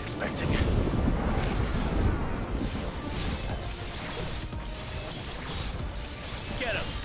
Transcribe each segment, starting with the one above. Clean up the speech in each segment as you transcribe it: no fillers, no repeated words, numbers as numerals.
expecting. Get him!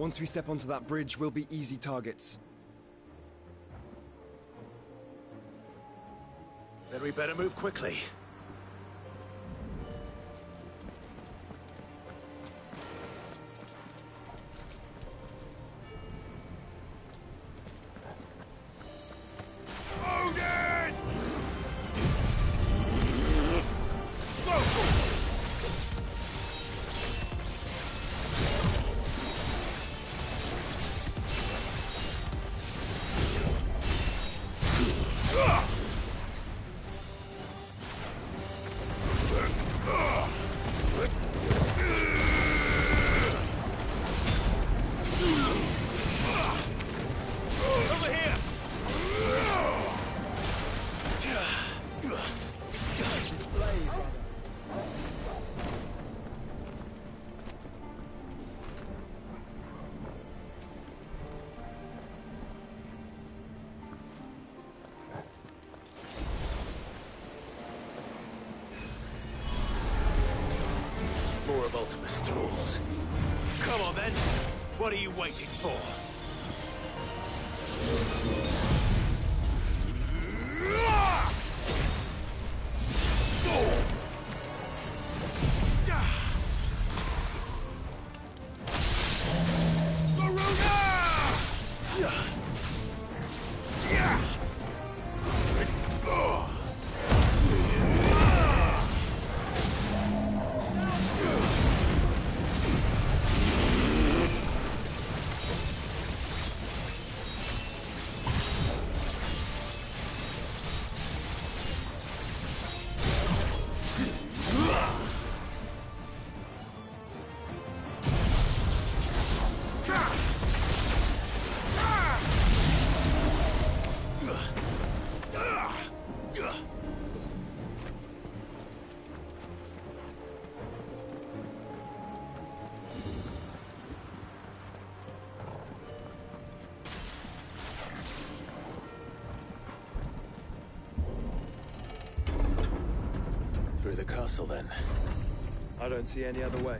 Once we step onto that bridge, we'll be easy targets. Then we better move quickly. More of Ultimus thralls. Come on then. What are you waiting for? Through the castle, then. I don't see any other way.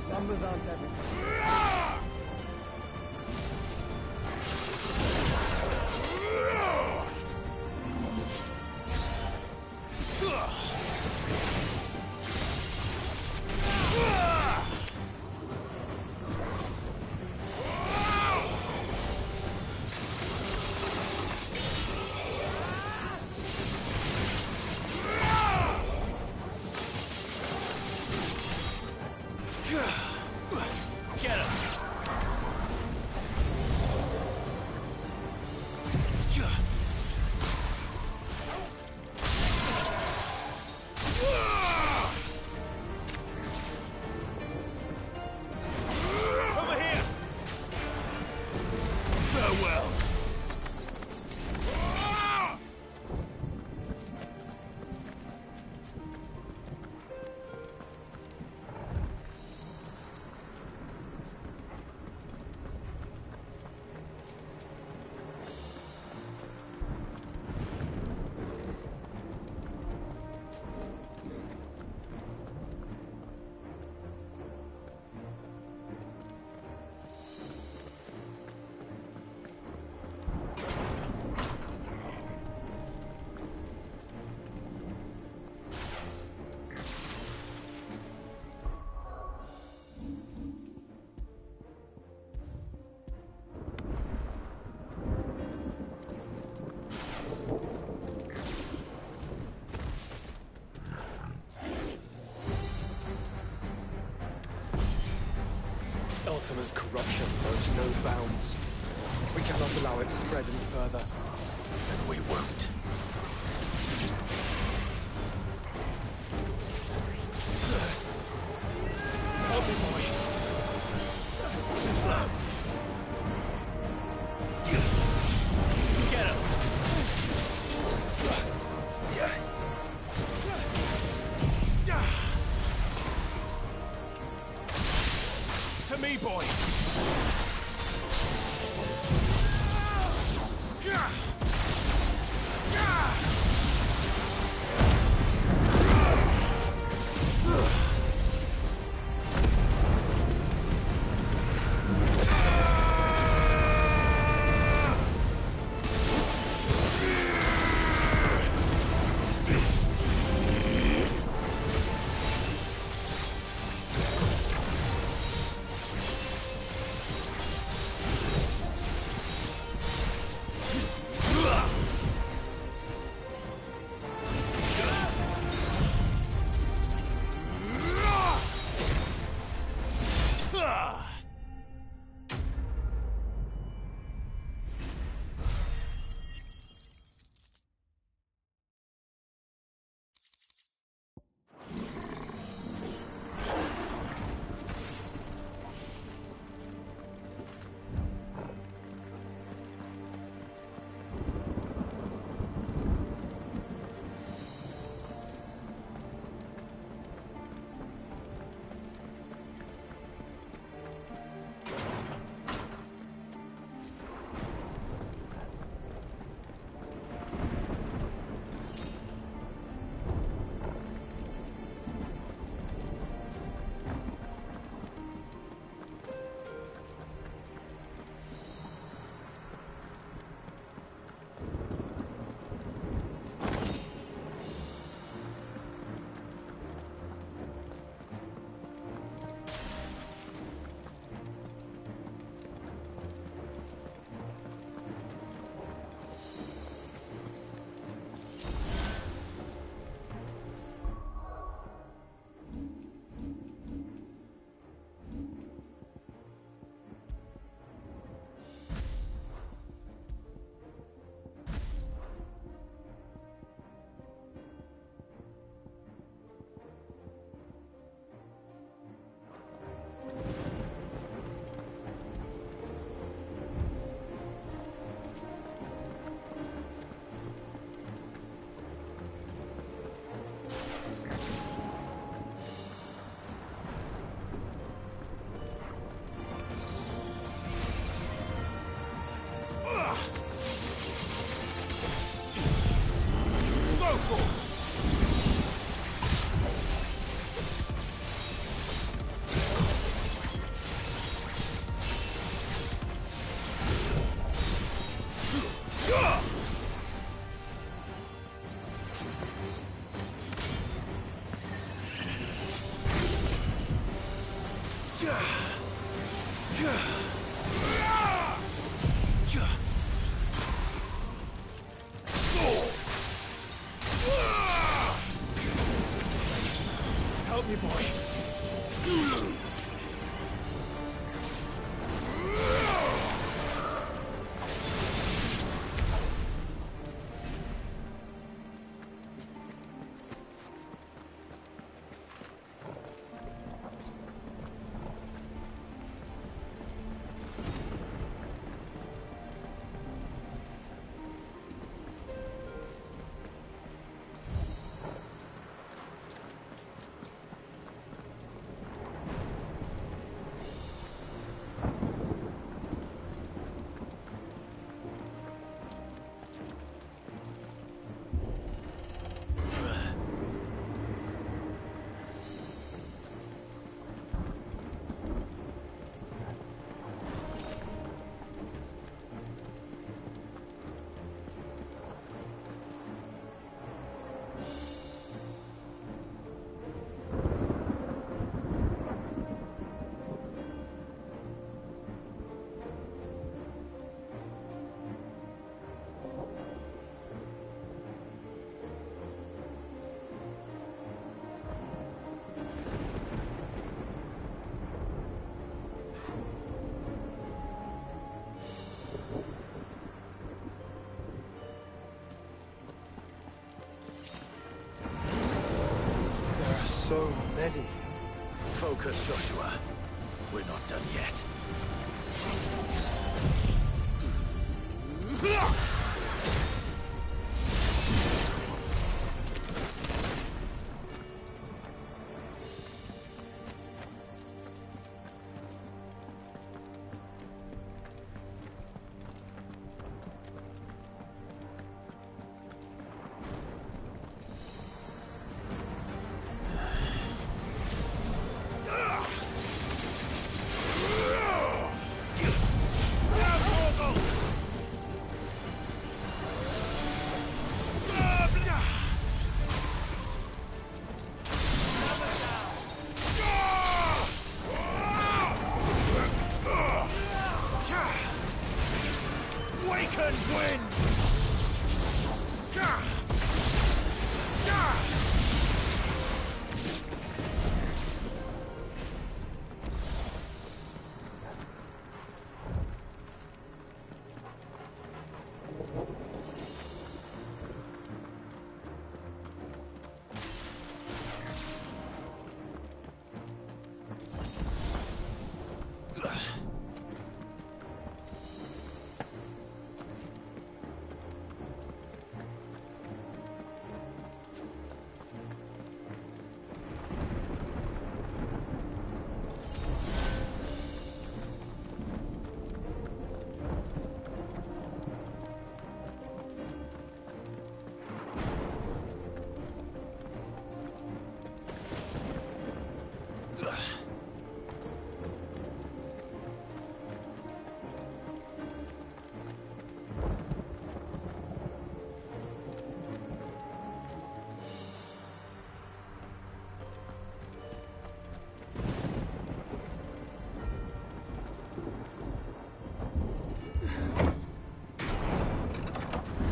Numbers aren't everything. Ultima's corruption knows no bounds. We cannot allow it to spread any further. And we won't. Help me, boy. Too slow. Get him. To me, boy. Help me, boy. You lose. many. Focus, Joshua. We're not done yet.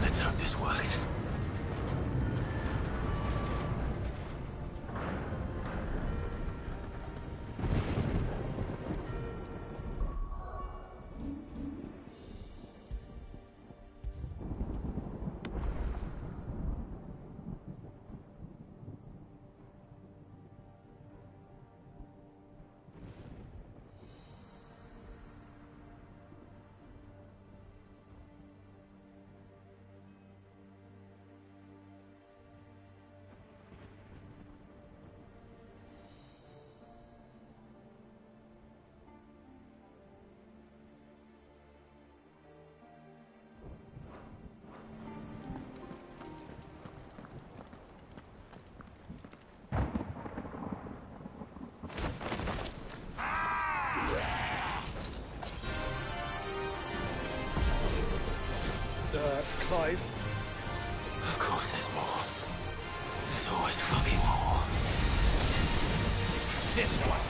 Let's hope this works. Clive? Of course there's more. There's always fucking more. This one.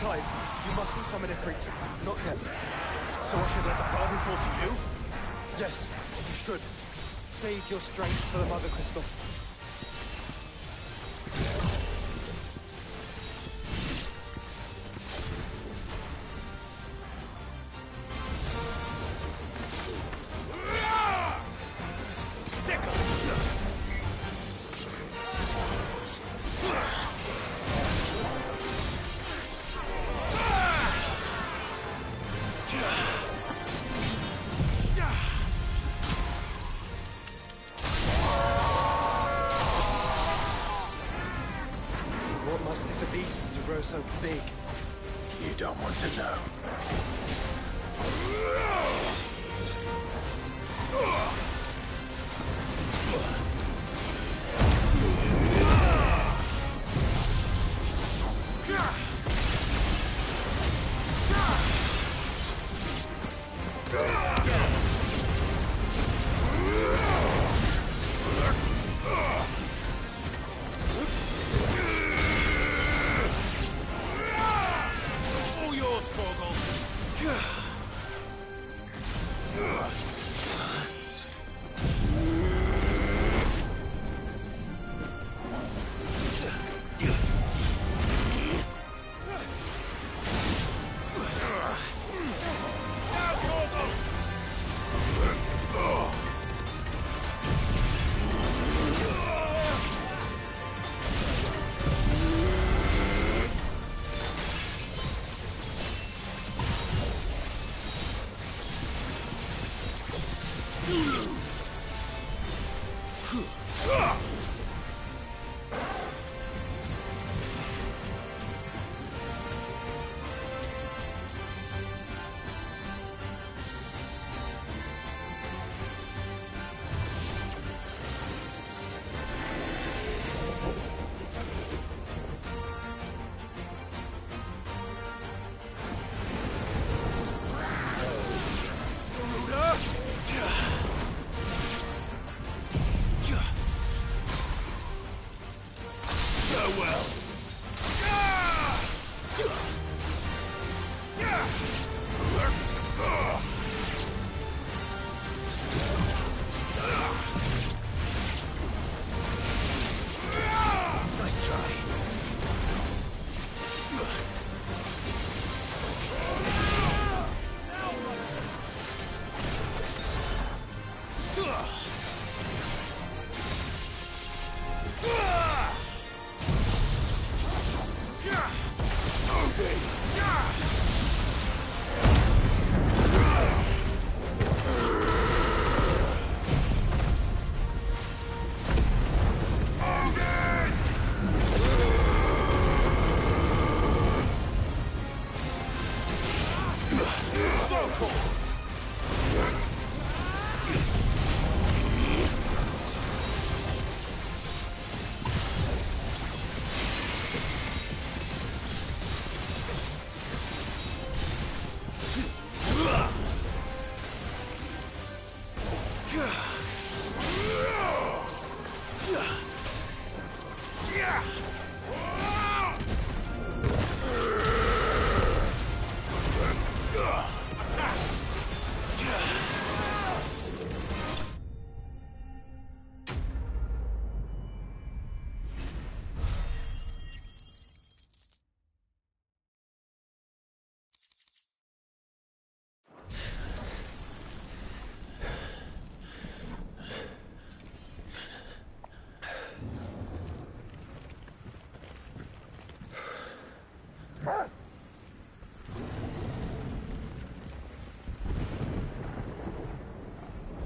Clive, you mustn't summon a creature. Not yet. So I should let the burden fall to you? Yes, you should. Save your strength for the Mother Crystal. What must this have been to grow so big? You don't want to know. All yours, Torgal. Nice try.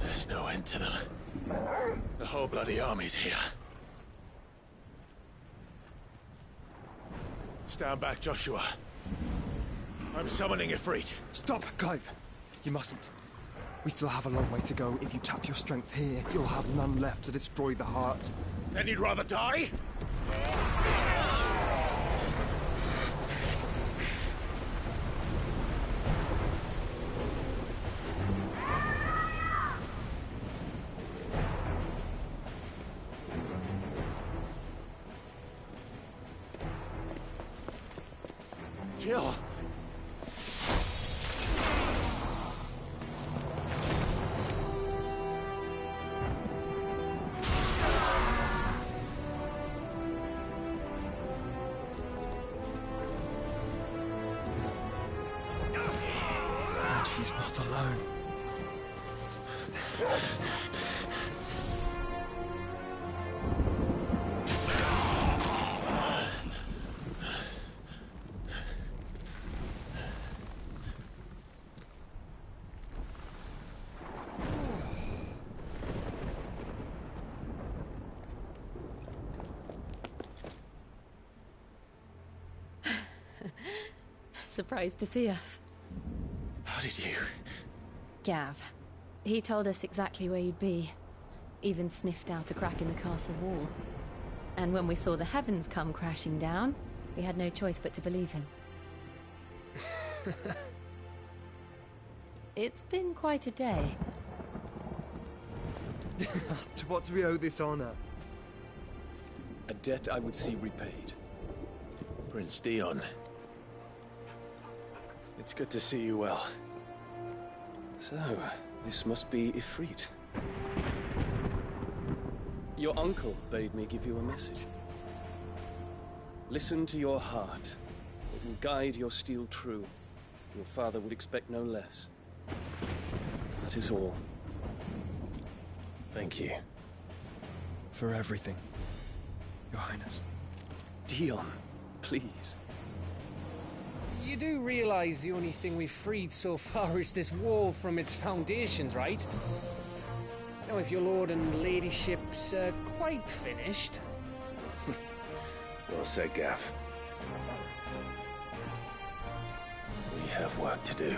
There's no end to them. The whole bloody army's here. Stand back, Joshua. I'm summoning Ifrit. Stop, Clive! You mustn't. We still have a long way to go. If you tap your strength here, you'll have none left to destroy the heart. Then you'd rather die? Jill! not alone. Surprised to see us. How did you? Gav. He told us exactly where you'd be. Even sniffed out a crack in the castle wall. And when we saw the heavens come crashing down, we had no choice but to believe him. It's been quite a day. To what do we owe this honor? A debt I would see repaid. Prince Dion. It's good to see you well. So, this must be Ifrit. Your uncle bade me give you a message. Listen to your heart. It will guide your steel true. Your father would expect no less. That is all. Thank you. For everything, Your Highness. Dion, please. You do realize the only thing we've freed so far is this wall from its foundations, right? Now, if your lord and ladyship's quite finished... Well said, Gav. We have work to do.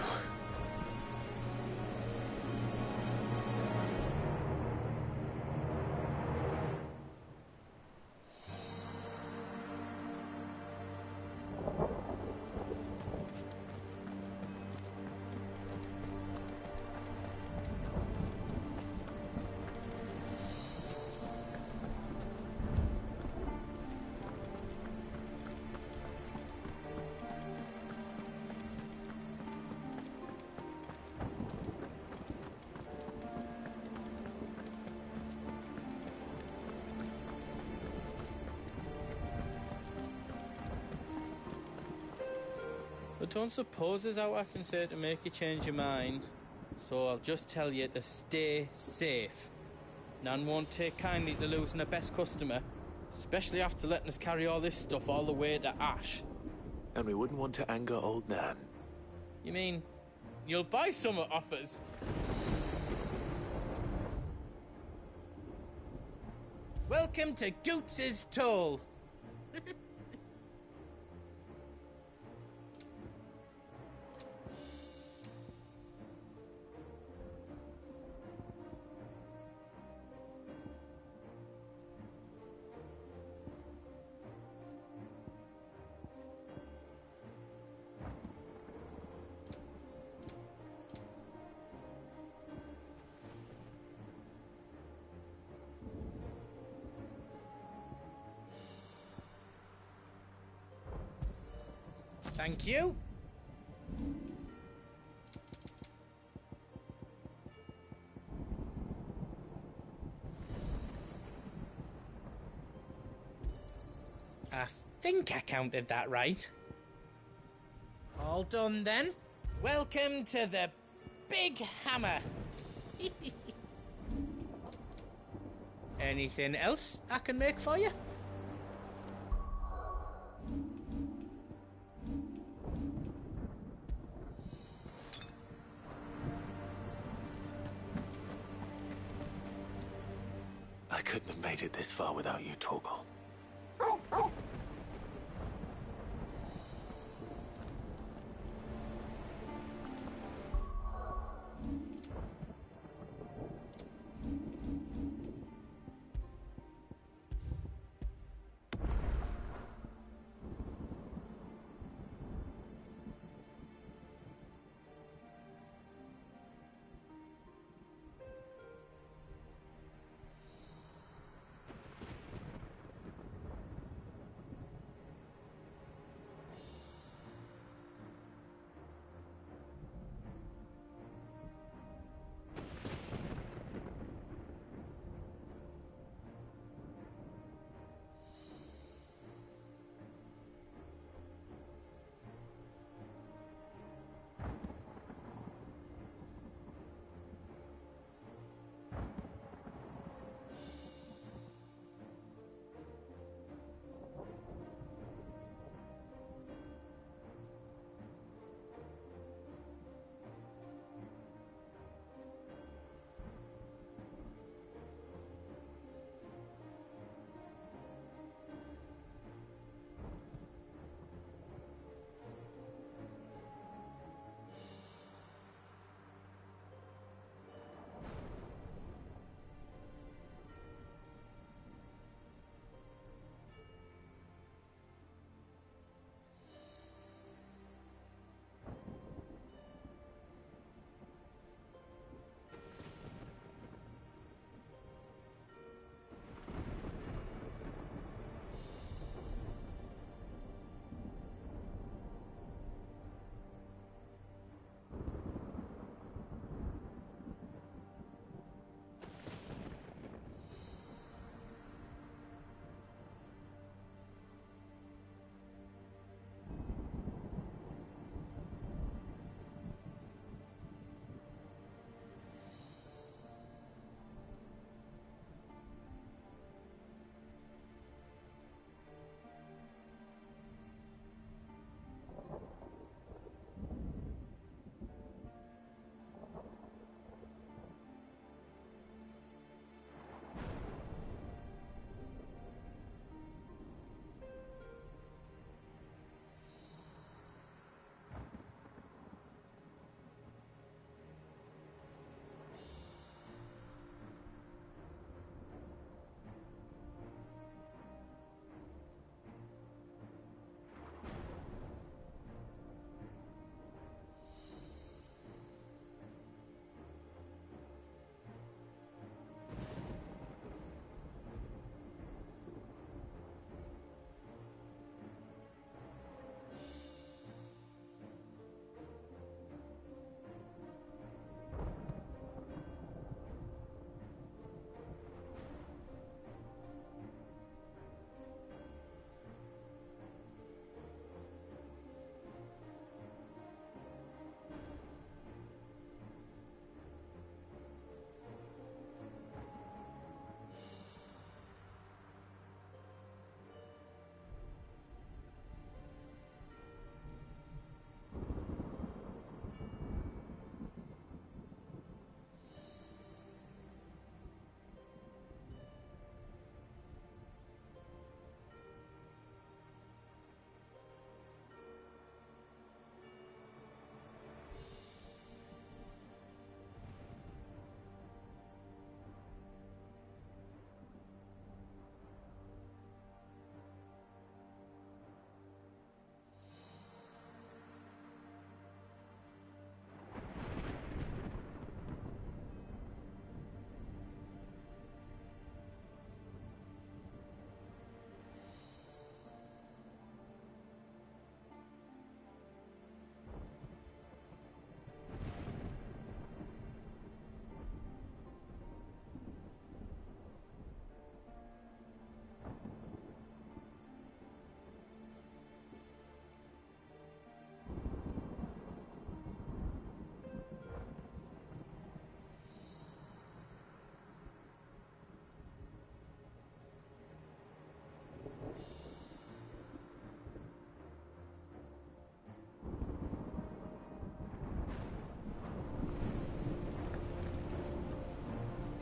I don't suppose there's out I can say to make you change your mind. So I'll just tell you to stay safe. Nan won't take kindly to losing her best customer, especially after letting us carry all this stuff all the way to Ash. And we wouldn't want to anger old Nan. You mean, you'll buy some off us? Welcome to Goots's Toll. Thank you. I think I counted that right. All done then. Welcome to the Big Hammer. Anything else I can make for you? I couldn't have made it this far without you, Torgal.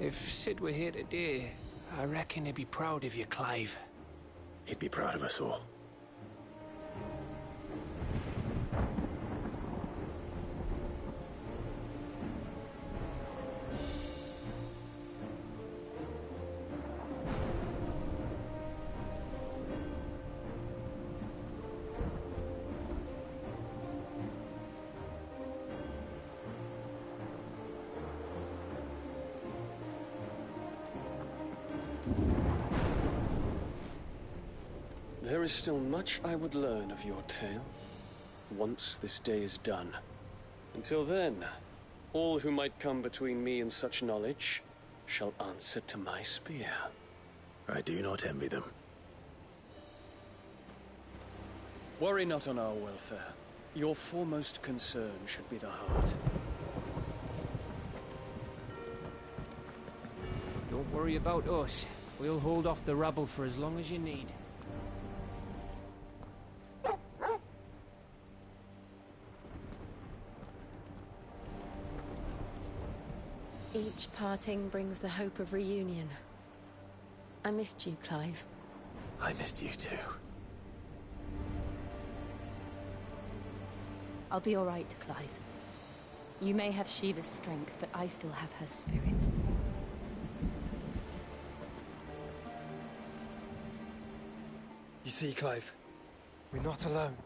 If Sid were here today, I reckon he'd be proud of you, Clive. He'd be proud of us all. There is still much I would learn of your tale, once this day is done. Until then, all who might come between me and such knowledge shall answer to my spear. I do not envy them. Worry not on our welfare. Your foremost concern should be the heart. Don't worry about us. We'll hold off the rabble for as long as you need. Each parting brings the hope of reunion. I missed you, Clive. I missed you too. I'll be all right, Clive. You may have Shiva's strength, but I still have her spirit. You see, Clive, we're not alone.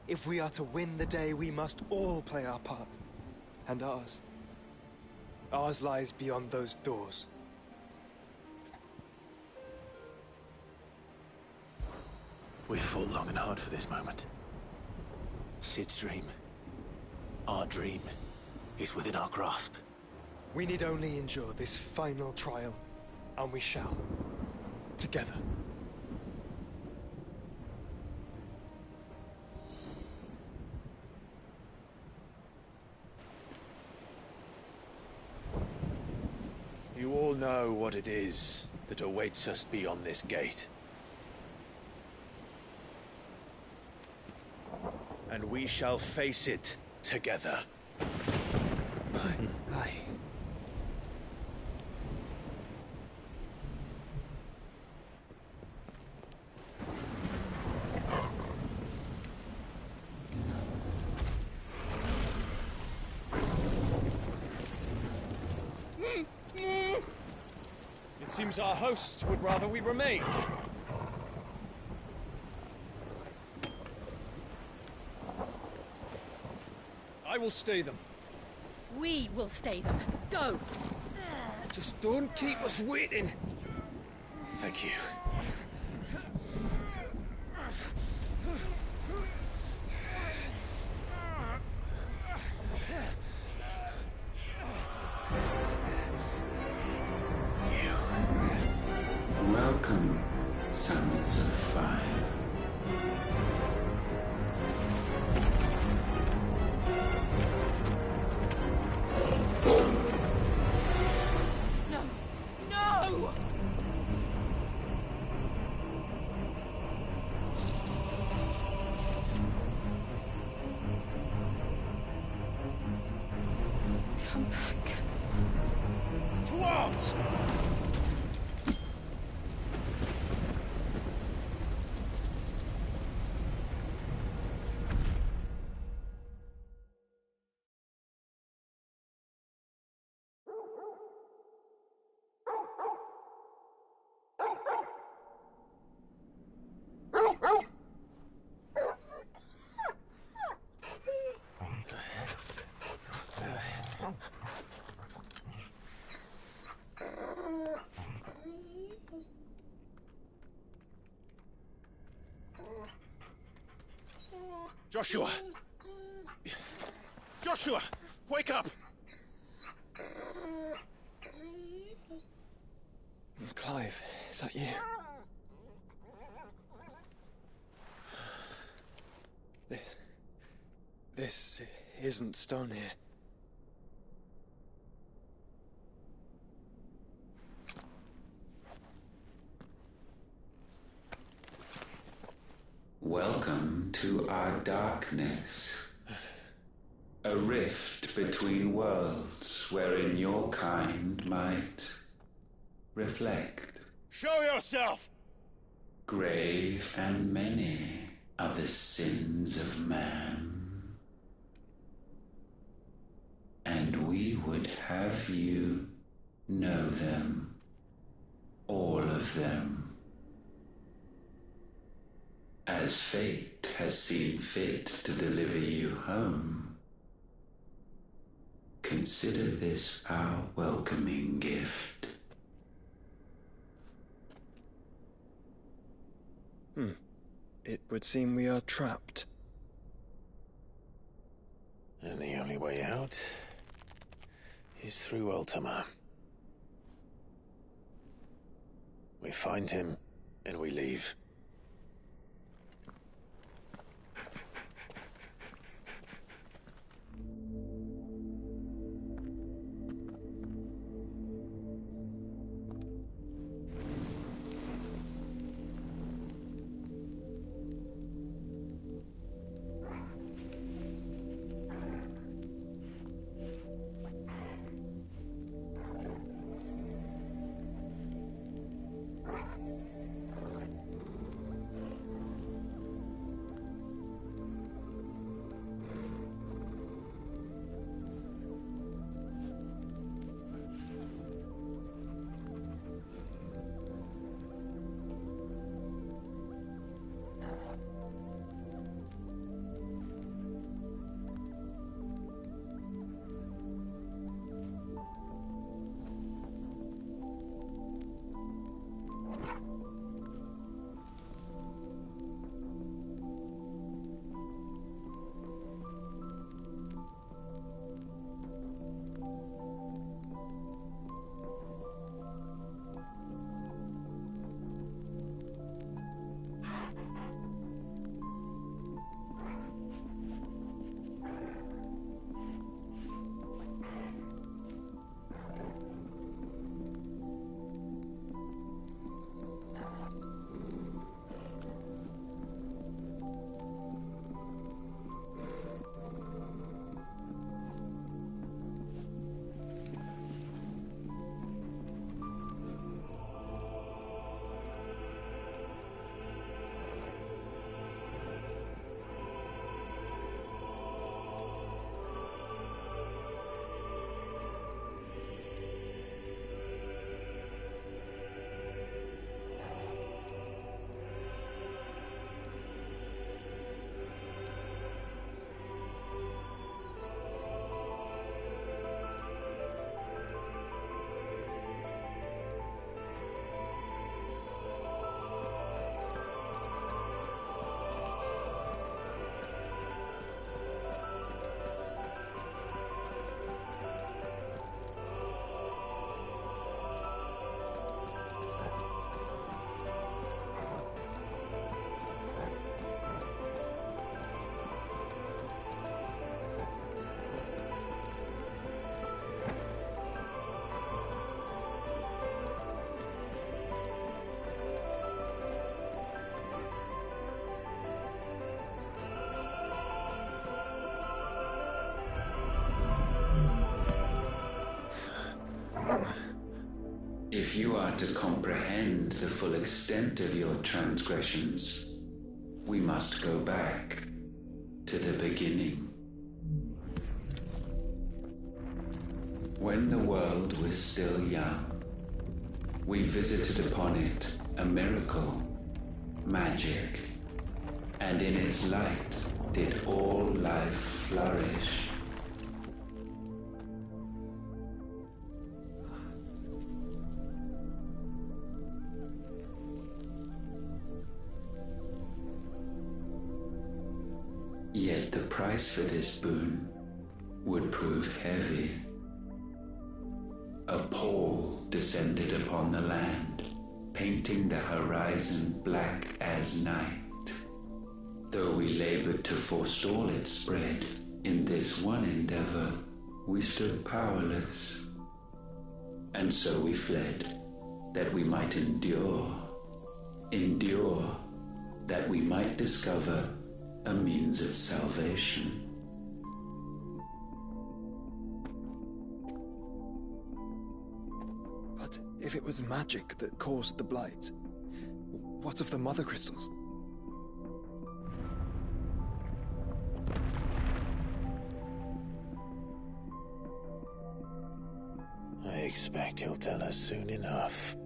If we are to win the day, we must all play our part. And ours. Ours lies beyond those doors. We've fought long and hard for this moment. Sid's dream, our dream, is within our grasp. We need only endure this final trial, and we shall. Together. You all know what it is that awaits us beyond this gate. And we shall face it together. Aye. It seems our hosts would rather we remain. I will stay them. We will stay them. Go! Just don't keep us waiting. Thank you. Welcome, sons of fire. No! No! Come back. To arms! Joshua! Joshua! Wake up! Clive, is that you? This isn't stone here. Welcome to our darkness. A rift between worlds wherein your kind might reflect. Show yourself! Grave and many are the sins of man, and we would have you know them, all of them, as fate has seen fit to deliver you home. Consider this our welcoming gift. It would seem we are trapped. And the only way out is through Ultima. We find him, and we leave. If you are to comprehend the full extent of your transgressions, we must go back to the beginning. When the world was still young, we visited upon it a miracle, magic, and in its light did all life flourish. Yet the price for this boon would prove heavy. A pall descended upon the land, painting the horizon black as night. Though we labored to forestall its spread, in this one endeavor we stood powerless. And so we fled, that we might endure, that we might discover a means of salvation. But if it was magic that caused the blight, what of the mother crystals? I expect he'll tell us soon enough.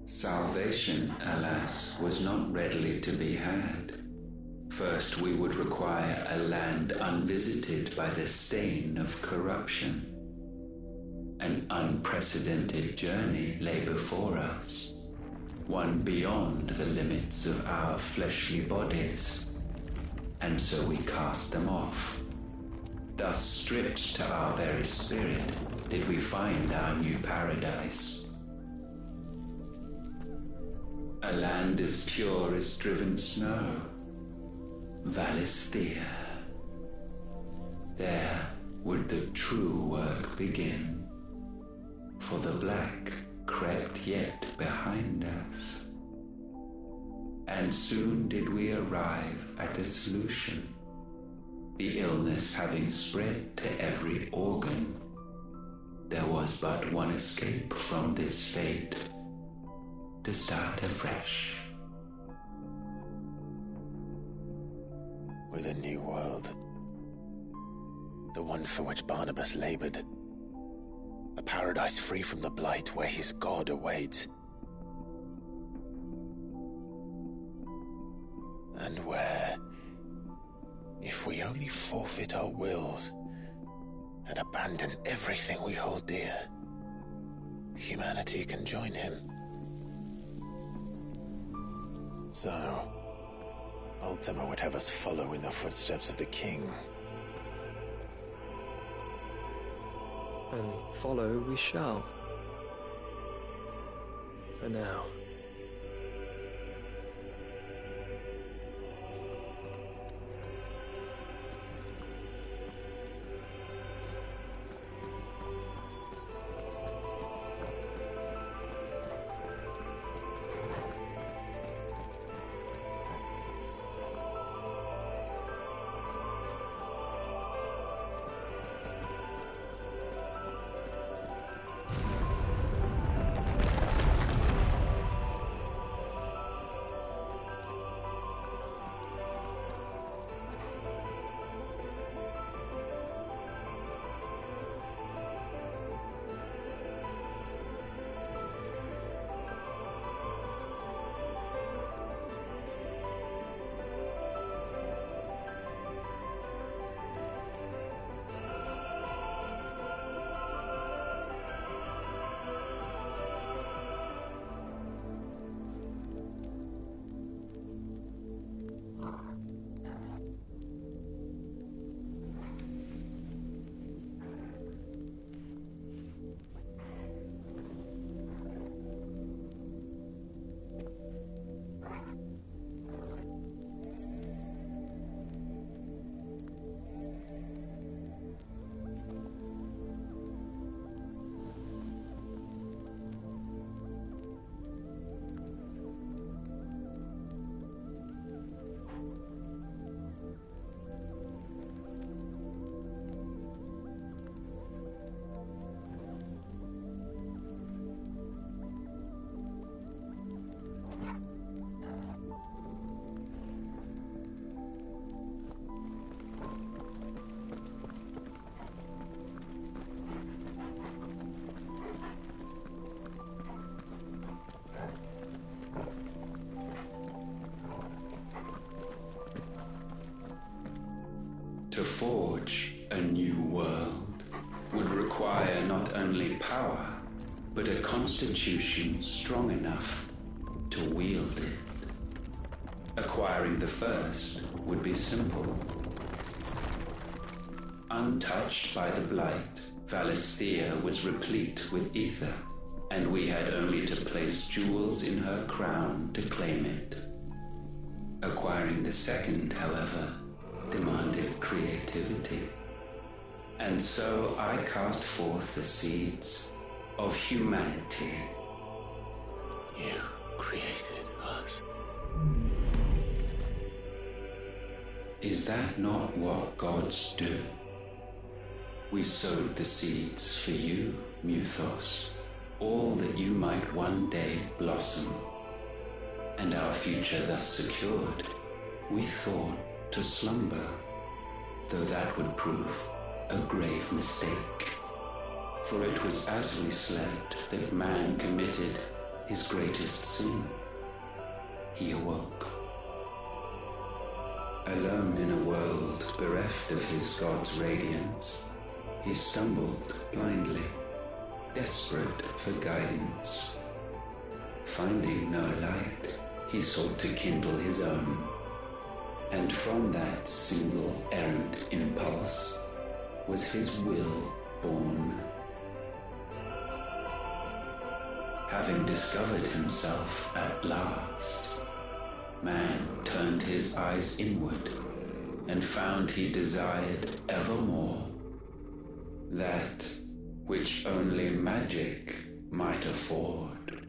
Salvation, alas, was not readily to be had. First, we would require a land unvisited by the stain of corruption. An unprecedented journey lay before us, one beyond the limits of our fleshly bodies, and so we cast them off. Thus, stripped to our very spirit, did we find our new paradise. A land as pure as driven snow, Valisthea. There would the true work begin, for the black crept yet behind us. And soon did we arrive at a solution, the illness having spread to every organ. There was but one escape from this fate, to start afresh. With a new world. The one for which Barnabas labored. A paradise free from the blight where his God awaits. And where, if we only forfeit our wills and abandon everything we hold dear, humanity can join him. So, Ultima would have us follow in the footsteps of the king. And follow we shall. For now. forge a new world would require not only power, but a constitution strong enough to wield it. Acquiring the first would be simple. Untouched by the blight, Valisthea was replete with ether, and we had only to place jewels in her crown to claim it. Acquiring the second, however, demanded creativity. And so I cast forth the seeds of humanity. You created us. Is that not what gods do? We sowed the seeds for you, Muthos, all that you might one day blossom. And our future thus secured, we thought to slumber, though that would prove a grave mistake. For it was as we slept that man committed his greatest sin. He awoke. Alone in a world bereft of his god's radiance, he stumbled blindly, desperate for guidance. Finding no light, he sought to kindle his own, and from that single errant impulse was his will born. Having discovered himself at last, man turned his eyes inward and found he desired evermore that which only magic might afford.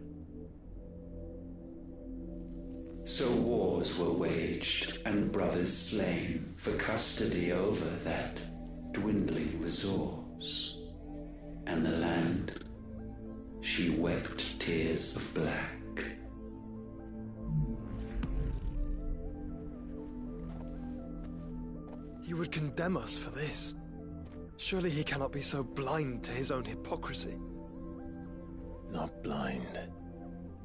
So wars were waged and brothers slain for custody over that dwindling resource, and the land, she wept tears of black. He would condemn us for this. Surely he cannot be so blind to his own hypocrisy. Not blind,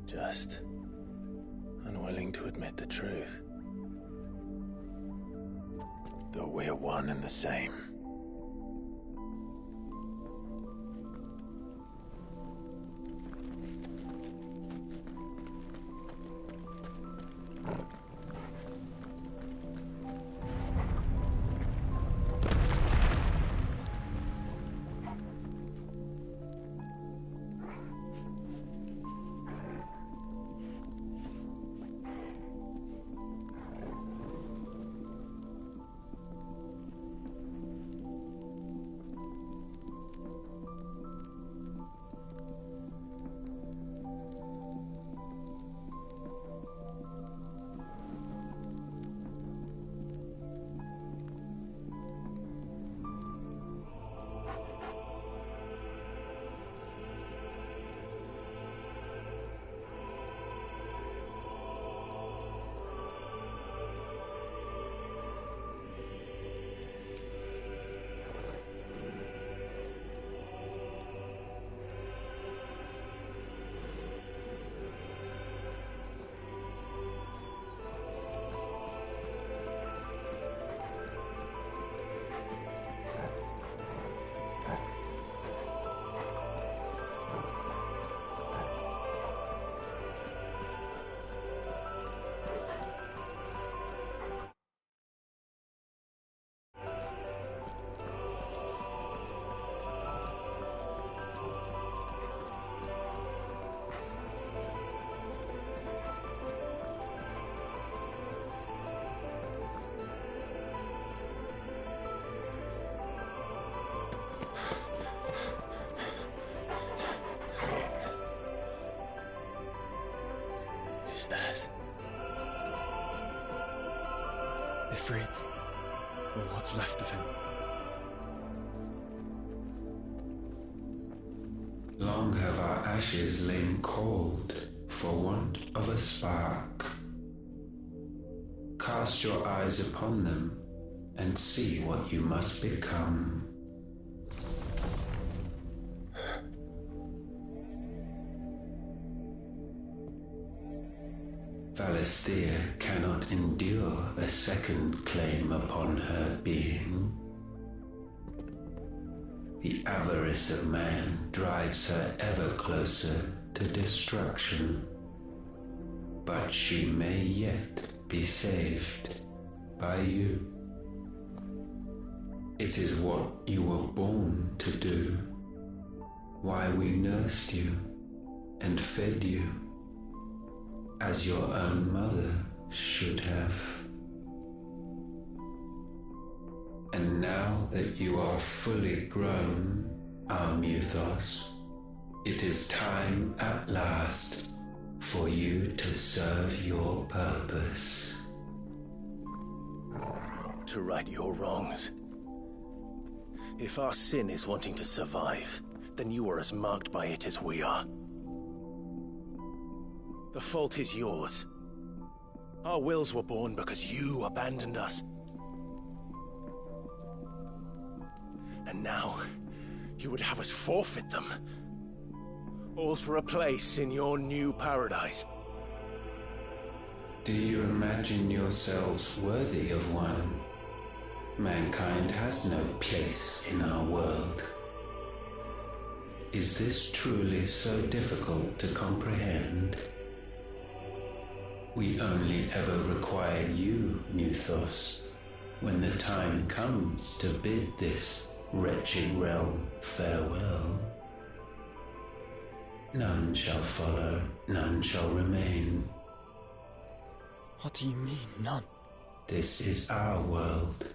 just unwilling to admit the truth. Though we're one and the same. Is that Ifrit, or what's left of him. Long have our ashes lain cold for want of a spark. Cast your eyes upon them and see what you must become. Valisthea cannot endure a second claim upon her being. The avarice of man drives her ever closer to destruction. But she may yet be saved by you. It is what you were born to do, why we nursed you and fed you, as your own mother should have. And now that you are fully grown, our Muthos, it is time at last for you to serve your purpose. To right your wrongs. If our sin is wanting to survive, then you are as marked by it as we are. The fault is yours. Our wills were born because you abandoned us. And now, you would have us forfeit them. All for a place in your new paradise. Do you imagine yourselves worthy of one? Mankind has no place in our world. Is this truly so difficult to comprehend? We only ever require you, Muthos, when the time comes to bid this wretched realm farewell. None shall follow, none shall remain. What do you mean, none? This is our world.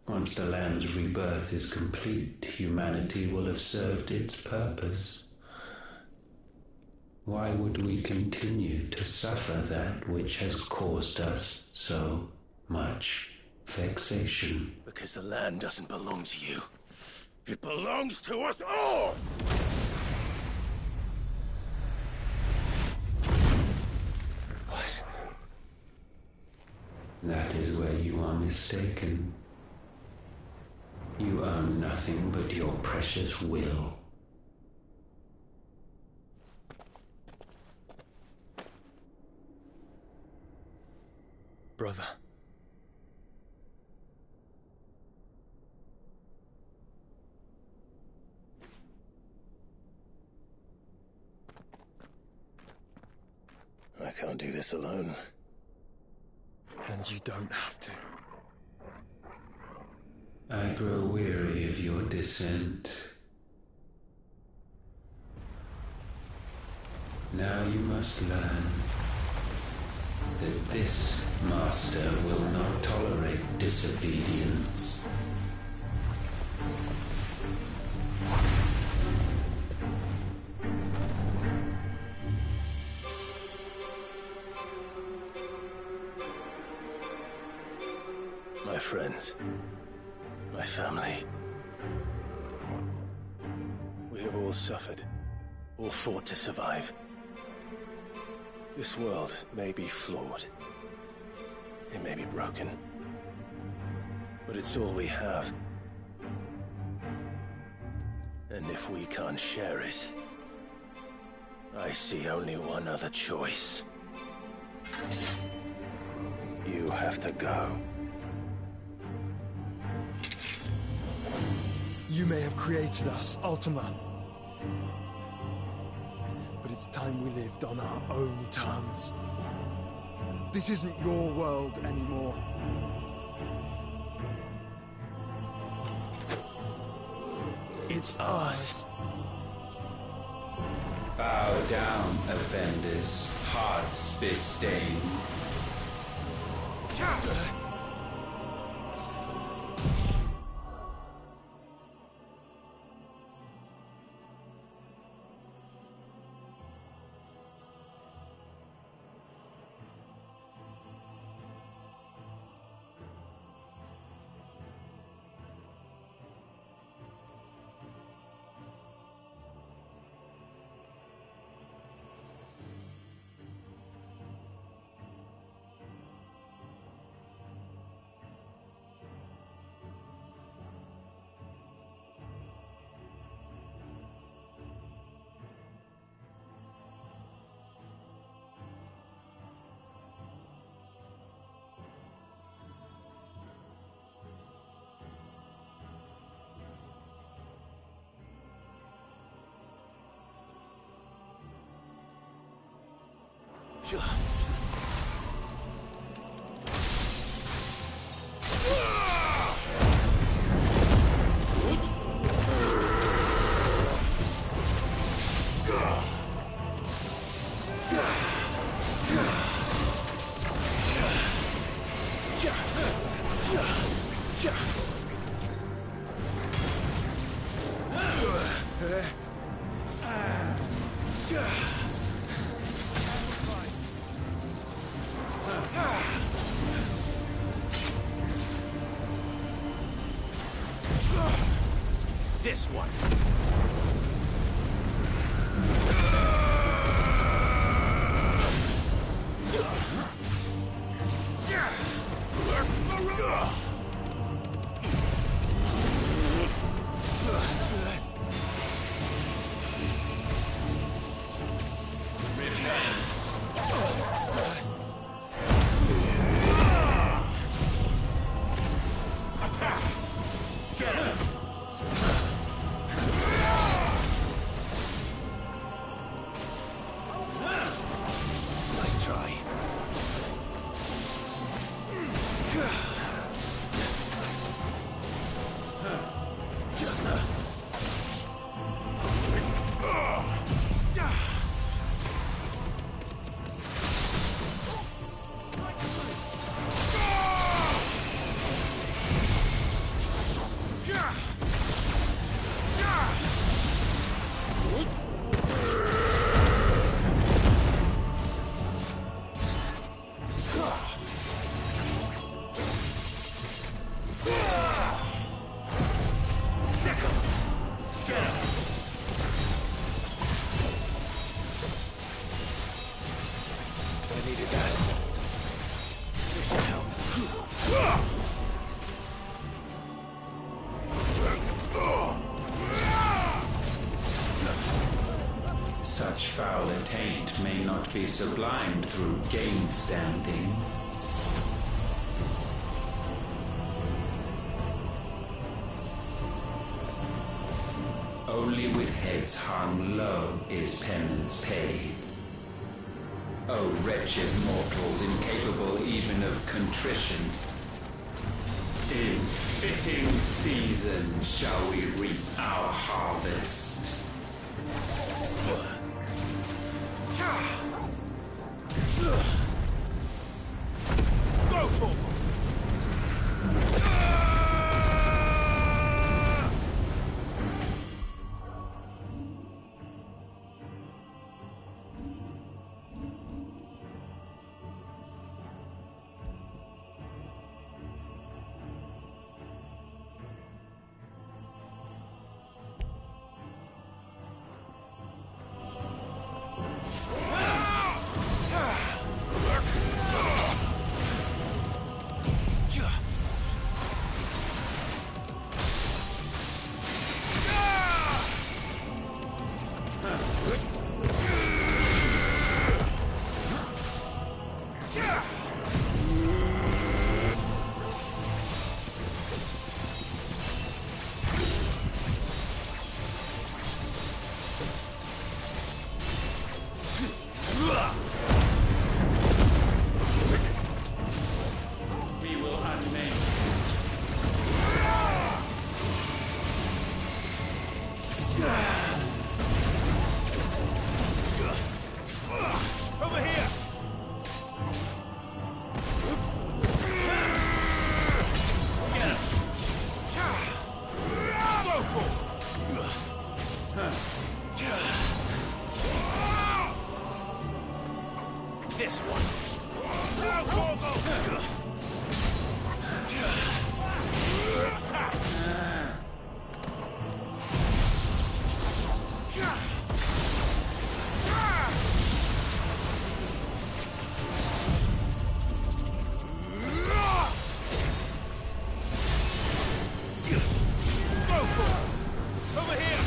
Once the land's rebirth is complete, humanity will have served its purpose. Why would we continue to suffer that which has caused us so much vexation? Because the land doesn't belong to you. It belongs to us all! What? That is where you are mistaken. You own nothing but your precious will. Brother. I can't do this alone. And you don't have to. I grow weary of your dissent. Now you must learn that this master will not tolerate disobedience. My friends, my family. We have all suffered, all fought to survive. This world may be flawed. It may be broken. But it's all we have. And if we can't share it, I see only one other choice. You have to go. You may have created us, Ultima. But it's time we lived on our own terms. This isn't your world anymore. It's ours. Bow down, offenders, hearts be-stained. This one. Such foul attaint may not be sublimed through gain-standing. Only with heads hung low is penance paid. O wretched mortals incapable even of contrition, in fitting season shall we reap our harvest. This one. Now, Corvo! Over here!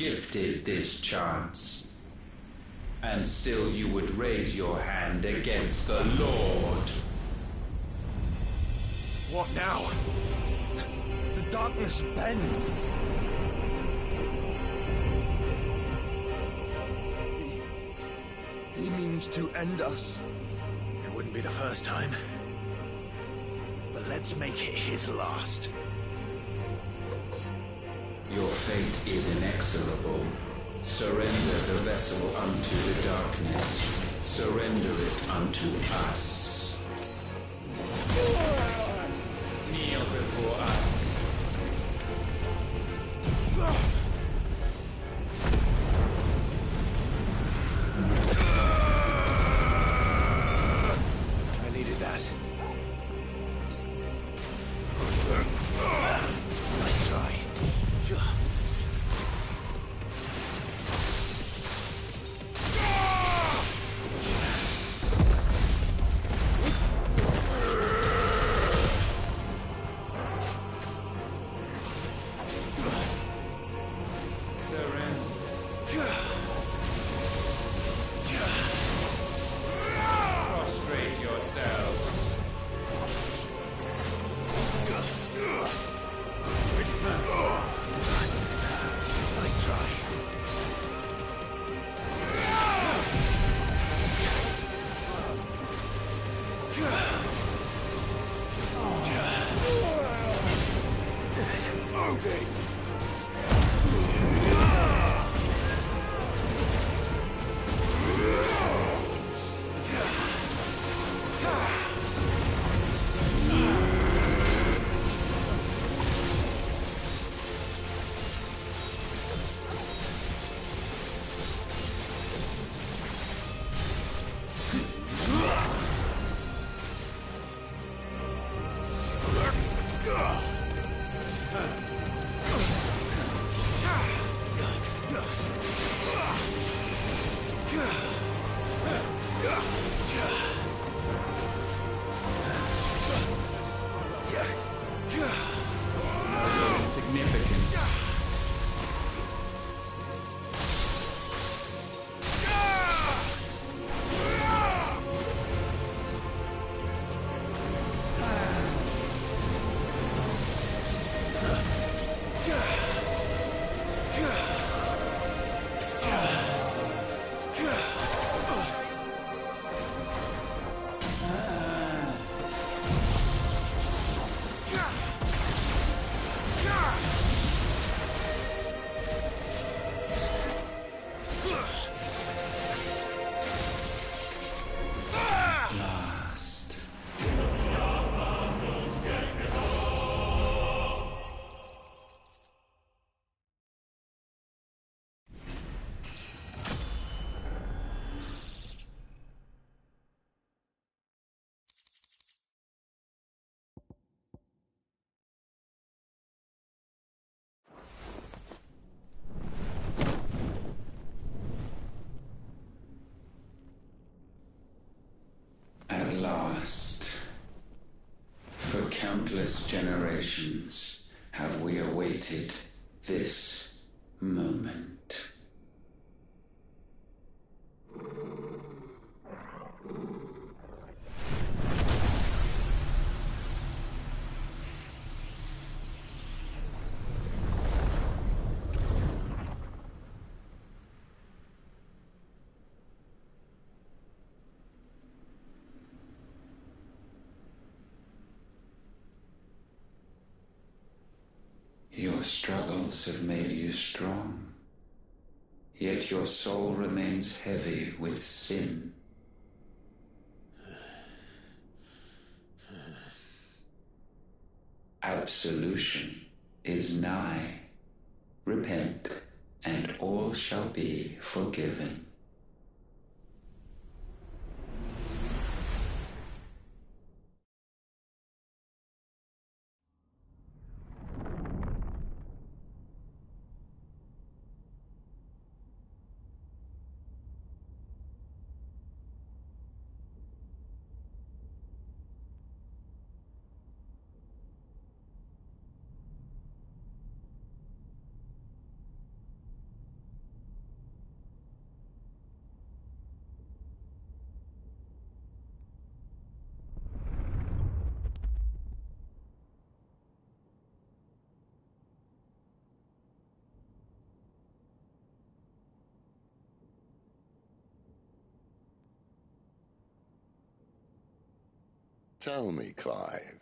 gifted this chance. And still you would raise your hand against the Lord. What now? The darkness bends. He means to end us. It wouldn't be the first time. But let's make it his last. Your fate is inexorable. Surrender the vessel unto the darkness. Surrender it unto us. Kneel before us. I needed that. Nice try. Prostrate yourselves. Nice try. Significance. Last. At last, for countless generations have we awaited this moment. Your struggles have made you strong, yet your soul remains heavy with sin. Absolution is nigh. Repent, and all shall be forgiven. Tell me, Clive,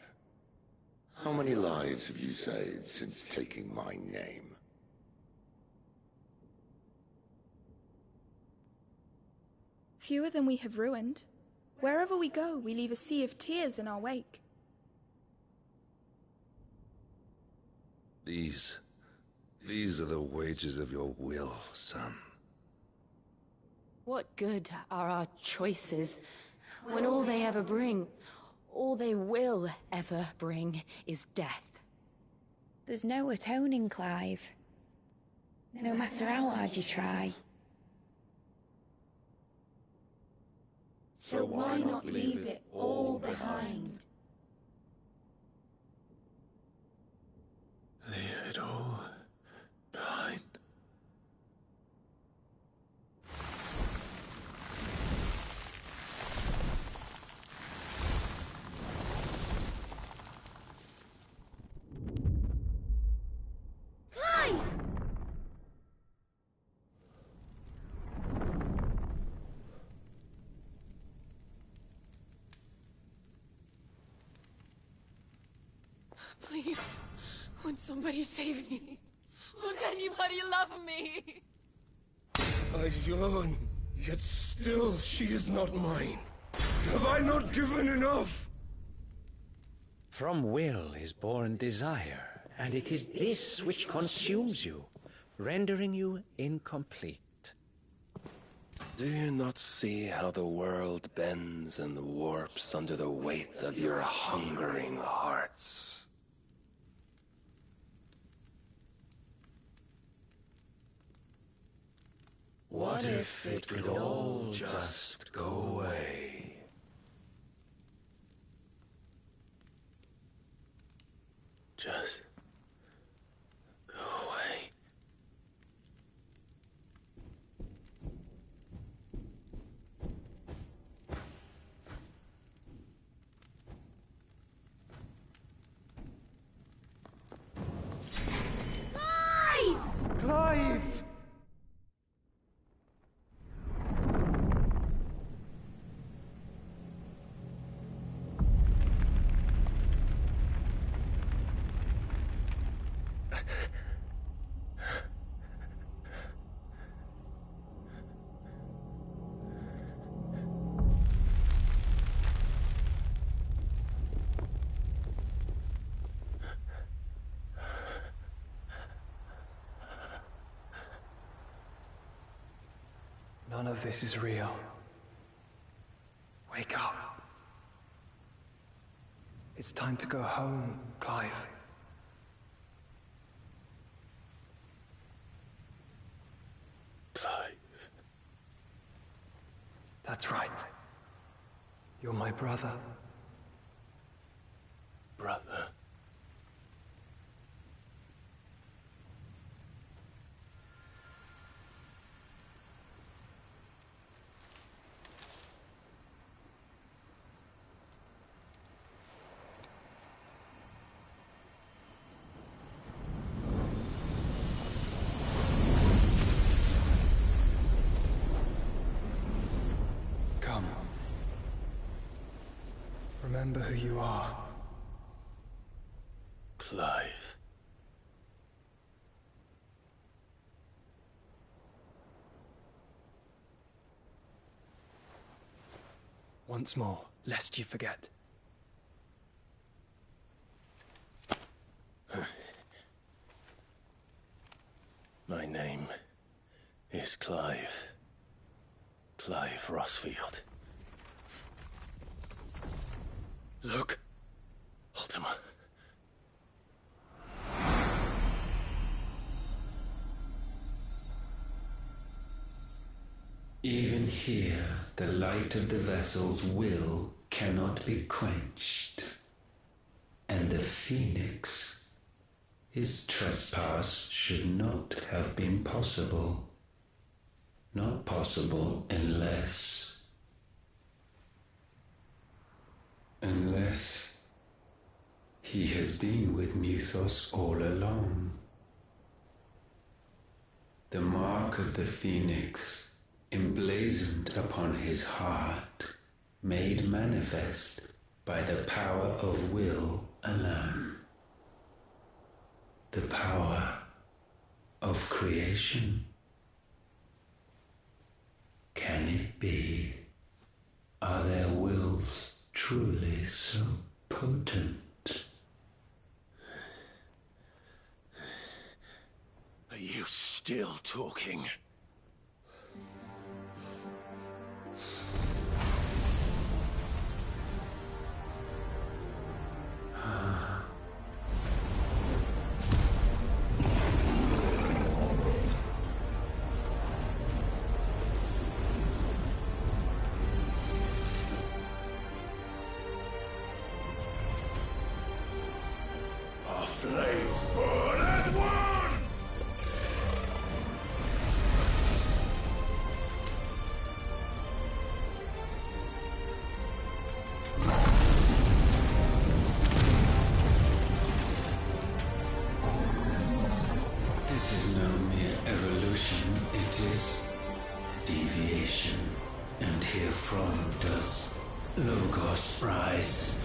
how many lives have you saved since taking my name? Fewer than we have ruined. Wherever we go, we leave a sea of tears in our wake. These are the wages of your will, son. What good are our choices when all they ever bring, all they will ever bring, is death? There's no atoning, Clive. No matter how hard you try. So why not leave it all behind? Leave it all behind. Clive! Please, won't somebody save me? Won't anybody love me? I yearn, yet still she is not mine. Have I not given enough? From will is born desire, and it is this which consumes you, rendering you incomplete. Do you not see how the world bends and warps under the weight of your hungering hearts? What if it could all just go away? Just go away. Clive! Clive! None of this is real. Wake up. It's time to go home, Clive. Clive. That's right. You're my brother. Brother. Come. Remember who you are. Clive. Once more, lest you forget. My name is Clive. Clive Rosfield. Look, Ultima. Even here, the light of the vessel's will cannot be quenched. And the Phoenix, his trespass should not have been possible. Not possible unless he has been with Muthos all along. The mark of the Phoenix, emblazoned upon his heart, made manifest by the power of will alone. The power of creation. Can it be? Are their wills truly so potent? Are you still talking? Our flames burn as one! This is no mere evolution, it is deviation. And herefrom does Logos rise.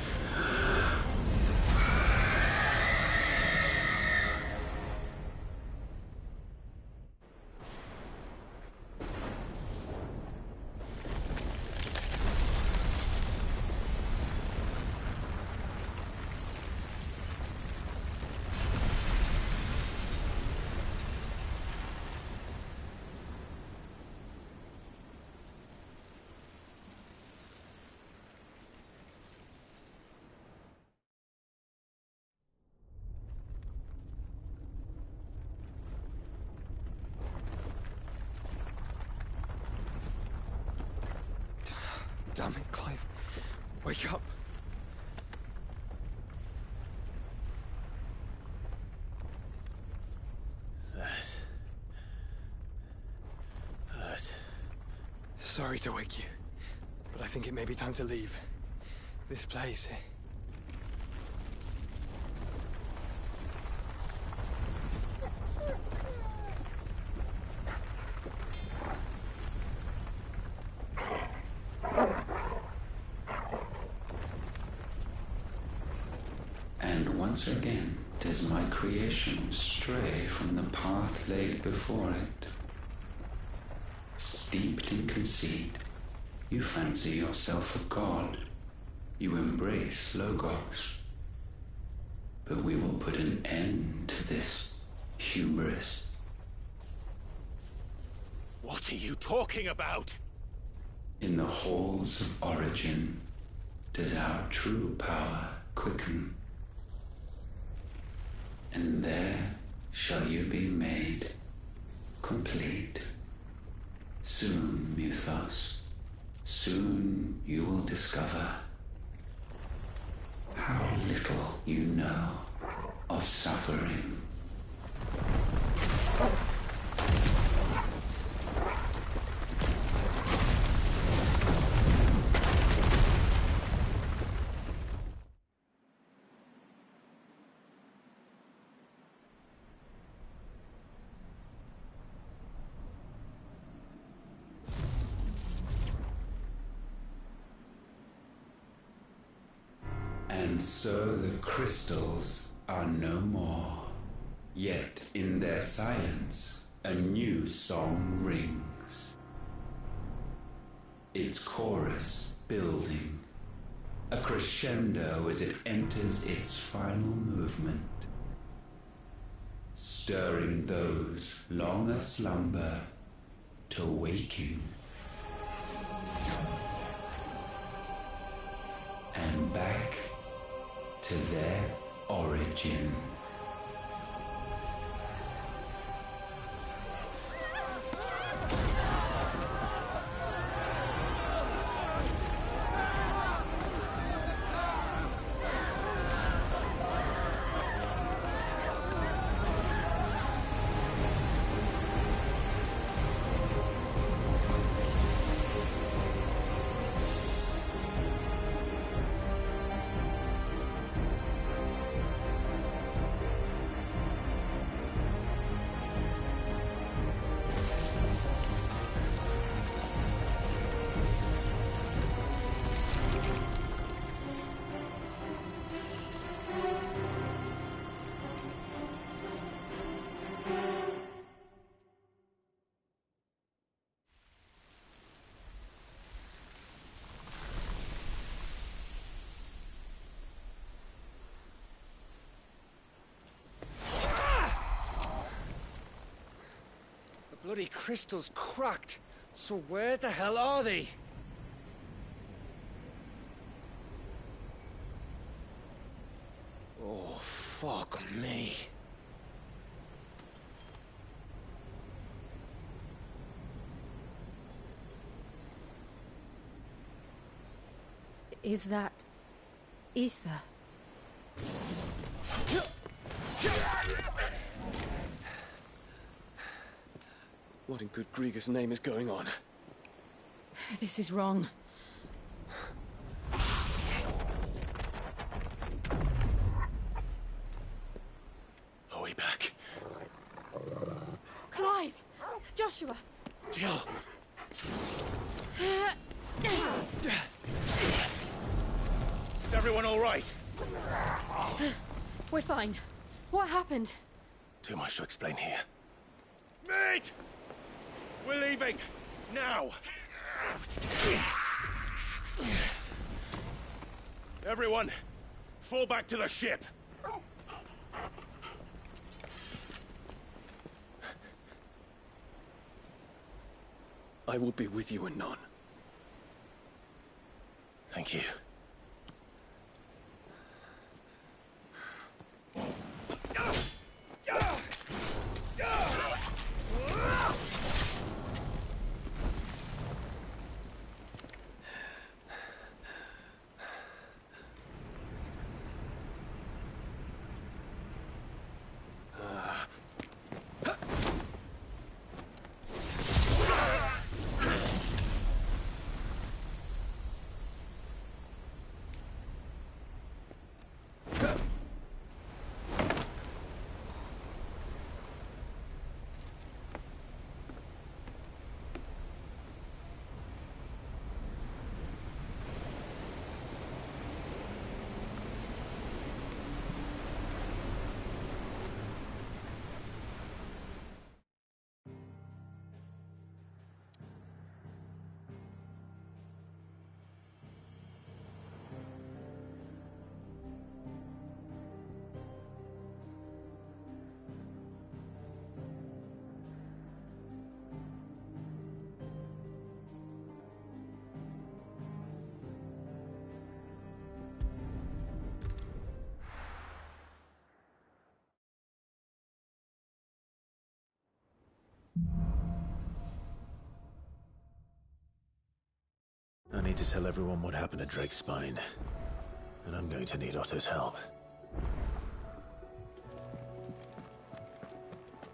Damn it, Clive. Wake up. That hurt. Sorry to wake you, but I think it may be time to leave. This place. And once again does my creation stray from the path laid before it. Steeped in conceit, you fancy yourself a god. You embrace Logos. But we will put an end to this hubris. What are you talking about? In the halls of origin does our true power quicken. And there shall you be made complete. Soon, Mythos, soon you will discover how little you know of suffering. And so the crystals are no more. Yet in their silence, a new song rings. Its chorus building, a crescendo as it enters its final movement, stirring those long aslumber to waking. And back to their origin. bloody crystal's cracked. So where the hell are they? Oh, fuck me. Is that ether? What in good Grieger's name is going on? This is wrong. Are we back? Clive! Joshua! Jill! Is everyone all right? We're fine. What happened? Too much to explain here. Mate! We're leaving! Now! Everyone, fall back to the ship! I will be with you anon. Thank you. I need to tell everyone what happened at Drake's Spine. And I'm going to need Otto's help.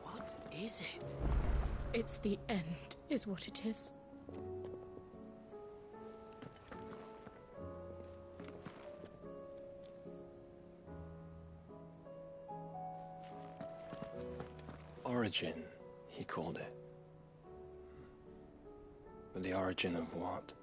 What is it? It's the end, is what it is. Origin, he called it. But the origin of what?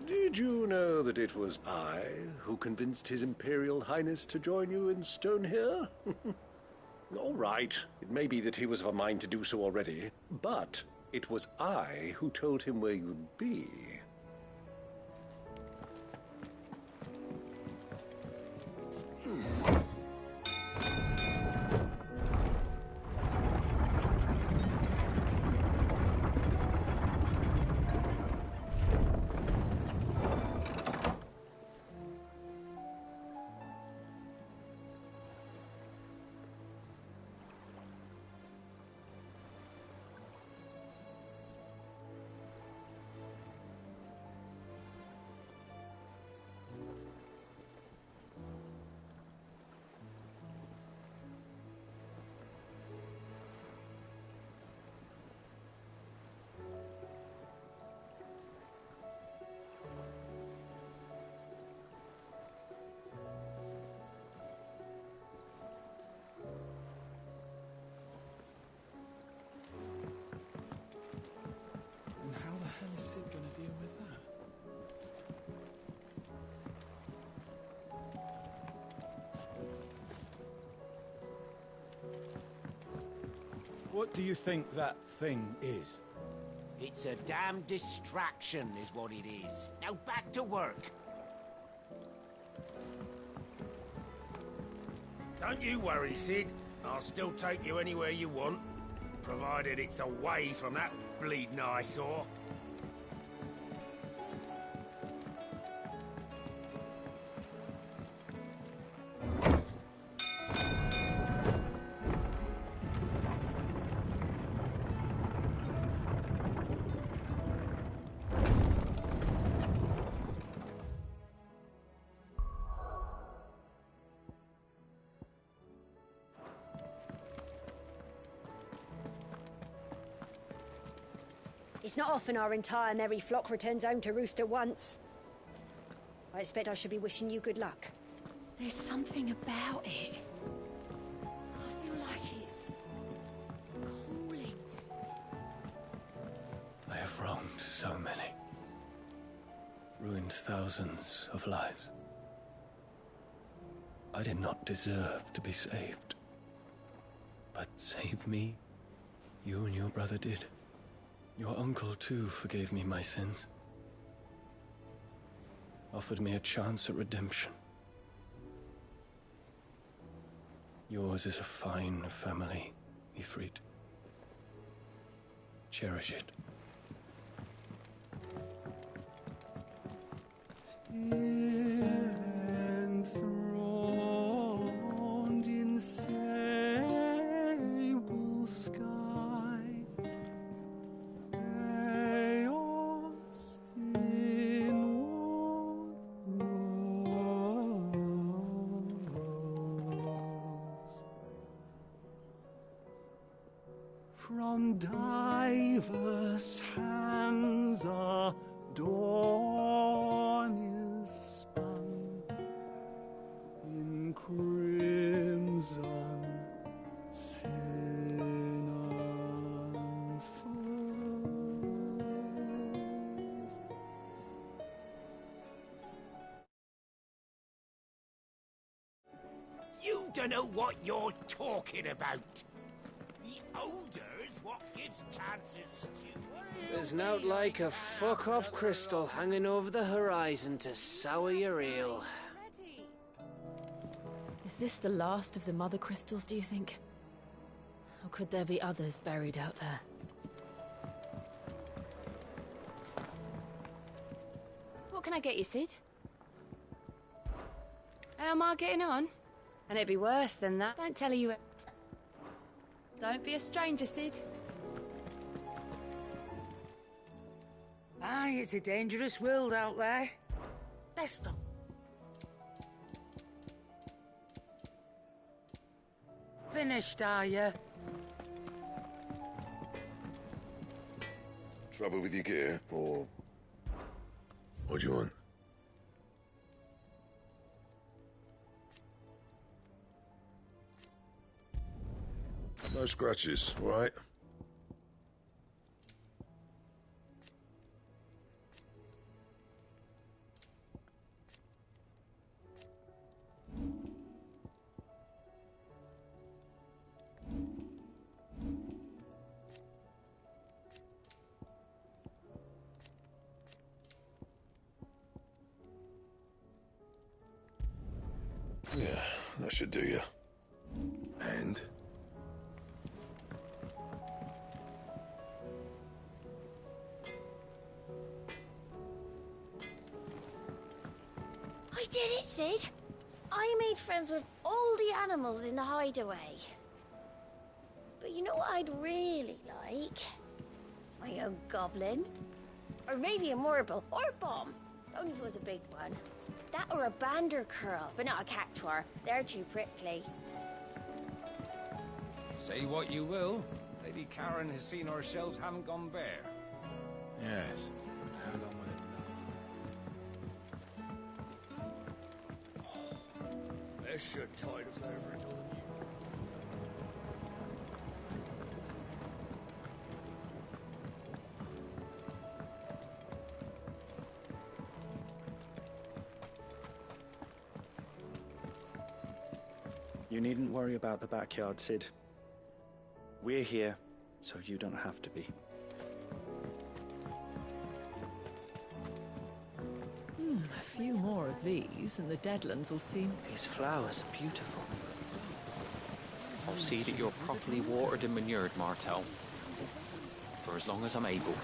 Did you know that it was I who convinced His Imperial Highness to join you in Stonehere? All right, it may be that he was of a mind to do so already, but it was I who told him where you'd be. What do you think that thing is? It's a damn distraction, is what it is. Now back to work. Don't you worry, Sid. I'll still take you anywhere you want, provided it's away from that bleeding eyesore. It's not often our entire merry flock returns home to roost at once. I expect I should be wishing you good luck. There's something about it. I feel like it's calling. I have wronged so many. Ruined thousands of lives. I did not deserve to be saved. But save me, you and your brother did. Your uncle, too, forgave me my sins. Offered me a chance at redemption. Yours is a fine family, Ifrit. Cherish it. Enthroned in sable skies, chaos inward rolls. From diverse hands a dawn is spun in crimson sin unfurls. You don't know what you're talking about. The odor's what gives chances to... There's naught like a fuck-off crystal hanging over the horizon to sour your ale. Is this the last of the mother crystals, do you think? Or could there be others buried out there? What can I get you, Sid? How am I getting on? And it'd be worse than that. Don't tell her you... Don't be a stranger, Sid. Aye, it's a dangerous world out there. Best of. Finished, are you? Trouble with your gear, or... What do you want? No scratches, all right? Yeah, that should do you. And? I did it, Sid. I made friends with all the animals in the hideaway. But you know what I'd really like? My own goblin. Or maybe a morble, or a bomb. Only if it was a big one. That or a bandercurl, but not a cactuar. They're too prickly. Say what you will, Lady Karen has seen our shelves haven't gone bare. Yes. How long will it This should tide us over until the new. You needn't worry about the backyard, Sid. We're here, so you don't have to be. A few more of these, and the Deadlands will seem... These flowers are beautiful. I'll see that you're properly watered and manured, Martel. For as long as I'm able.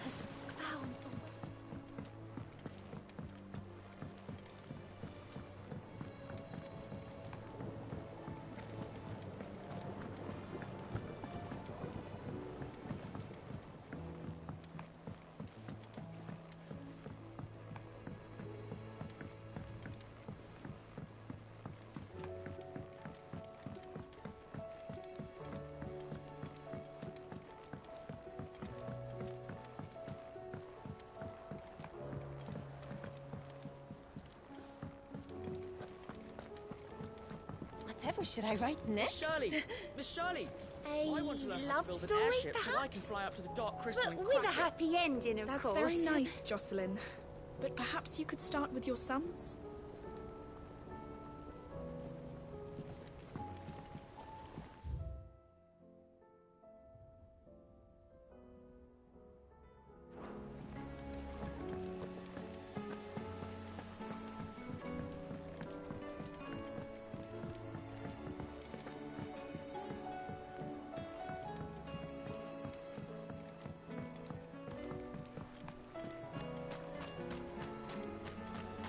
Has found them. Whatever should I write next? Shirley! Miss Shirley! A I want to learn how love to build story, an airship so I can perhaps? fly up to the Dark Crystal But and with crash a it. happy ending, of That's course. very nice, Jocelyn. But perhaps you could start with your sons?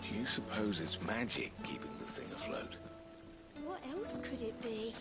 Do you suppose it's magic keeping the thing afloat? What else could it be?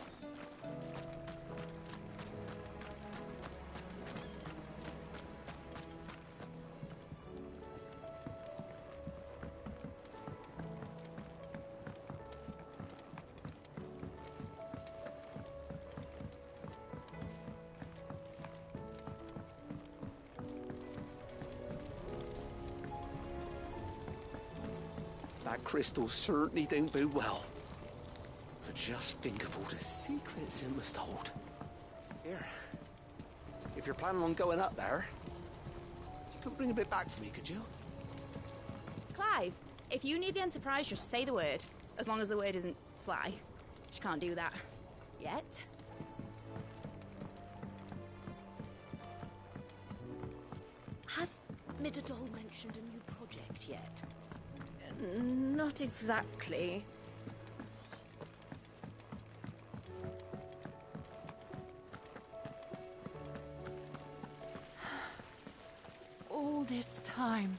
That crystal certainly don't bode well. But just think of all the secrets it must hold. Here, if you're planning on going up there, you could bring a bit back for me, could you? Clive, if you need the Enterprise, just say the word. As long as the word isn't fly. Just can't do that. Yet. Has Midadol mentioned a new project yet? Not exactly. All this time,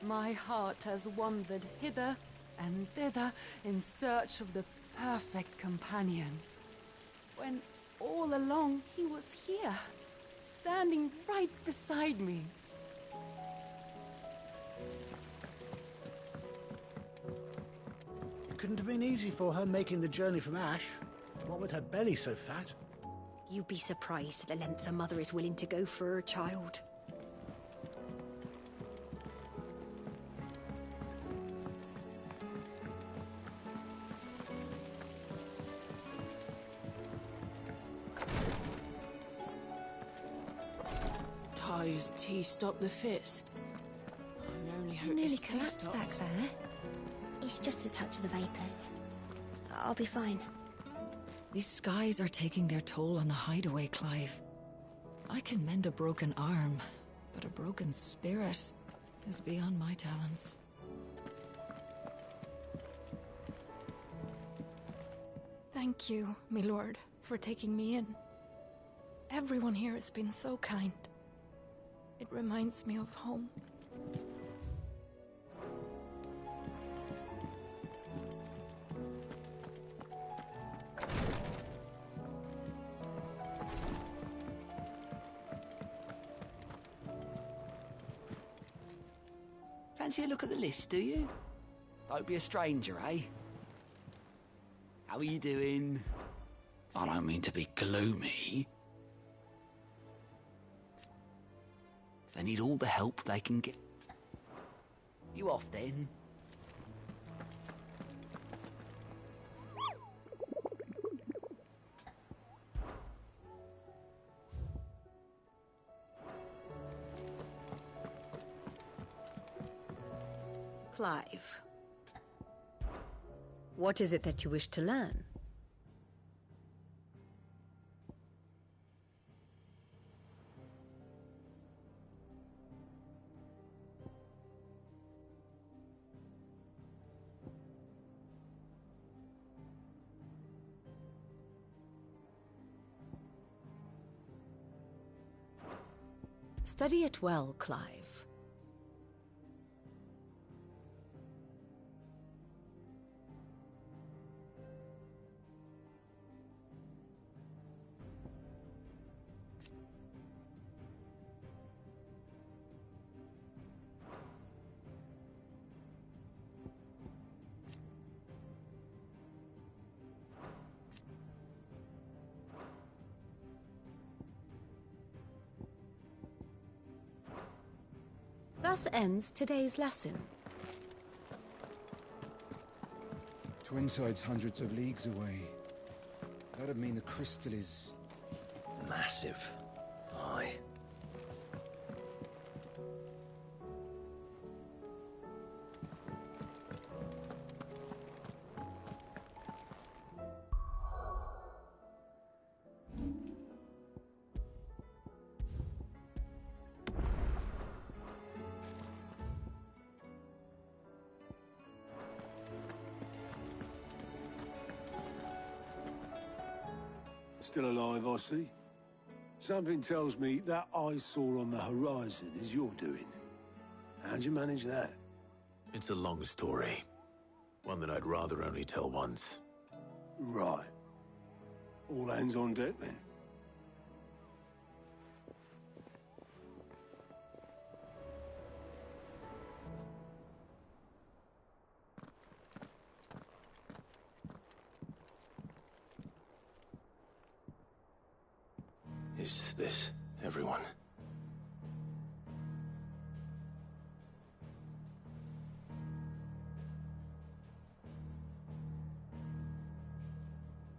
my heart has wandered hither and thither in search of the perfect companion. When all along he was here, standing right beside me. It couldn't have been easy for her making the journey from Ash. What with her belly so fat? You'd be surprised at the lengths a mother is willing to go for her child. Ty's tea stopped the fits. I only hope Nearly his tea collapsed stopped. back there. It's just a touch of the vapors. I'll be fine. These skies are taking their toll on the hideaway, Clive. I can mend a broken arm, but a broken spirit is beyond my talents. Thank you, my lord, for taking me in. Everyone here has been so kind. It reminds me of home. Fancy a look at the list, do you? Don't be a stranger, eh? How are you doing? I don't mean to be gloomy. They need all the help they can get. You off then? Clive. What is it that you wish to learn? Study it well, Clive. Thus ends today's lesson. Twinside's hundreds of leagues away. That'd mean the crystal is... massive. Aye. Still alive, I see. Something tells me that eyesore on the horizon is your doing. How'd you manage that? It's a long story. One that I'd rather only tell once. Right. All hands on deck, then. Is this everyone?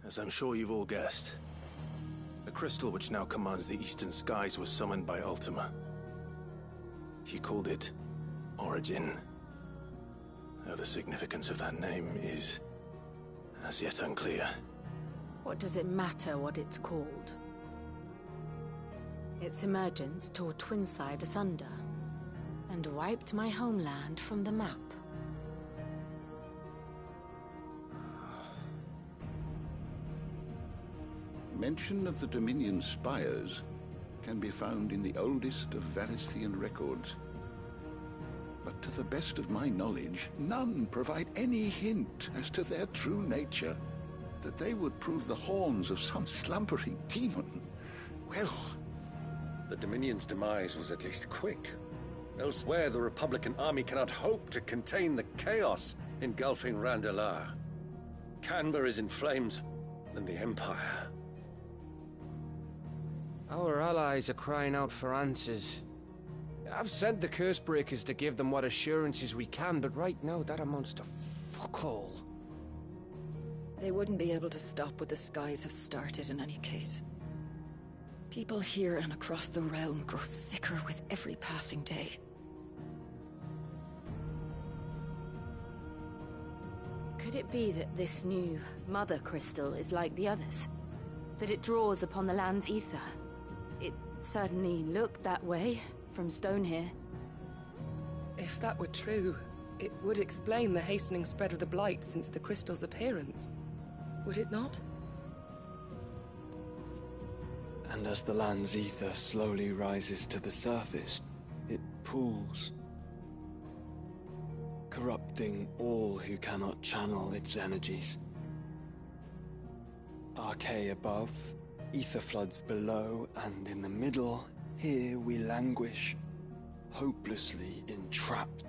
As I'm sure you've all guessed, the crystal which now commands the eastern skies was summoned by Ultima. He called it Origin. Though the significance of that name is as yet unclear. What does it matter what it's called? Its emergence tore Twinside asunder, and wiped my homeland from the map. Mention of the Dominion spires can be found in the oldest of Valisthian records. But to the best of my knowledge, none provide any hint as to their true nature. That they would prove the horns of some slumbering demon. Well... The Dominion's demise was at least quick. Elsewhere, the Republican army cannot hope to contain the chaos engulfing Randalar. Canberra is in flames, and the Empire. Our allies are crying out for answers. I've sent the Cursebreakers to give them what assurances we can, but right now that amounts to fuck all. They wouldn't be able to stop what the skies have started in any case. People here and across the realm grow sicker with every passing day. Could it be that this new Mother Crystal is like the others? That it draws upon the land's ether? It certainly looked that way from Stonehere. If that were true, it would explain the hastening spread of the Blight since the crystal's appearance. Would it not? And as the land's ether slowly rises to the surface, it pools, corrupting all who cannot channel its energies. Archay above, ether floods below, and in the middle, here we languish, hopelessly entrapped.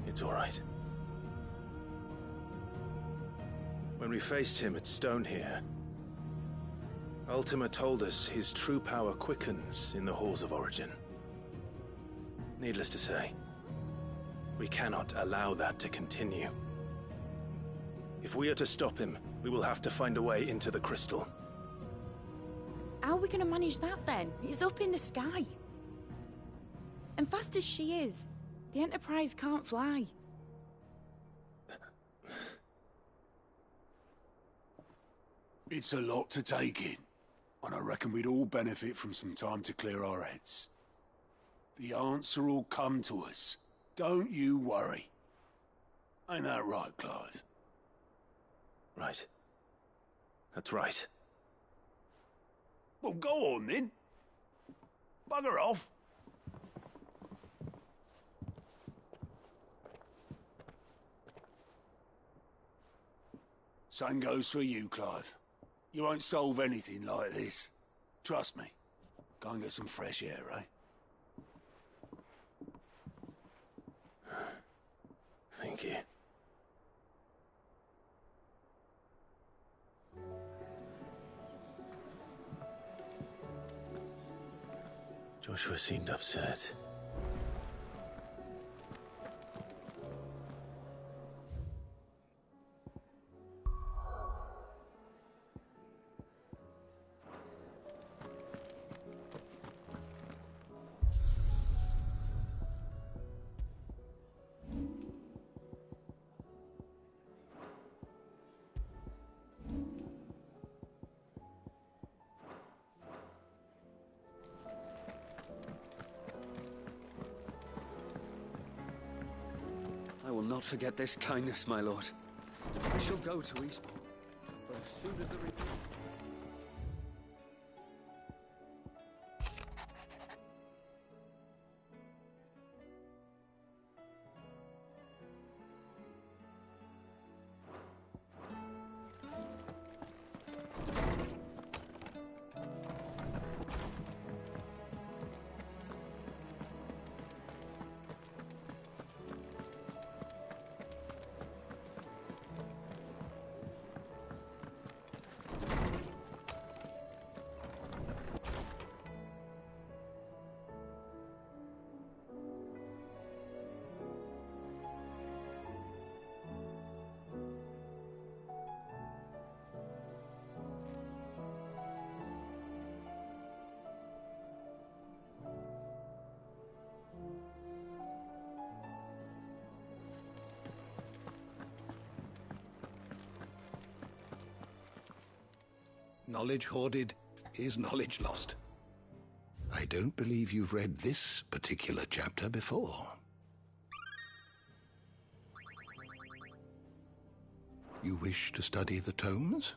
It's all right. When we faced him at Stonehere, Ultima told us his true power quickens in the halls of Origin. Needless to say, we cannot allow that to continue. If we are to stop him, we will have to find a way into the crystal. How are we going to manage that then? It's up in the sky. And fast as she is, the Enterprise can't fly. It's a lot to take in, and I reckon we'd all benefit from some time to clear our heads. The answer will come to us. Don't you worry. Ain't that right, Clive? Right. That's right. Well, go on then. Bugger off. Same goes for you, Clive. You won't solve anything like this. Trust me. Go and get some fresh air, eh? Thank you. Joshua seemed upset. I will not forget this kindness, my lord. I shall go to Eastbourne, but as soon as the... Knowledge hoarded is knowledge lost. I don't believe you've read this particular chapter before. You wish to study the tomes?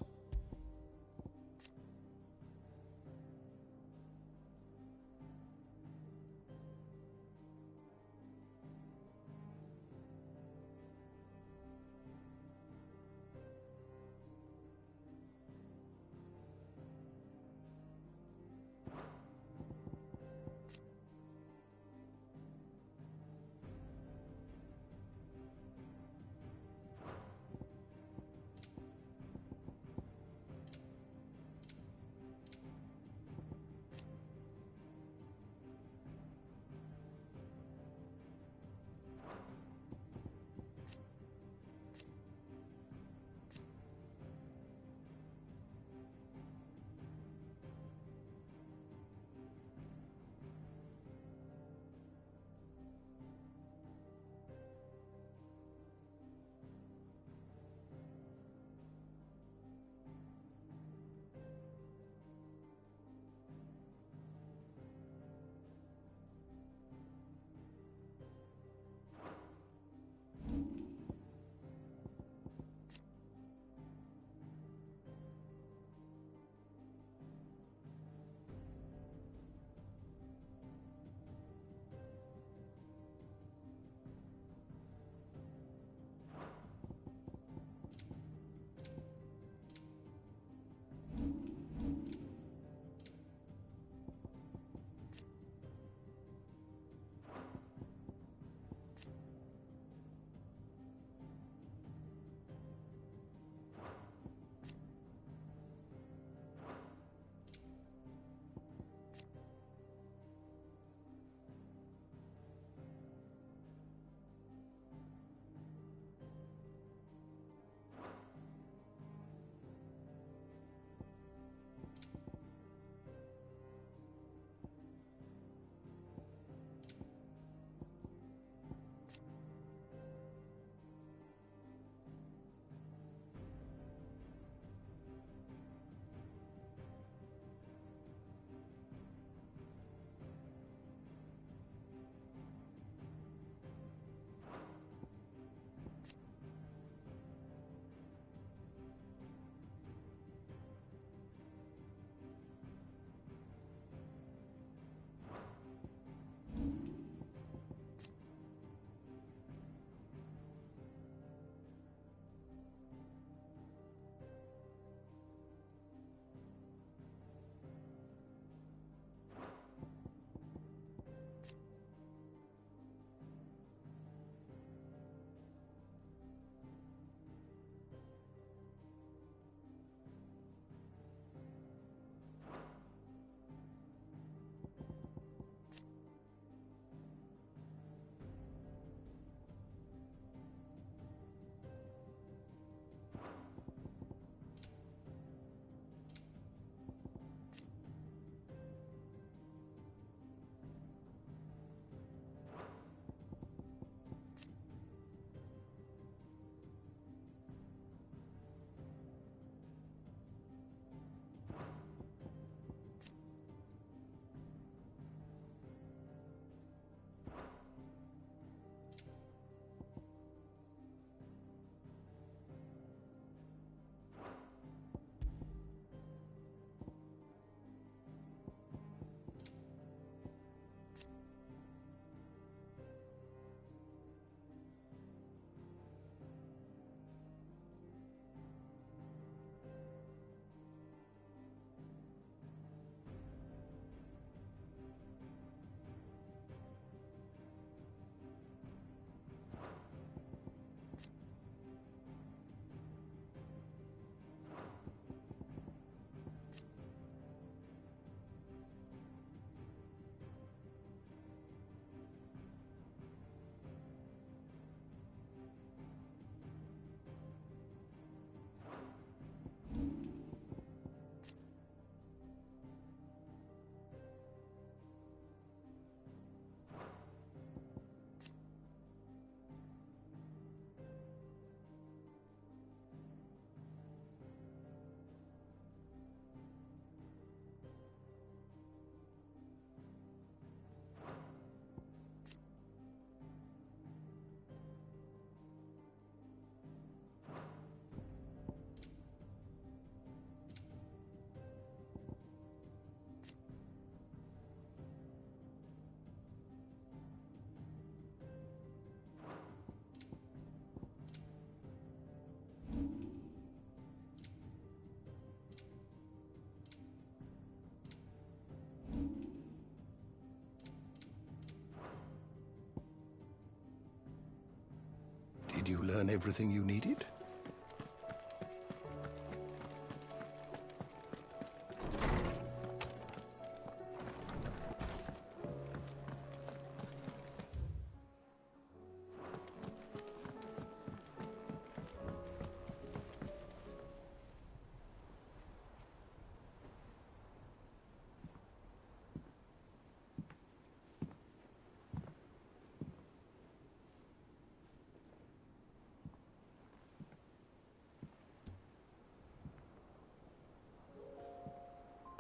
Did you learn everything you needed?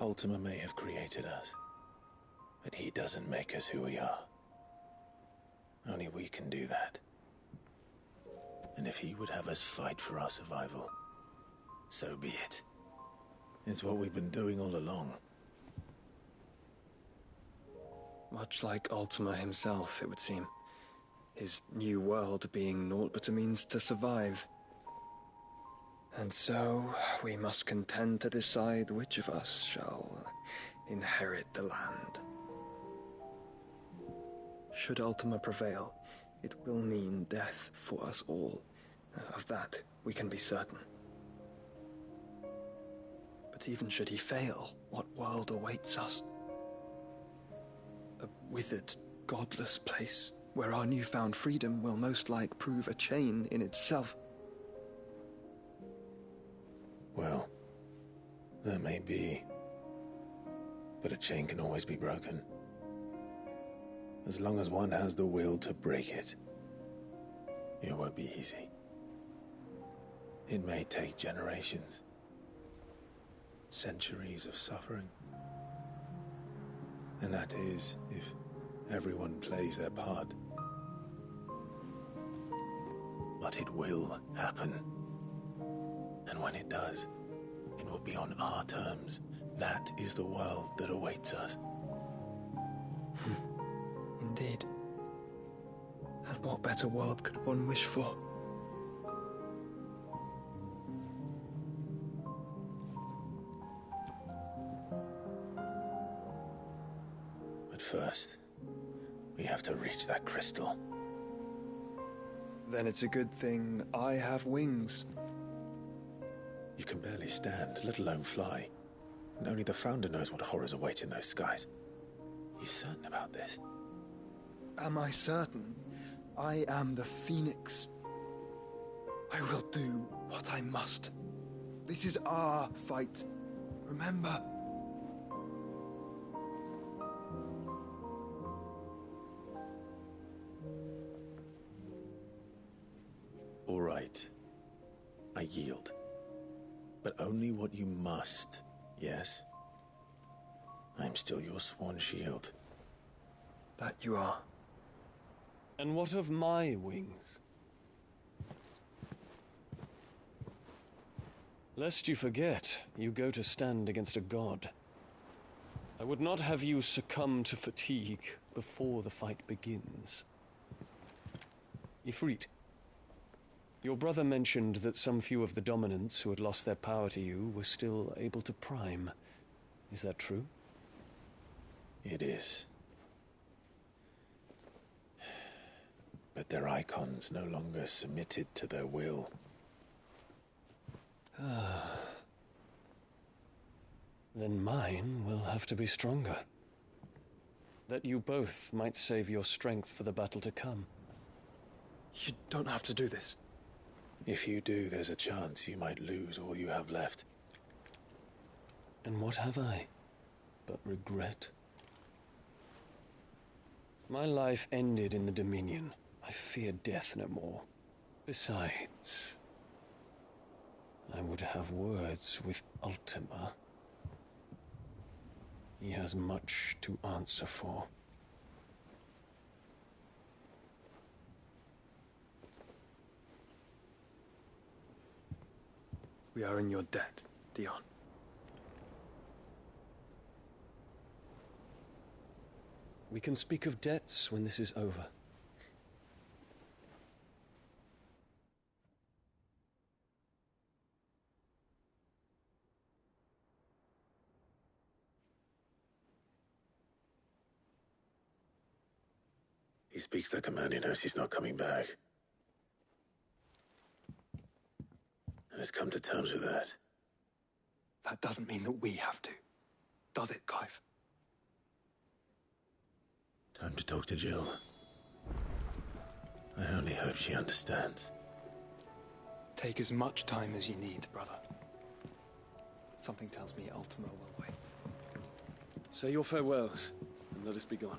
Ultima may have created us, but he doesn't make us who we are. Only we can do that. And if he would have us fight for our survival, so be it. It's what we've been doing all along. Much like Ultima himself, it would seem. His new world being naught but a means to survive. And so, we must contend to decide which of us shall inherit the land. Should Ultima prevail, it will mean death for us all. Of that, we can be certain. But even should he fail, what world awaits us? A withered, godless place, where our newfound freedom will most like prove a chain in itself. Well, that may be. But a chain can always be broken. As long as one has the will to break it. It won't be easy. It may take generations. Centuries of suffering. And that is, if everyone plays their part. But it will happen. And when it does, it will be on our terms. That is the world that awaits us. Indeed. And what better world could one wish for? But first, we have to reach that crystal. Then it's a good thing I have wings. You can barely stand, let alone fly. And only the Founder knows what horrors await in those skies. You certain about this? Am I certain? I am the Phoenix. I will do what I must. This is our fight. Remember? All right. I yield. But only what you must, yes? I'm still your sworn shield. That you are. And what of my wings? Lest you forget, you go to stand against a god. I would not have you succumb to fatigue before the fight begins. Ifrit, your brother mentioned that some few of the dominants who had lost their power to you were still able to prime. Is that true? It is. But their icons no longer submitted to their will. Then mine will have to be stronger. That you both might save your strength for the battle to come. You don't have to do this. If you do, there's a chance you might lose all you have left. And what have I but regret? My life ended in the Dominion. I fear death no more. Besides, I would have words with Ultima. He has much to answer for. We are in your debt, Dion. We can speak of debts when this is over. He speaks the command, he knows he's not coming back. Let's come to terms with that. That doesn't mean that we have to, does it, Clive? Time to talk to Jill. I only hope she understands. Take as much time as you need, brother. Something tells me Ultima will wait. Say your farewells, and let us be gone.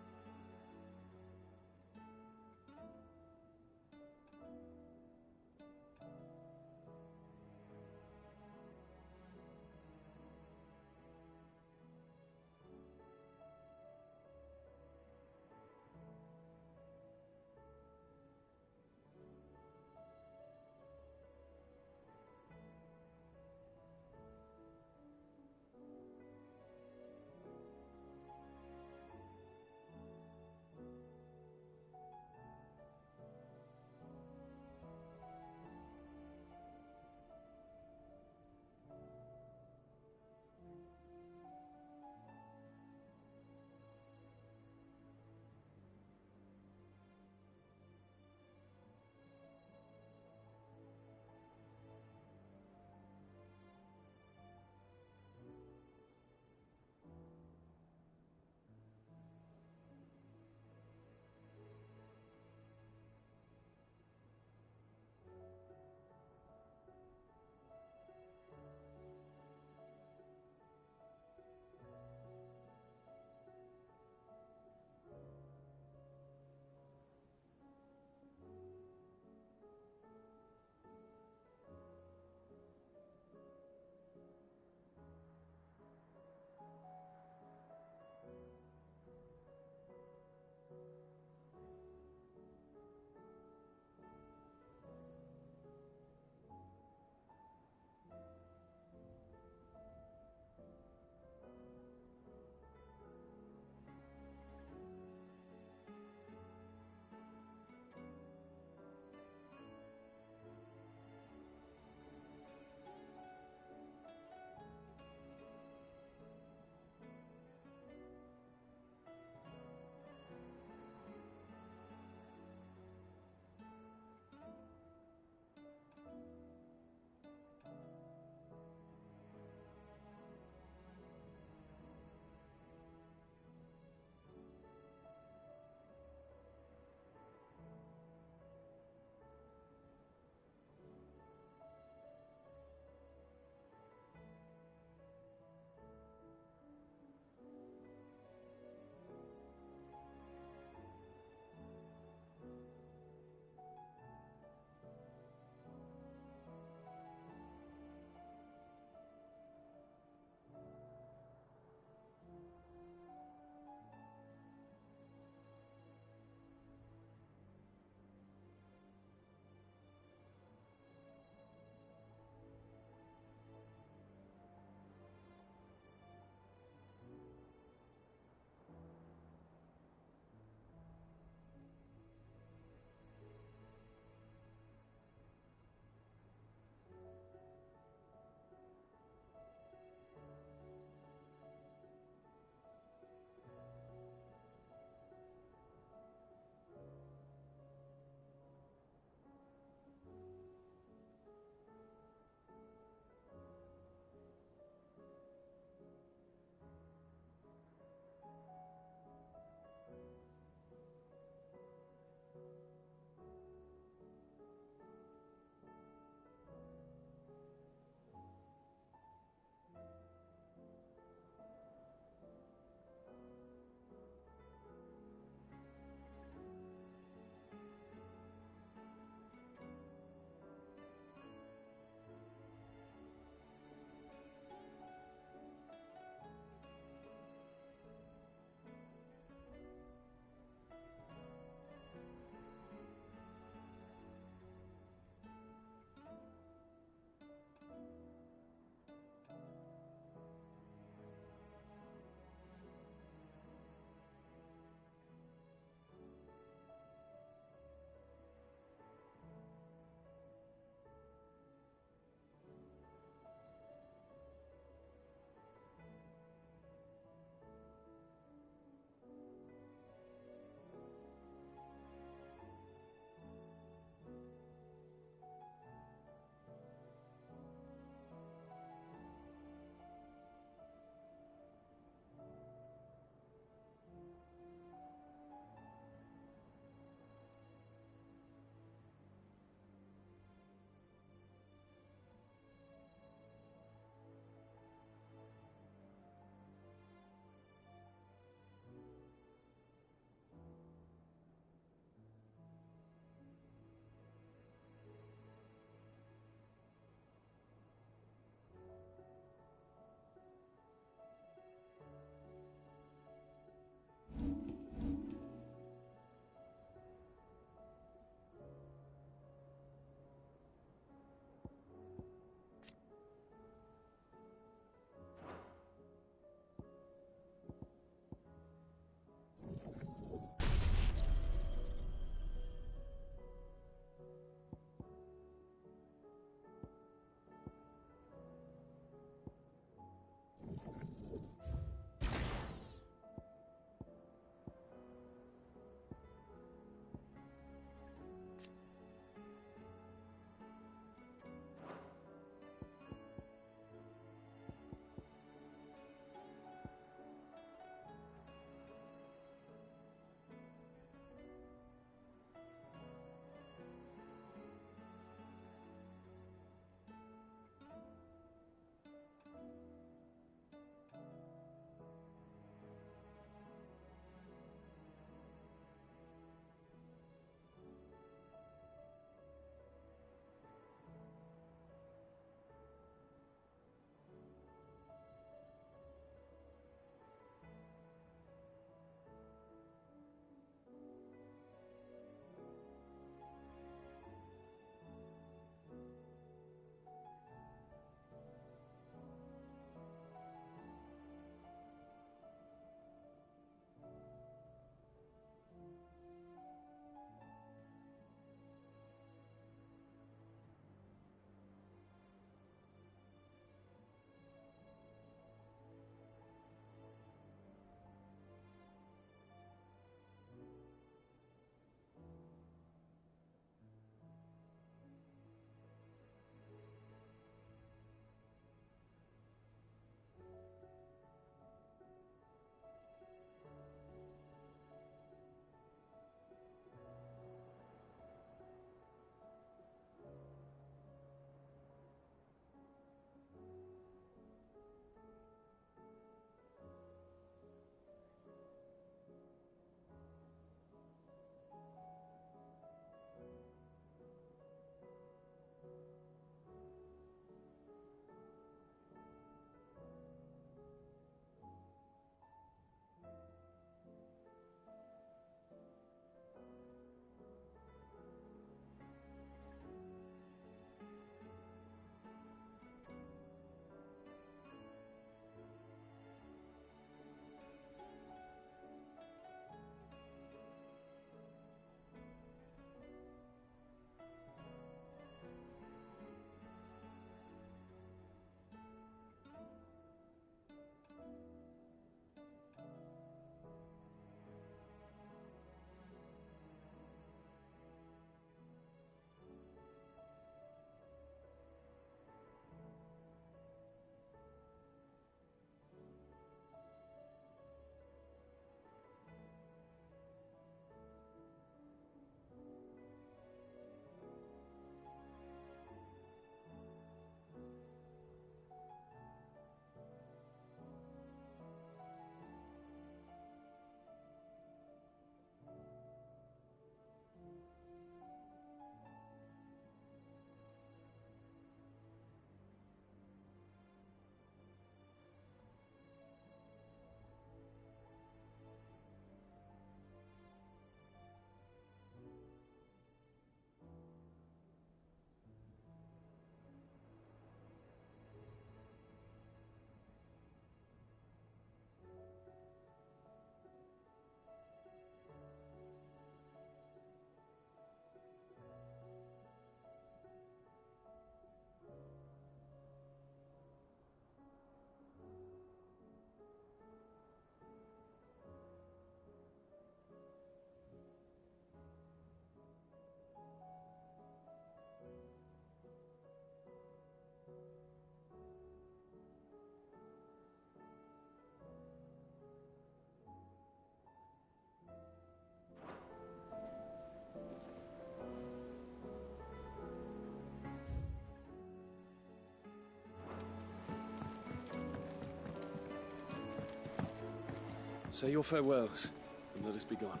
Say your farewells, and let us be gone.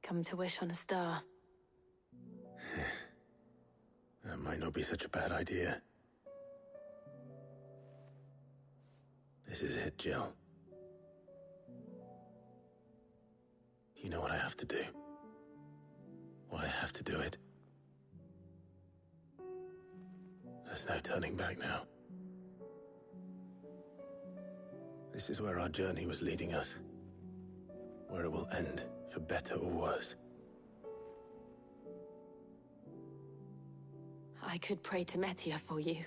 Come to wish on a star. That might not be such a bad idea. This is it, Jill. You know what I have to do. Why I have to do it. There's no turning back now. This is where our journey was leading us. Where it will end, for better or worse. I could pray to Metia for you.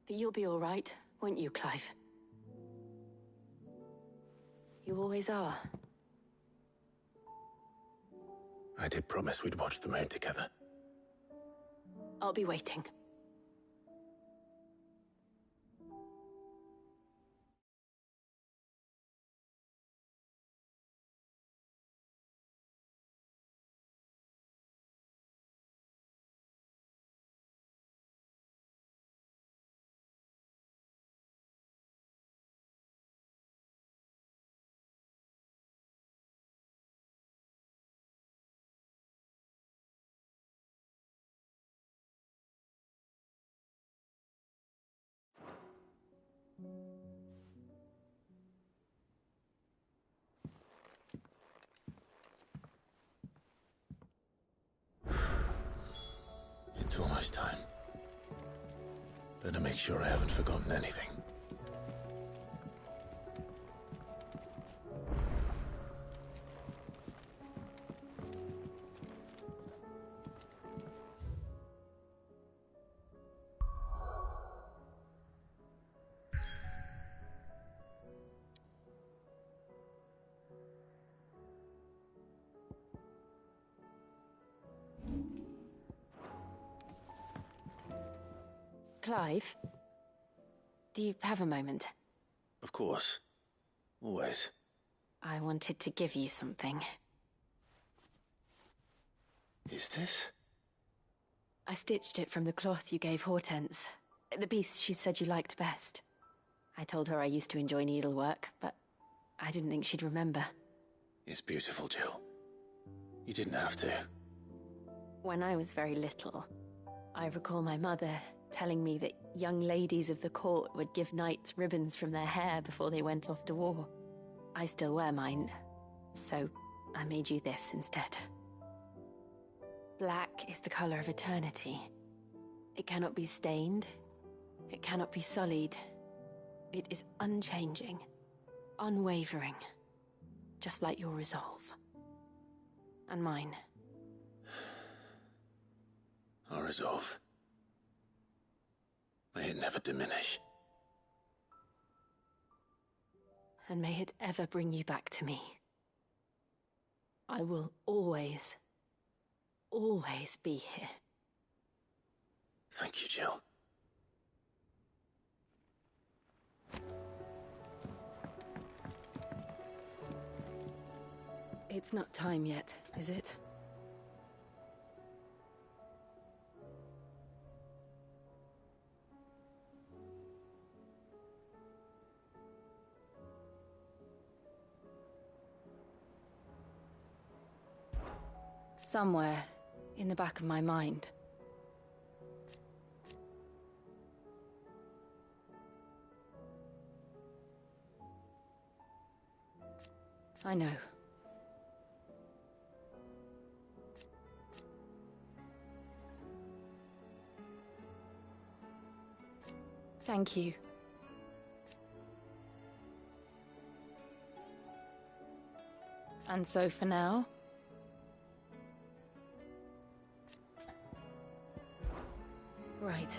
But you'll be all right, won't you, Clive? You always are. I did promise we'd watch the moon together. I'll be waiting. It's almost time. Better make sure I haven't forgotten anything. Clive? Do you have a moment? Of course. Always. I wanted to give you something. Is this? I stitched it from the cloth you gave Hortense. The piece she said you liked best. I told her I used to enjoy needlework, but I didn't think she'd remember. It's beautiful, Jill. You didn't have to. When I was very little, I recall my mother telling me that young ladies of the court would give knights ribbons from their hair before they went off to war. I still wear mine, so I made you this instead. Black is the color of eternity. It cannot be stained. It cannot be sullied. It is unchanging, unwavering, just like your resolve. And mine. Our resolve. May it never diminish. And may it ever bring you back to me. I will always, always be here. Thank you, Jill. It's not time yet, is it? Somewhere in the back of my mind. I know. Thank you. And so for now... Right.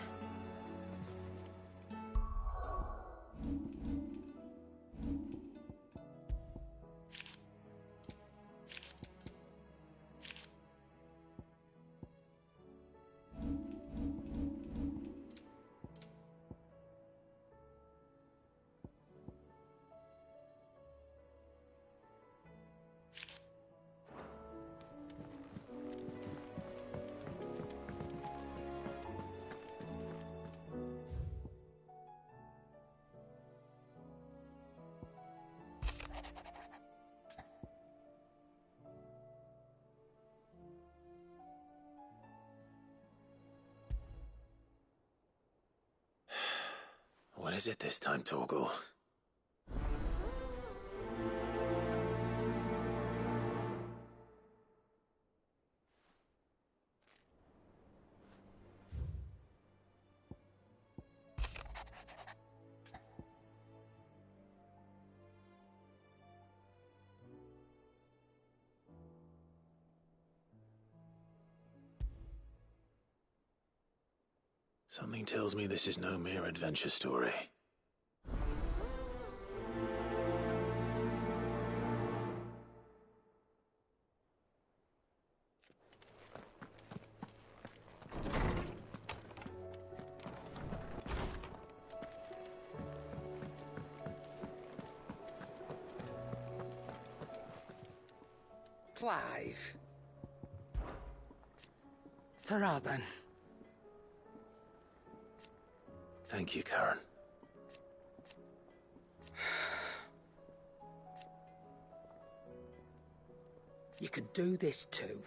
What is it this time, Torgal? Something tells me this is no mere adventure story. Clive. Ta-ra then. Thank you, Karen. You could do this too.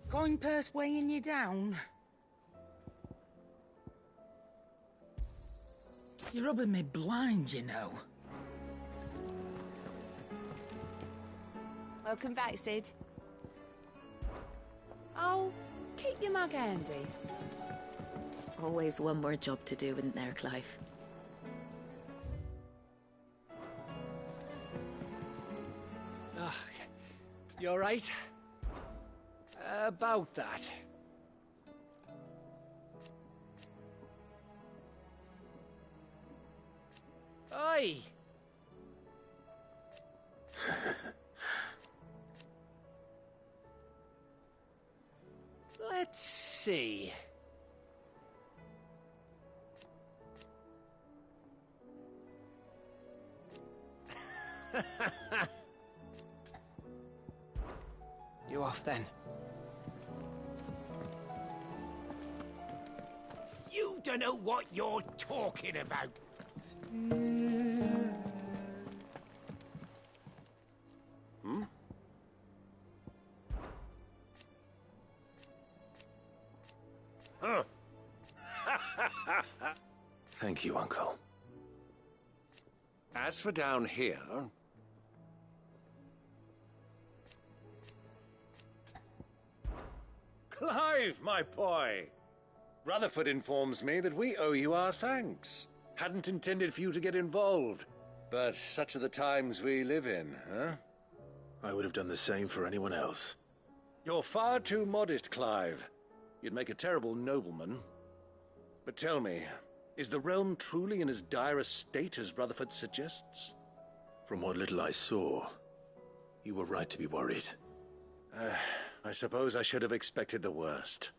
Coin purse weighing you down? You're rubbing me blind, you know. Welcome back, Sid. Oh, keep your mug handy. Always one more job to do, isn't there, Clive? Oh, you all right? About that. Oi! Let's see. You off then? You don't know what you're talking about. Hmm? Huh. Thank you, Uncle. As for down here... Clive, my boy! Rutherford informs me that we owe you our thanks. Hadn't intended for you to get involved, but such are the times we live in, huh? I would have done the same for anyone else. You're far too modest, Clive. You'd make a terrible nobleman. But tell me, is the realm truly in as dire a state as Rutherford suggests? From what little I saw, you were right to be worried. I suppose I should have expected the worst.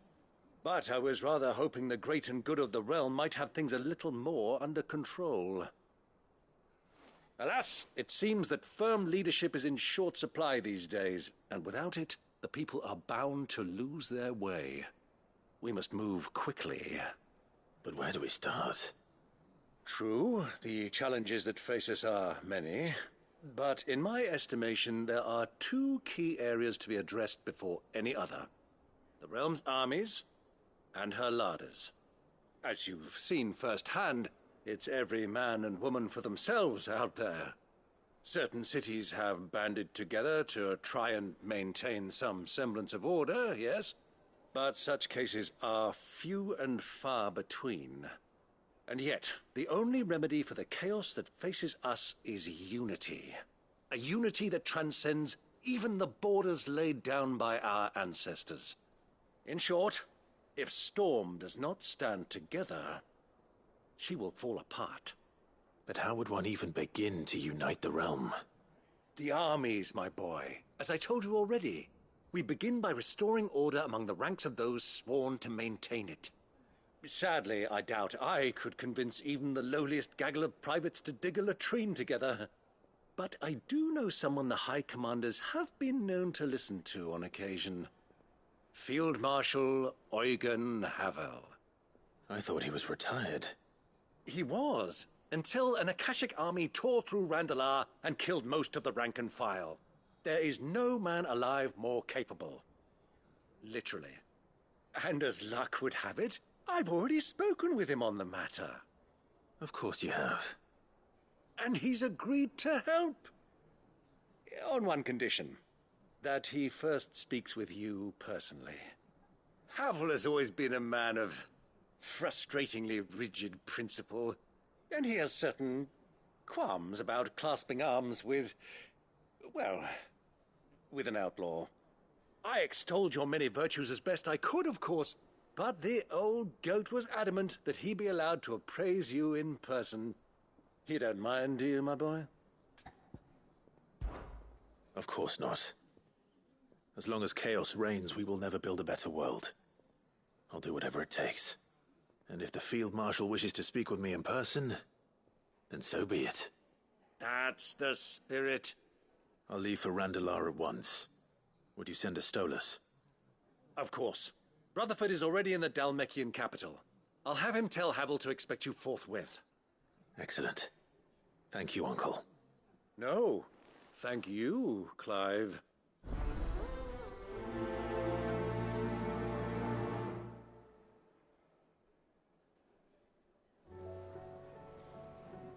But I was rather hoping the great and good of the realm might have things a little more under control. Alas, it seems that firm leadership is in short supply these days, and without it, the people are bound to lose their way. We must move quickly. But where do we start? True, the challenges that face us are many. But in my estimation, there are two key areas to be addressed before any other. The realm's armies and her larders. As you've seen firsthand, it's every man and woman for themselves out there. Certain cities have banded together to try and maintain some semblance of order, yes, but such cases are few and far between. And yet, the only remedy for the chaos that faces us is unity. A unity that transcends even the borders laid down by our ancestors. In short, if Storm does not stand together, she will fall apart. But how would one even begin to unite the realm? The armies, my boy. As I told you already, we begin by restoring order among the ranks of those sworn to maintain it. Sadly, I doubt I could convince even the lowliest gaggle of privates to dig a latrine together. But I do know someone the High Commanders have been known to listen to on occasion. Field Marshal Eugen Havel. I thought he was retired. He was, until an Akashic army tore through Randalar and killed most of the rank and file. There is no man alive more capable. Literally. And as luck would have it, I've already spoken with him on the matter. Of course you have. And he's agreed to help. On one condition. That he first speaks with you personally. Havel has always been a man of frustratingly rigid principle, and he has certain qualms about clasping arms with, well, with an outlaw. I extolled your many virtues as best I could, of course, but the old goat was adamant that he be allowed to appraise you in person. You don't mind, do you, my boy? Of course not. As long as chaos reigns, we will never build a better world. I'll do whatever it takes. And if the Field Marshal wishes to speak with me in person, then so be it. That's the spirit. I'll leave for Randalar at once. Would you send a Stolas? Of course. Rutherford is already in the Dhalmekian capital. I'll have him tell Havel to expect you forthwith. Excellent. Thank you, Uncle. No, thank you, Clive.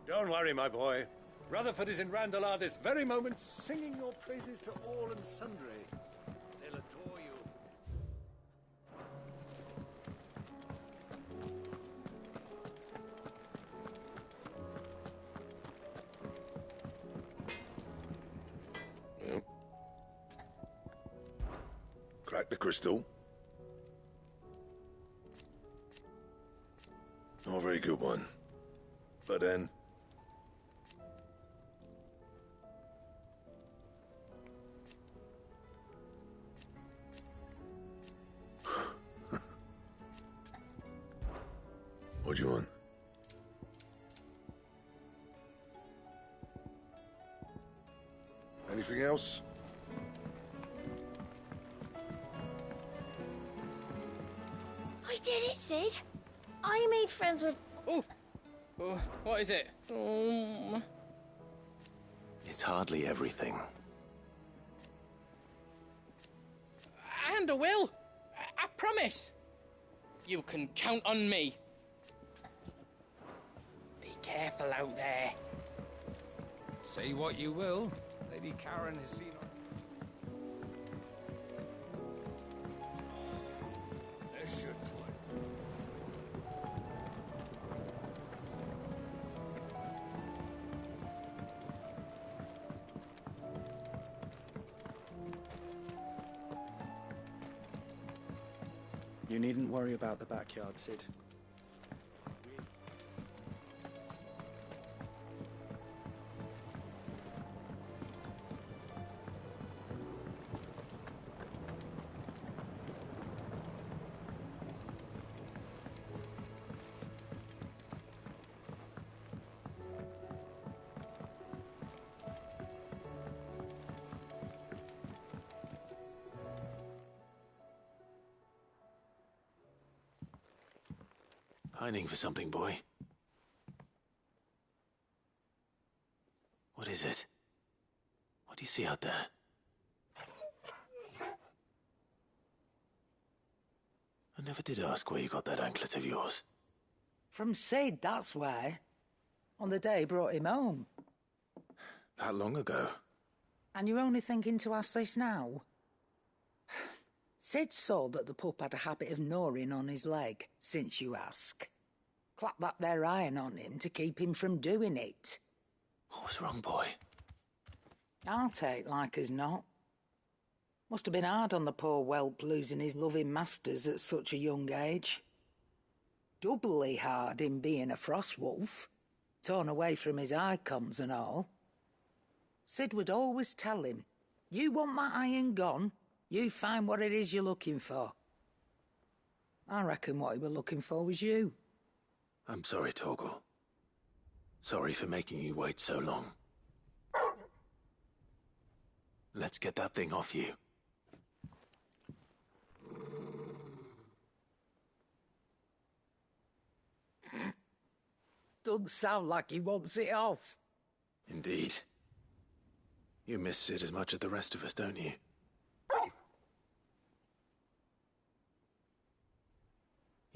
Don't worry, my boy. Rutherford is in Randalar this very moment, singing your praises to all and sundry. They'll adore you. Yep. Crack the crystal. Not a very good one. But then... What do you want? Anything else? I did it, Sid. I made friends with... Oh, what is it? It's hardly everything. And I will. I promise. You can count on me. Be careful out there. Say what you will, Lady Karen has seen... This should You needn't worry about the backyard, Sid. Pining for something, boy. What is it? What do you see out there? I never did ask where you got that anklet of yours. From Sid, that's why. On the day he brought him home. That long ago? And you're only thinking to ask this now? Sid saw that the pup had a habit of gnawing on his leg, since you ask. Clap that there iron on him to keep him from doing it. What was wrong, boy? I'll take like as not. Must have been hard on the poor whelp losing his loving masters at such a young age. Doubly hard in being a frost wolf, torn away from his icons and all. Sid would always tell him, you want that iron gone, you find what it is you're looking for. I reckon what he were looking for was you. I'm sorry, Torgal. Sorry for making you wait so long. Let's get that thing off you. Doesn't sound like he wants it off. Indeed. You miss Sid as much as the rest of us, don't you?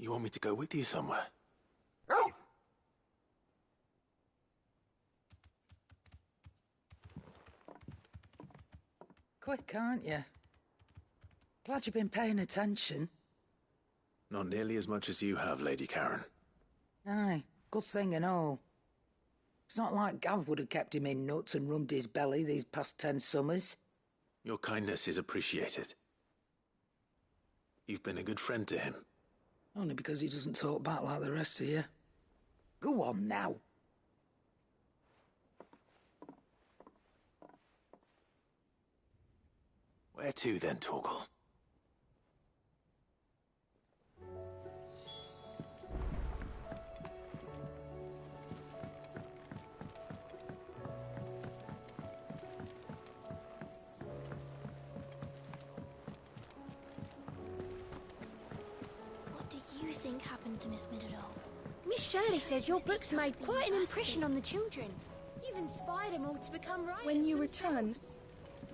You want me to go with you somewhere? Quick, aren't you? Glad you've been paying attention. Not nearly as much as you have, Lady Karen. Aye, good thing and all. It's not like Gav would have kept him in nuts and rubbed his belly these past 10 summers. Your kindness is appreciated. You've been a good friend to him. Only because he doesn't talk back like the rest of you. Go on now. Where to then, Torgal? What do you think happened to Miss Middledore? Miss Shirley says your books made quite an impression on the children. You've inspired them all to become writers. When you return,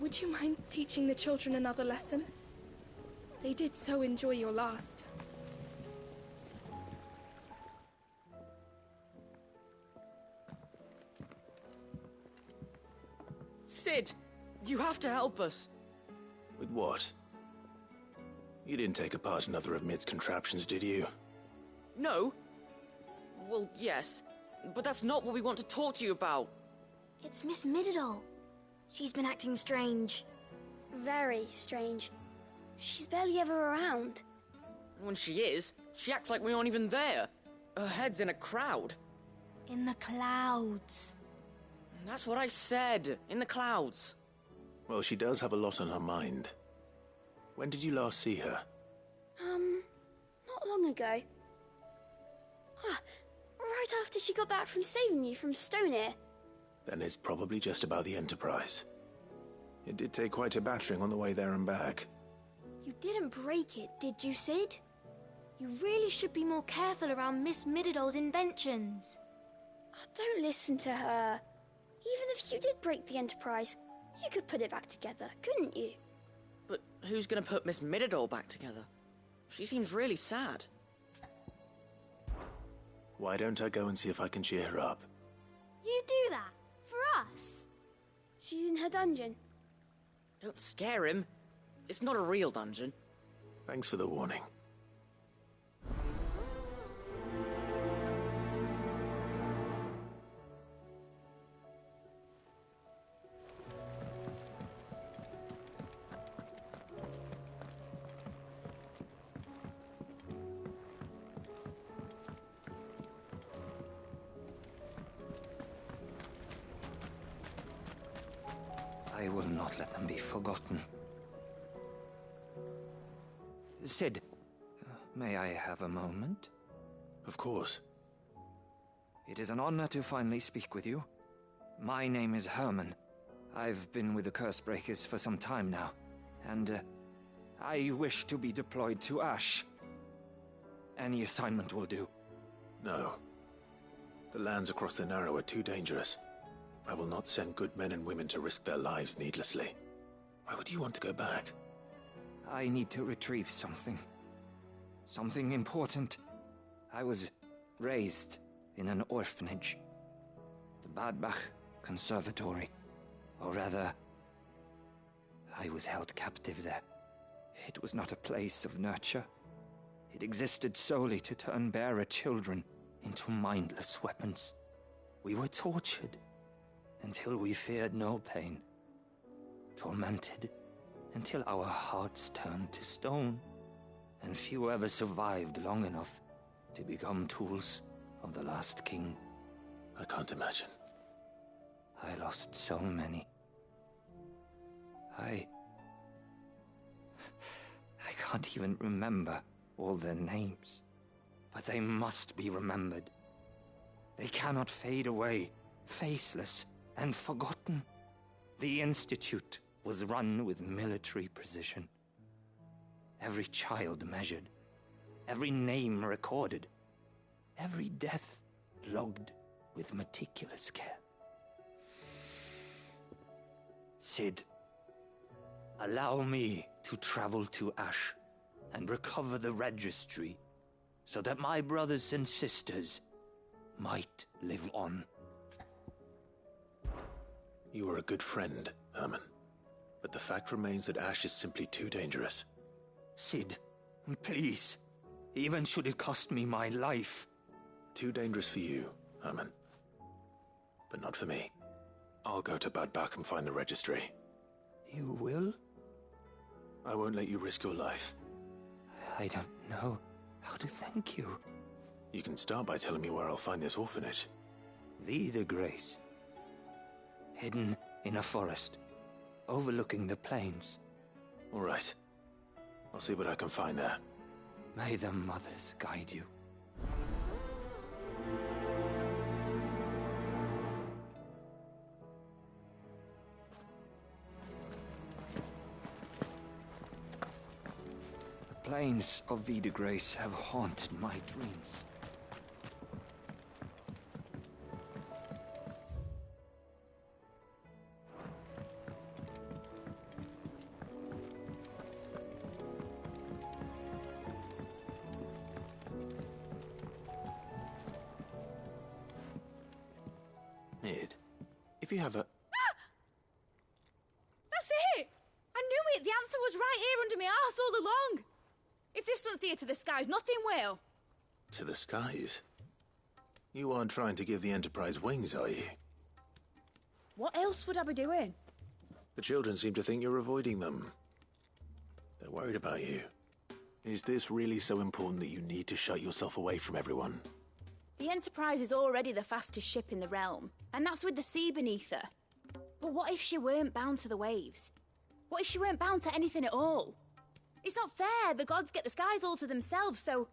would you mind teaching the children another lesson? They did so enjoy your last. Cid! You have to help us! With what? You didn't take apart another of Mid's contraptions, did you? No. Well, yes. But that's not what we want to talk to you about. It's Miss Middledore. She's been acting strange. Very strange. She's barely ever around. And when she is, she acts like we aren't even there. Her head's in a crowd. In the clouds. That's what I said. In the clouds. Well, she does have a lot on her mind. When did you last see her? Not long ago. Right after she got back from saving you from Stoneir. Then it's probably just about the Enterprise. It did take quite a battering on the way there and back. You didn't break it, did you, Cid? You really should be more careful around Miss Middeldore's inventions. Don't listen to her. Even if you did break the Enterprise, you could put it back together, couldn't you? But who's gonna put Miss Middledore back together? She seems really sad. Why don't I go and see if I can cheer her up? You do that? For us? She's in her dungeon. Don't scare him. It's not a real dungeon. Thanks for the warning. I will not let them be forgotten. Cid, may I have a moment? Of course. It is an honor to finally speak with you. My name is Herman. I've been with the Cursebreakers for some time now, and I wish to be deployed to Ash. Any assignment will do. No. The lands across the Narrow are too dangerous. I will not send good men and women to risk their lives needlessly. Why would you want to go back? I need to retrieve something. Something important. I was raised in an orphanage. The Badbach Conservatory. Or rather, I was held captive there. It was not a place of nurture. It existed solely to turn bearer children into mindless weapons. We were tortured until we feared no pain. Tormented until our hearts turned to stone, and few ever survived long enough to become tools of the last king. I can't imagine. I lost so many. I can't even remember all their names, but they must be remembered. They cannot fade away, faceless and forgotten. The Institute was run with military precision. Every child measured, every name recorded, every death logged with meticulous care. Cid, allow me to travel to Ash and recover the registry so that my brothers and sisters might live on. You are a good friend, Herman. But the fact remains that Ash is simply too dangerous. Cid, please. Even should it cost me my life. Too dangerous for you, Herman. But not for me. I'll go to Bad Bach and find the registry. You will? I won't let you risk your life. I don't know how to thank you. You can start by telling me where I'll find this orphanage. Vie de Grace. Hidden in a forest, overlooking the plains. All right. I'll see what I can find there. May the mothers guide you. The plains of Vie de Grace have haunted my dreams. If you have a... That's it! I knew it! The answer was right here under my arse all along! If this doesn't steer to the skies, nothing will! To the skies? You aren't trying to give the Enterprise wings, are you? What else would I be doing? The children seem to think you're avoiding them. They're worried about you. Is this really so important that you need to shut yourself away from everyone? The Enterprise is already the fastest ship in the realm, and that's with the sea beneath her. But what if she weren't bound to the waves? What if she weren't bound to anything at all? It's not fair. The gods get the skies all to themselves, so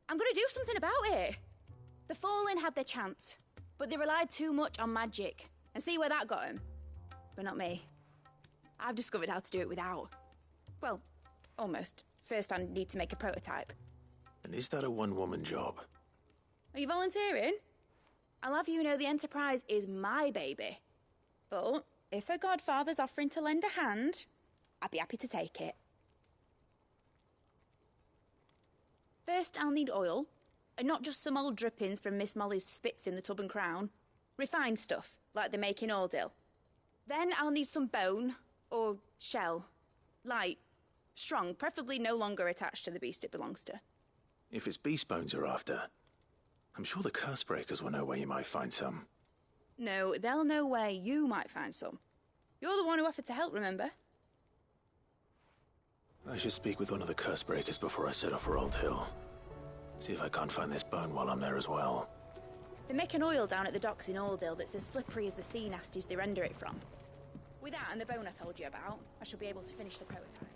I'm gonna do something about it. The Fallen had their chance, but they relied too much on magic. And see where that got them? But not me. I've discovered how to do it without. Well, almost. First I need to make a prototype. And is that a one-woman job? Are you volunteering? I'll have you know the Enterprise is my baby. But if a godfather's offering to lend a hand, I'd be happy to take it. First, I'll need oil, and not just some old drippings from Miss Molly's spits in the Tub and Crown. Refined stuff, like they make in Ordil. Then I'll need some bone, or shell. Light, strong, preferably no longer attached to the beast it belongs to. If it's beast bones you're after, I'm sure the Cursebreakers will know where you might find some. No, they'll know where you might find some. You're the one who offered to help, remember? I should speak with one of the Cursebreakers before I set off for Old Hill. See if I can't find this bone while I'm there as well. They make an oil down at the docks in Aldale that's as slippery as the sea nasties they render it from. With that and the bone I told you about, I shall be able to finish the prototype.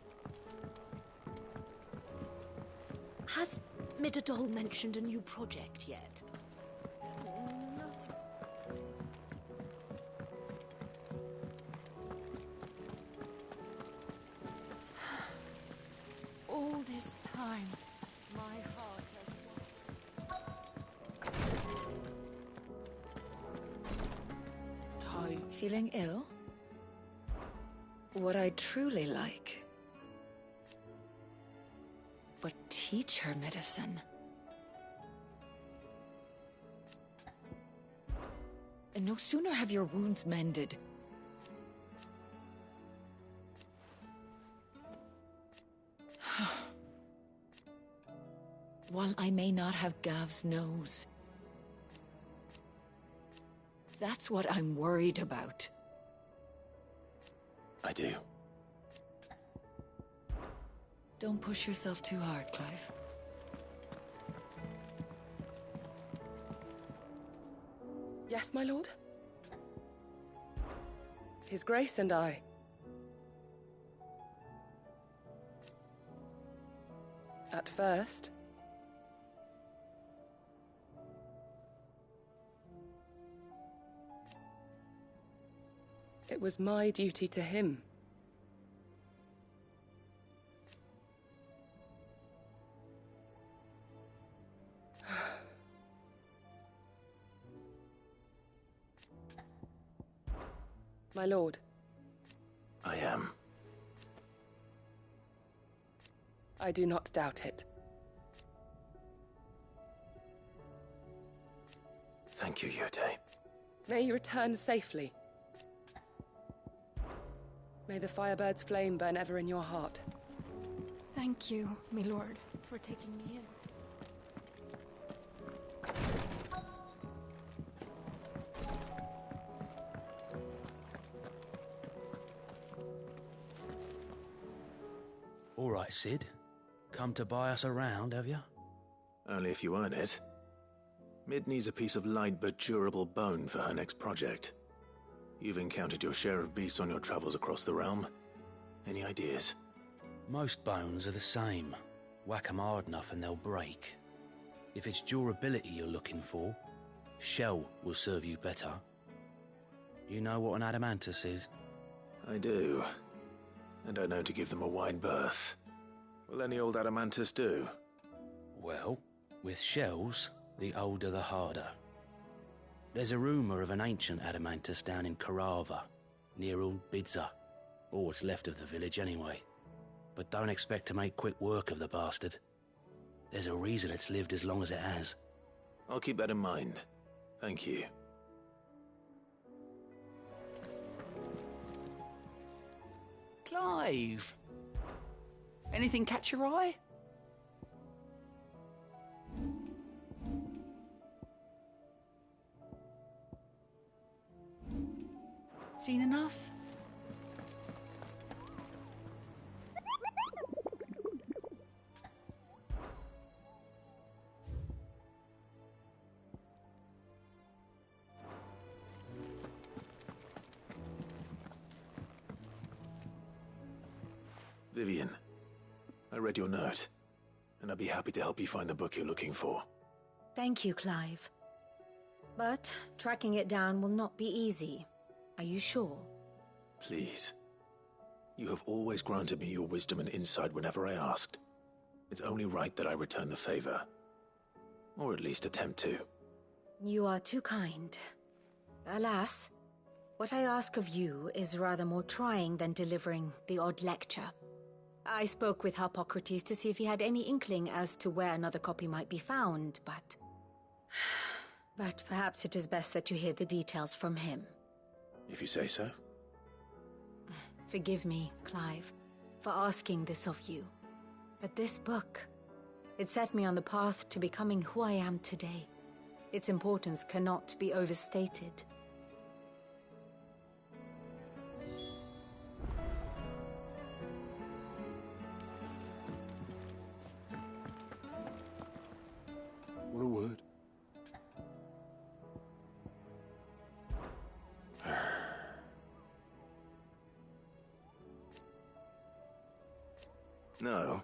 Has Midadol mentioned a new project yet? All this time, my heart has... Feeling ill? What I'd truly like. But teach her medicine. And no sooner have your wounds mended. While I may not have Gav's nose. That's what I'm worried about. I do. Don't push yourself too hard, Clive. Yes, my lord? His Grace and I. At first, it was my duty to him. My lord. I am. I do not doubt it. Thank you, Yute. May you return safely. May the Firebird's flame burn ever in your heart. Thank you, my lord, for taking me in. All right, Cid. Come to buy us around, have you? Only if you earn it. Mid needs a piece of light but durable bone for her next project. You've encountered your share of beasts on your travels across the realm. Any ideas? Most bones are the same. Whack 'em hard enough and they'll break. If it's durability you're looking for, shell will serve you better. You know what an adamantus is? I do. And I know to give them a wide berth. Will any old adamantus do? Well, with shells, the older the harder. There's a rumour of an ancient adamantus down in Karava, near Ul Bidza, or what's left of the village anyway. But don't expect to make quick work of the bastard. There's a reason it's lived as long as it has. I'll keep that in mind. Thank you. Clive! Anything catch your eye? Seen enough? Vivian, I read your note, and I'd be happy to help you find the book you're looking for. Thank you, Clive. But tracking it down will not be easy. Are you sure? Please. You have always granted me your wisdom and insight whenever I asked. It's only right that I return the favor. Or at least attempt to. You are too kind. Alas, what I ask of you is rather more trying than delivering the odd lecture. I spoke with Harpocrates to see if he had any inkling as to where another copy might be found, but perhaps it is best that you hear the details from him. If you say so. Forgive me, Clive, for asking this of you. But this book, it set me on the path to becoming who I am today. Its importance cannot be overstated. What a word. No.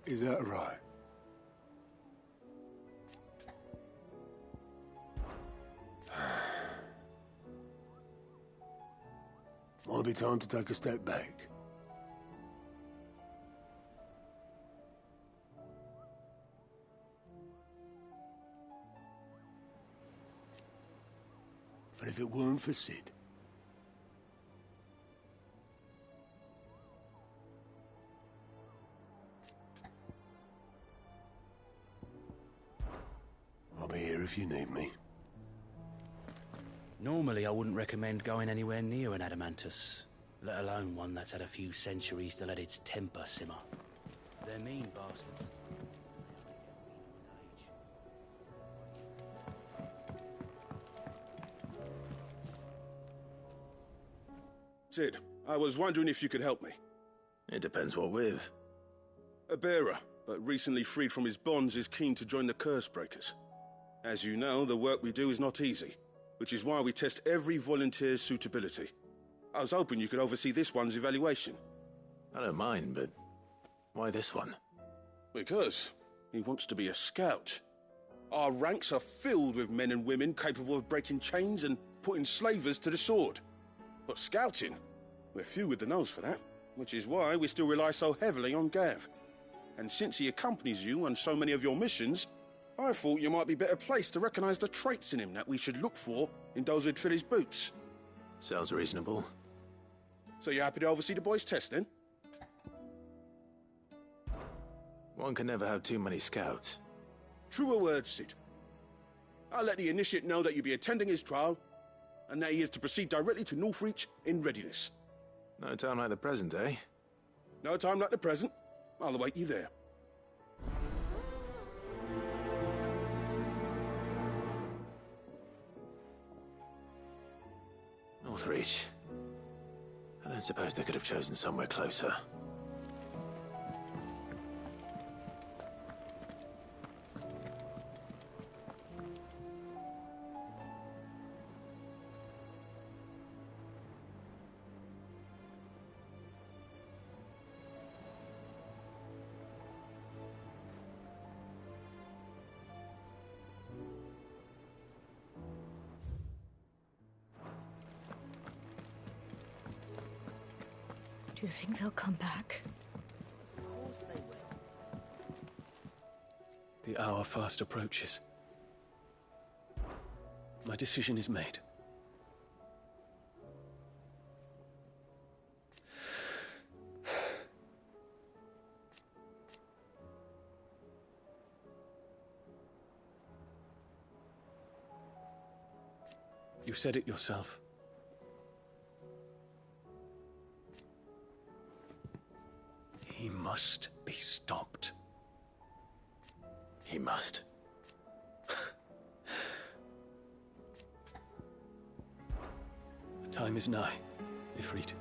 Is that right? Might be time to take a step back. But if it weren't for Cid, I'll be here if you need me. Normally I wouldn't recommend going anywhere near an adamantus, let alone one that's had a few centuries to let its temper simmer. They're mean bastards. Cid, I was wondering if you could help me. It depends what with. A bearer, but recently freed from his bonds, is keen to join the Cursebreakers. As you know, the work we do is not easy, which is why we test every volunteer's suitability. I was hoping you could oversee this one's evaluation. I don't mind, but why this one? Because he wants to be a scout. Our ranks are filled with men and women capable of breaking chains and putting slavers to the sword. But scouting, we're few with the nose for that, which is why we still rely so heavily on Gav. And since he accompanies you on so many of your missions, I thought you might be better placed to recognize the traits in him that we should look for in those who'd fill his boots. Sounds reasonable. So you're happy to oversee the boys' test, then? One can never have too many scouts. Truer words, Cid. I'll let the initiate know that you'll be attending his trial, and that he is to proceed directly to Northreach in readiness. No time like the present, eh? No time like the present. I'll await you there. Northreach. I don't suppose they could have chosen somewhere closer. Do you think they'll come back? Of course they will. The hour fast approaches. My decision is made. You said it yourself. He must be stopped. He must. The time is nigh, Ifrit.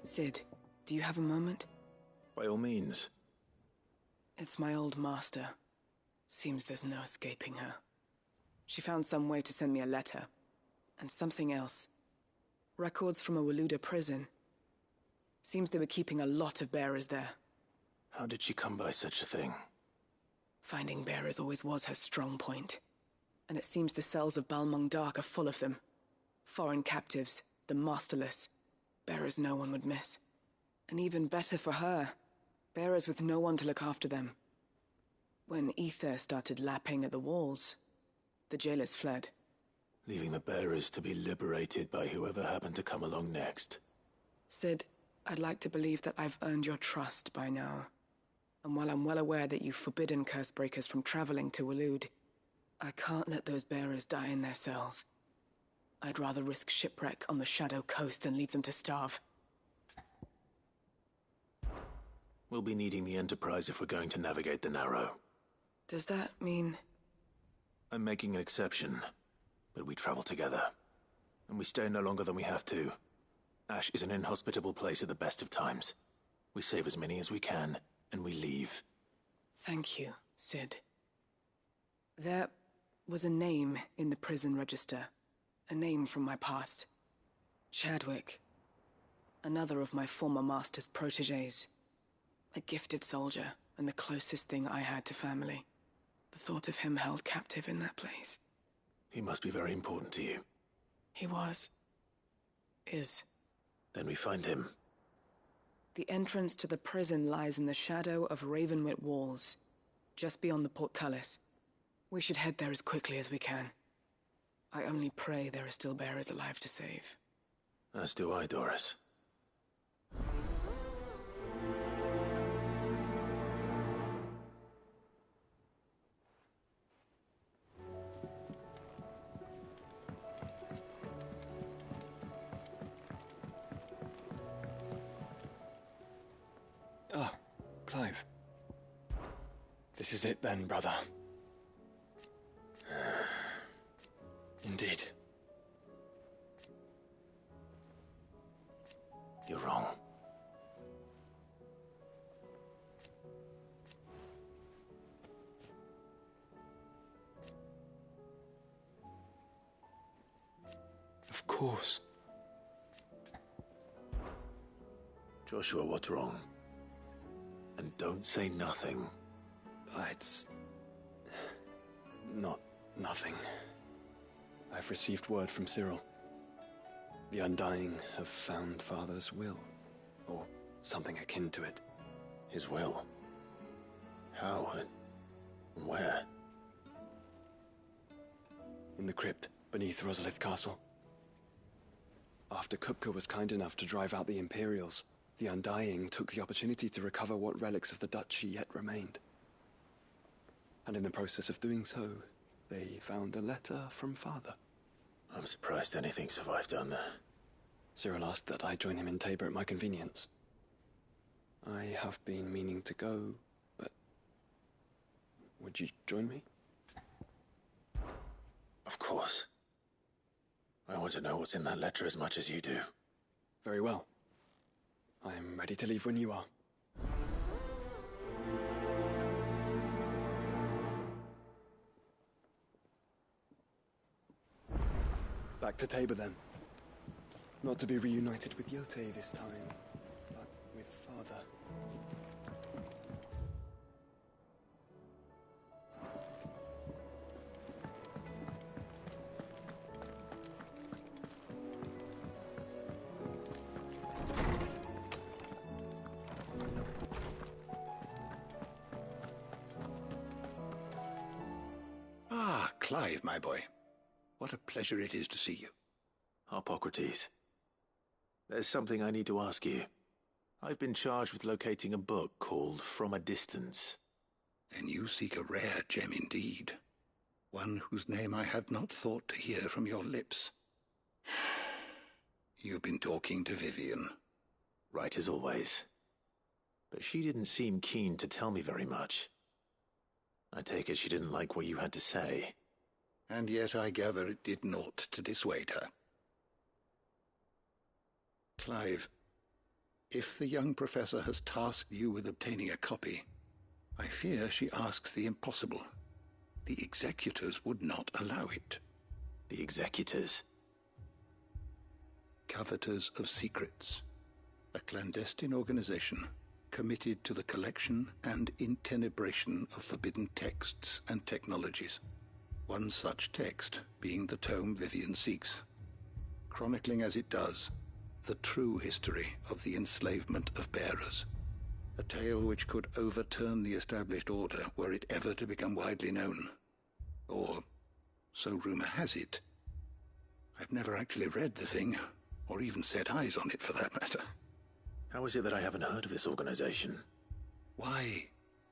Cid, do you have a moment? By all means. It's my old master. Seems there's no escaping her. She found some way to send me a letter. And something else. Records from a Waluda prison. Seems they were keeping a lot of bearers there. How did she come by such a thing? Finding bearers always was her strong point. And it seems the cells of Balmung Dark are full of them. Foreign captives, the masterless. Bearers no one would miss. And even better for her, bearers with no one to look after them. When Ether started lapping at the walls, the jailers fled. Leaving the bearers to be liberated by whoever happened to come along next. Cid, I'd like to believe that I've earned your trust by now. And while I'm well aware that you've forbidden Cursebreakers from traveling to Waloed, I can't let those bearers die in their cells. I'd rather risk shipwreck on the Shadow Coast than leave them to starve. We'll be needing the Enterprise if we're going to navigate the Narrow. Does that mean... I'm making an exception, but we travel together. And we stay no longer than we have to. Ash is an inhospitable place at the best of times. We save as many as we can, and we leave. Thank you, Cid. There was a name in the prison register. A name from my past. Chadwick. Another of my former master's protégés. A gifted soldier, and the closest thing I had to family. The thought of him held captive in that place. He must be very important to you. He was. Is. Then we find him. The entrance to the prison lies in the shadow of Ravenwit Walls, just beyond the portcullis. We should head there as quickly as we can. I only pray there are still bearers alive to save. As do I, Doris. Ah, Clive. This is it then, brother. Indeed. You're wrong. Of course. Joshua, what's wrong? And don't say nothing. It's... not nothing. I've received word from Cyril. The Undying have found Father's will, or something akin to it. His will? How and where? in the crypt beneath Rosalith Castle. After Kupka was kind enough to drive out the Imperials, the Undying took the opportunity to recover what relics of the Duchy yet remained. And in the process of doing so, they found a letter from Father. I'm surprised anything survived down there. Cyril asked that I join him in Tabor at my convenience. I have been meaning to go, but... would you join me? Of course. I want to know what's in that letter as much as you do. Very well. I'm ready to leave when you are. Back to Tabor then. Not to be reunited with Yotei this time, but with Father. Ah, Clive, my boy. What a pleasure it is to see you. Harpocrates. There's something I need to ask you. I've been charged with locating a book called From a Distance. And you seek a rare gem indeed. One whose name I had not thought to hear from your lips. You've been talking to Vivian. Right as always. But she didn't seem keen to tell me very much. I take it she didn't like what you had to say. And yet I gather it did naught to dissuade her. Clive, if the young professor has tasked you with obtaining a copy, I fear she asks the impossible. The executors would not allow it. The executors? Coveters of Secrets. A clandestine organization committed to the collection and intenebration of forbidden texts and technologies. One such text being the tome Vivian seeks, chronicling as it does the true history of the enslavement of bearers. A tale which could overturn the established order were it ever to become widely known. Or, so rumor has it. I've never actually read the thing, or even set eyes on it for that matter. How is it that I haven't heard of this organization? Why,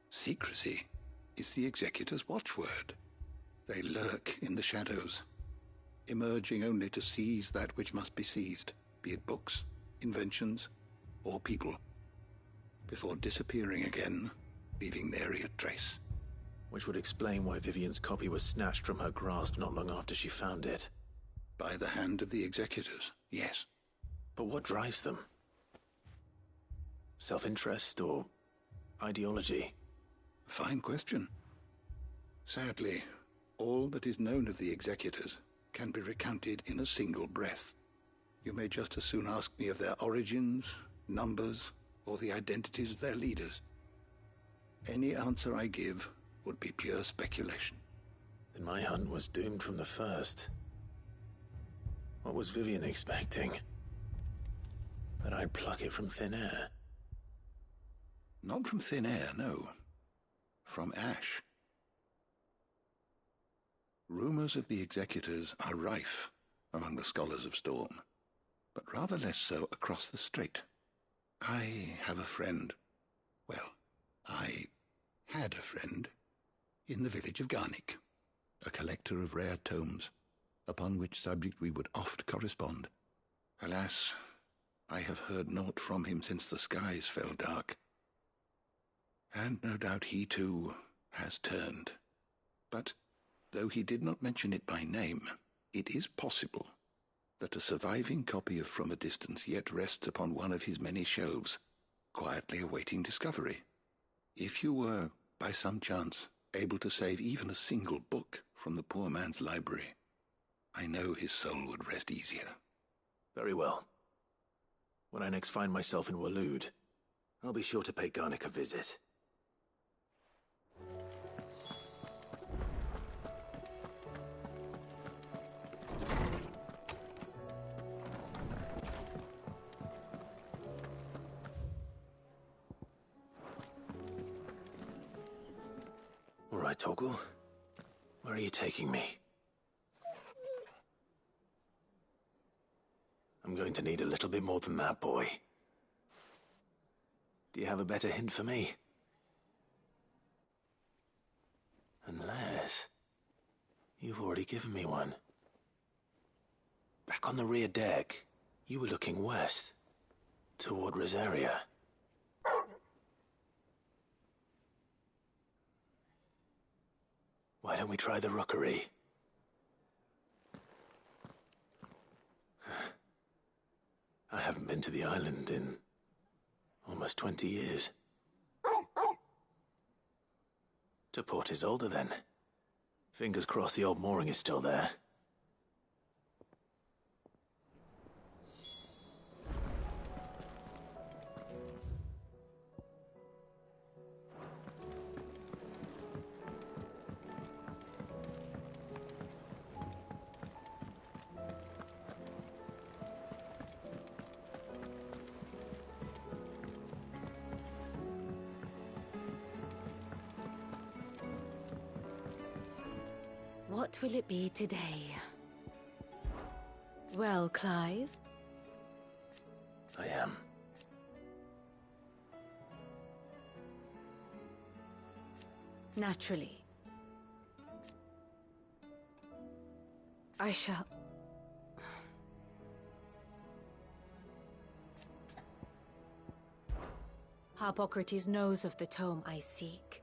secrecy is the executor's watchword. They lurk in the shadows, emerging only to seize that which must be seized, be it books, inventions, or people, before disappearing again, leaving nary a trace. Which would explain why Vivian's copy was snatched from her grasp not long after she found it. By the hand of the executors, yes. But what drives them? Self-interest or ideology? Fine question. Sadly, all that is known of the executors can be recounted in a single breath. You may just as soon ask me of their origins, numbers, or the identities of their leaders. Any answer I give would be pure speculation. Then my hunt was doomed from the first. What was Vivian expecting? That I'd pluck it from thin air? Not from thin air, no. From ash. Rumors of the executors are rife among the scholars of Storm, but rather less so across the strait. I have a friend. Well, I had a friend in the village of Garnick, a collector of rare tomes, upon which subject we would oft correspond. Alas, I have heard naught from him since the skies fell dark. And no doubt he, too, has turned. But, though he did not mention it by name, it is possible that a surviving copy of From a Distance yet rests upon one of his many shelves, quietly awaiting discovery. If you were, by some chance, able to save even a single book from the poor man's library, I know his soul would rest easier. Very well. When I next find myself in Waloed, I'll be sure to pay Garnick a visit. All right, Torgal. Where are you taking me? I'm going to need a little bit more than that, boy. Do you have a better hint for me? Unless... you've already given me one. Back on the rear deck, you were looking west, toward Rosaria. Why don't we try the rookery? I haven't been to the island in almost 20 years. To Port Isolde, then. Fingers crossed the old mooring is still there. What will it be today? Well, Clive? I am. Naturally. I shall... Harpocrates knows of the tome I seek.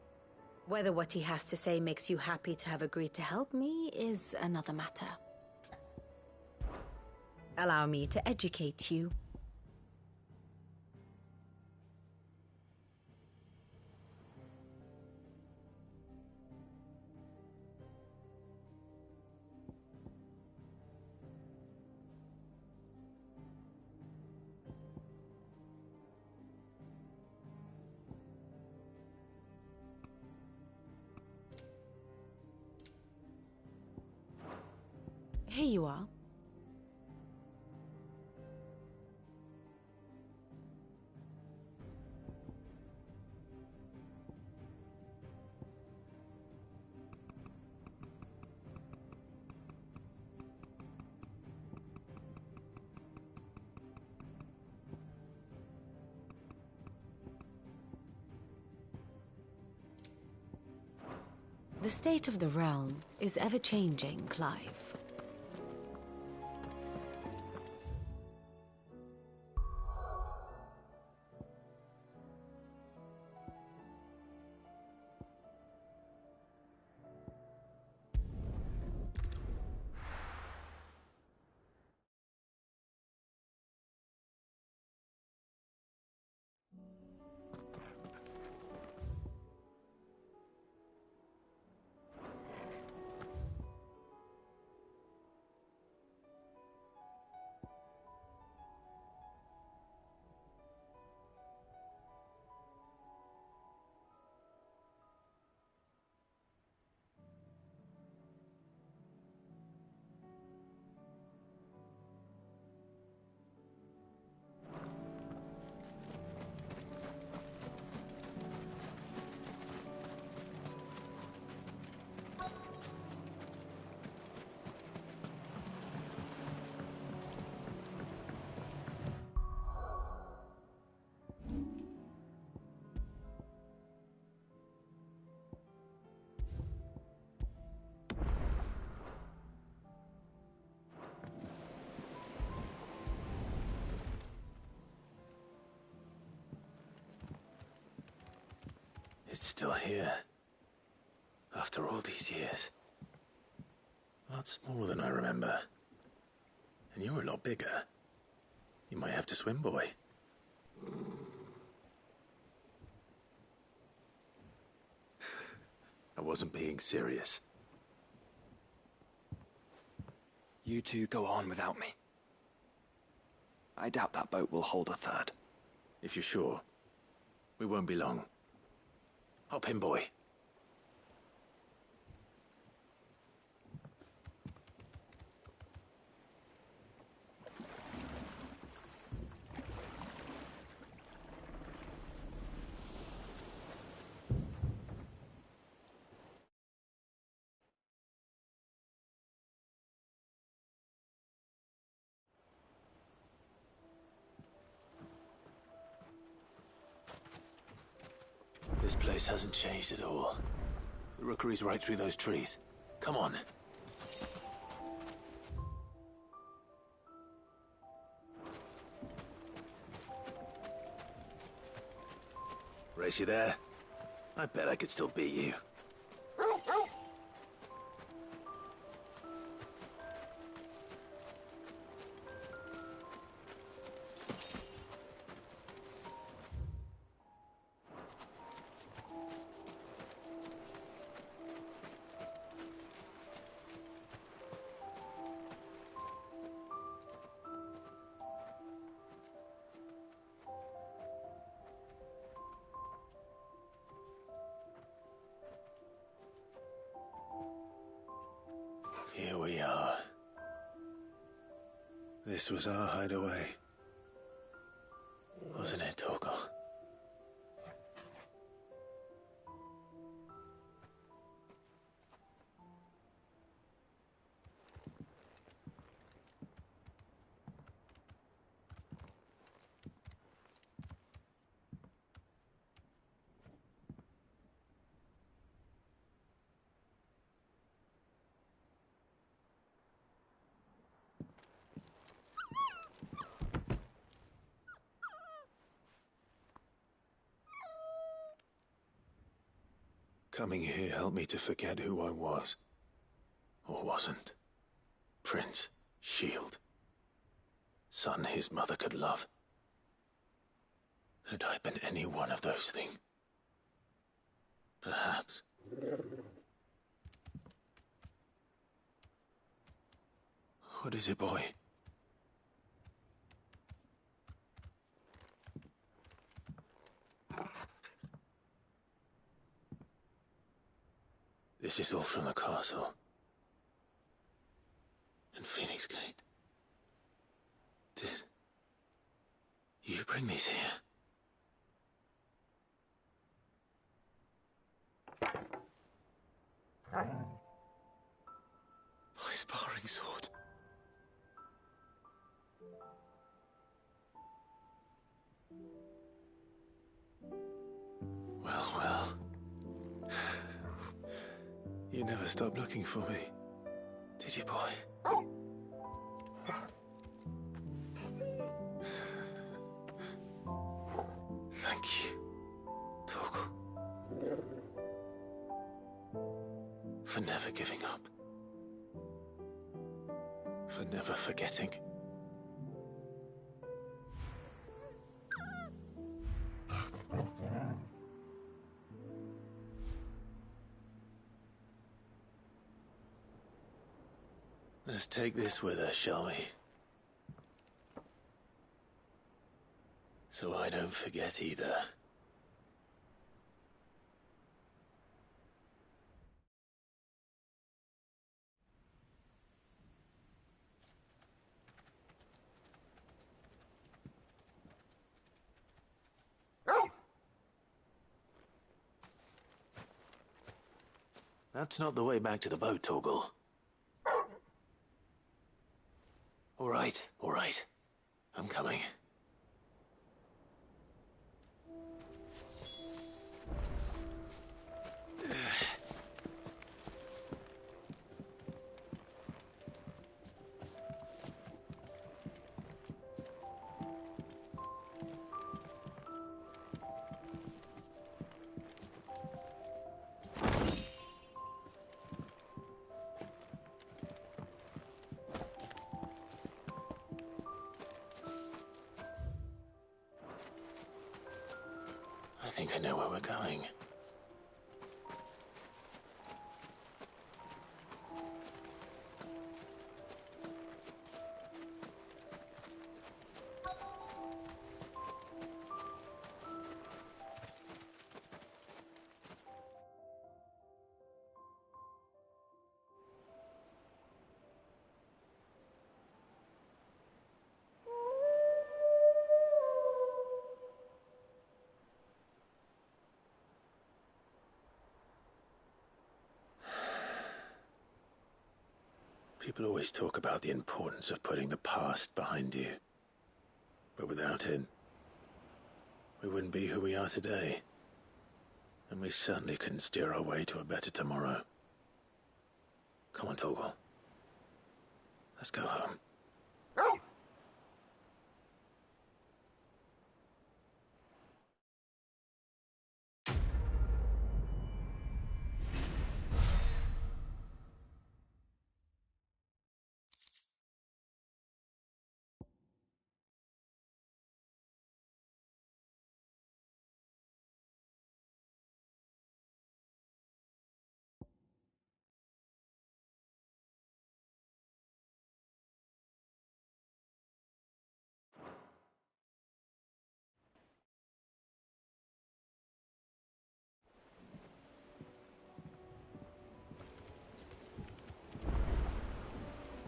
Whether what he has to say makes you happy to have agreed to help me is another matter. Allow me to educate you. Here you are. The state of the realm is ever-changing, Clive. It's still here. After all these years. A lot smaller than I remember. And you're a lot bigger. You might have to swim, boy. I wasn't being serious. You two go on without me. I doubt that boat will hold a third. If you're sure, we won't be long. Hop in, boy. This place hasn't changed at all. The rookery's right through those trees. Come on. Race you there? I bet I could still beat you. Here we are. This was our hideaway. Wasn't it, Torgal? Coming here helped me to forget who I was. Or wasn't. Prince, shield. Son his mother could love. Had I been any one of those things? Perhaps. What is it, boy? This is all from the castle. And Phoenix Gate. Did you bring these here? My sparring sword. Well. You never stopped looking for me, did you, boy? Thank you, Torgal. For never giving up. For never forgetting. Let's take this with us, shall we? So I don't forget either. That's not the way back to the boat, Torgal. All right. I'm coming. I think I know where we're going. People always talk about the importance of putting the past behind you. But without it, we wouldn't be who we are today. And we certainly couldn't steer our way to a better tomorrow. Come on, Torgal. Let's go home.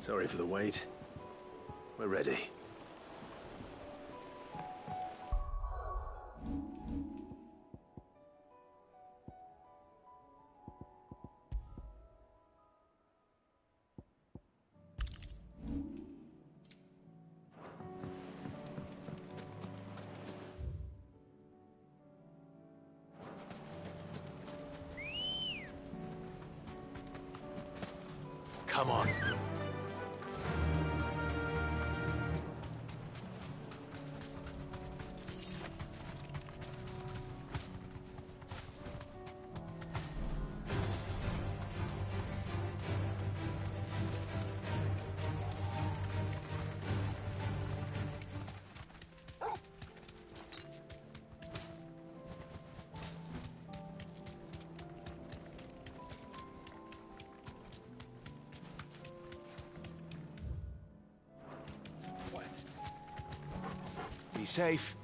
Sorry for the wait. We're ready. Come on. Be safe.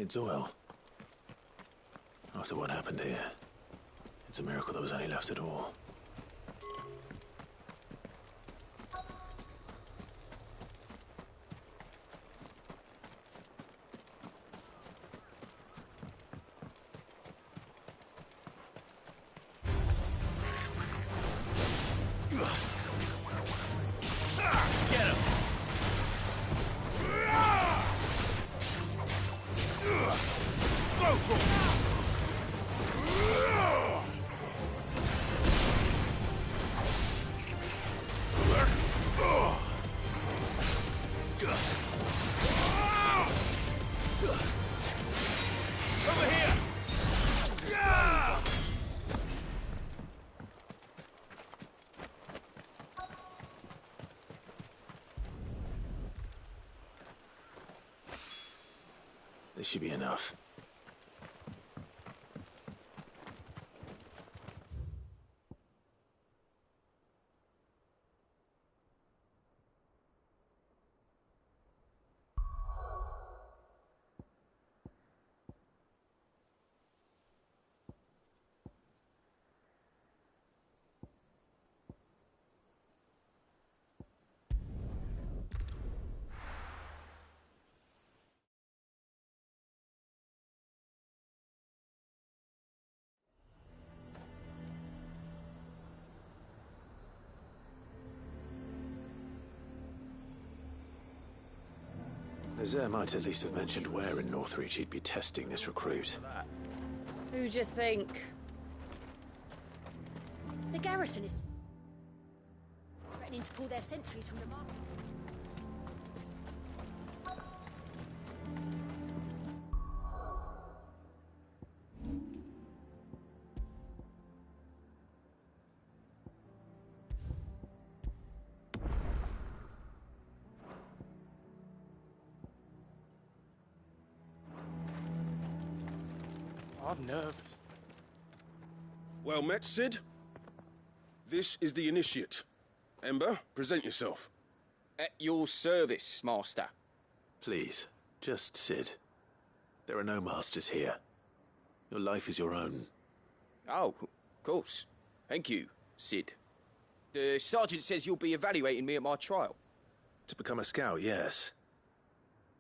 It's oil. After what happened here, it's a miracle there was any left at all. This should be enough. Nazaire might at least have mentioned where in Northreach he'd be testing this recruit. Who do you think? The garrison is threatening to pull their sentries from the market. I'm nervous. Well met, Cid. This is the Initiate. Ember, present yourself. At your service, Master. Please, just Cid. There are no masters here. Your life is your own. Oh, of course. Thank you, Cid. The sergeant says you'll be evaluating me at my trial. To become a scout, yes.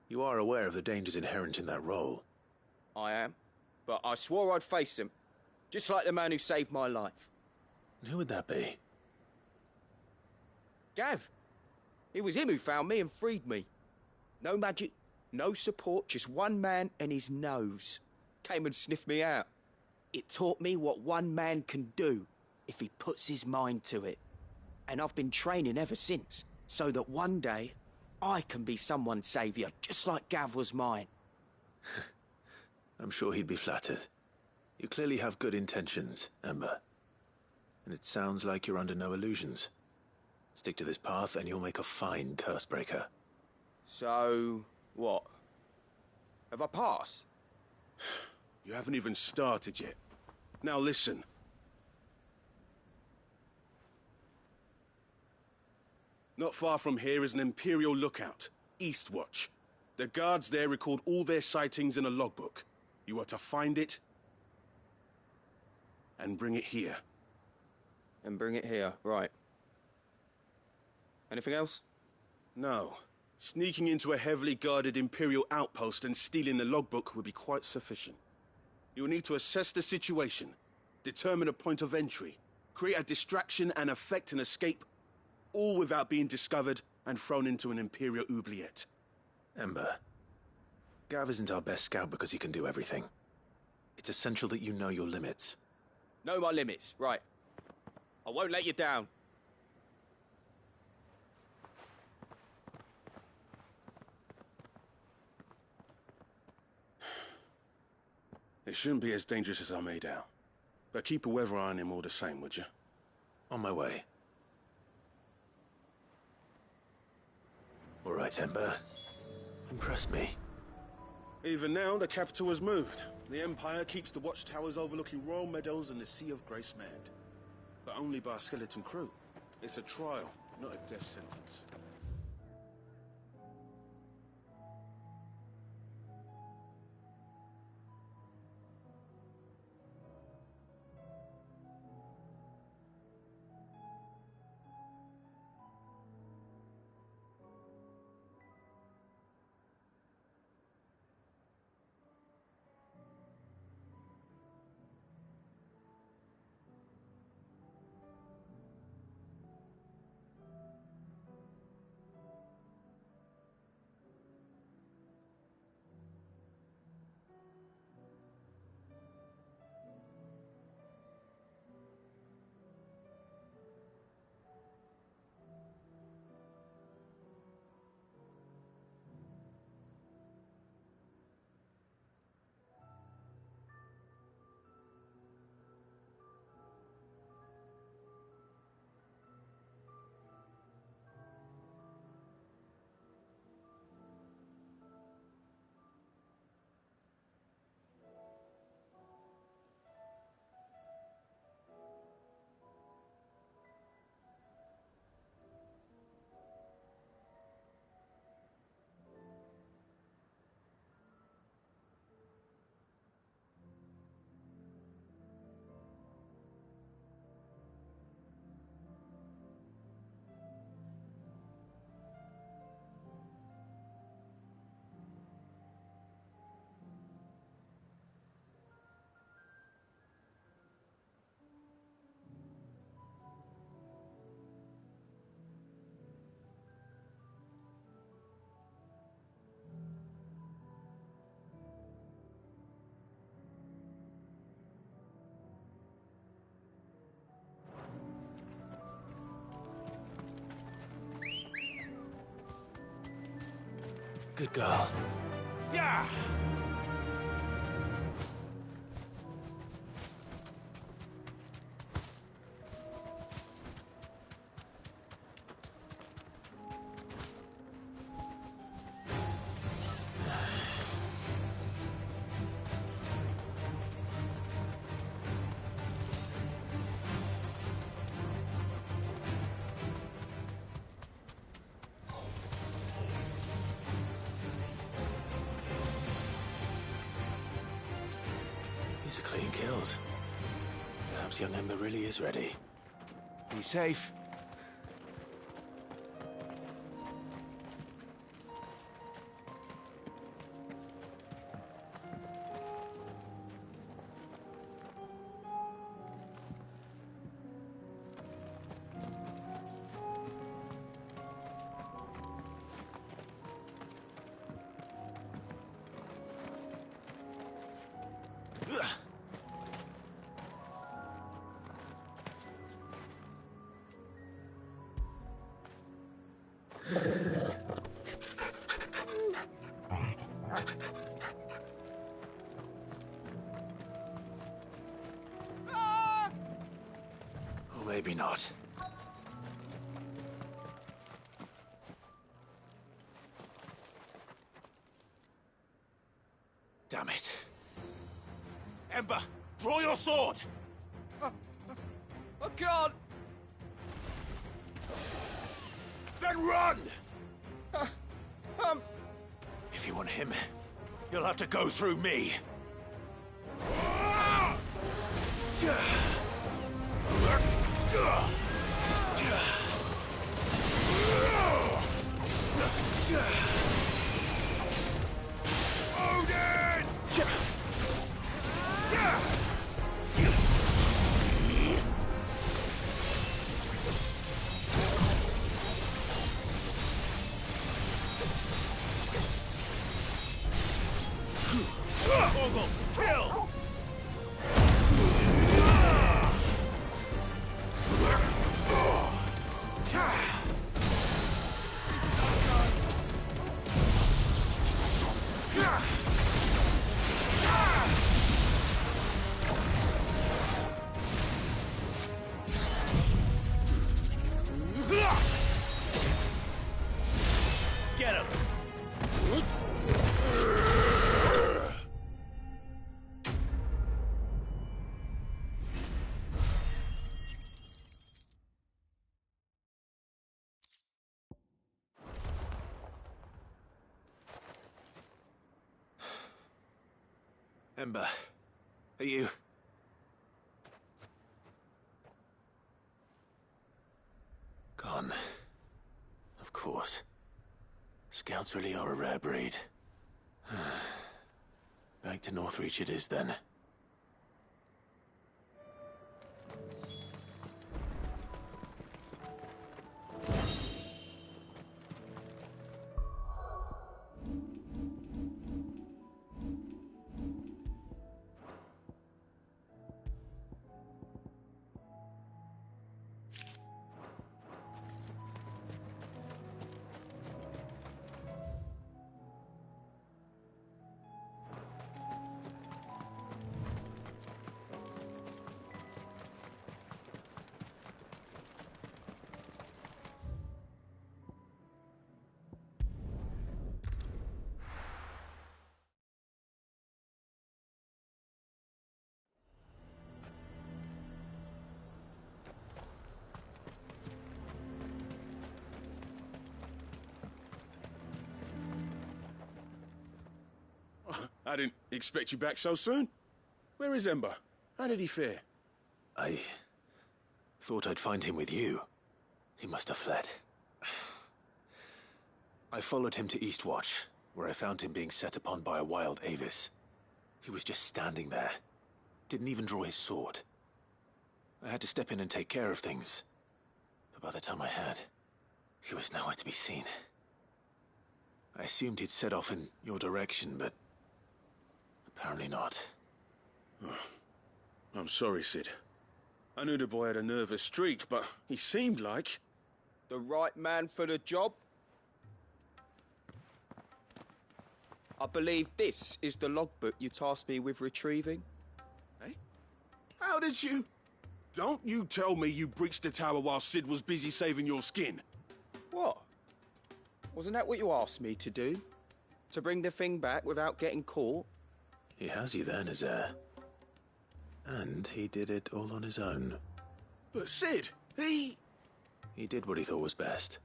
You are aware of the dangers inherent in that role. I am. But I swore I'd face them. Just like the man who saved my life. And who would that be? Gav. It was him who found me and freed me. No magic, no support, just one man and his nose. Came and sniffed me out. It taught me what one man can do if he puts his mind to it. And I've been training ever since, so that one day I can be someone's saviour, just like Gav was mine. I'm sure he'd be flattered. You clearly have good intentions, Ember. And it sounds like you're under no illusions. Stick to this path and you'll make a fine Cursebreaker. So, what? Have I passed? You haven't even started yet. Now listen. Not far from here is an Imperial lookout, Eastwatch. The guards there record all their sightings in a logbook. You are to find it and bring it here. And bring it here, right. Anything else? No. Sneaking into a heavily guarded Imperial outpost and stealing the logbook would be quite sufficient. You'll need to assess the situation, determine a point of entry, create a distraction and effect an escape, all without being discovered and thrown into an Imperial oubliette. Ember, Gav isn't our best scout because he can do everything. It's essential that you know your limits. Know my limits, right. I won't let you down. It shouldn't be as dangerous as I made out. But keep a weather eye on him all the same, would you? On my way. All right, Ember. Impressed me. Even now, the capital has moved. The Empire keeps the watchtowers overlooking Royal Meadows and the Sea of Grace manned. But only by a skeleton crew. It's a trial, not a death sentence. Good girl. Yeah! These are clean kills. Perhaps young Ember really is ready. Be safe. Or maybe not. Damn it. Ember, draw your sword! I can't! Then run! If you want him, you'll have to go through me. Odin! Orgel, kill! Get him! Ember, are you... Gone. Of course. Scouts really are a rare breed. Back to Northreach it is, then. I didn't expect you back so soon. Where is Ember? How did he fare? I thought I'd find him with you. He must have fled. I followed him to Eastwatch, where I found him being set upon by a wild Avis. He was just standing there. Didn't even draw his sword. I had to step in and take care of things. But by the time I had, he was nowhere to be seen. I assumed he'd set off in your direction, but apparently not. Oh, I'm sorry, Cid. I knew the boy had a nervous streak, but he seemed like... The right man for the job? I believe this is the logbook you tasked me with retrieving. Eh? How did you... Don't you tell me you breached the tower while Sid was busy saving your skin. What? Wasn't that what you asked me to do? To bring the thing back without getting caught? He has you there, Nazaire. And he did it all on his own. But Sid, he did what he thought was best.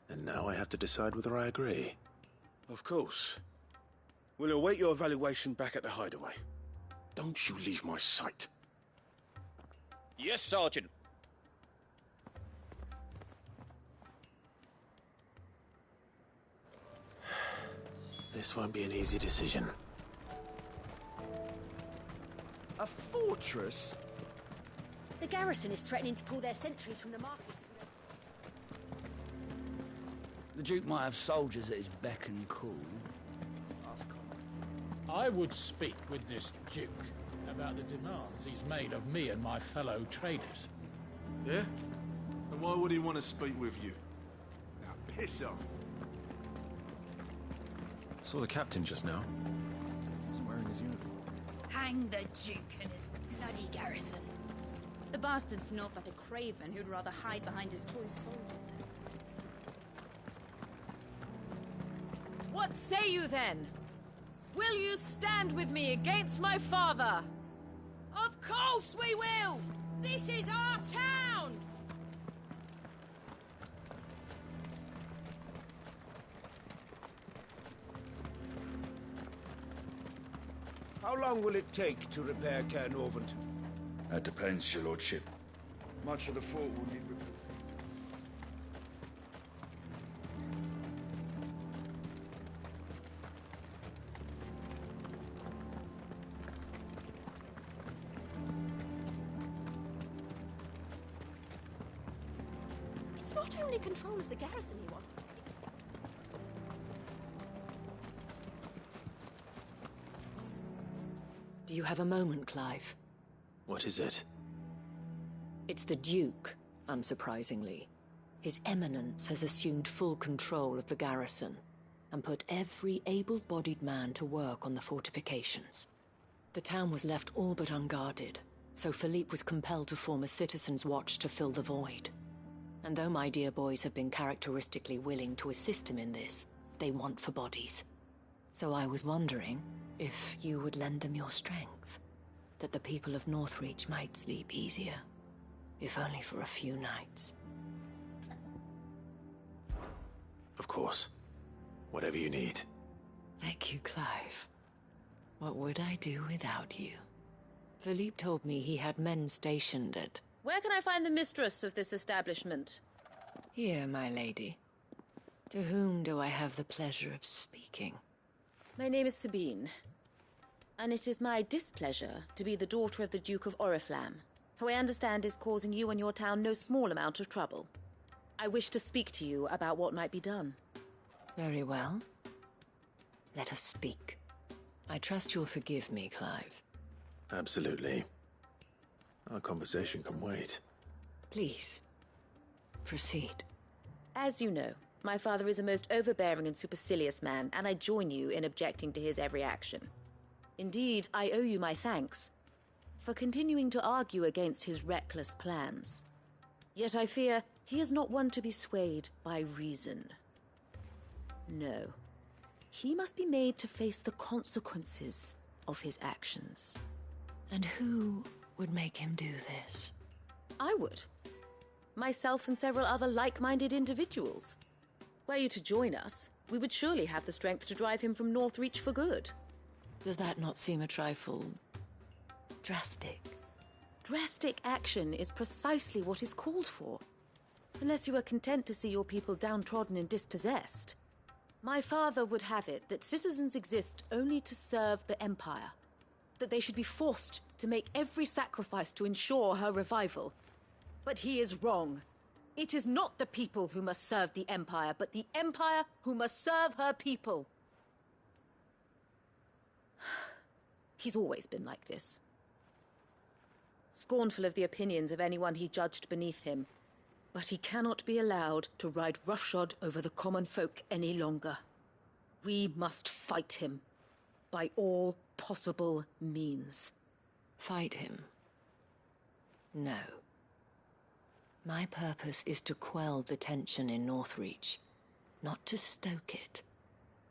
And now I have to decide whether I agree. Of course. We'll await your evaluation back at the hideaway. Don't you leave my sight. Yes, Sergeant. This won't be an easy decision. A fortress? The garrison is threatening to pull their sentries from the markets. The Duke might have soldiers at his beck and call. I would speak with this Duke about the demands he's made of me and my fellow traders. Yeah? And why would he want to speak with you? Now, piss off. Saw the captain just now. Wasn't wearing his uniform. Hang the Duke and his bloody garrison. The bastard's naught but a craven who'd rather hide behind his toy soldiers than... What say you then? Will you stand with me against my father? Of course we will! This is our town! How long will it take to repair Caernarvon? That depends, your lordship. Much of the fort will need repaired. It's not only control of the garrison he wants. Do you have a moment, Clive? What is it? It's the Duke, unsurprisingly. His Eminence has assumed full control of the garrison and put every able-bodied man to work on the fortifications. The town was left all but unguarded, so Philippe was compelled to form a citizens' watch to fill the void. And though my dear boys have been characteristically willing to assist him in this, they want for bodies. So I was wondering if you would lend them your strength, that the people of Northreach might sleep easier, if only for a few nights. Of course. Whatever you need. Thank you, Clive. What would I do without you? Philippe told me he had men stationed at... Where can I find the mistress of this establishment? Here, my lady. To whom do I have the pleasure of speaking? My name is Sabine, and it is my displeasure to be the daughter of the Duke of Oriflamme, who I understand is causing you and your town no small amount of trouble. I wish to speak to you about what might be done. Very well. Let us speak. I trust you'll forgive me, Clive. Absolutely. Our conversation can wait. Please, proceed. As you know, my father is a most overbearing and supercilious man, and I join you in objecting to his every action. Indeed, I owe you my thanks for continuing to argue against his reckless plans. Yet I fear he is not one to be swayed by reason. No. He must be made to face the consequences of his actions. And who would make him do this? I would. Myself and several other like-minded individuals. Were you to join us, we would surely have the strength to drive him from Northreach for good. Does that not seem a trifle... drastic? Drastic action is precisely what is called for. Unless you are content to see your people downtrodden and dispossessed. My father would have it that citizens exist only to serve the Empire. That they should be forced to make every sacrifice to ensure her revival. But he is wrong. It is not the people who must serve the Empire, but the Empire who must serve her people. He's always been like this. Scornful of the opinions of anyone he judged beneath him. But he cannot be allowed to ride roughshod over the common folk any longer. We must fight him. By all possible means. Fight him? No. My purpose is to quell the tension in Northreach, not to stoke it.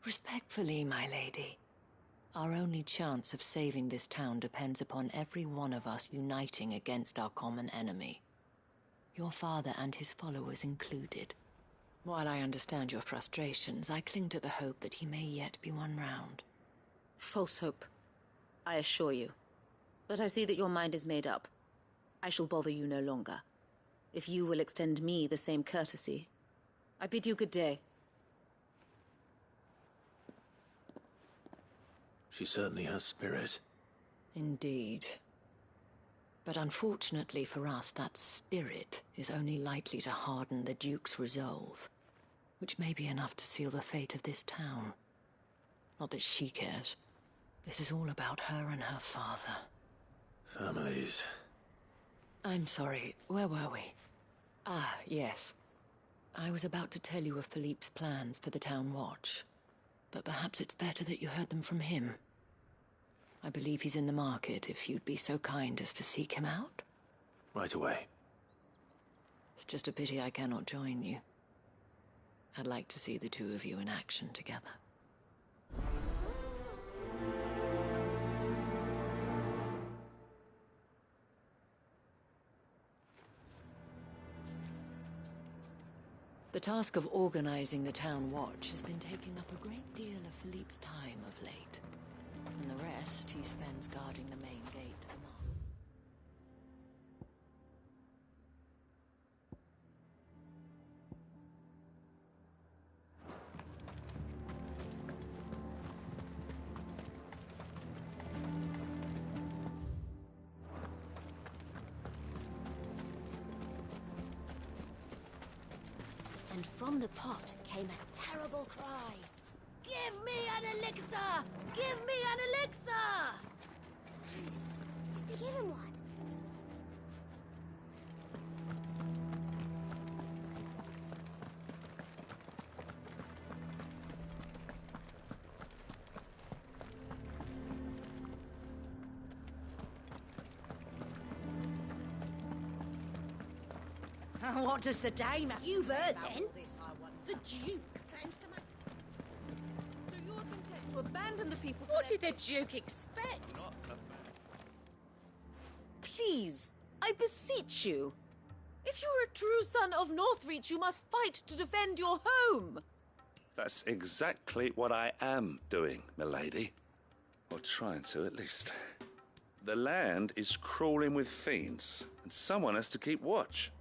Respectfully, my lady. Our only chance of saving this town depends upon every one of us uniting against our common enemy. Your father and his followers included. While I understand your frustrations, I cling to the hope that he may yet be won round. False hope, I assure you. But I see that your mind is made up. I shall bother you no longer. If you will extend me the same courtesy, I bid you good day. She certainly has spirit. Indeed. But unfortunately for us, that spirit is only likely to harden the Duke's resolve, which may be enough to seal the fate of this town. Not that she cares. This is all about her and her father. Families. I'm sorry, where were we? Ah, yes. I was about to tell you of Philippe's plans for the town watch, but perhaps it's better that you heard them from him. I believe he's in the market, if you'd be so kind as to seek him out. Right away. It's just a pity I cannot join you. I'd like to see the two of you in action together. The task of organizing the town watch has been taking up a great deal of Philippe's time of late. And the rest he spends guarding the main gate to the market. And from the pot came a terrible cry. Give me an elixir! Give me an elixir! And did they give him one? What does the dame have You've to say heard about then. all this, I wonder? The Duke plans to make... So you're content to abandon the people to What their... did the Duke expect? Please, I beseech you. If you're a true son of Northreach, you must fight to defend your home. That's exactly what I am doing, milady. Or trying to, at least. The land is crawling with fiends, and someone has to keep watch.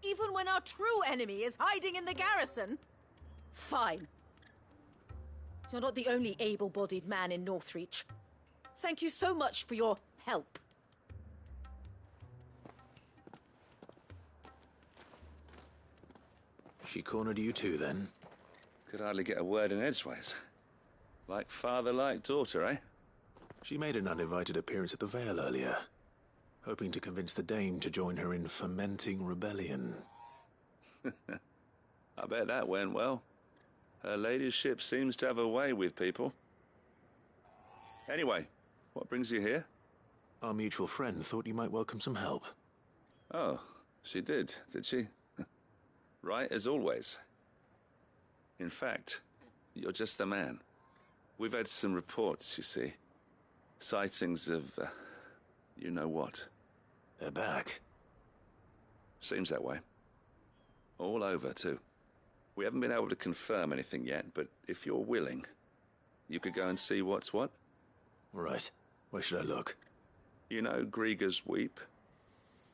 Even when our true enemy is hiding in the garrison? Fine. You're not the only able-bodied man in Northreach. Thank you so much for your help. She cornered you too, then? Could hardly get a word in edgeways. Like father, like daughter, eh? She made an uninvited appearance at the Vale earlier, hoping to convince the Dame to join her in fomenting rebellion. I bet that went well. Her ladyship seems to have a way with people. Anyway, what brings you here? Our mutual friend thought you might welcome some help. Oh, she did she? Right as always. In fact, you're just the man. We've had some reports, you see. Sightings of, you know what. They're back. Seems that way. All over, too. We haven't been able to confirm anything yet, but if you're willing, you could go and see what's what. Right. Where should I look? You know Grieger's Weep?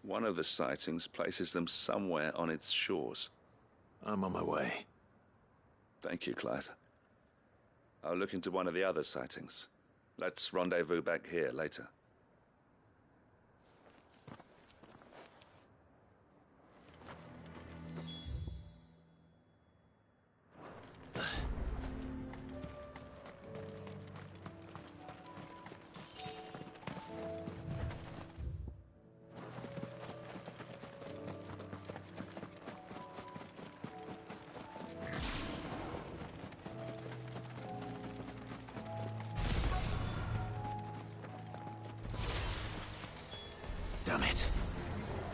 One of the sightings places them somewhere on its shores. I'm on my way. Thank you, Clive. I'll look into one of the other sightings. Let's rendezvous back here later.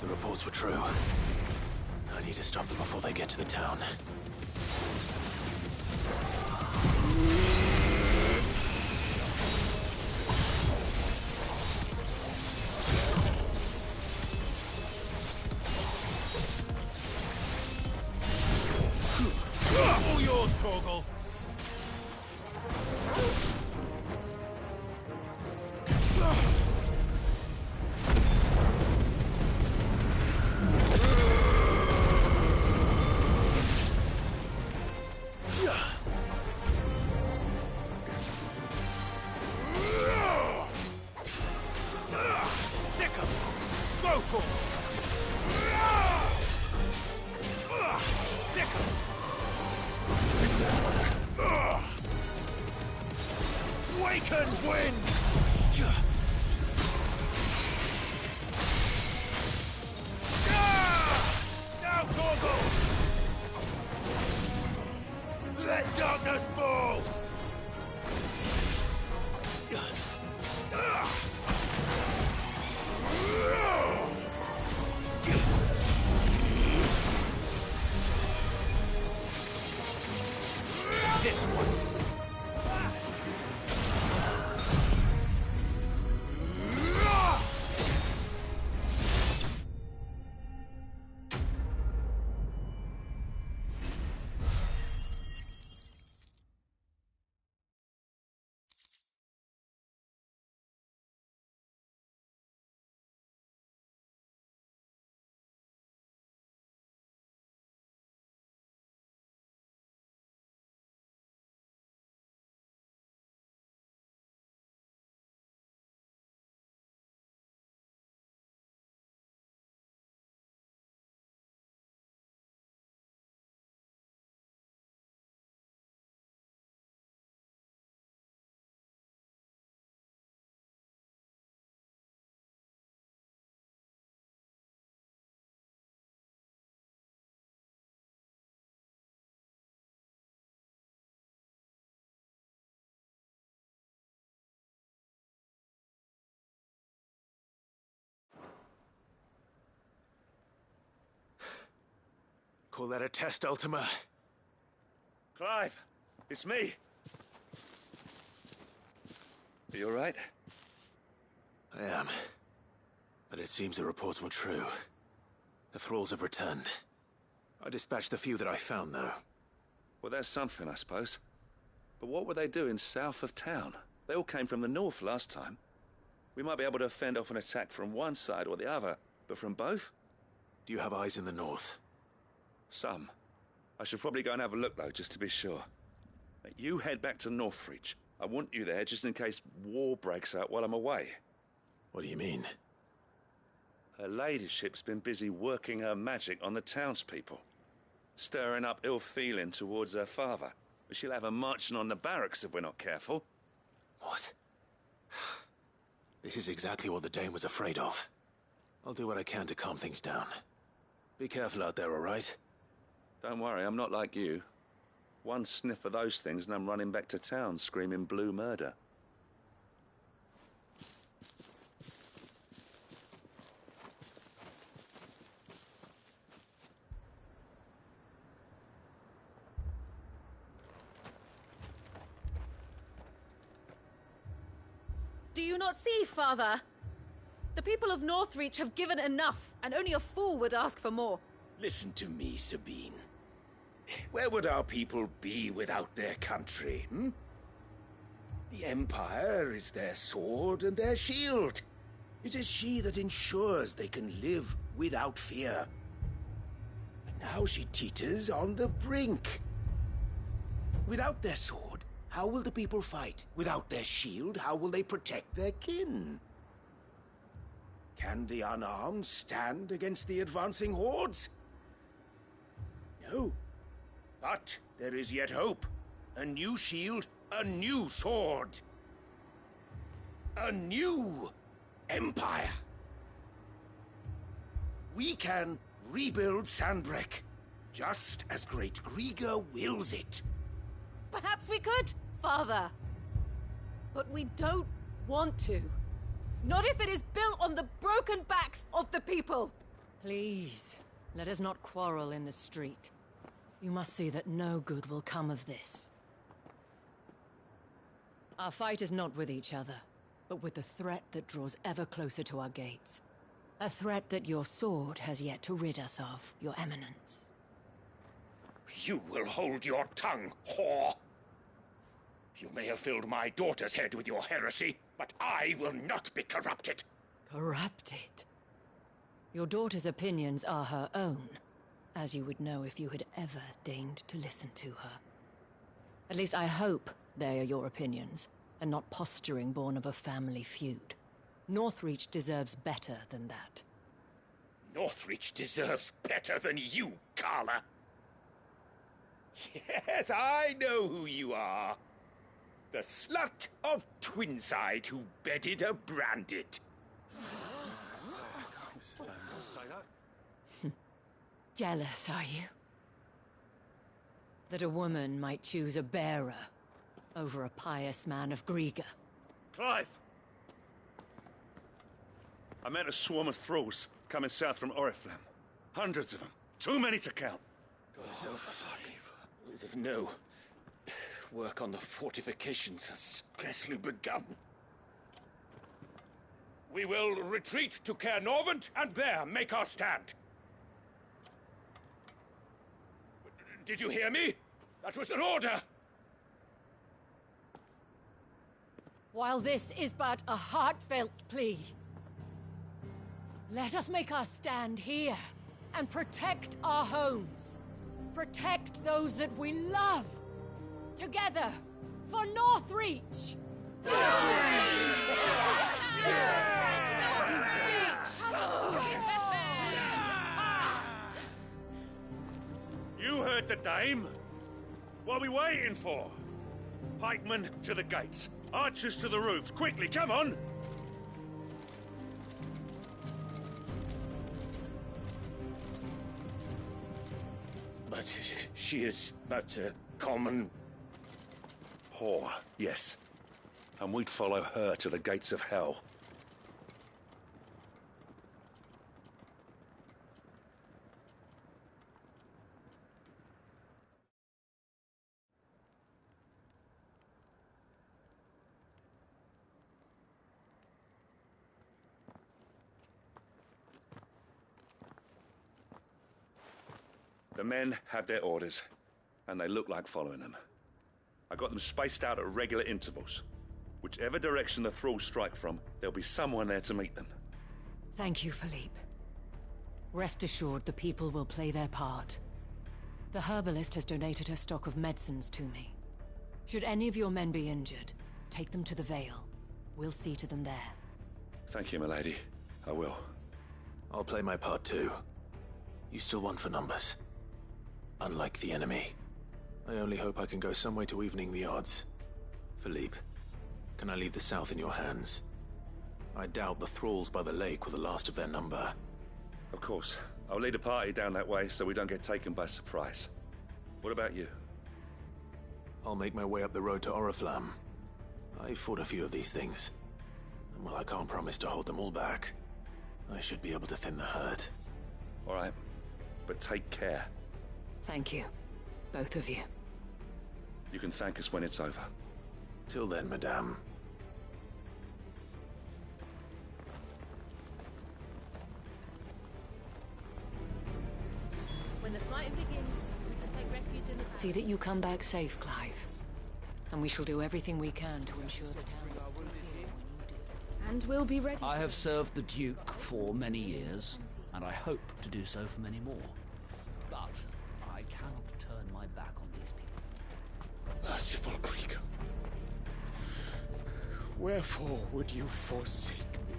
The reports were true. I need to stop them before they get to the town. All yours, Torgal. Awakened wind! Now, Torgal! Let darkness fall! This one! Call that a test, Ultima? Clive, it's me. Are you all right? I am. But it seems the reports were true. The thralls have returned. I dispatched the few that I found, though. Well, that's something, I suppose. But what were they doing south of town? They all came from the north last time. We might be able to fend off an attack from one side or the other, but from both? Do you have eyes in the north? Some. I should probably go and have a look, though, just to be sure. You head back to Northreach. I want you there just in case war breaks out while I'm away. What do you mean? Her ladyship's been busy working her magic on the townspeople, stirring up ill feeling towards her father. But she'll have her marching on the barracks if we're not careful. What? This is exactly what the Dane was afraid of. I'll do what I can to calm things down. Be careful out there, all right? Don't worry, I'm not like you. One sniff of those things and I'm running back to town screaming blue murder. Do you not see, Father? The people of Northreach have given enough, and only a fool would ask for more. Listen to me, Sabine. Where would our people be without their country, hmm? The Empire is their sword and their shield. It is she that ensures they can live without fear. But now she teeters on the brink. Without their sword, how will the people fight? Without their shield, how will they protect their kin? Can the unarmed stand against the advancing hordes? No. But there is yet hope. A new shield, a new sword. A new empire. We can rebuild Sanbreque, just as Great Grieger wills it. Perhaps we could, Father. But we don't want to. Not if it is built on the broken backs of the people. Please, let us not quarrel in the street. You must see that no good will come of this. Our fight is not with each other, but with the threat that draws ever closer to our gates. A threat that your sword has yet to rid us of, Your Eminence. You will hold your tongue, whore! You may have filled my daughter's head with your heresy, but I will not be corrupted. Corrupted? Your daughter's opinions are her own, as you would know if you had ever deigned to listen to her. At least I hope they are your opinions, and not posturing born of a family feud. Northreach deserves better than that. Northreach deserves better than you, Carla. Yes, I know who you are. The slut of Twinside who bedded a Branded. Jealous, are you? That a woman might choose a bearer over a pious man of Griga. Clive! I met a swarm of thralls coming south from Oriflamme. Hundreds of them. Too many to count. No. Work on the fortifications has scarcely begun. We will retreat to Caernarvon and there make our stand. Did you hear me? That was an order! While this is but a heartfelt plea, let us make our stand here and protect our homes. Protect those that we love. Together, for Northreach! You heard the dame. What are we waiting for? Pikemen to the gates. Archers to the roofs. Quickly, come on! But she is but a common... whore, yes. And we'd follow her to the gates of hell. The men have their orders, and they look like following them. I got them spaced out at regular intervals. Whichever direction the thralls strike from, there'll be someone there to meet them. Thank you, Philippe. Rest assured the people will play their part. The herbalist has donated her stock of medicines to me. Should any of your men be injured, take them to the Vale. We'll see to them there. Thank you, milady. I will. I'll play my part too. You still want for numbers. Unlike the enemy. I only hope I can go some way to evening the odds. Philippe, can I leave the south in your hands? I doubt the thralls by the lake were the last of their number. Of course. I'll lead a party down that way so we don't get taken by surprise. What about you? I'll make my way up the road to Oriflamme. I fought a few of these things. And while I can't promise to hold them all back, I should be able to thin the herd. All right. But take care. Thank you. Both of you. You can thank us when it's over. Till then, madame. When the fighting begins, we can take refuge in the... See that you come back safe, Clive. And we shall do everything we can to ensure the town is still here when you do. And we'll be ready. I have served the Duke for many years, and I hope to do so for many more. But I cannot turn my back on these people. Merciful Krieg. Wherefore would you forsake me?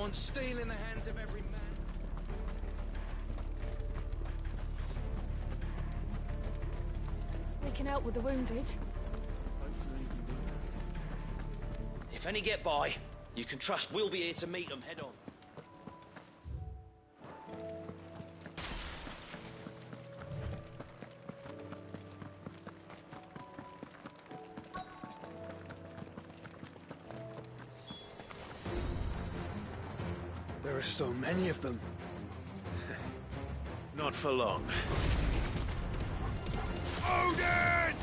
want steel in the hands of every man. We can help with the wounded. If any get by, you can trust we'll be here to meet them head on. There are so many of them. Not for long. Odin!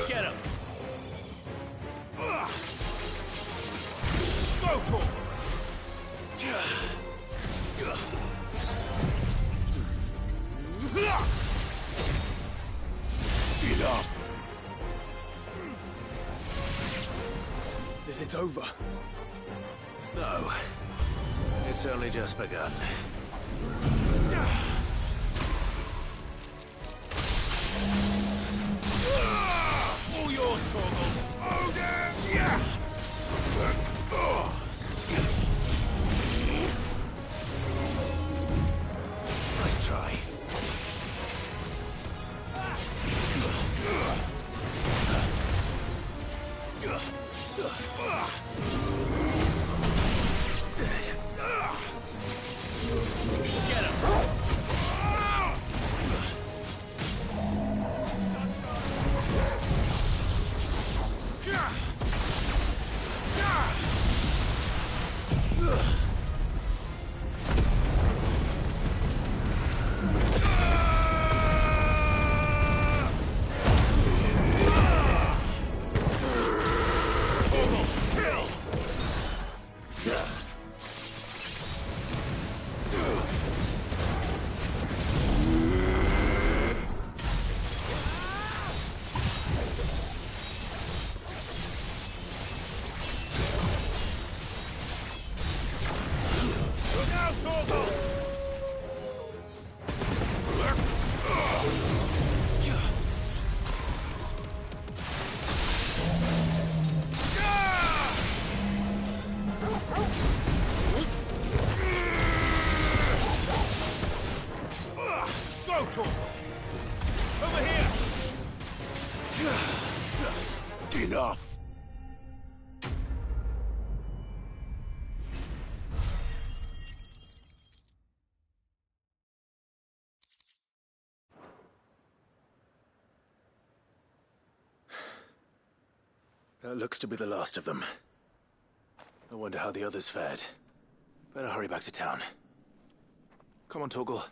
Get him! Go, Thor! Enough! Is it over? No. It's only just begun. All yours, Torgal! Odin! Yeah! Nice try. Get him! Go, Torgal! Over here! Enough! That looks to be the last of them. I wonder how the others fared. Better hurry back to town. Come on, Torgal.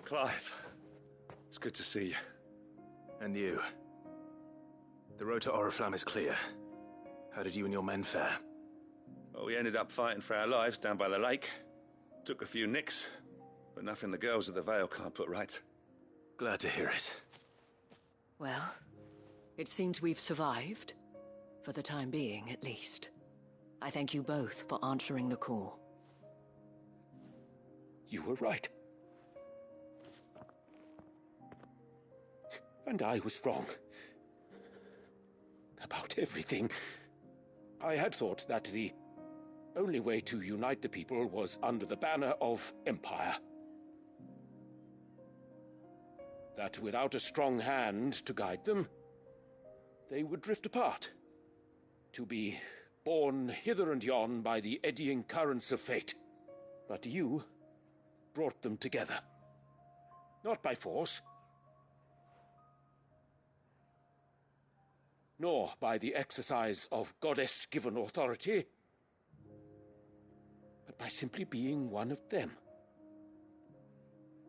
Clive, it's good to see you. And you. The road to Oriflamme is clear. How did you and your men fare? Well, we ended up fighting for our lives down by the lake. Took a few nicks, but nothing the girls of the Vale can't put right. Glad to hear it. Well, it seems we've survived. For the time being, at least. I thank you both for answering the call. You were right. And I was wrong. About everything. I had thought that the only way to unite the people was under the banner of Empire. That without a strong hand to guide them, they would drift apart. To be borne hither and yon by the eddying currents of fate. But you brought them together. Not by force, nor by the exercise of goddess-given authority, but by simply being one of them.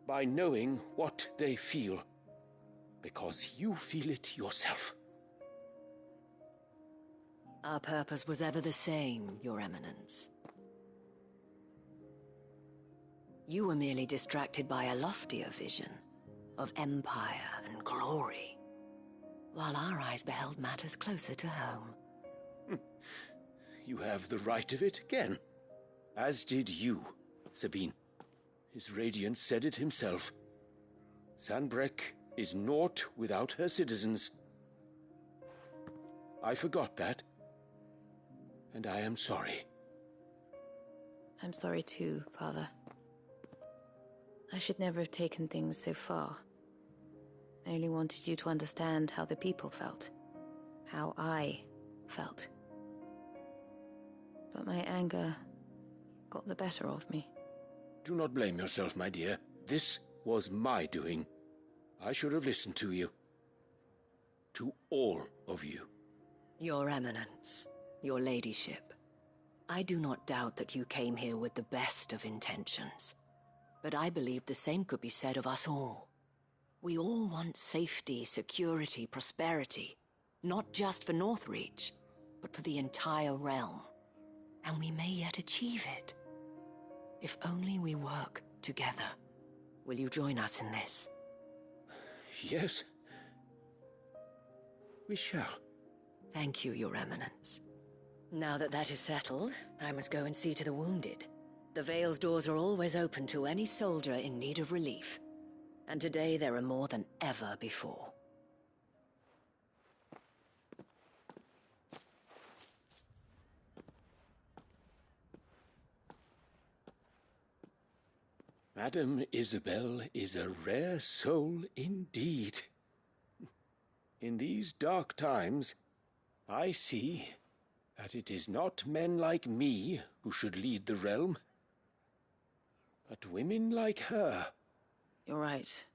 by knowing what they feel, because you feel it yourself. Our purpose was ever the same, Your Eminence. You were merely distracted by a loftier vision of empire and glory, while our eyes beheld matters closer to home. You have the right of it again. As did you, Sabine. His Radiance said it himself. Sanbreque is naught without her citizens. I forgot that. And I am sorry. I'm sorry too, Father. I should never have taken things so far. I only wanted you to understand how the people felt. How I felt. But my anger got the better of me. Do not blame yourself, my dear. This was my doing. I should have listened to you. To all of you. Your Eminence, your ladyship, I do not doubt that you came here with the best of intentions. But I believe the same could be said of us all. We all want safety, security, prosperity. Not just for Northreach, but for the entire realm. And we may yet achieve it. If only we work together. Will you join us in this? Yes. We shall. Thank you, Your Eminence. Now that that is settled, I must go and see to the wounded. The Vale's doors are always open to any soldier in need of relief. And today there are more than ever before. Madame Isabel is a rare soul indeed. In these dark times, I see that it is not men like me who should lead the realm, but women like her. You're right.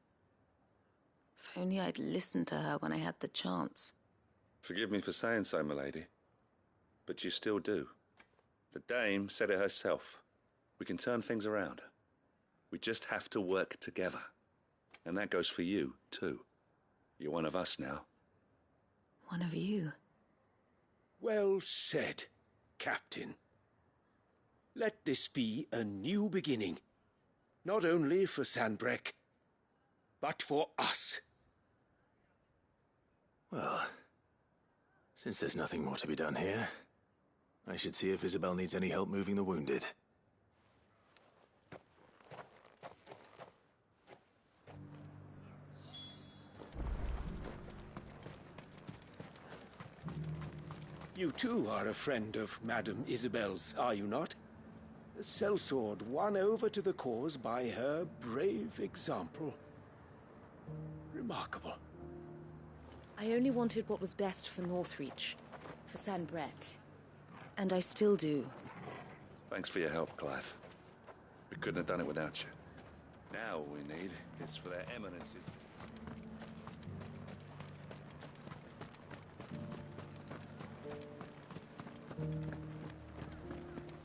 If only I'd listened to her when I had the chance. Forgive me for saying so, milady, but you still do. The Dame said it herself. We can turn things around. We just have to work together. And that goes for you, too. You're one of us now. One of you? Well said, Captain. Let this be a new beginning. Not only for Sanbreque, but for us. Well, since there's nothing more to be done here, I should see if Isabel needs any help moving the wounded. You too are a friend of Madame Isabel's, are you not? A sellsword won over to the cause by her brave example. Remarkable. I only wanted what was best for Northreach, for Sanbreque. And I still do. Thanks for your help, Clive. We couldn't have done it without you. Now all we need is for their eminences.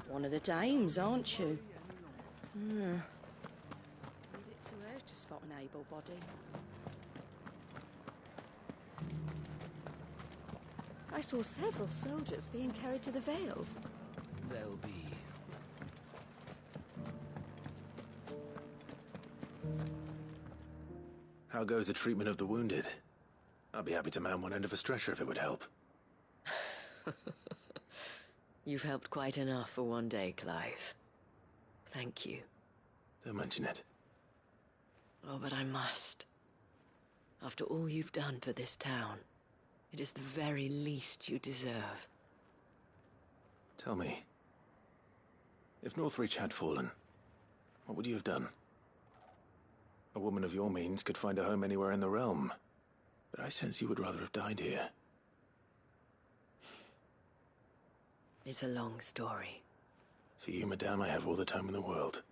One of the dames, aren't you? Leave it to her to spot an able body. I saw several soldiers being carried to the Vale. They'll be. How goes the treatment of the wounded? I'd be happy to man one end of a stretcher if it would help. You've helped quite enough for one day, Clive. Thank you. Don't mention it. Oh, but I must. After all you've done for this town, it is the very least you deserve. Tell me, if Northreach had fallen, what would you have done? A woman of your means could find a home anywhere in the realm, but I sense you would rather have died here. It's a long story. For you, madame, I have all the time in the world.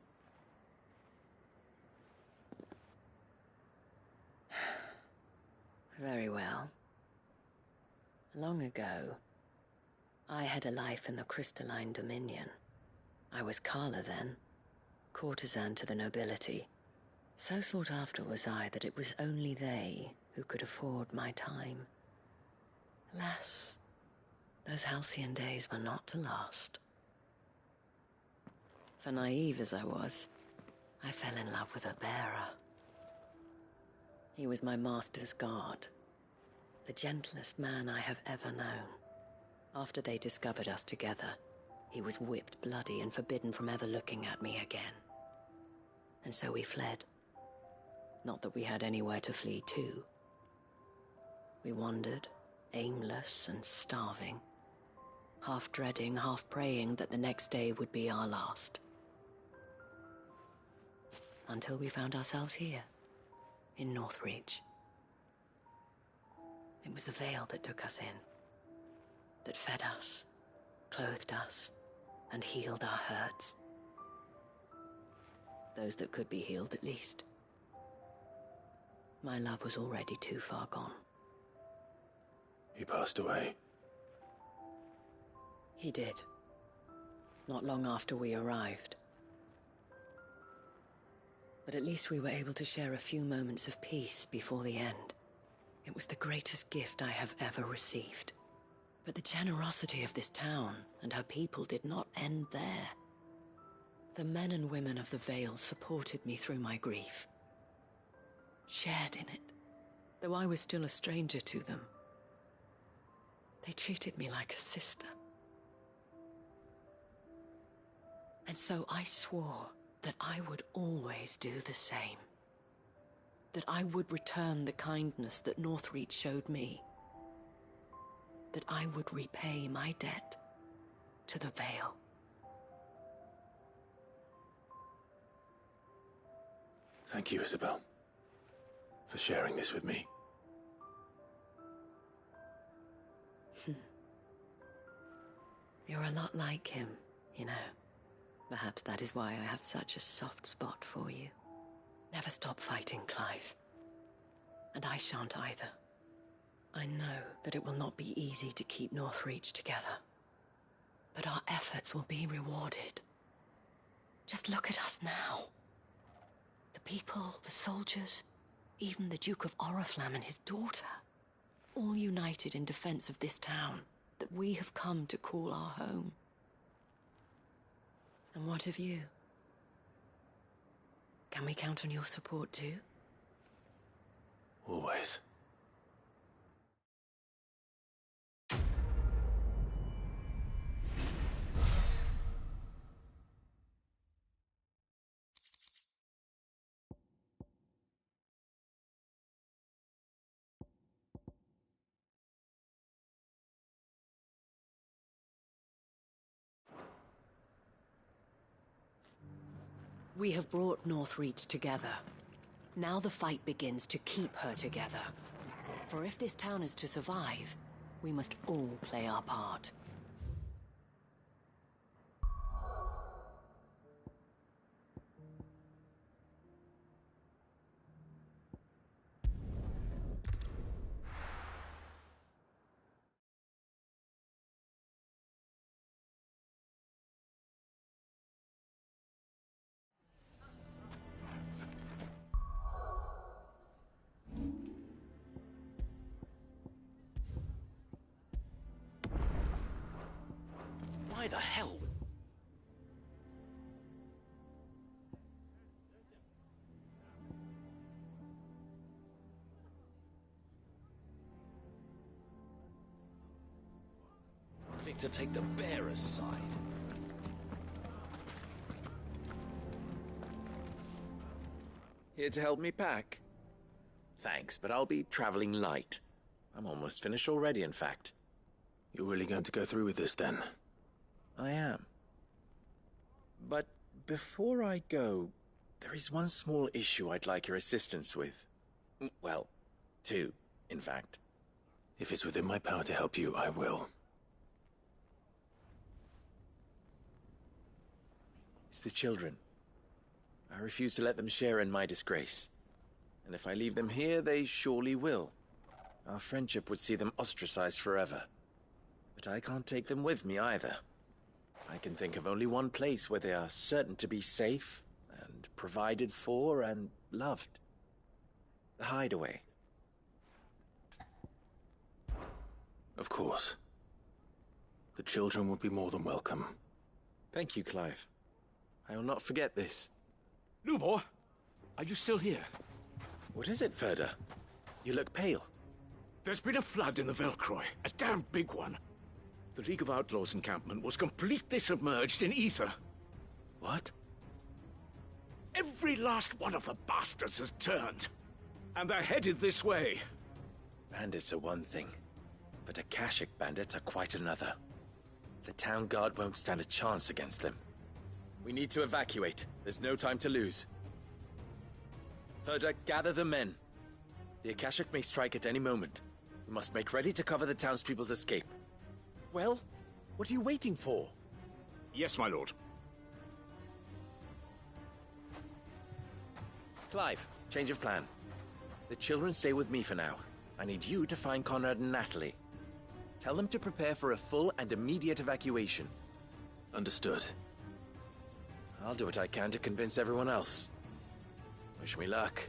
Very well. Long ago, I had a life in the Crystalline Dominion. I was Carla then, courtesan to the nobility. So sought after was I that it was only they who could afford my time. Alas, those halcyon days were not to last. For naive as I was, I fell in love with a bearer. He was my master's guard, the gentlest man I have ever known. After they discovered us together, he was whipped bloody and forbidden from ever looking at me again. And so we fled. Not that we had anywhere to flee to. We wandered, aimless and starving, half dreading, half praying that the next day would be our last. Until we found ourselves here, in Northreach. It was the Vale that took us in, that fed us, clothed us, and healed our hurts. Those that could be healed, at least. My love was already too far gone. He passed away. He did. Not long after we arrived. But at least we were able to share a few moments of peace before the end. It was the greatest gift I have ever received. But the generosity of this town and her people did not end there. The men and women of the Vale supported me through my grief. Shared in it, though I was still a stranger to them. They treated me like a sister. And so I swore that I would always do the same. That I would return the kindness that Northreach showed me. That I would repay my debt to the Vale. Thank you, Isabel, for sharing this with me. You're a lot like him, you know. Perhaps that is why I have such a soft spot for you. Never stop fighting, Clive. And I shan't either. I know that it will not be easy to keep Northreach together. But our efforts will be rewarded. Just look at us now. The people, the soldiers, even the Duke of Oriflamme and his daughter. All united in defense of this town that we have come to call our home. And what of you? Can we count on your support too? Always. We have brought Northreach together. Now the fight begins to keep her together. For if this town is to survive, we must all play our part. Why the hell? Victor, take the bearer's side. Here to help me pack? Thanks, but I'll be traveling light. I'm almost finished already, in fact. You're really going to go through with this, then? I am. But before I go, there is one small issue I'd like your assistance with. Well, two, in fact. If it's within my power to help you, I will. It's the children. I refuse to let them share in my disgrace. And if I leave them here, they surely will. Our friendship would see them ostracized forever. But I can't take them with me either. I can think of only one place where they are certain to be safe and provided for and loved. The hideaway. Of course. The children would be more than welcome. Thank you, Clive. I will not forget this. Lubor, are you still here? What is it, Ferda? You look pale. There's been a flood in the Velcroy, a damn big one. The League of Outlaws encampment was completely submerged in ether. What? Every last one of the bastards has turned, and they're headed this way. Bandits are one thing, but Akashic bandits are quite another. The town guard won't stand a chance against them. We need to evacuate. There's no time to lose. Ferda, gather the men. The Akashic may strike at any moment. We must make ready to cover the townspeople's escape. Well, what are you waiting for? Yes, my lord. Clive, change of plan. The children stay with me for now. I need you to find Conrad and Natalie. Tell them to prepare for a full and immediate evacuation. Understood. I'll do what I can to convince everyone else. Wish me luck.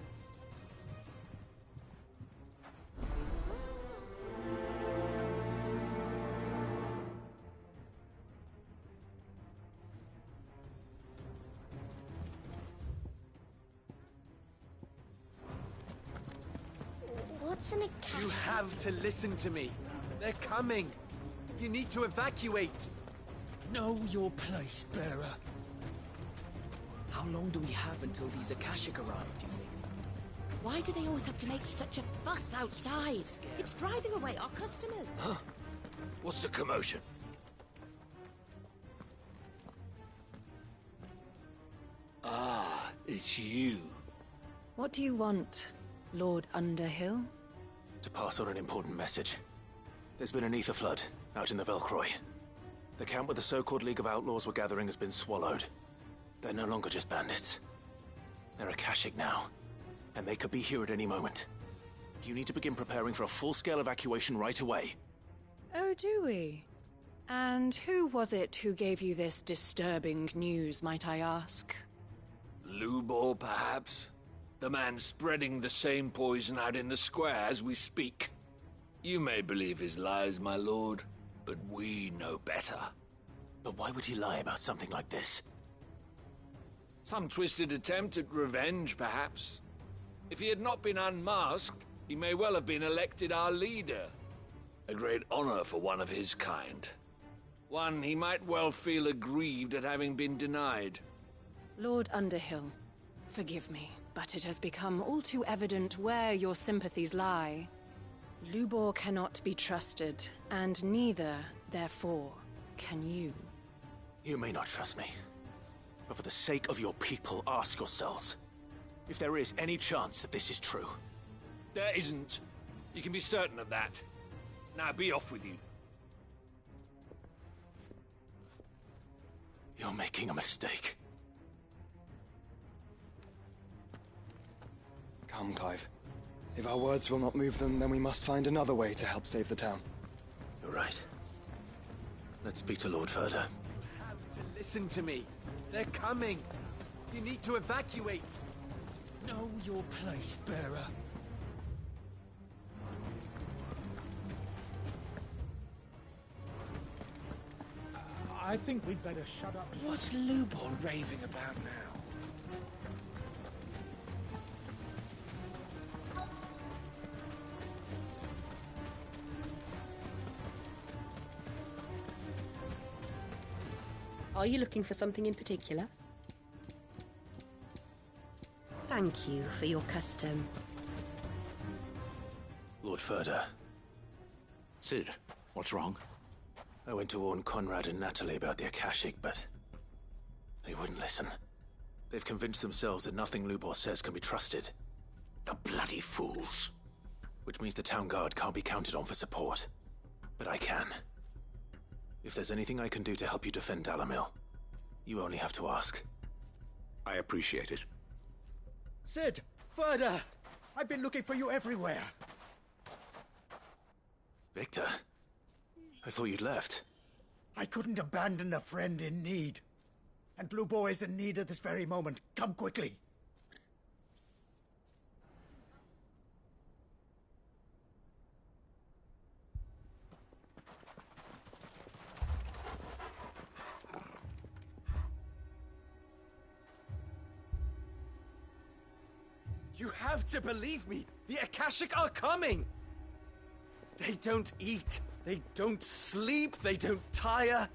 What's an Akashic? You have to listen to me. They're coming. You need to evacuate. Know your place, bearer. How long do we have until these Akashic arrive, do you think? Why do they always have to make such a fuss outside? It's driving away our customers. Huh? What's the commotion? Ah, it's you. What do you want, Lord Underhill? To pass on an important message. There's been an ether flood out in the Velcroy. The camp where the so-called League of Outlaws were gathering has been swallowed. They're no longer just bandits. They're Akashic now, and they could be here at any moment. You need to begin preparing for a full-scale evacuation right away. Oh, do we? And who was it who gave you this disturbing news, might I ask? Lubor, perhaps? The man spreading the same poison out in the square as we speak. You may believe his lies, my lord, but we know better. But why would he lie about something like this? Some twisted attempt at revenge, perhaps. If he had not been unmasked, he may well have been elected our leader. A great honor for one of his kind. One he might well feel aggrieved at having been denied. Lord Underhill, forgive me, but it has become all too evident where your sympathies lie. Lubor cannot be trusted, and neither, therefore, can you. You may not trust me, but for the sake of your people, ask yourselves if there is any chance that this is true. There isn't. You can be certain of that. Now be off with you. You're making a mistake. Come, Clive. If our words will not move them, then we must find another way to help save the town. You're right. Let's speak to Lord Ferda. You have to listen to me. They're coming. You need to evacuate. Know your place, bearer. I think we'd better shut up. What's Lubor raving about now? Are you looking for something in particular? Thank you for your custom. Lord Ferda. Cid, what's wrong? I went to warn Conrad and Natalie about the Akashic, but they wouldn't listen. They've convinced themselves that nothing Lubor says can be trusted. The bloody fools. Which means the town guard can't be counted on for support. But I can. If there's anything I can do to help you defend Dalamil, you only have to ask. I appreciate it. Cid! Ferda! I've been looking for you everywhere. Victor? I thought you'd left. I couldn't abandon a friend in need. And Lubor is in need at this very moment. Come quickly. You have to believe me! The Akashic are coming! They don't eat, they don't sleep, they don't tire,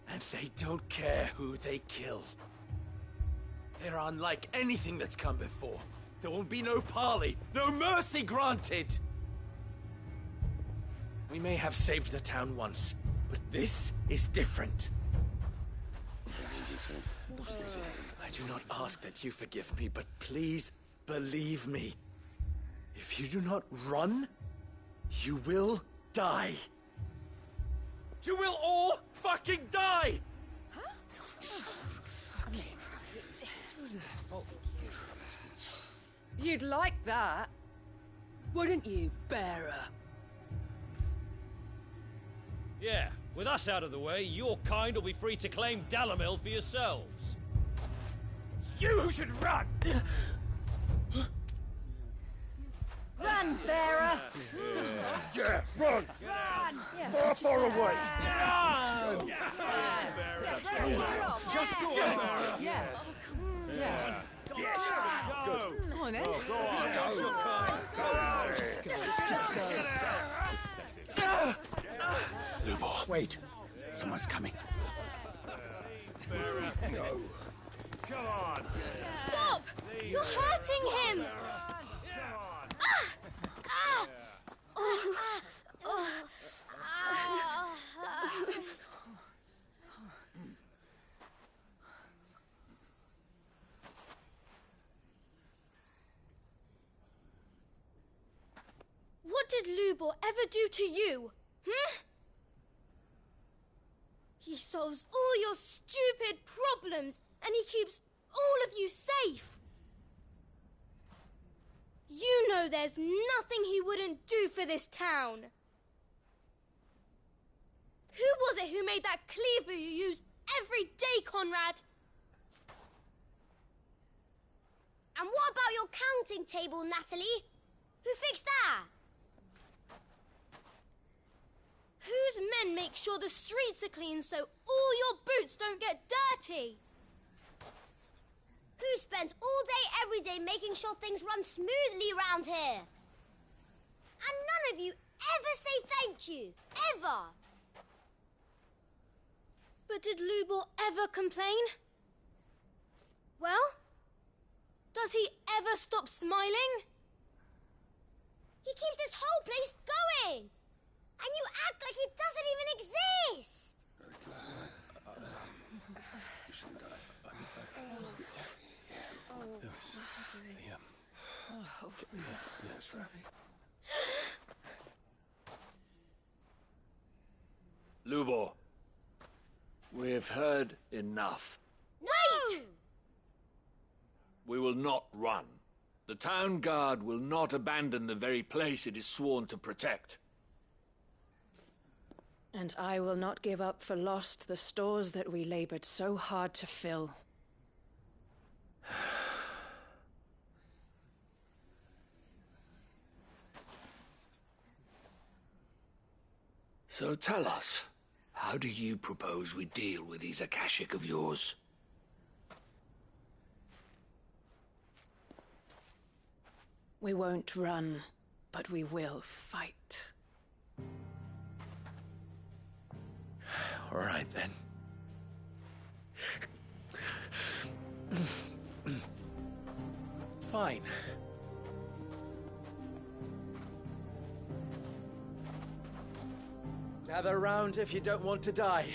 and they don't care who they kill. They're unlike anything that's come before. There won't be no parley, no mercy granted! We may have saved the town once, but this is different. I do not ask that you forgive me, but please believe me. If you do not run, you will die. You will all fucking die! You'd like that, wouldn't you, bearer? Yeah, with us out of the way, your kind will be free to claim Dalamil for yourselves. You who should run! Run, bearer! Yeah, run! Run! Far away! Run! Just go! Yeah. Yeah. Yes! Go! Come on, then. Go on! Just go. Lubor. Wait. Someone's coming. No. Come on! Stop! You're hurting him! What did Lubor ever do to you? He solves all your stupid problems, and he keeps all of you safe. You know there's nothing he wouldn't do for this town. Who was it who made that cleaver you use every day, Conrad? And what about your counting table, Natalie? Who fixed that? Whose men make sure the streets are clean so all your boots don't get dirty? Who spends all day, every day making sure things run smoothly round here? And none of you ever say thank you. Ever. But did Lubor ever complain? Well, does he ever stop smiling? He keeps this whole place going. And you act like it doesn't even exist. Lubor, we've heard enough. Wait! We will not run. The town guard will not abandon the very place it is sworn to protect. And I will not give up for lost the stores that we labored so hard to fill. So tell us, how do you propose we deal with these Akashic of yours? We won't run, but we will fight. All right, then. Fine. Gather round if you don't want to die.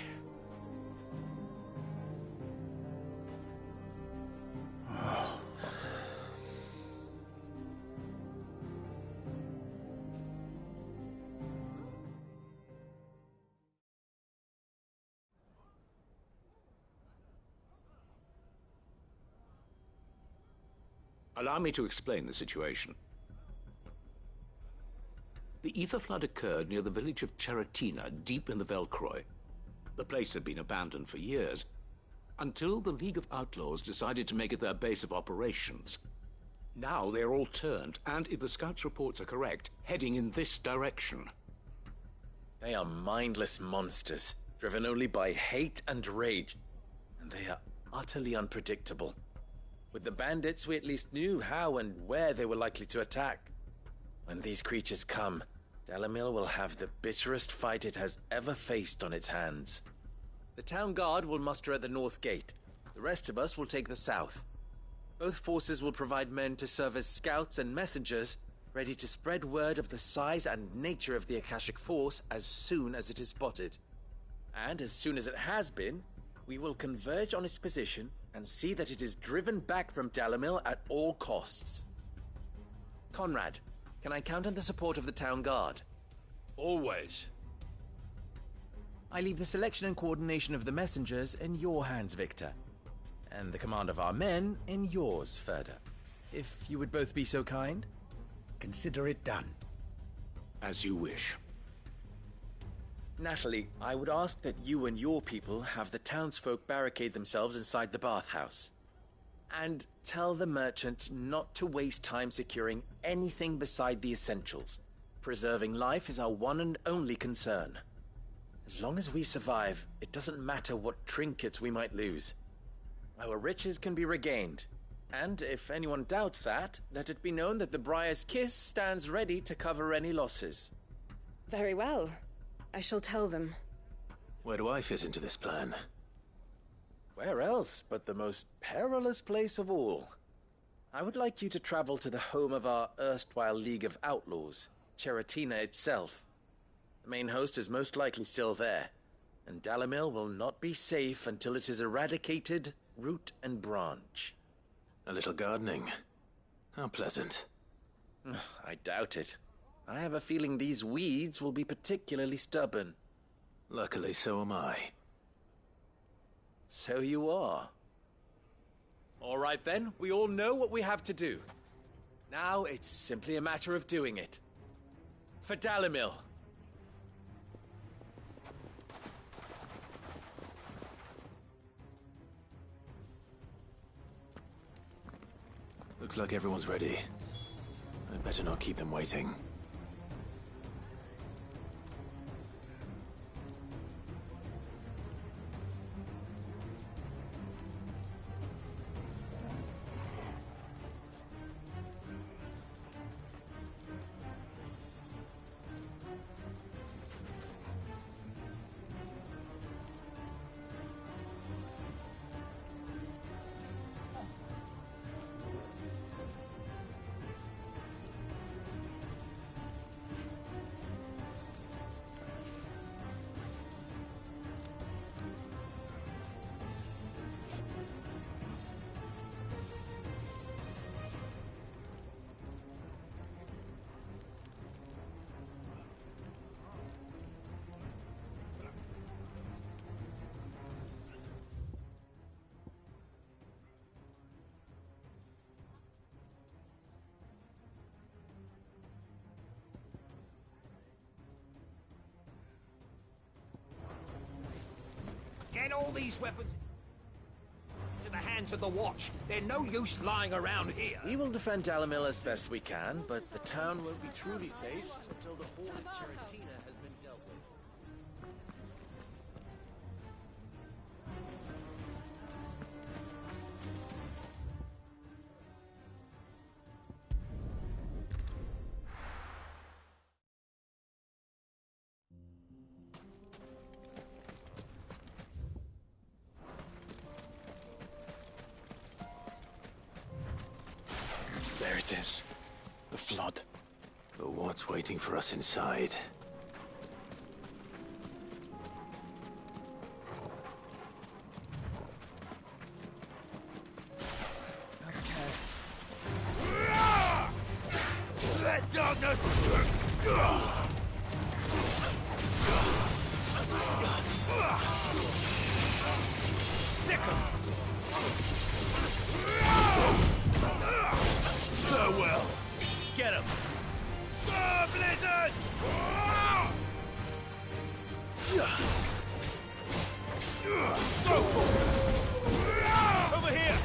Allow me to explain the situation. The ether flood occurred near the village of Cheratina, deep in the Velcroy. The place had been abandoned for years, until the League of Outlaws decided to make it their base of operations. Now they're all turned, and if the scouts' reports are correct, heading in this direction. They are mindless monsters, driven only by hate and rage, and they are utterly unpredictable. With the bandits, we at least knew how and where they were likely to attack. When these creatures come, Dalimil will have the bitterest fight it has ever faced on its hands. The town guard will muster at the north gate. The rest of us will take the south. Both forces will provide men to serve as scouts and messengers, ready to spread word of the size and nature of the Akashic Force as soon as it is spotted. And as soon as it has been, we will converge on its position and see that it is driven back from Dalimil at all costs. Conrad, can I count on the support of the town guard? Always. I leave the selection and coordination of the messengers in your hands, Victor. And the command of our men in yours, Ferda. If you would both be so kind. Consider it done. As you wish. Natalie, I would ask that you and your people have the townsfolk barricade themselves inside the bathhouse. And tell the merchant not to waste time securing anything beside the essentials. Preserving life is our one and only concern. As long as we survive, it doesn't matter what trinkets we might lose. Our riches can be regained. And if anyone doubts that, let it be known that the Briar's Kiss stands ready to cover any losses. Very well. I shall tell them. Where do I fit into this plan? Where else but the most perilous place of all? I would like you to travel to the home of our erstwhile League of Outlaws, Cheratina itself. The main host is most likely still there, and Dalimil will not be safe until it is eradicated, root and branch. A little gardening. How pleasant. I doubt it. I have a feeling these weeds will be particularly stubborn. Luckily, so am I. So you are. All right then, we all know what we have to do. Now it's simply a matter of doing it. For Dalimil. Looks like everyone's ready. I'd better not keep them waiting. Get all these weapons into the hands of the Watch. They're no use lying around here. We will defend Dalimil as best we can, but the town won't be truly safe until the horde of Cheratina has been dealt with. There it is. The flood. But what's waiting for us inside? That darkness! Sick Farewell. Get him. Blizzard! Over here!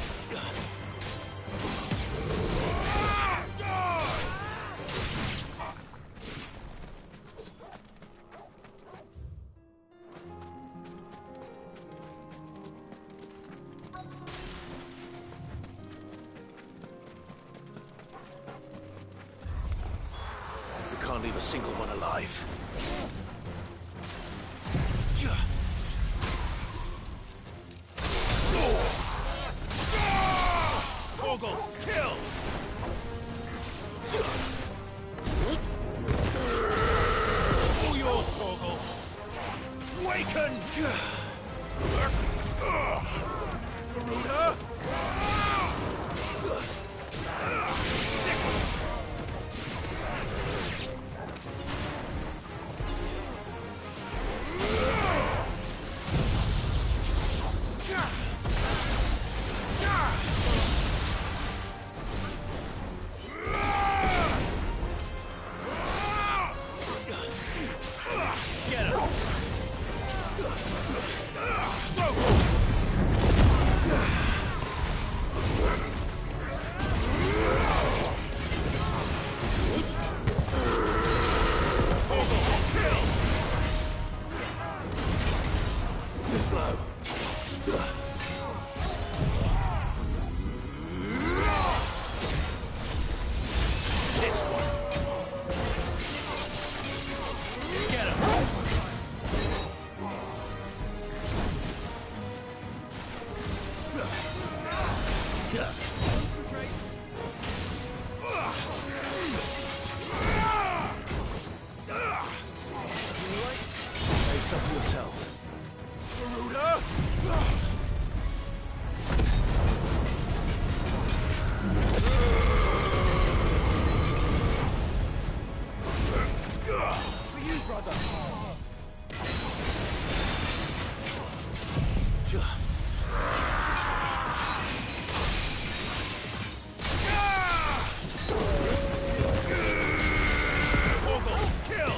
won't leave a single one alive. Torgal, kill! All yours, Torgal. Waken! Garuda! Get him! This one. Get him! Save some for yourself. Garuda! For you, brother! Torgal, kill!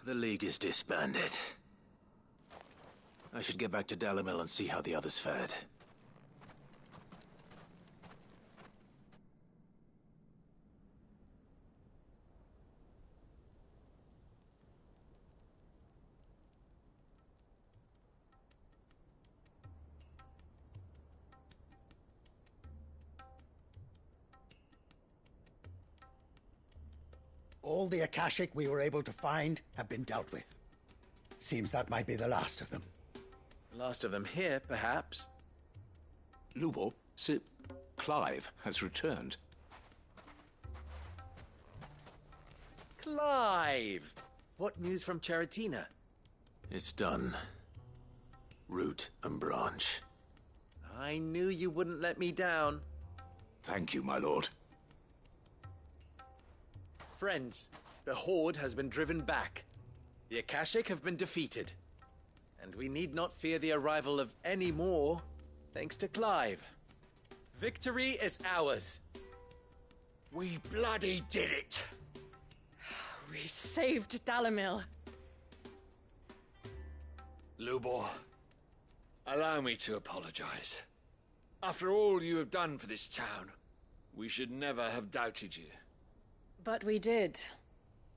The League is disbanded. I should get back to Dalimil and see how the others fared. All the Akashic we were able to find have been dealt with. Seems that might be the last of them. Last of them here, perhaps. Lubor, Sir Clive has returned. Clive! What news from Charatina? It's done. Root and branch. I knew you wouldn't let me down. Thank you, my lord. Friends, the Horde has been driven back. The Akashic have been defeated. And we need not fear the arrival of any more, thanks to Clive. Victory is ours. We bloody did it! We saved Dalimil. Lubor, allow me to apologize. After all you have done for this town, we should never have doubted you. But we did.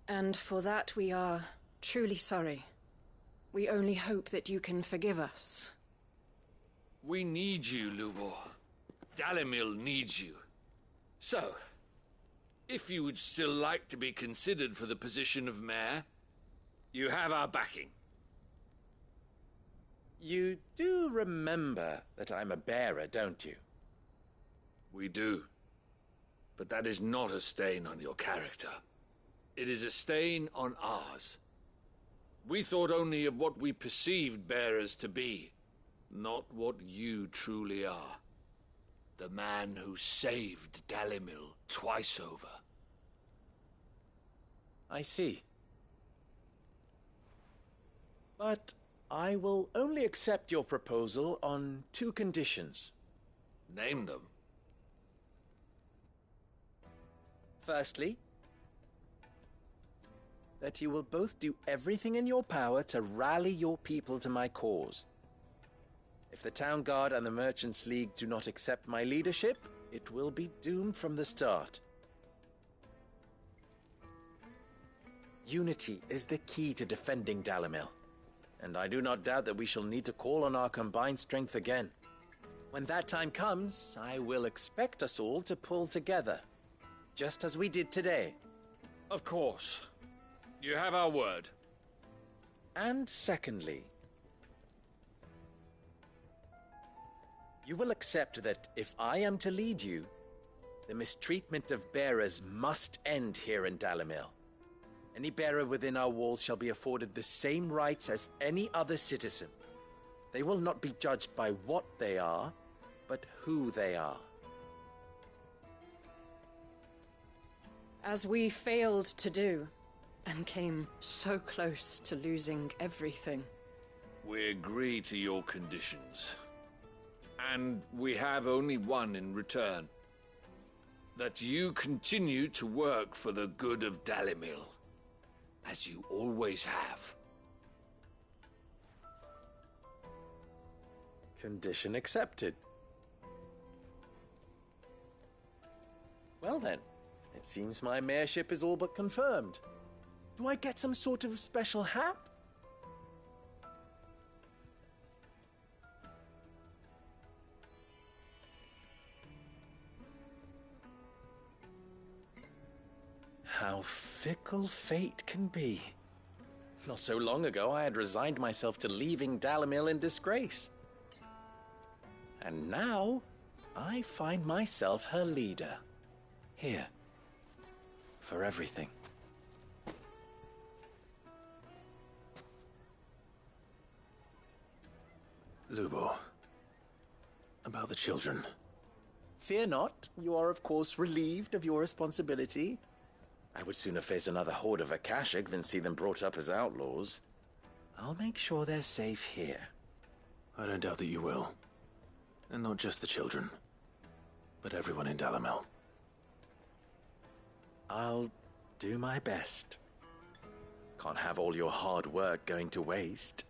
And for that we are truly sorry. We only hope that you can forgive us. We need you, Lubor. Dalimil needs you. So, if you would still like to be considered for the position of mayor, you have our backing. You do remember that I'm a bearer, don't you? We do. But that is not a stain on your character. It is a stain on ours. We thought only of what we perceived bearers to be, not what you truly are. The man who saved Dalimil twice over. I see. But I will only accept your proposal on 2 conditions. Name them. Firstly, that you will both do everything in your power to rally your people to my cause. If the Town Guard and the Merchants League do not accept my leadership, it will be doomed from the start. Unity is the key to defending Dalimil, and I do not doubt that we shall need to call on our combined strength again. When that time comes, I will expect us all to pull together, just as we did today. Of course. You have our word. And secondly, you will accept that if I am to lead you, the mistreatment of bearers must end here in Dalimil. Any bearer within our walls shall be afforded the same rights as any other citizen. They will not be judged by what they are, but who they are. As we failed to do, and came so close to losing everything. We agree to your conditions. And we have only one in return. That you continue to work for the good of Dalimil, as you always have. Condition accepted. Well then, it seems my mayorship is all but confirmed. Do I get some sort of special hat? How fickle fate can be. Not so long ago, I had resigned myself to leaving Dalimil in disgrace. And now, I find myself her leader. Here. For everything. Lubo. About the children. Fear not. You are, of course, relieved of your responsibility. I would sooner face another horde of Akashic than see them brought up as outlaws. I'll make sure they're safe here. I don't doubt that you will. And not just the children, but everyone in Dalimil. I'll do my best. Can't have all your hard work going to waste.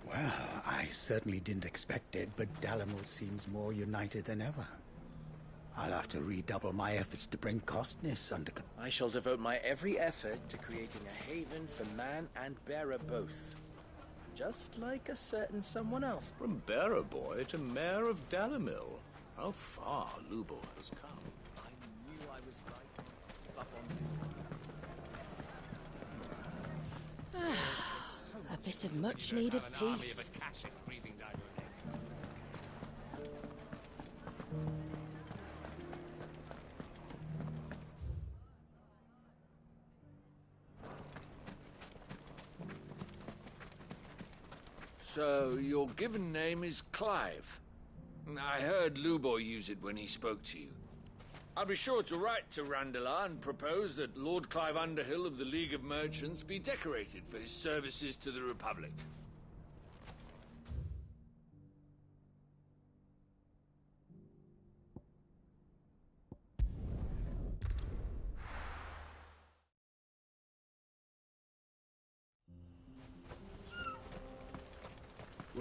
Well, I certainly didn't expect it, but Dalimil seems more united than ever. I'll have to redouble my efforts to bring Costness under control. I shall devote my every effort to creating a haven for man and bearer both. Just like a certain someone else. From bearer boy to mayor of Dalimil. How far Lubo has come. I knew I was right. Up on A bit of much-needed peace. So, your given name is Clive. I heard Lubo use it when he spoke to you. I'll be sure to write to Randalar and propose that Lord Clive Underhill of the League of Merchants be decorated for his services to the Republic.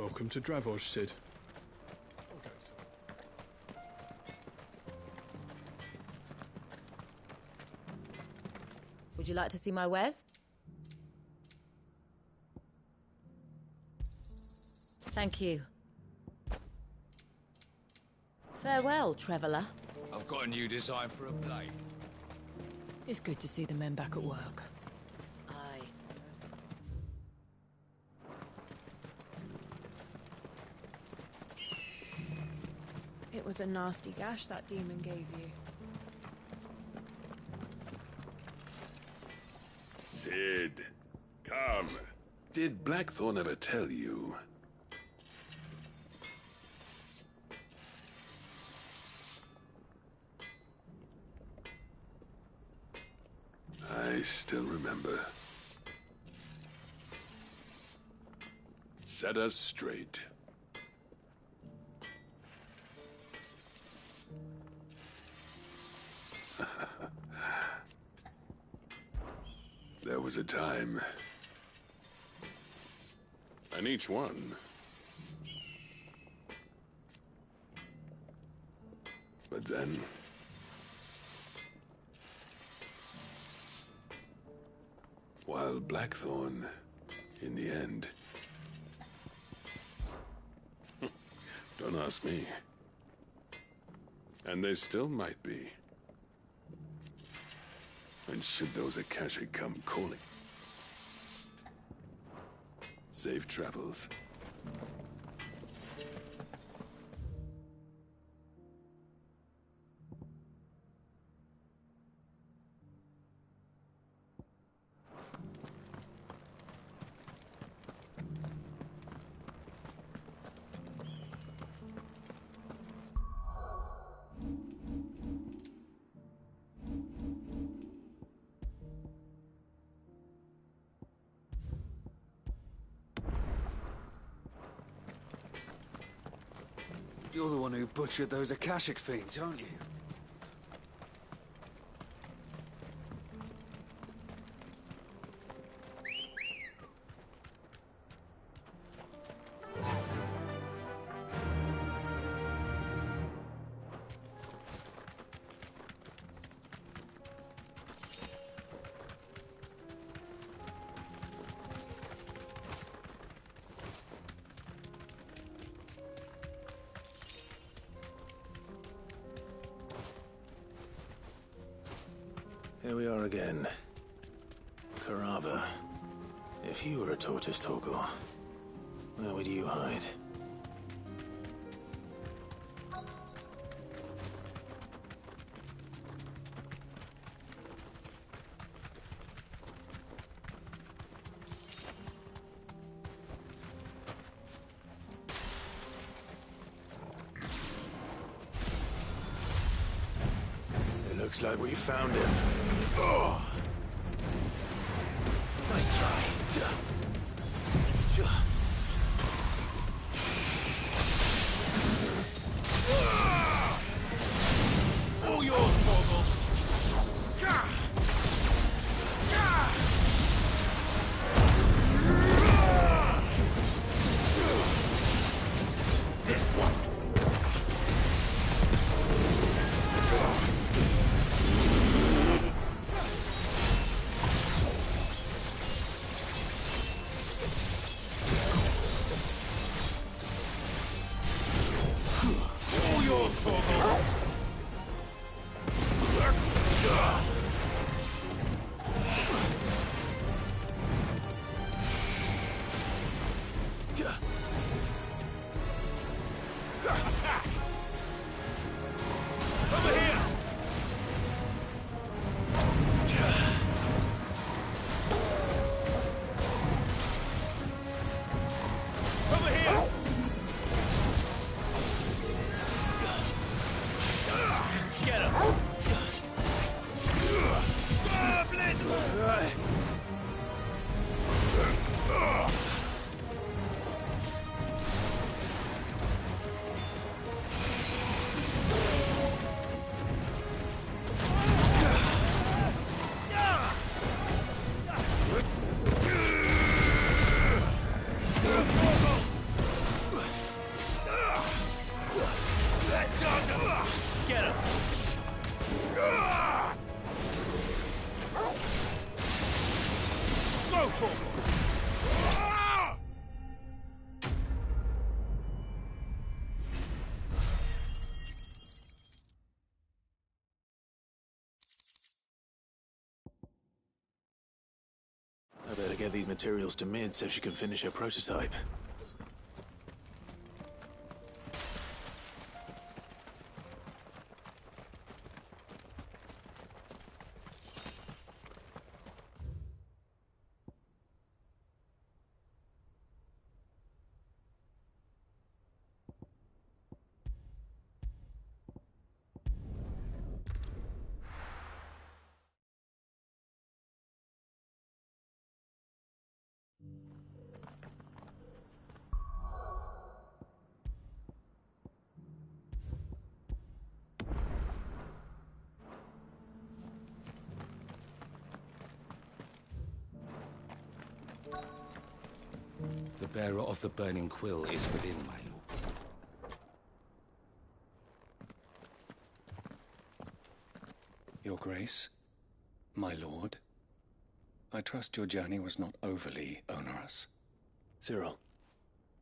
Welcome to Dravos, Sid. Would you like to see my wares? Thank you. Farewell, Traveller. I've got a new design for a blade. It's good to see the men back at work. Aye. It was a nasty gash that demon gave you. Sid, come. Did Blackthorn ever tell you? I still remember. Set us straight. There was a time. And each one. But then... while Blackthorn, in the end... Don't ask me. And there still might be. And should those Akashic come calling... safe travels. You're the one who butchered those Akashic fiends, aren't you? Here we are again. Carava. If you were a tortoise, Torgal, where would you hide? It looks like we found him. Oh. Nice try. All yours, Torgal. This one. go, Torvald! I better get these materials to Mid so she can finish her prototype. The bearer of the burning quill is within, my lord. Your Grace, my lord, I trust your journey was not overly onerous. Cyril,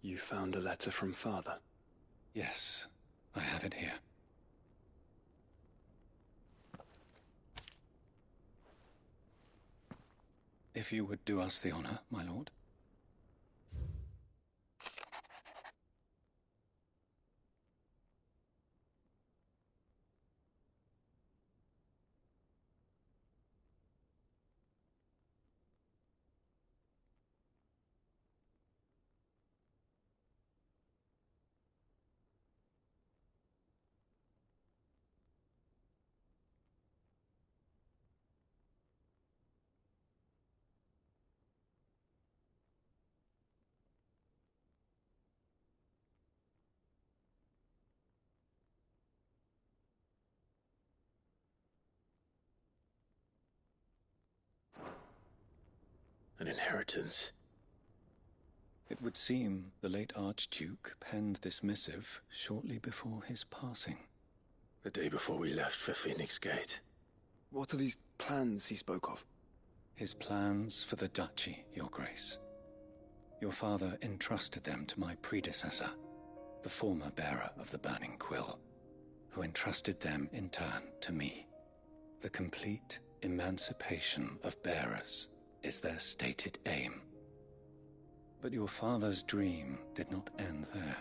you found a letter from Father? Yes, I have it here. If you would do us the honor, my lord. An inheritance. It would seem the late Archduke penned this missive shortly before his passing. The day before we left for Phoenix Gate. What are these plans he spoke of? His plans for the duchy, Your Grace. Your father entrusted them to my predecessor, the former bearer of the Burning Quill, who entrusted them in turn to me. The complete emancipation of bearers is their stated aim. But your father's dream did not end there.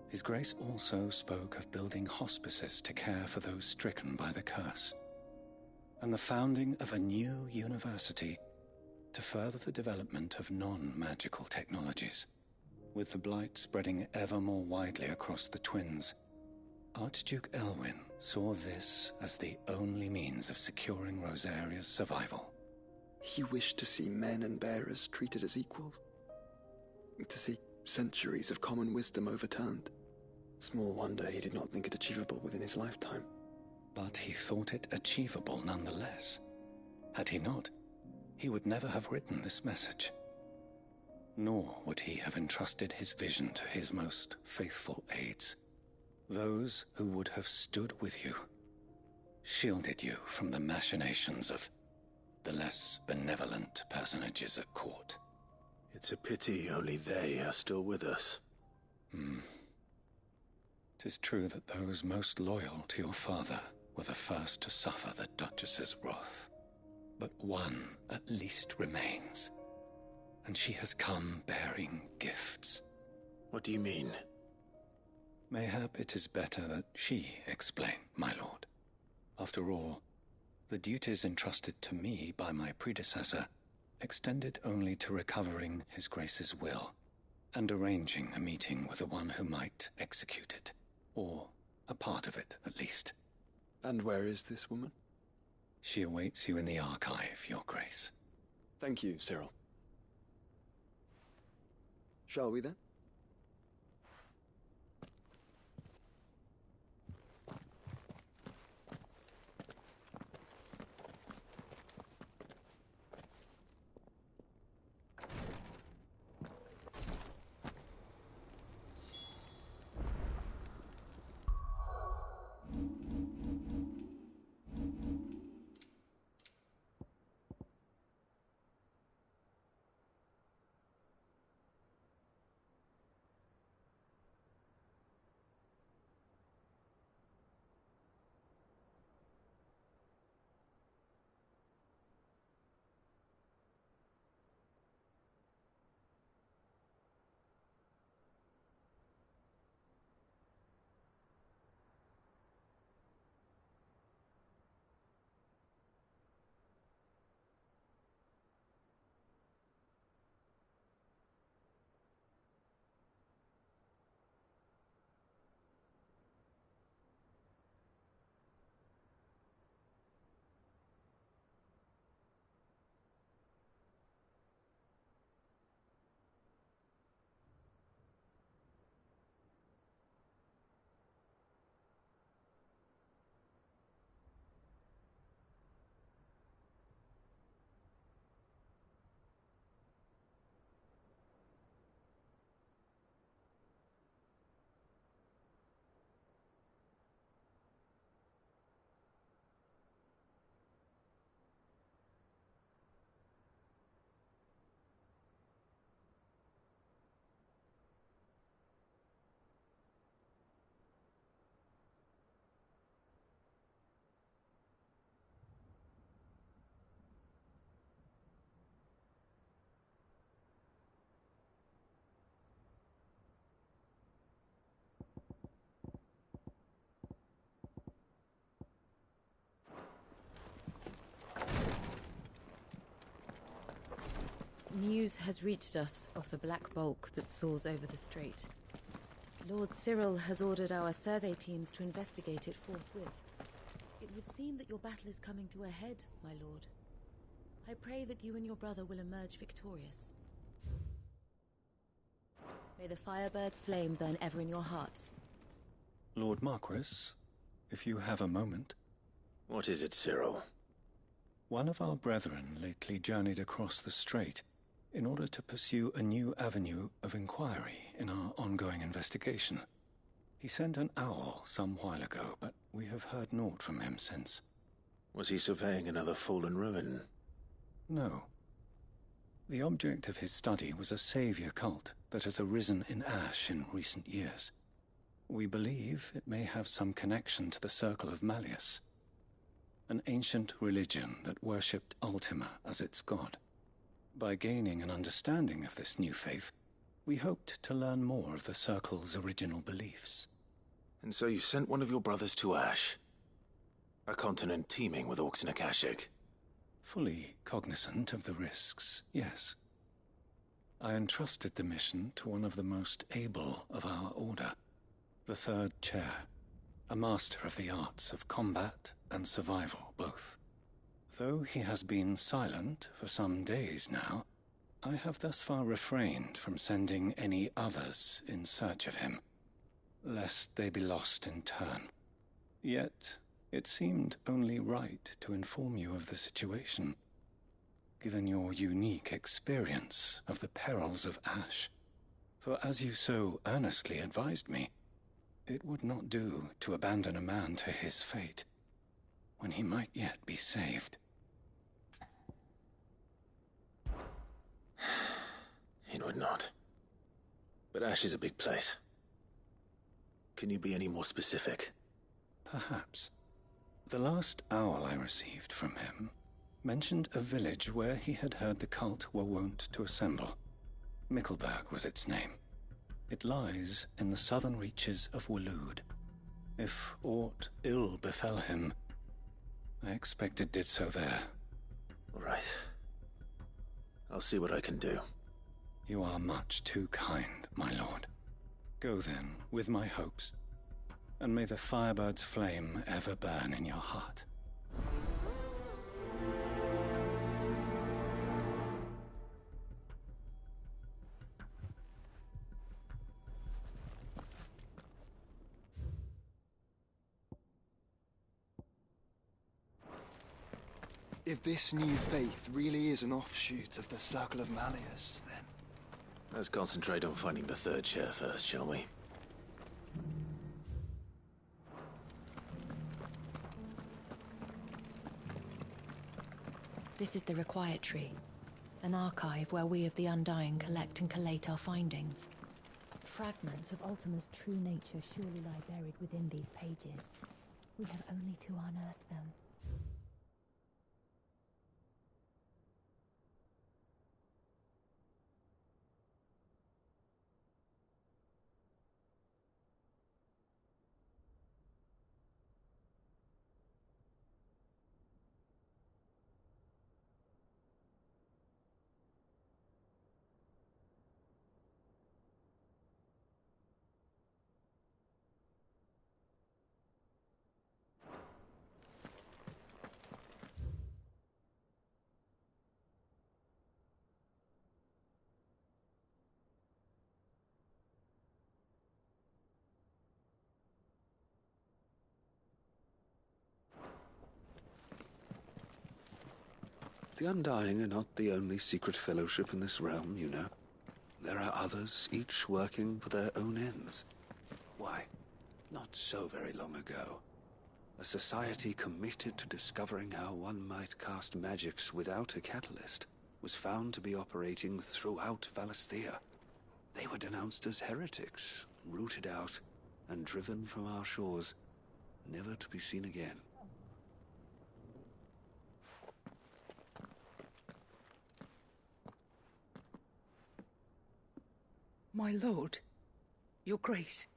His Grace also spoke of building hospices to care for those stricken by the curse, and the founding of a new university to further the development of non-magical technologies. With the blight spreading ever more widely across the twins, Archduke Elwyn saw this as the only means of securing Rosaria's survival. He wished to see men and bearers treated as equals. To see centuries of common wisdom overturned. Small wonder he did not think it achievable within his lifetime. But he thought it achievable nonetheless. Had he not, he would never have written this message. Nor would he have entrusted his vision to his most faithful aides. Those who would have stood with you, shielded you from the machinations of the less benevolent personages at court. It's a pity only they are still with us. 'Tis true that those most loyal to your father were the first to suffer the Duchess's wrath. But one at least remains, and she has come bearing gifts. What do you mean? Mayhap it is better that she explain, my lord. After all, the duties entrusted to me by my predecessor extended only to recovering His Grace's will and arranging a meeting with the one who might execute it, or a part of it at least. And where is this woman? She awaits you in the archive, Your Grace. Thank you, Cyril. Shall we then? News has reached us of the black bulk that soars over the strait. Lord Cyril has ordered our survey teams to investigate it forthwith. It would seem that your battle is coming to a head, my lord. I pray that you and your brother will emerge victorious. May the Firebird's flame burn ever in your hearts. Lord Marquis, if you have a moment. What is it, Cyril? One of our brethren lately journeyed across the strait in order to pursue a new avenue of inquiry in our ongoing investigation. He sent an owl some while ago, but we have heard naught from him since. Was he surveying another fallen ruin? No. The object of his study was a savior cult that has arisen in Ash in recent years. We believe it may have some connection to the Circle of Malleus, an ancient religion that worshipped Ultima as its god. By gaining an understanding of this new faith, we hoped to learn more of the Circle's original beliefs. And so you sent one of your brothers to Ash, a continent teeming with orcs and Akashic. Fully cognizant of the risks, yes. I entrusted the mission to one of the most able of our order, the Third Chair, a master of the arts of combat and survival both. Though he has been silent for some days now, I have thus far refrained from sending any others in search of him, lest they be lost in turn. Yet, it seemed only right to inform you of the situation, given your unique experience of the perils of Ash. For as you so earnestly advised me, it would not do to abandon a man to his fate, when he might yet be saved. It would not. But Ash is a big place. Can you be any more specific? Perhaps. The last owl I received from him mentioned a village where he had heard the cult were wont to assemble. Mickleburg was its name. It lies in the southern reaches of Waloed. If aught ill befell him, I expect it did so there. All right. I'll see what I can do. You are much too kind, my lord. Go then, with my hopes, and may the Firebird's flame ever burn in your heart. If this new faith really is an offshoot of the Circle of Malleus, then... Let's concentrate on finding the Third Chair first, shall we? This is the Requietry, an archive where we of the Undying collect and collate our findings. Fragments of Ultima's true nature surely lie buried within these pages. We have only to unearth them. The Undying are not the only secret fellowship in this realm, you know. There are others, each working for their own ends. Why, not so very long ago, a society committed to discovering how one might cast magics without a catalyst was found to be operating throughout Valisthea. They were denounced as heretics, rooted out, and driven from our shores, never to be seen again. My lord, your grace.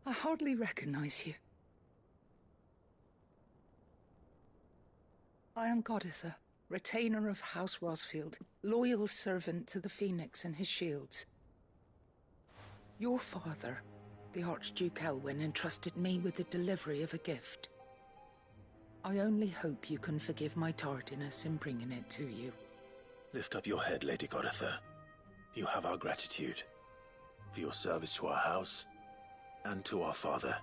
I hardly recognize you. I am Goditha, retainer of House Rosfield, loyal servant to the Phoenix and his shields. Your father, the Archduke Elwyn, entrusted me with the delivery of a gift. I only hope you can forgive my tardiness in bringing it to you. Lift up your head, Lady Goditha. You have our gratitude for your service to our house and to our father.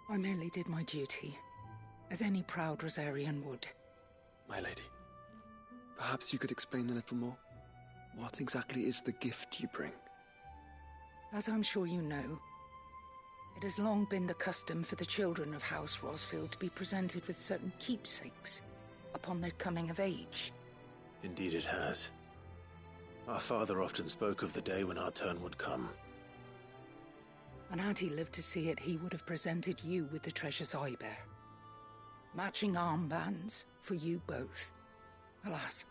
I merely did my duty, as any proud Rosarian would. My lady, perhaps you could explain a little more? What exactly is the gift you bring? As I'm sure you know, it has long been the custom for the children of House Rosfield to be presented with certain keepsakes upon their coming of age. Indeed it has. Our father often spoke of the day when our turn would come. And had he lived to see it, he would have presented you with the treasures I bear. Matching armbands for you both. Alas,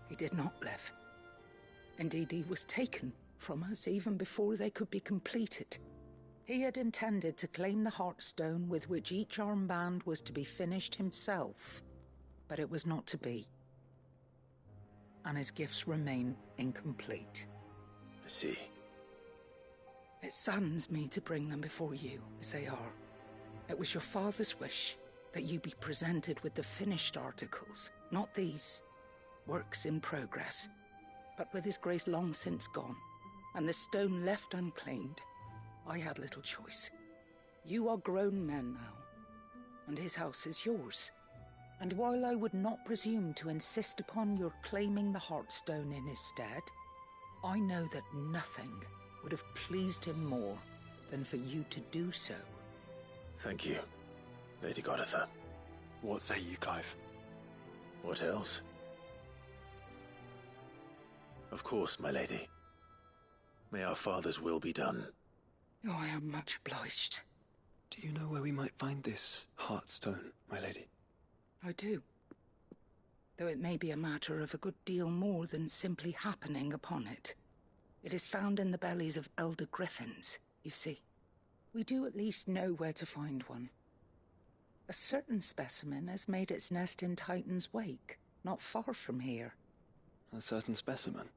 he did not live. Indeed, he was taken from us even before they could be completed. He had intended to claim the Heartstone with which each armband was to be finished himself, but it was not to be. And his gifts remain incomplete. I see. It saddens me to bring them before you, as they are. It was your father's wish that you be presented with the finished articles, not these works in progress. But with his grace long since gone, and the stone left unclaimed, I had little choice. You are grown men now, and his house is yours. And while I would not presume to insist upon your claiming the Heartstone in his stead, I know that nothing would have pleased him more than for you to do so. Thank you, Lady Goditha. What say you, Clive? What else? Of course, my lady. May our father's will be done. Oh, I am much obliged. Do you know where we might find this Heartstone, my lady? I do. Though it may be a matter of a good deal more than simply happening upon it. It is found in the bellies of elder griffins, you see. We do at least know where to find one. A certain specimen has made its nest in Titan's Wake, not far from here. A certain specimen?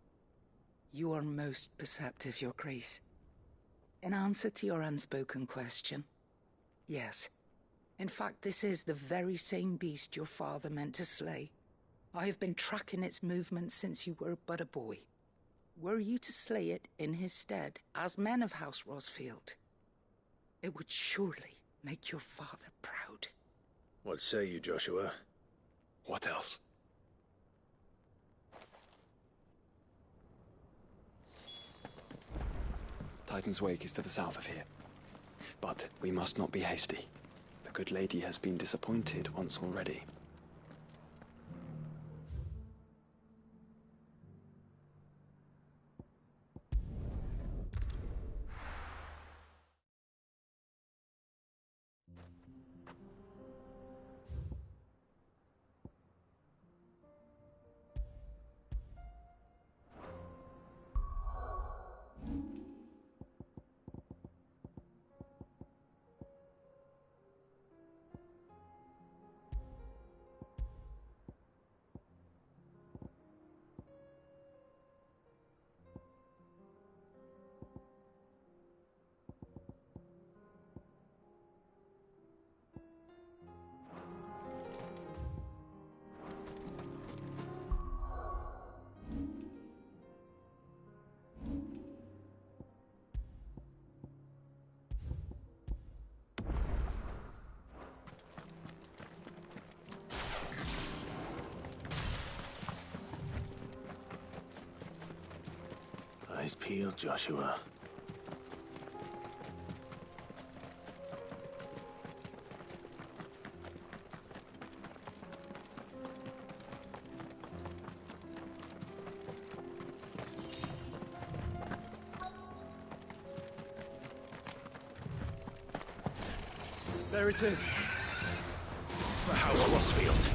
You are most perceptive, Your Grace. In answer to your unspoken question, yes. In fact, this is the very same beast your father meant to slay. I have been tracking its movements since you were but a boy. Were you to slay it in his stead, as men of House Rosfield, it would surely make your father proud. What say you, Joshua? What else? Titan's Wake is to the south of here. But we must not be hasty. The good lady has been disappointed once already. Eyes peeled, Joshua. There it is. For House Rosfield.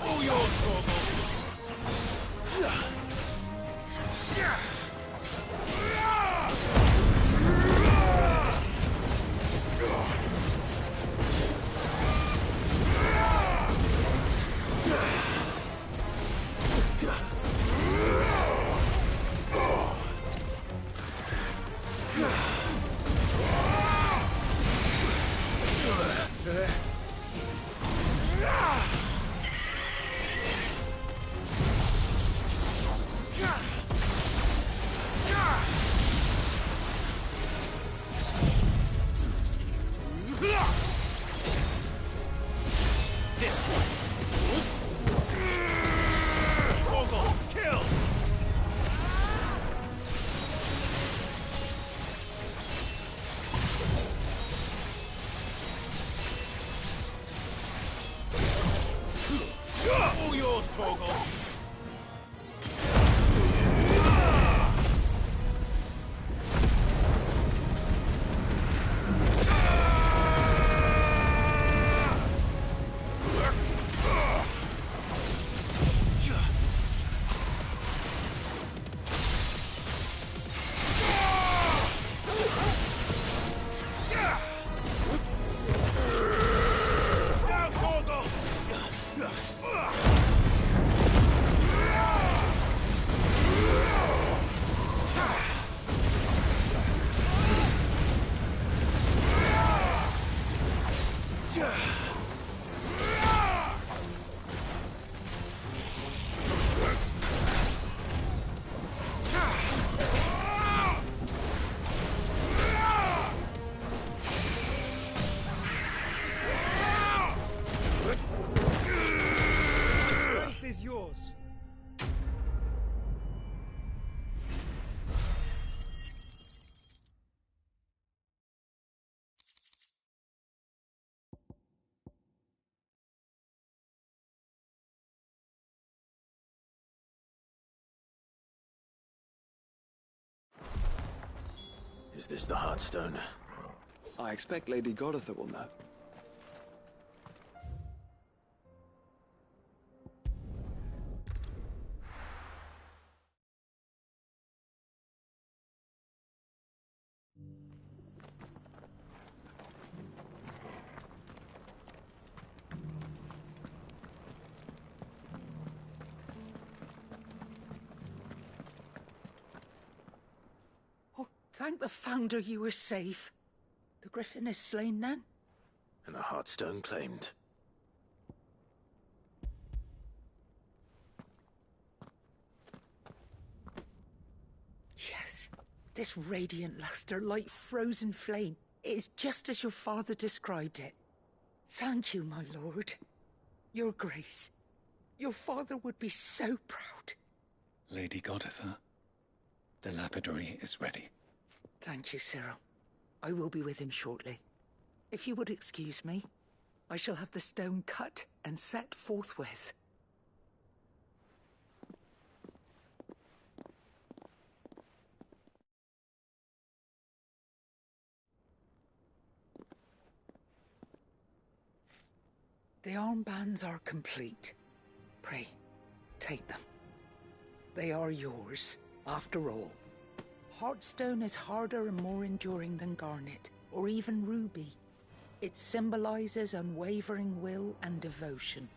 All yours, Torgal. yours, Torgal! Is this the Heartstone? I expect Lady Goditha will know. Thank the Founder you were safe. The Griffin is slain then? And the Heartstone claimed. Yes. This radiant luster, like frozen flame. It is just as your father described it. Thank you, my lord. Your Grace. Your father would be so proud. Lady Goditha, the lapidary is ready. Thank you, Cyril. I will be with him shortly. If you would excuse me, I shall have the stone cut and set forthwith. The armbands are complete. Pray, take them. They are yours, after all. Heartstone is harder and more enduring than garnet, or even ruby. It symbolizes unwavering will and devotion.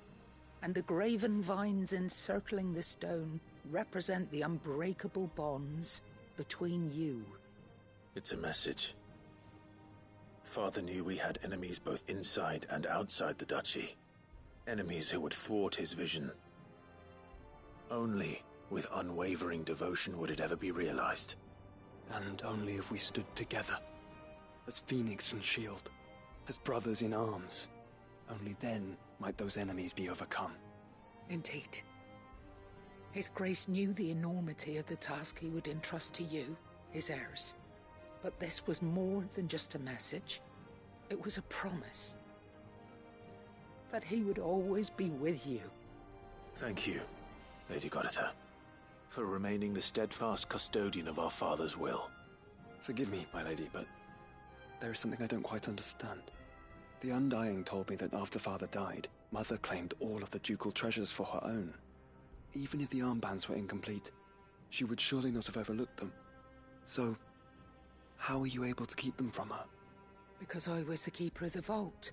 And the graven vines encircling the stone represent the unbreakable bonds between you. It's a message. Father knew we had enemies both inside and outside the duchy. Enemies who would thwart his vision. Only with unwavering devotion would it ever be realized. And only if we stood together, as Phoenix and Shield, as brothers in arms, only then might those enemies be overcome. Indeed. His Grace knew the enormity of the task he would entrust to you, his heirs. But this was more than just a message. It was a promise. That he would always be with you. Thank you, Lady Goditha, for remaining the steadfast custodian of our father's will. Forgive me, my lady, but there is something I don't quite understand. The Undying told me that after Father died, Mother claimed all of the ducal treasures for her own. Even if the armbands were incomplete, she would surely not have overlooked them. So, how were you able to keep them from her? Because I was the keeper of the vault.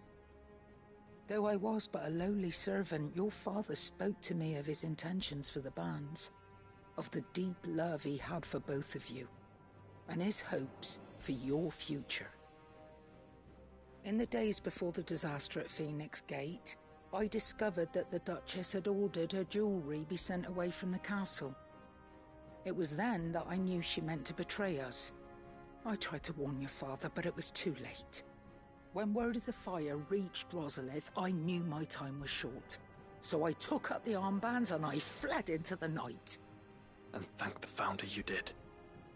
Though I was but a lowly servant, your father spoke to me of his intentions for the bands, of the deep love he had for both of you, and his hopes for your future. In the days before the disaster at Phoenix Gate, I discovered that the Duchess had ordered her jewelry be sent away from the castle. It was then that I knew she meant to betray us. I tried to warn your father, but it was too late. When word of the fire reached Rosalith, I knew my time was short. So I took up the armbands and I fled into the night. And thank the Founder you did.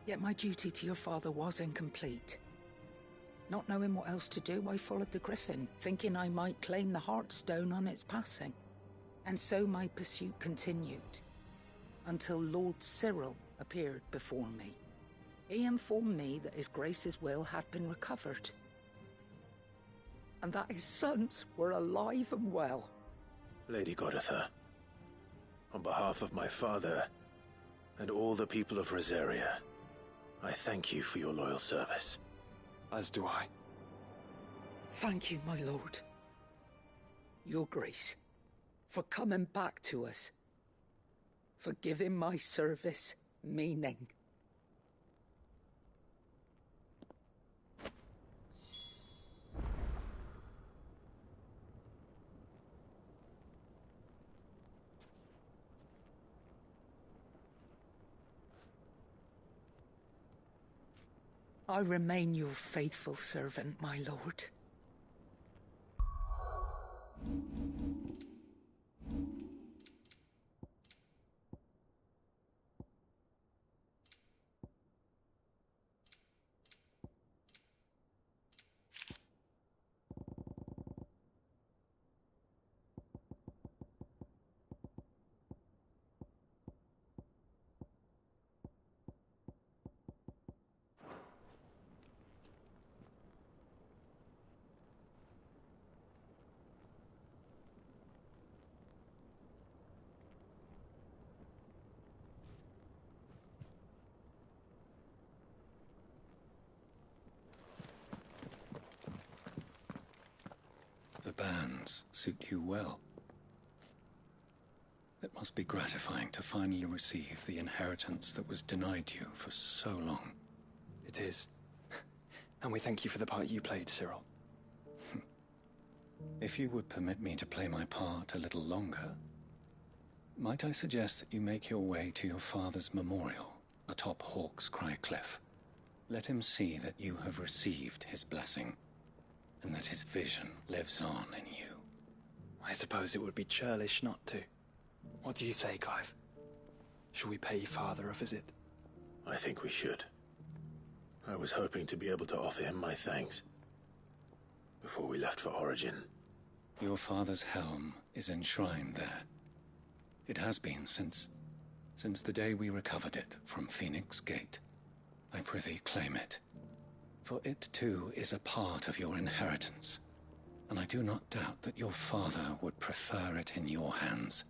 Yet my duty to your father was incomplete. Not knowing what else to do, I followed the Griffin, thinking I might claim the Heartstone on its passing. And so my pursuit continued, until Lord Cyril appeared before me. He informed me that His Grace's will had been recovered, and that his sons were alive and well. Lady Goditha, on behalf of my father and all the people of Rosaria, I thank you for your loyal service. As do I. Thank you, my lord. Your Grace, for coming back to us, for giving my service meaning. I remain your faithful servant, my lord. The bands suit you well. It must be gratifying to finally receive the inheritance that was denied you for so long. It is. And we thank you for the part you played, Cyril. If you would permit me to play my part a little longer, might I suggest that you make your way to your father's memorial atop Hawk's Cry Cliff? Let him see that you have received his blessing, and that his vision lives on in you. I suppose it would be churlish not to. What do you say, Clive? Shall we pay Father a visit? I think we should. I was hoping to be able to offer him my thanks before we left for Origin. Your father's helm is enshrined there. It has been since the day we recovered it from Phoenix Gate. I prithee claim it, for it too is a part of your inheritance, and I do not doubt that your father would prefer it in your hands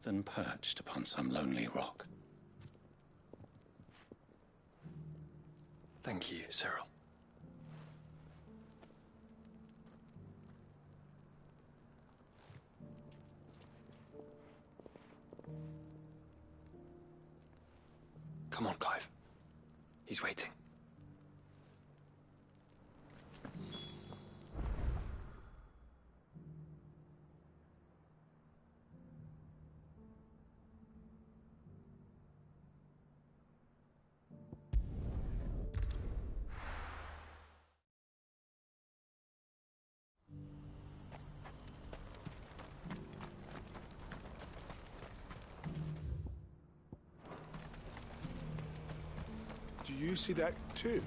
than perched upon some lonely rock. Thank you, Cyril. Come on, Clive. He's waiting. Do you see that too?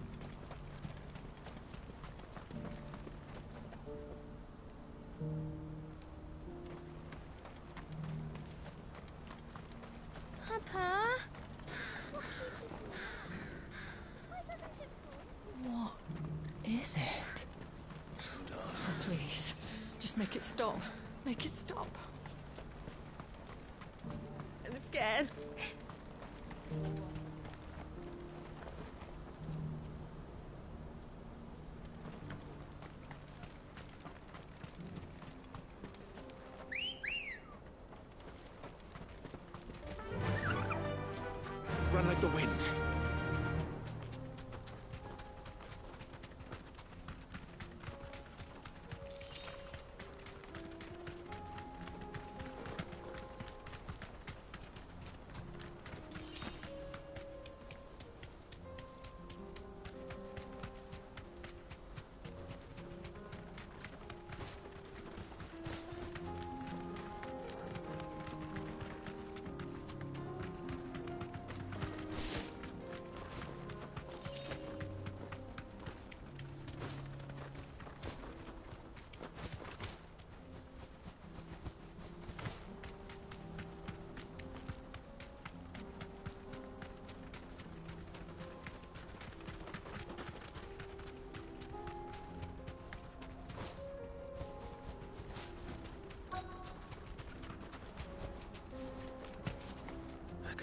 Papa? What is it? Oh, please, just make it stop. Make it stop. I'm scared. Run like the wind.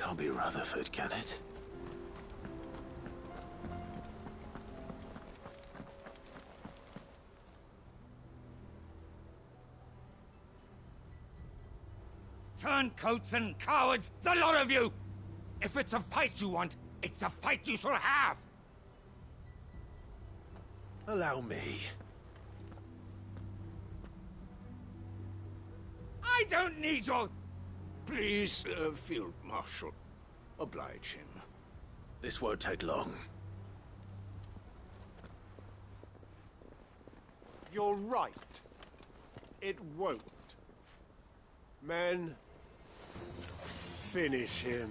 can't be Rutherford, can it? Turncoats and cowards, the lot of you! If it's a fight you want, it's a fight you shall have! Allow me. I don't need your... Please, Field Marshal, oblige him. This won't take long. You're right. It won't. Men, finish him.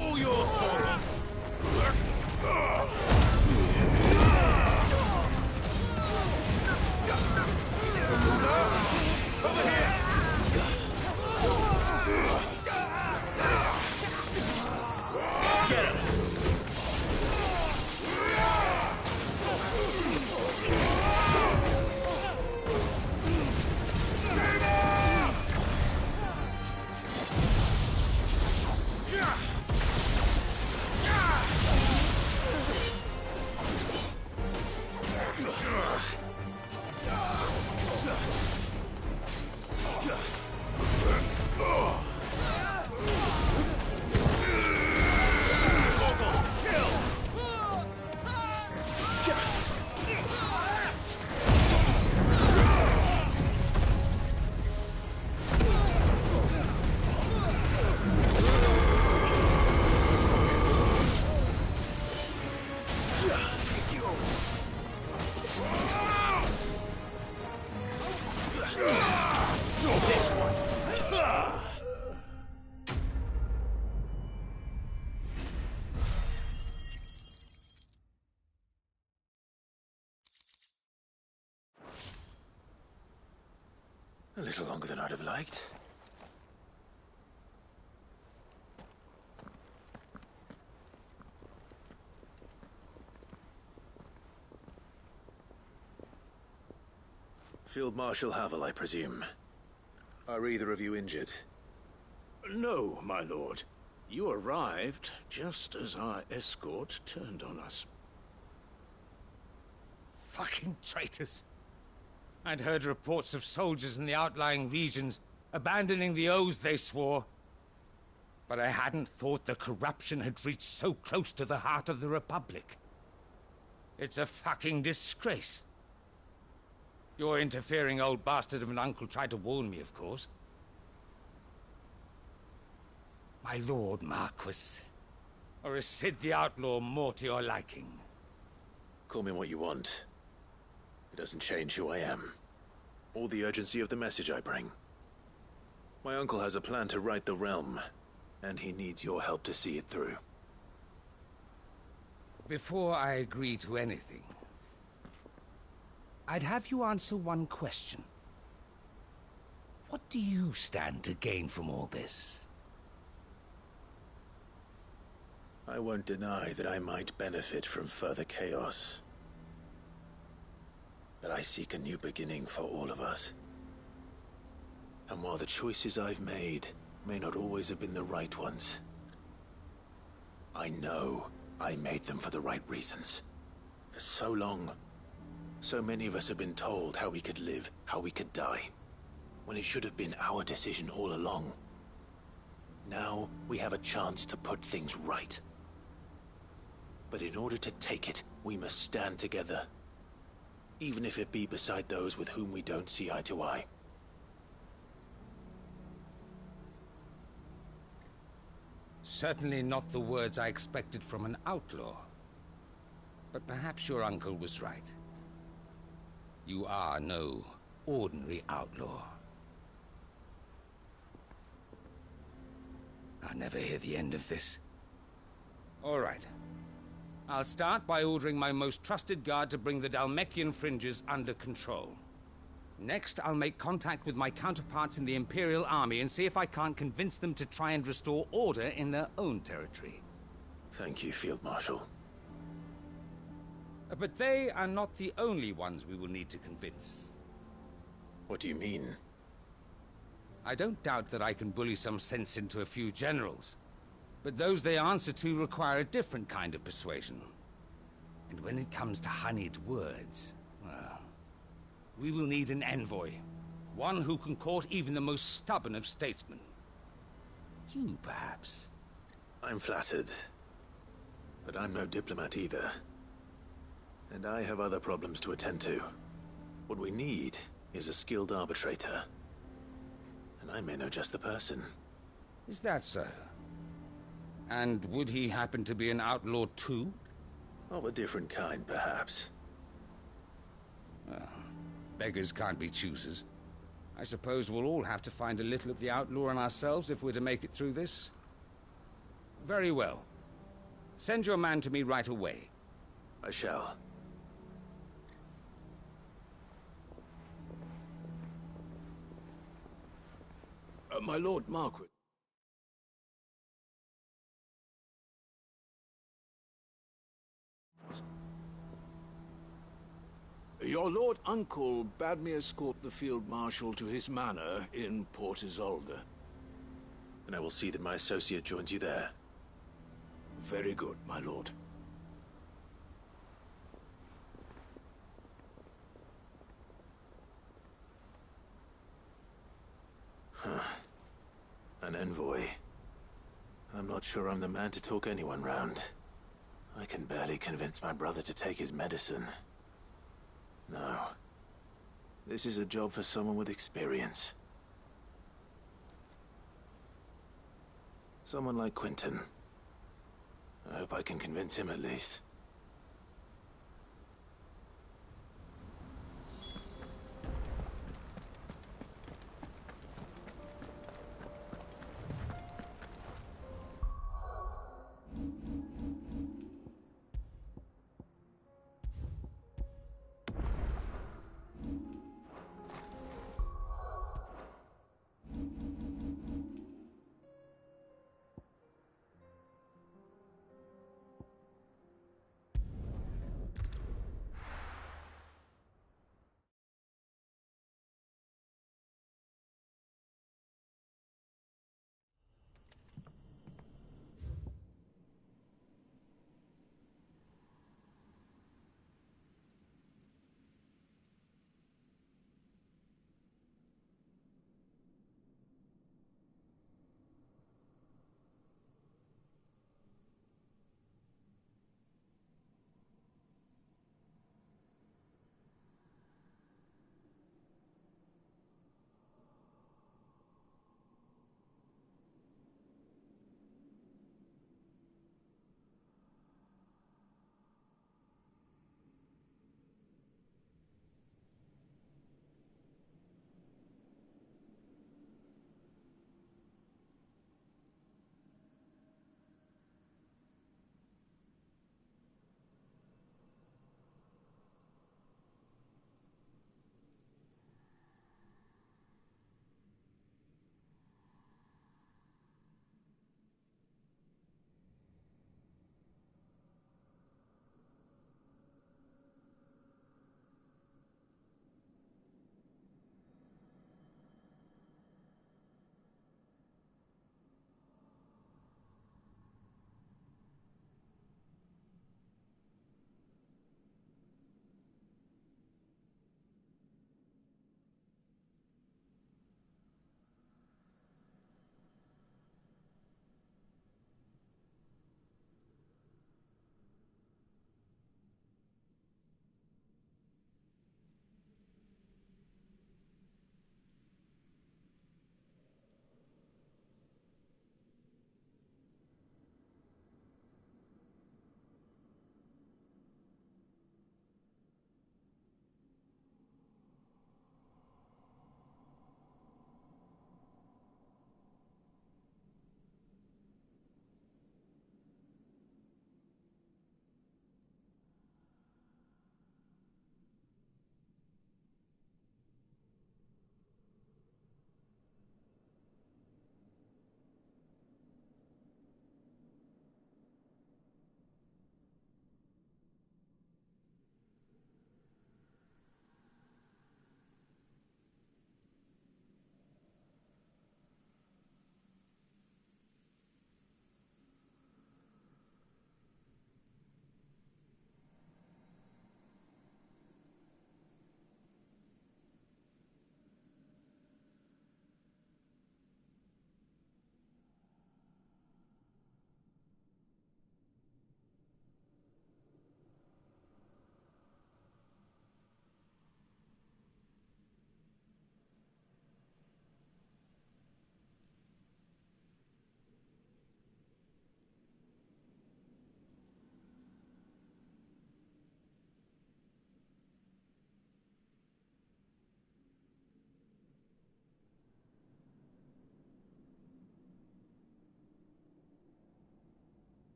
All yours, Tormund! Over here! Get him! A little longer than I'd have liked. Field Marshal Havel, I presume. Are either of you injured? No, my lord. You arrived just as our escort turned on us. Fucking traitors. I'd heard reports of soldiers in the outlying regions abandoning the oaths they swore. But I hadn't thought the corruption had reached so close to the heart of the Republic. It's a fucking disgrace. Your interfering old bastard of an uncle tried to warn me, of course. My lord Marquis. Or is Sid the Outlaw more to your liking? Call me what you want. It doesn't change who I am, or the urgency of the message I bring. My uncle has a plan to right the realm, and he needs your help to see it through. Before I agree to anything, I'd have you answer one question. What do you stand to gain from all this? I won't deny that I might benefit from further chaos. But I seek a new beginning for all of us. And while the choices I've made may not always have been the right ones, I know I made them for the right reasons. For so long, so many of us have been told how we could live, how we could die, when it should have been our decision all along. Now we have a chance to put things right. But in order to take it, we must stand together. Even if it be beside those with whom we don't see eye to eye. Certainly not the words I expected from an outlaw. But perhaps your uncle was right. You are no ordinary outlaw. I'll never hear the end of this. All right. I'll start by ordering my most trusted guard to bring the Dhalmekian fringes under control. Next, I'll make contact with my counterparts in the Imperial Army and see if I can't convince them to try and restore order in their own territory. Thank you, Field Marshal. But they are not the only ones we will need to convince. What do you mean? I don't doubt that I can bully some sense into a few generals, but those they answer to require a different kind of persuasion. And when it comes to honeyed words, well, we will need an envoy. One who can court even the most stubborn of statesmen. You, perhaps? I'm flattered. But I'm no diplomat either. And I have other problems to attend to. What we need is a skilled arbitrator. And I may know just the person. Is that so? And would he happen to be an outlaw too? Of a different kind, perhaps. Well, beggars can't be choosers. I suppose we'll all have to find a little of the outlaw in ourselves if we're to make it through this. Very well. Send your man to me right away. I shall. My Lord Marquis. Your Lord Uncle bade me escort the Field Marshal to his manor in Port Isolde. And I will see that my associate joins you there. Very good, my lord. Huh. An envoy. I'm not sure I'm the man to talk anyone round. I can barely convince my brother to take his medicine. No. This is a job for someone with experience. Someone like Quentin. I hope I can convince him at least.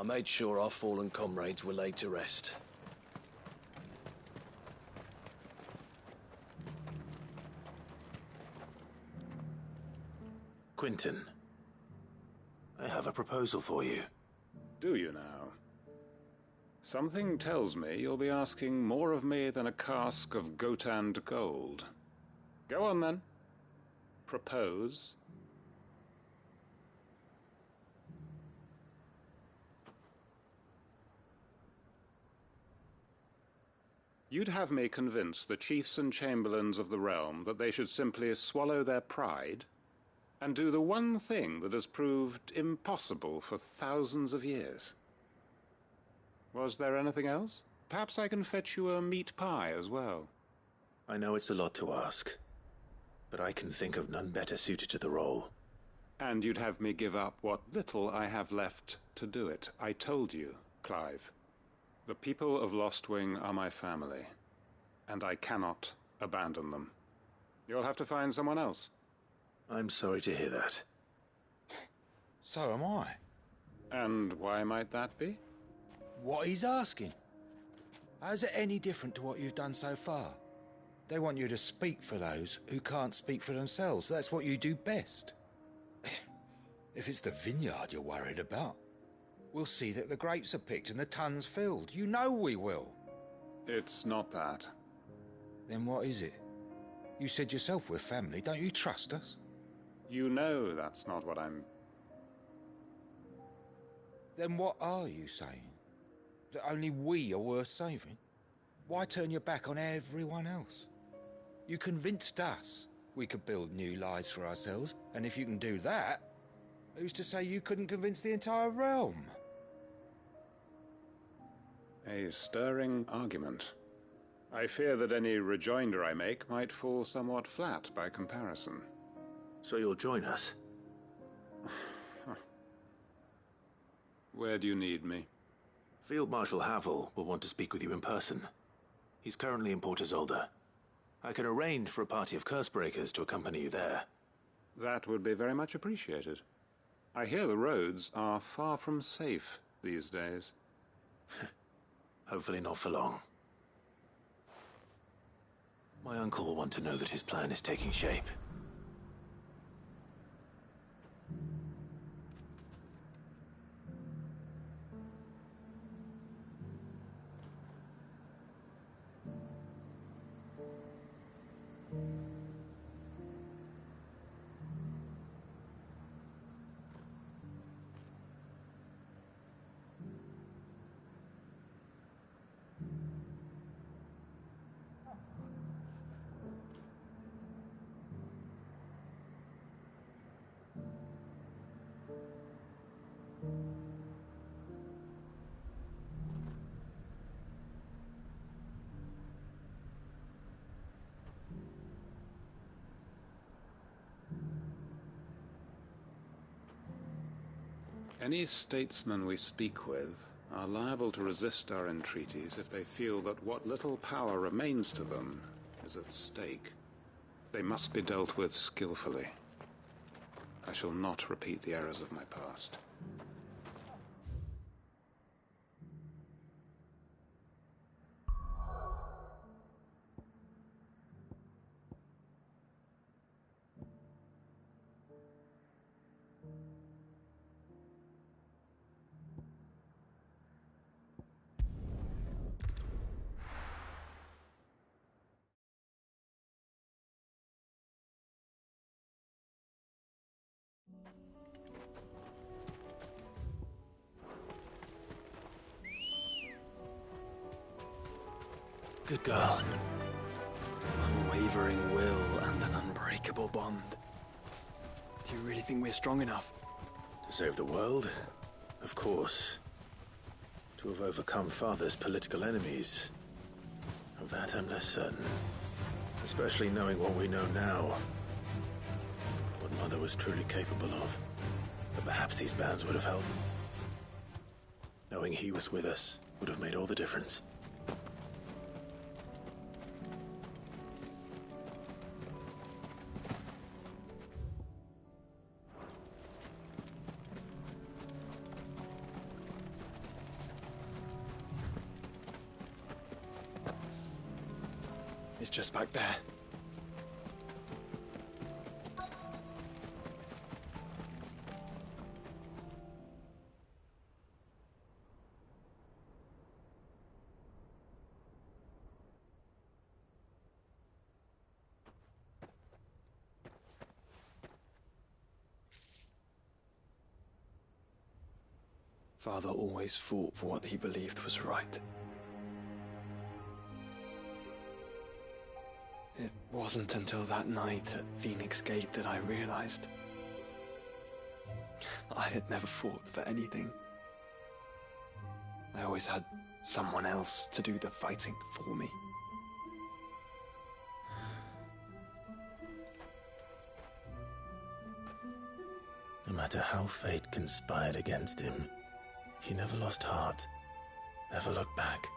made sure our fallen comrades were laid to rest. Quinton, I have a proposal for you. Do you now? Something tells me you'll be asking more of me than a cask of Gotand gold. Go on, then. Propose. You'd have me convince the chiefs and chamberlains of the realm that they should simply swallow their pride and do the one thing that has proved impossible for thousands of years. Was there anything else? Perhaps I can fetch you a meat pie as well. I know it's a lot to ask, but I can think of none better suited to the role. And you'd have me give up what little I have left to do it. I told you, Clive. The people of Lostwing are my family, and I cannot abandon them. You'll have to find someone else. I'm sorry to hear that. So am I. And why might that be? What he's asking. How's it any different to what you've done so far? They want you to speak for those who can't speak for themselves. That's what you do best. If it's the vineyard you're worried about, we'll see that the grapes are picked and the tons filled. You know we will. It's not that. Then what is it? You said yourself we're family. Don't you trust us? You know that's not what I'm... Then what are you saying? That only we are worth saving? Why turn your back on everyone else? You convinced us we could build new lives for ourselves, and if you can do that, who's to say you couldn't convince the entire realm? A stirring argument. I fear that any rejoinder I make might fall somewhat flat by comparison. So you'll join us? Where do you need me? Field Marshal Havel will want to speak with you in person. He's currently in Port Isolde. I can arrange for a party of Cursebreakers to accompany you there. That would be very much appreciated. I hear the roads are far from safe these days. Hopefully not for long. My uncle will want to know that his plan is taking shape. Any statesmen we speak with are liable to resist our entreaties if they feel that what little power remains to them is at stake. They must be dealt with skillfully. I shall not repeat the errors of my past. Good girl. Unwavering will and an unbreakable bond. Do you really think we're strong enough? To save the world? Of course. To have overcome Father's political enemies? Of that I'm less certain. Especially knowing what we know now. What Mother was truly capable of. But perhaps these bands would have helped. Knowing he was with us would have made all the difference. just back there. Father always fought for what he believed was right. It wasn't until that night at Phoenix Gate that I realized I had never fought for anything. I always had someone else to do the fighting for me. No matter how fate conspired against him, he never lost heart, never looked back,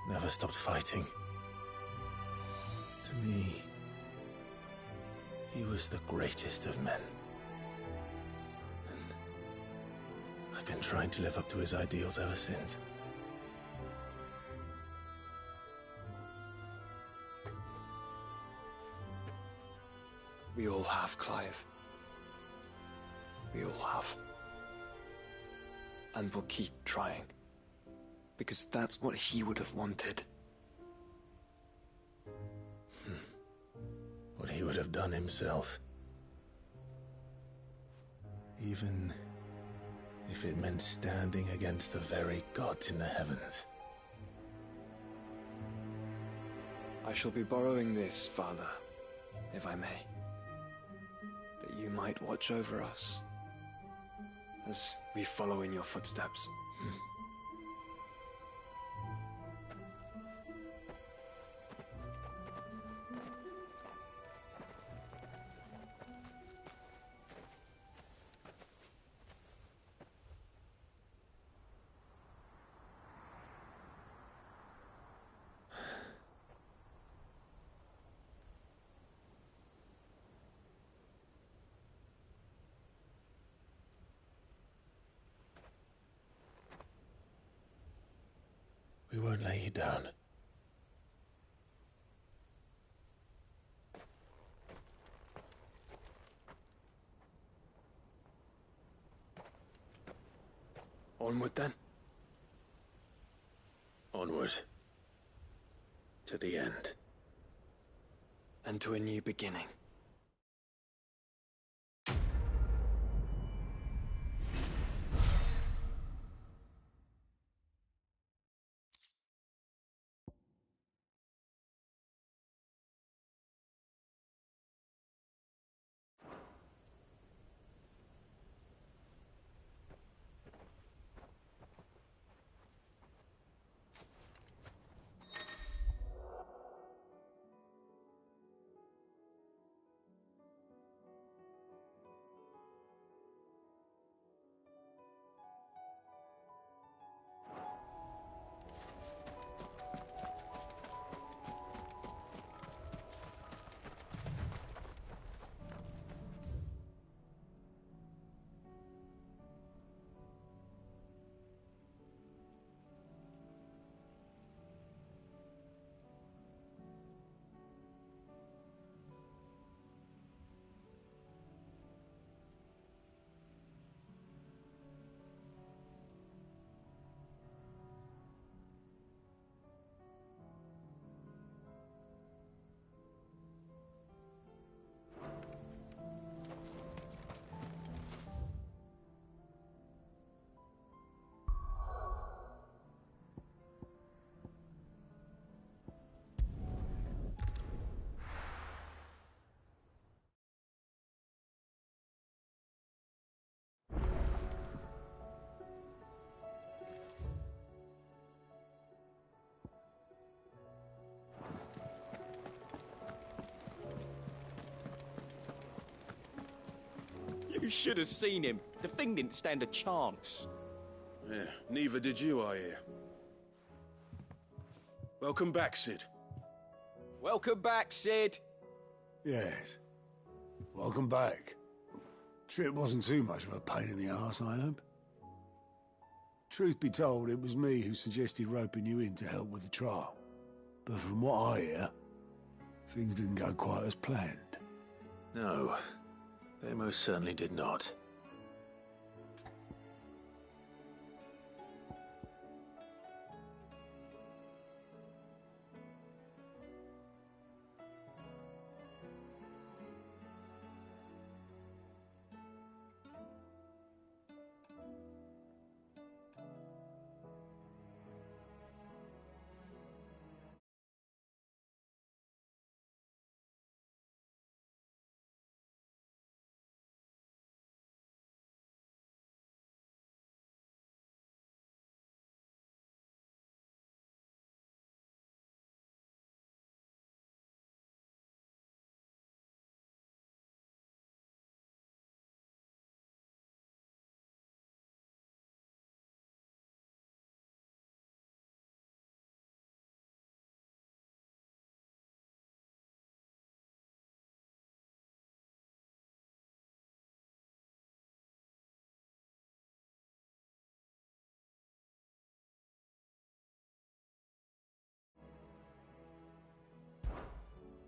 never stopped fighting. To me, he was the greatest of men. And I've been trying to live up to his ideals ever since. We all have, Clive. We all have. And we'll keep trying. Because that's what he would have wanted. What he would have done himself. Even if it meant standing against the very gods in the heavens. I shall be borrowing this, Father, if I may. That you might watch over us as we follow in your footsteps. We won't lay you down. Onward then. Onward. To the end. And to a new beginning. You should have seen him. The thing didn't stand a chance. Yeah, neither did you, I hear. Welcome back, Sid. Welcome back, Sid. Yes. Welcome back. Trip wasn't too much of a pain in the arse, I hope. Truth be told, it was me who suggested roping you in to help with the trial. But from what I hear, Things didn't go quite as planned. No, they most certainly did not.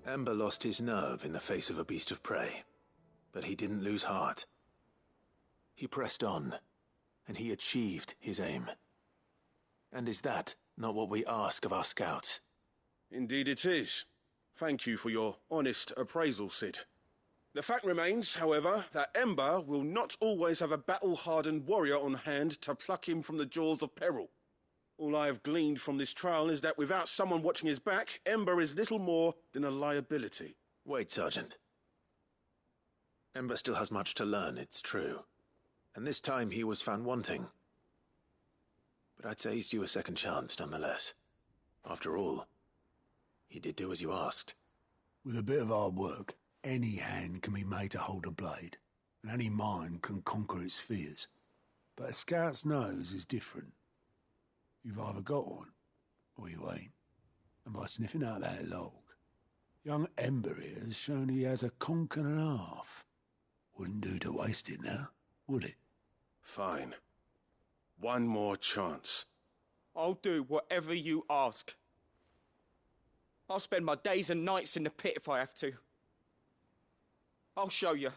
Ember lost his nerve in the face of a beast of prey, but he didn't lose heart. He pressed on, and he achieved his aim. And is that not what we ask of our scouts? Indeed it is. Thank you for your honest appraisal, Cid. The fact remains, however, that Ember will not always have a battle-hardened warrior on hand to pluck him from the jaws of peril. All I have gleaned from this trial is that without someone watching his back, Ember is little more than a liability. Wait, Sergeant. Ember still has much to learn, it's true. And this time he was found wanting. But I'd say he's due a second chance, nonetheless. After all, he did do as you asked. With a bit of hard work, any hand can be made to hold a blade, and any mind can conquer its fears. But a scout's nose is different. You've either got one, or you ain't. And by sniffing out that log, young Ember here has shown he has a conch and a half. Wouldn't do to waste it now, would it? Fine. One more chance. I'll do whatever you ask. I'll spend my days and nights in the pit if I have to. I'll show you.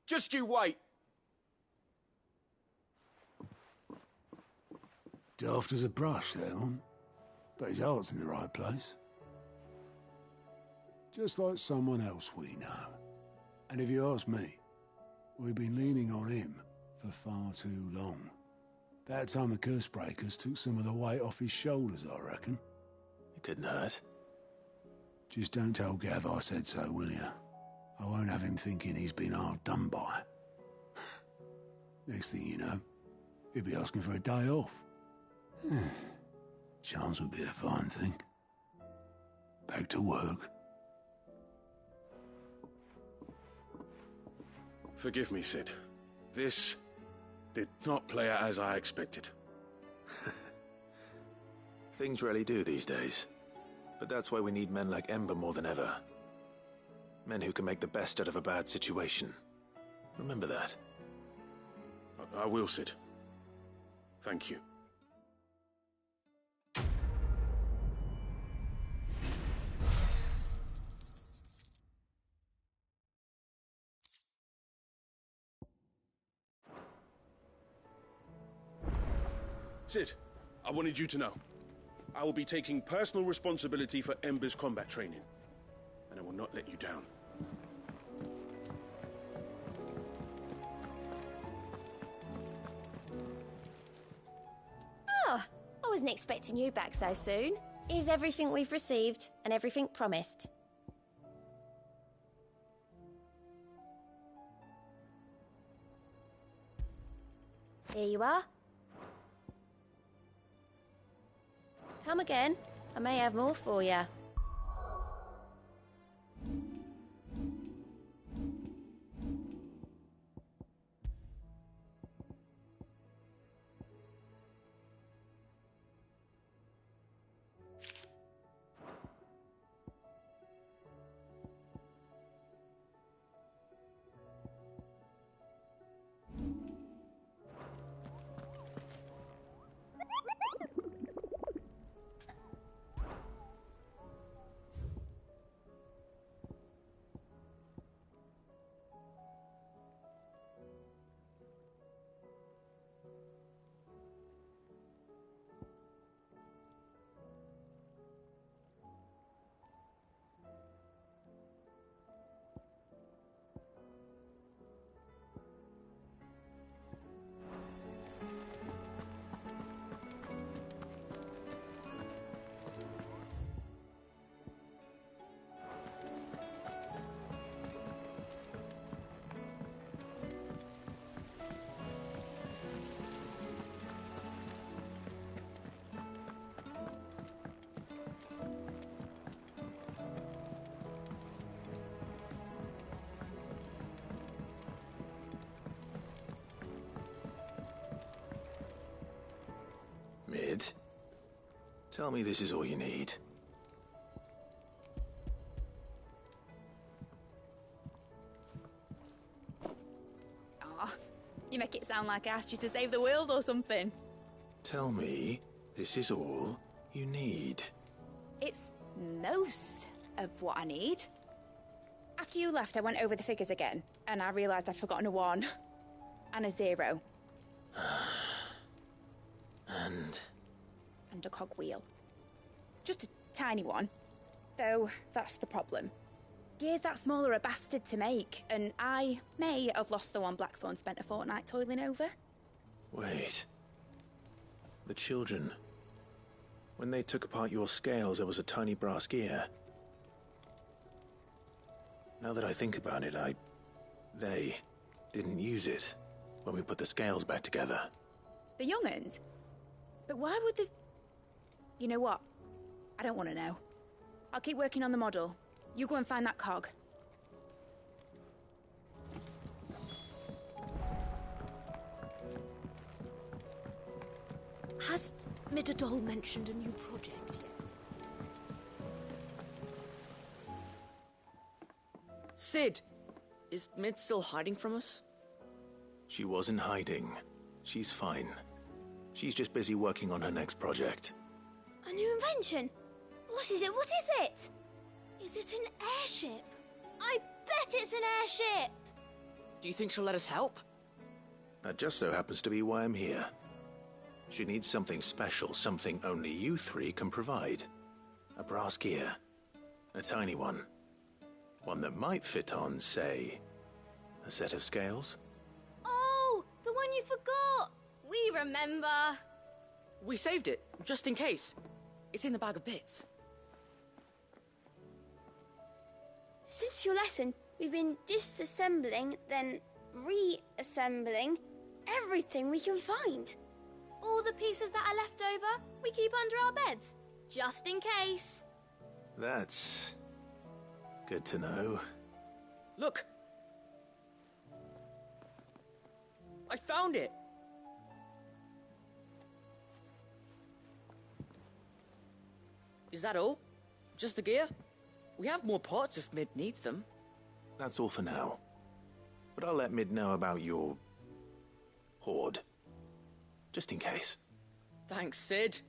Just you wait. Daft as a brush, that one. But his heart's in the right place. Just like someone else we know. And if you ask me, we've been leaning on him for far too long. That time the Cursebreakers took some of the weight off his shoulders, I reckon. It couldn't hurt. Just don't tell Gav I said so, will you? I won't have him thinking he's been hard done by. Next thing you know, he'll be asking for a day off. Chance would be a fine thing. Back to work. Forgive me, Cid. This did not play out as I expected. Things rarely do these days. But that's why we need men like Ember more than ever. Men who can make the best out of a bad situation. Remember that. I will, Cid. Thank you. Cid, I wanted you to know. I will be taking personal responsibility for Ember's combat training, and I will not let you down. Oh, I wasn't expecting you back so soon. Here's everything we've received, and everything promised. Here you are. Come again. I may have more for you. Tell me this is all you need. Aw, you make it sound like I asked you to save the world or something. Tell me this is all you need. It's most of what I need. After you left, I went over the figures again, and I realised I'd forgotten a 1 and a 0. And a cogwheel. Just a tiny one. Though, that's the problem. Gears that small are a bastard to make, and I may have lost the one Blackthorn spent a fortnight toiling over. Wait. The children. When they took apart your scales, there was a tiny brass gear. Now that I think about it, they didn't use it when we put the scales back together. The young'uns? But why would the... You know what? I don't want to know. I'll keep working on the model. You go and find that cog. Has Midadol mentioned a new project yet? Sid! Is Mid still hiding from us? She wasn't hiding. She's fine. She's just busy working on her next project. A new invention? What is it? What is it? Is it an airship? I bet it's an airship! Do you think she'll let us help? That just so happens to be why I'm here. She needs something special, something only you three can provide. A brass gear. A tiny one. One that might fit on, say, a set of scales? Oh, the one you forgot! We remember! We saved it, just in case. It's in the bag of bits. Since your lesson, we've been disassembling, then reassembling everything we can find. All the pieces that are left over, we keep under our beds, just in case. That's good to know. Look! I found it! Is that all? Just the gear? We have more parts if Mid needs them. That's all for now. But I'll let Mid know about your... hoard. Just in case. Thanks, Sid.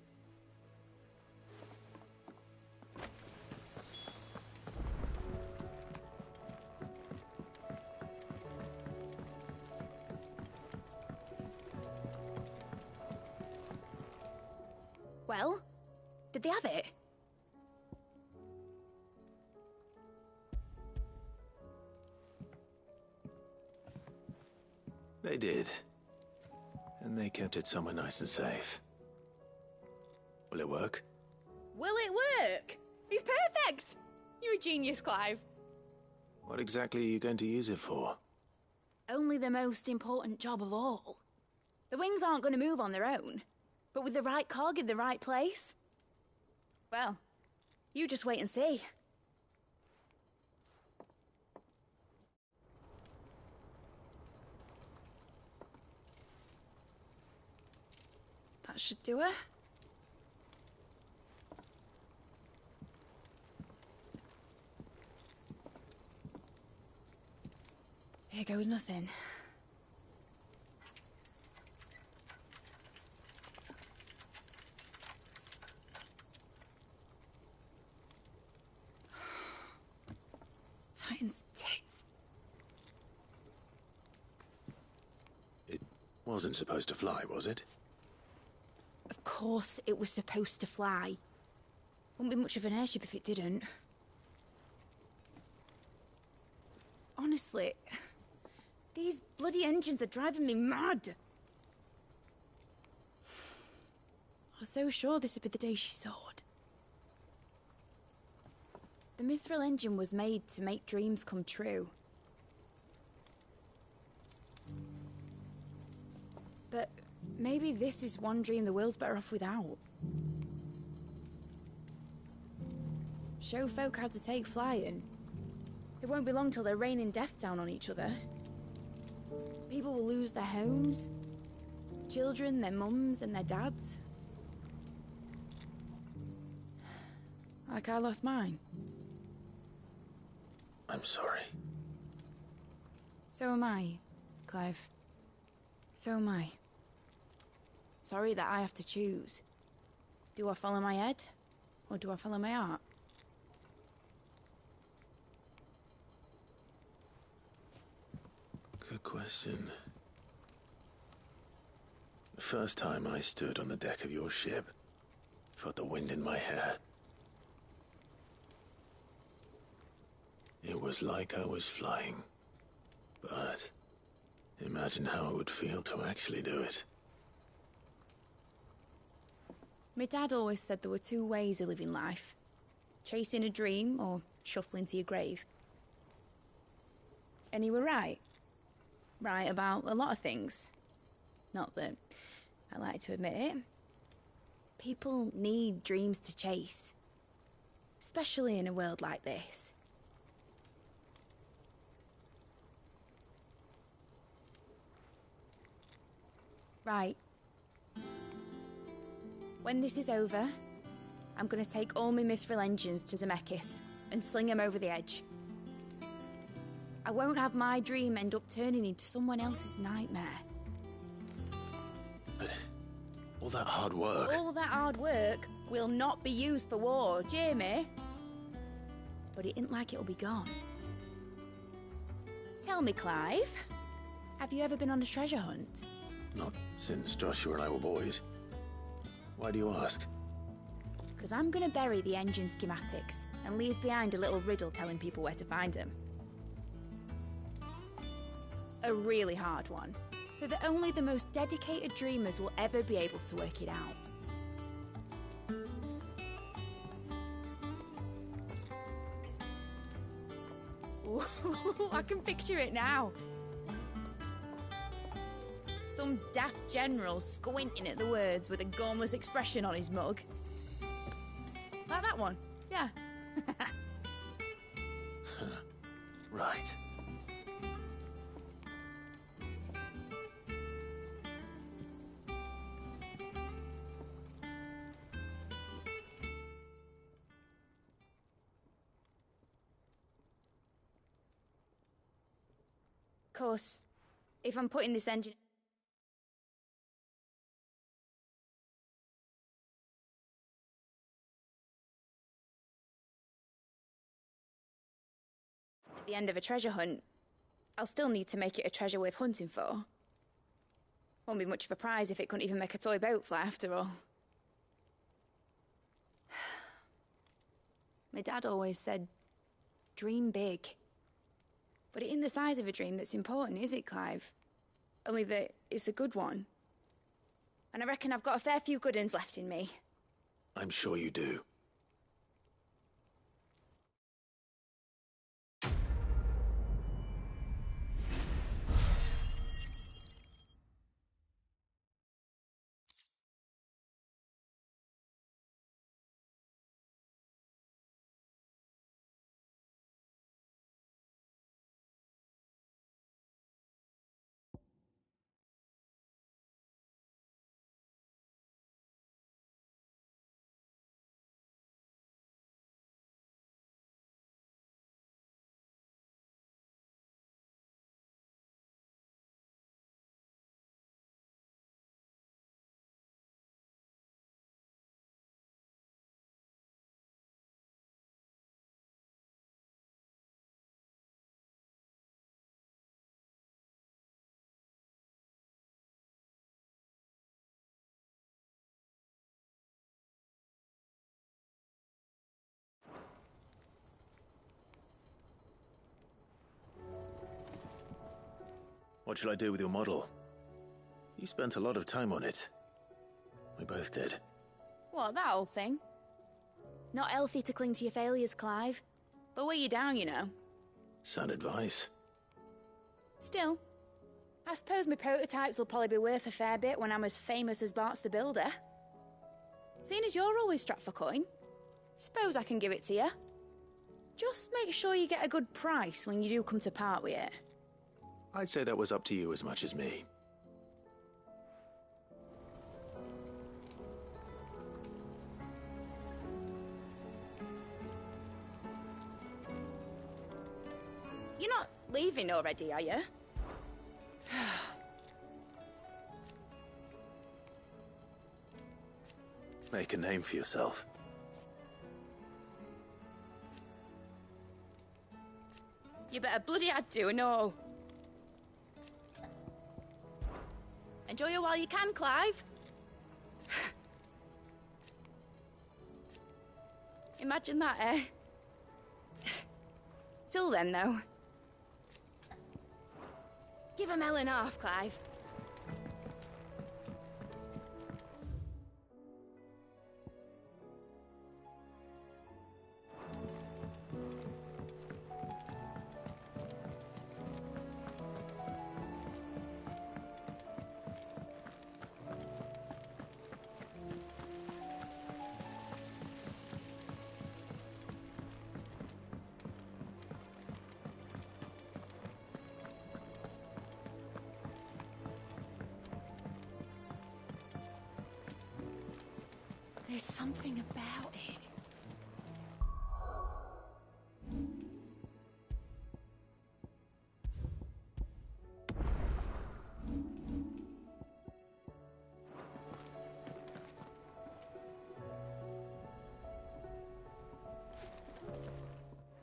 Well, did they have it? They did. And they kept it somewhere nice and safe. Will it work? Will it work? It's perfect! You're a genius, Clive. What exactly are you going to use it for? Only the most important job of all. The wings aren't going to move on their own. But with the right cog in the right place... Well, you just wait and see. That should do it. Here goes nothing. Titan's tits. It wasn't supposed to fly, was it? Of course it was supposed to fly. Wouldn't be much of an airship if it didn't. Honestly, these bloody engines are driving me mad. I was so sure this would be the day she soared. The Mithril engine was made to make dreams come true. But maybe this is one dream the world's better off without. Show folk how to take flying. It won't be long till they're raining death down on each other. People will lose their homes. Children, their mums and their dads. Like I lost mine. I'm sorry. So am I, Clive. So am I. Sorry that I have to choose. Do I follow my head, or do I follow my heart? Good question. The first time I stood on the deck of your ship, felt the wind in my hair. It was like I was flying. But imagine how it would feel to actually do it. My dad always said there were two ways of living life. Chasing a dream or shuffling to your grave. And he were right. Right about a lot of things. Not that I like to admit it. People need dreams to chase. Especially in a world like this. Right. When this is over, I'm gonna take all my mithril engines to Zemeckis and sling them over the edge. I won't have my dream end up turning into someone else's nightmare. But all that hard work... All that hard work will not be used for war, Jamie. But it ain't like it'll be gone. Tell me, Clive, have you ever been on a treasure hunt? Not since Joshua and I were boys. Why do you ask? Because I'm going to bury the engine schematics and leave behind a little riddle telling people where to find them. A really hard one, so that only the most dedicated dreamers will ever be able to work it out. Ooh, I can picture it now. Some daft general squinting at the words with a gormless expression on his mug. Like that one, yeah. Right. Of course, if I'm putting this engine... at the end of a treasure hunt, I'll still need to make it a treasure worth hunting for. Won't be much of a prize if it couldn't even make a toy boat fly after all. My dad always said, dream big. But it ain't the size of a dream that's important, is it, Clive? Only that it's a good one. And I reckon I've got a fair few good uns left in me. I'm sure you do. What shall I do with your model? You spent a lot of time on it. We both did. What, that old thing? Not healthy to cling to your failures, Clive. They'll weigh you down, you know. Sound advice. Still, I suppose my prototypes will probably be worth a fair bit when I'm as famous as Bart's the Builder. Seeing as you're always strapped for coin, suppose I can give it to you. Just make sure you get a good price when you do come to part with it. I'd say that was up to you as much as me. You're not leaving already, are you? Make a name for yourself. You better bloody had to and all. Enjoy it while you can, Clive. Imagine that, eh? Till then, though. Give him Ellen half, Clive. There's something about it.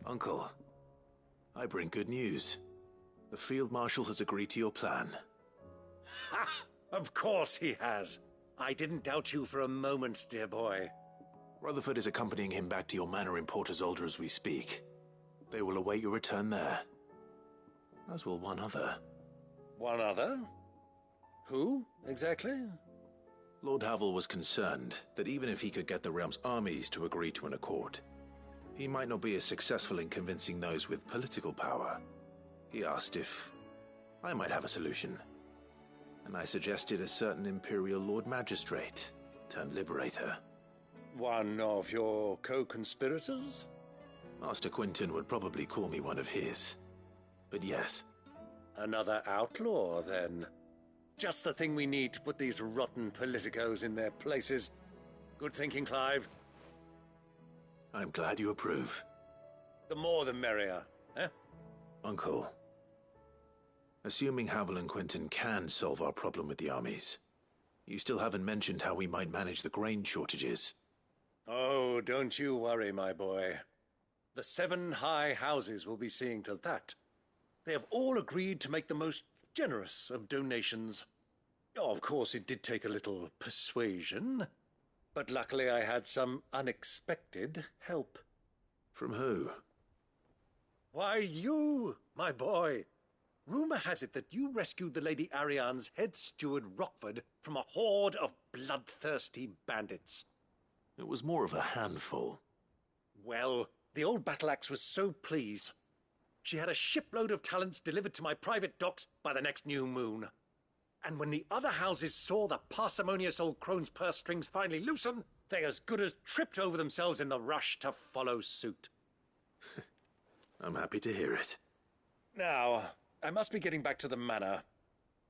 Uncle, I bring good news. The Field Marshal has agreed to your plan. Ha! Of course he has. I didn't doubt you for a moment, dear boy. Rutherford is accompanying him back to your manor in Port Isolde as we speak. They will await your return there. As will one other. One other? Who, exactly? Lord Havel was concerned that even if he could get the realm's armies to agree to an accord, he might not be as successful in convincing those with political power. He asked if I might have a solution, and I suggested a certain Imperial Lord Magistrate turned Liberator. One of your co-conspirators? Master Quinton would probably call me one of his, but yes. Another outlaw, then. Just the thing we need to put these rotten politicos in their places. Good thinking, Clive. I'm glad you approve. The more the merrier, eh? Uncle, assuming Havel and Quinton can solve our problem with the armies, you still haven't mentioned how we might manage the grain shortages. Oh, don't you worry, my boy. The 7 high houses will be seeing to that. They have all agreed to make the most generous of donations. Oh, of course, it did take a little persuasion, but luckily I had some unexpected help. From who? Why, you, my boy. Rumor has it that you rescued the Lady Ariane's head steward Rockford from a horde of bloodthirsty bandits. It was more of a handful. Well, the old battle-axe was so pleased. She had a shipload of talents delivered to my private docks by the next new moon. And when the other houses saw the parsimonious old crone's purse strings finally loosen, they as good as tripped over themselves in the rush to follow suit. I'm happy to hear it. Now, I must be getting back to the manor.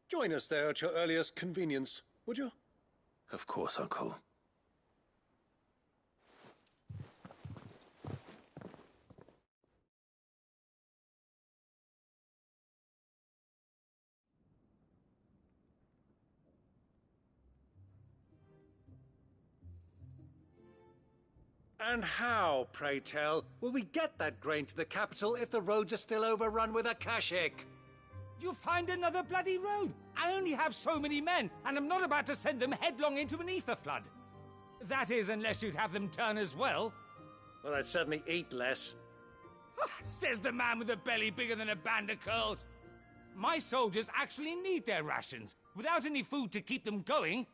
Join us there at your earliest convenience, would you? Of course, Uncle. And how, pray tell, will we get that grain to the capital if the roads are still overrun with Akashic? You'll find another bloody road. I only have so many men, and I'm not about to send them headlong into an ether flood. That is, unless you'd have them turn as well. Well, I'd certainly eat less. Says the man with a belly bigger than a band of curls. My soldiers actually need their rations. Without any food to keep them going,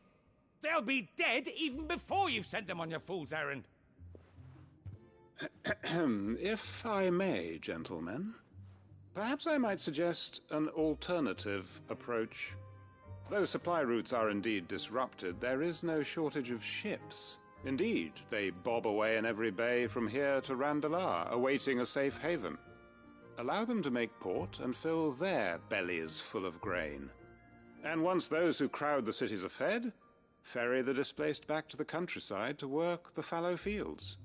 they'll be dead even before you've sent them on your fool's errand. If I may, gentlemen, perhaps I might suggest an alternative approach. Though supply routes are indeed disrupted, there is no shortage of ships. Indeed, they bob away in every bay from here to Randalar, awaiting a safe haven. Allow them to make port and fill their bellies full of grain. And once those who crowd the cities are fed, ferry the displaced back to the countryside to work the fallow fields.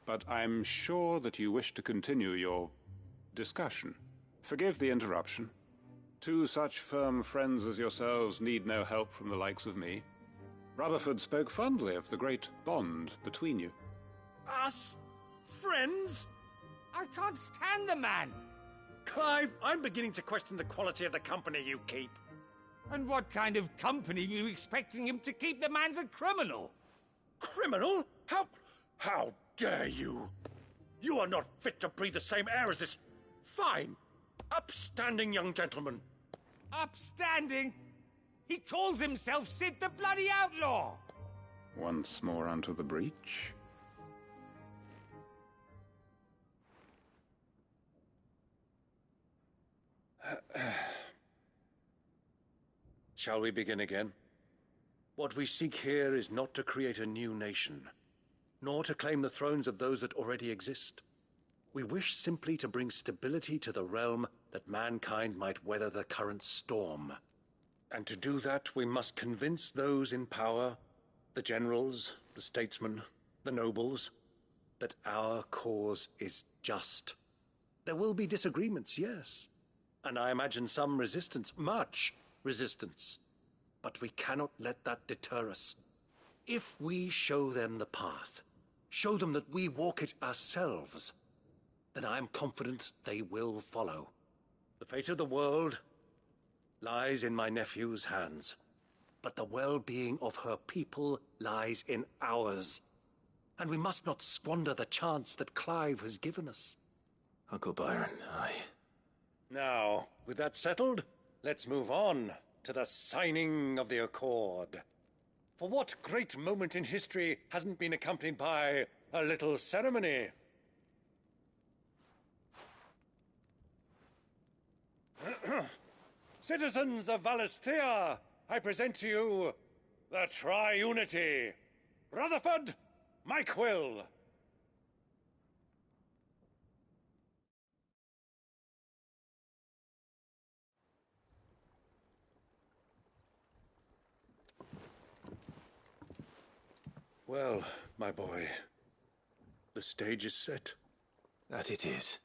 But I'm sure that you wish to continue your discussion. Forgive the interruption. Two such firm friends as yourselves need no help from the likes of me. Rutherford spoke fondly of the great bond between you. Us? Friends? I can't stand the man! Clive, I'm beginning to question the quality of the company you keep. And what kind of company were you expecting him to keep? The man's a criminal! Criminal? How dare you? You are not fit to breathe the same air as this fine, upstanding young gentleman. Upstanding? He calls himself Sid the Bloody Outlaw! Once more onto the breach. Shall we begin again? What we seek here is not to create a new nation, nor to claim the thrones of those that already exist. We wish simply to bring stability to the realm that mankind might weather the current storm. And to do that, we must convince those in power, the generals, the statesmen, the nobles, that our cause is just. There will be disagreements, yes. And I imagine some resistance, much resistance. But we cannot let that deter us. If we show them the path, show them that we walk it ourselves, then I am confident they will follow. The fate of the world lies in my nephew's hands, but the well-being of her people lies in ours. And we must not squander the chance that Clive has given us. Uncle Byron, Now, with that settled, let's move on to the signing of the Accord. For what great moment in history hasn't been accompanied by a little ceremony? Citizens of Valisthea, I present to you the Triunity. Rutherford, Mike Will. Well, my boy, the stage is set. That it is.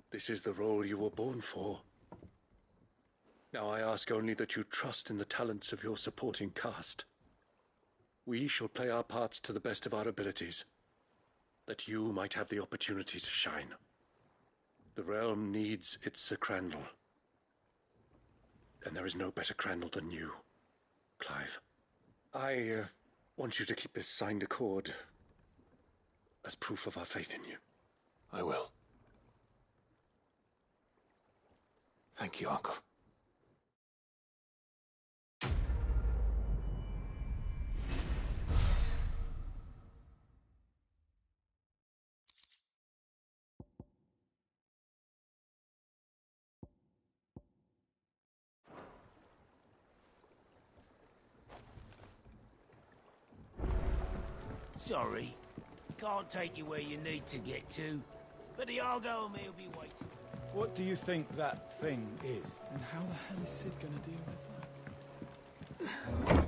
This is the role you were born for. Now I ask only that you trust in the talents of your supporting cast. We shall play our parts to the best of our abilities, that you might have the opportunity to shine. The realm needs its Sir Crandall. And there is no better Crandall than you, Clive. I want you to keep this signed accord as proof of our faith in you. I will. Thank you, Uncle. Sorry, can't take you where you need to get to, but the Argo and me will be waiting. What do you think that thing is? And how the hell is Sid gonna deal with that?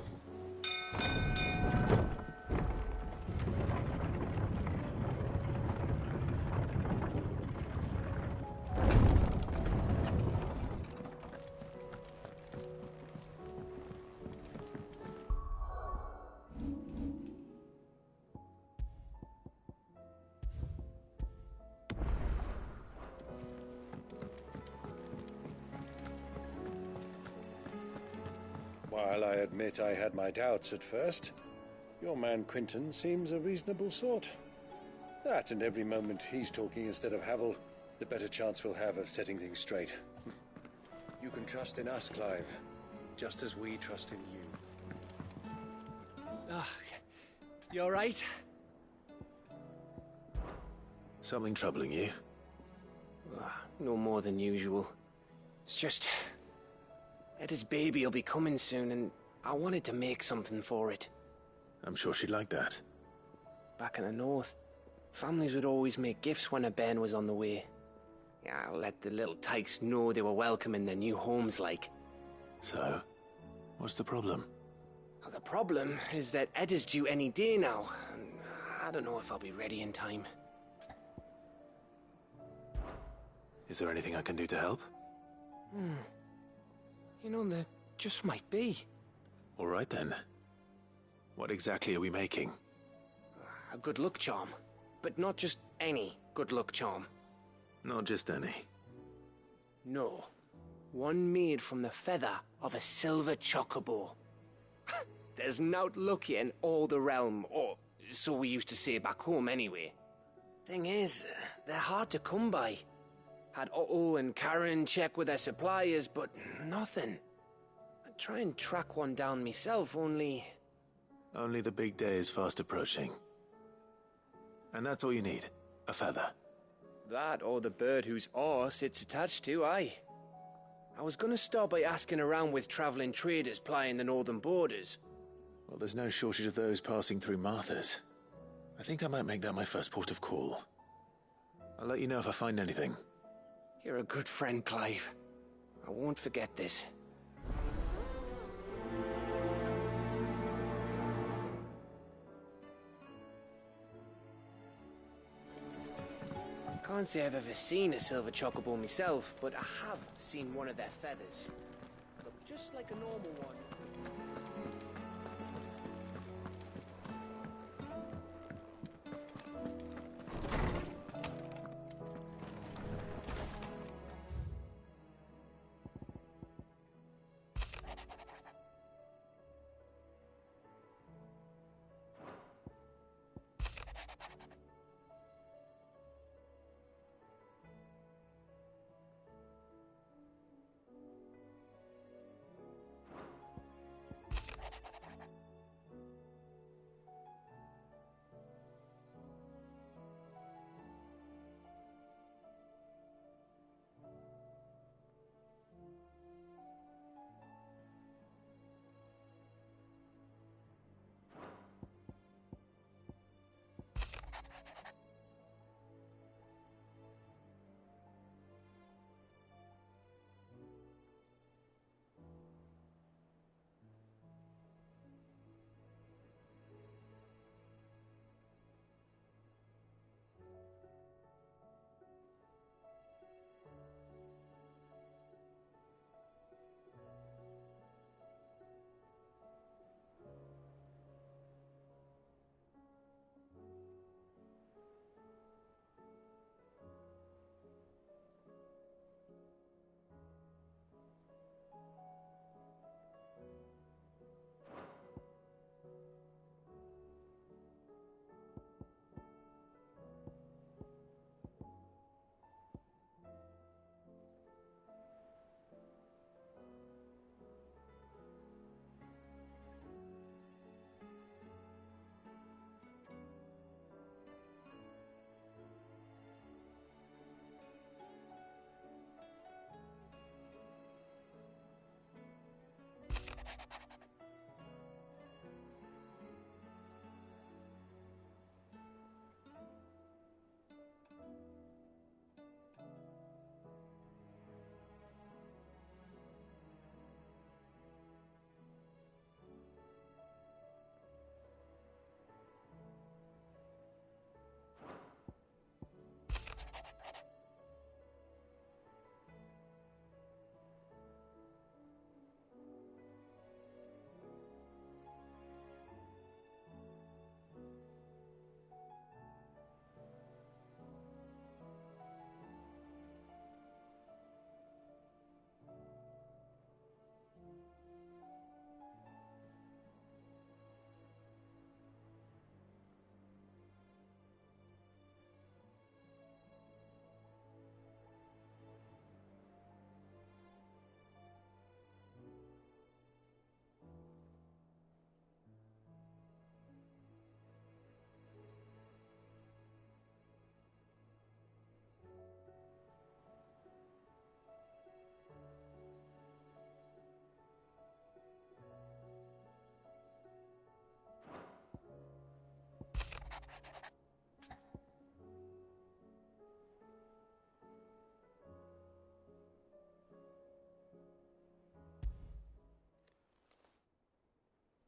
While I admit I had my doubts at first, your man Quinton seems a reasonable sort. That and every moment he's talking instead of Havel, the better chance we'll have of setting things straight. You can trust in us, Clive, just as we trust in you. You all right? Something troubling you? No more than usual. It's just... Eda's baby will be coming soon, and I wanted to make something for it. I'm sure she'd like that. Back in the north, families would always make gifts when a bairn was on the way. Yeah, I'll let the little tykes know they were welcome in their new homes, like. So, what's the problem? Well, the problem is that Eda's due any day now, and I don't know if I'll be ready in time. Is there anything I can do to help? You know, there just might be. All right then. What exactly are we making? A good luck charm. But not just any good luck charm. Not just any. No. One made from the feather of a silver chocobo. There's nowt luckier in all the realm, or so we used to say back home anyway. Thing is, they're hard to come by. Had Otto and Karen check with their suppliers, but nothing. I'd try and track one down myself, only... Only the big day is fast approaching. And that's all you need, a feather. That or the bird whose oar sits attached to, aye. I was gonna start by asking around with travelling traders plying the northern borders. Well, there's no shortage of those passing through Martha's. I think I might make that my first port of call. I'll let you know if I find anything. You're a good friend, Clive. I won't forget this. Can't say I've ever seen a silver chocobo myself, but I have seen one of their feathers. Look just like a normal one.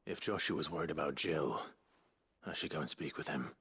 If Joshua's worried about Jill, I should go and speak with him.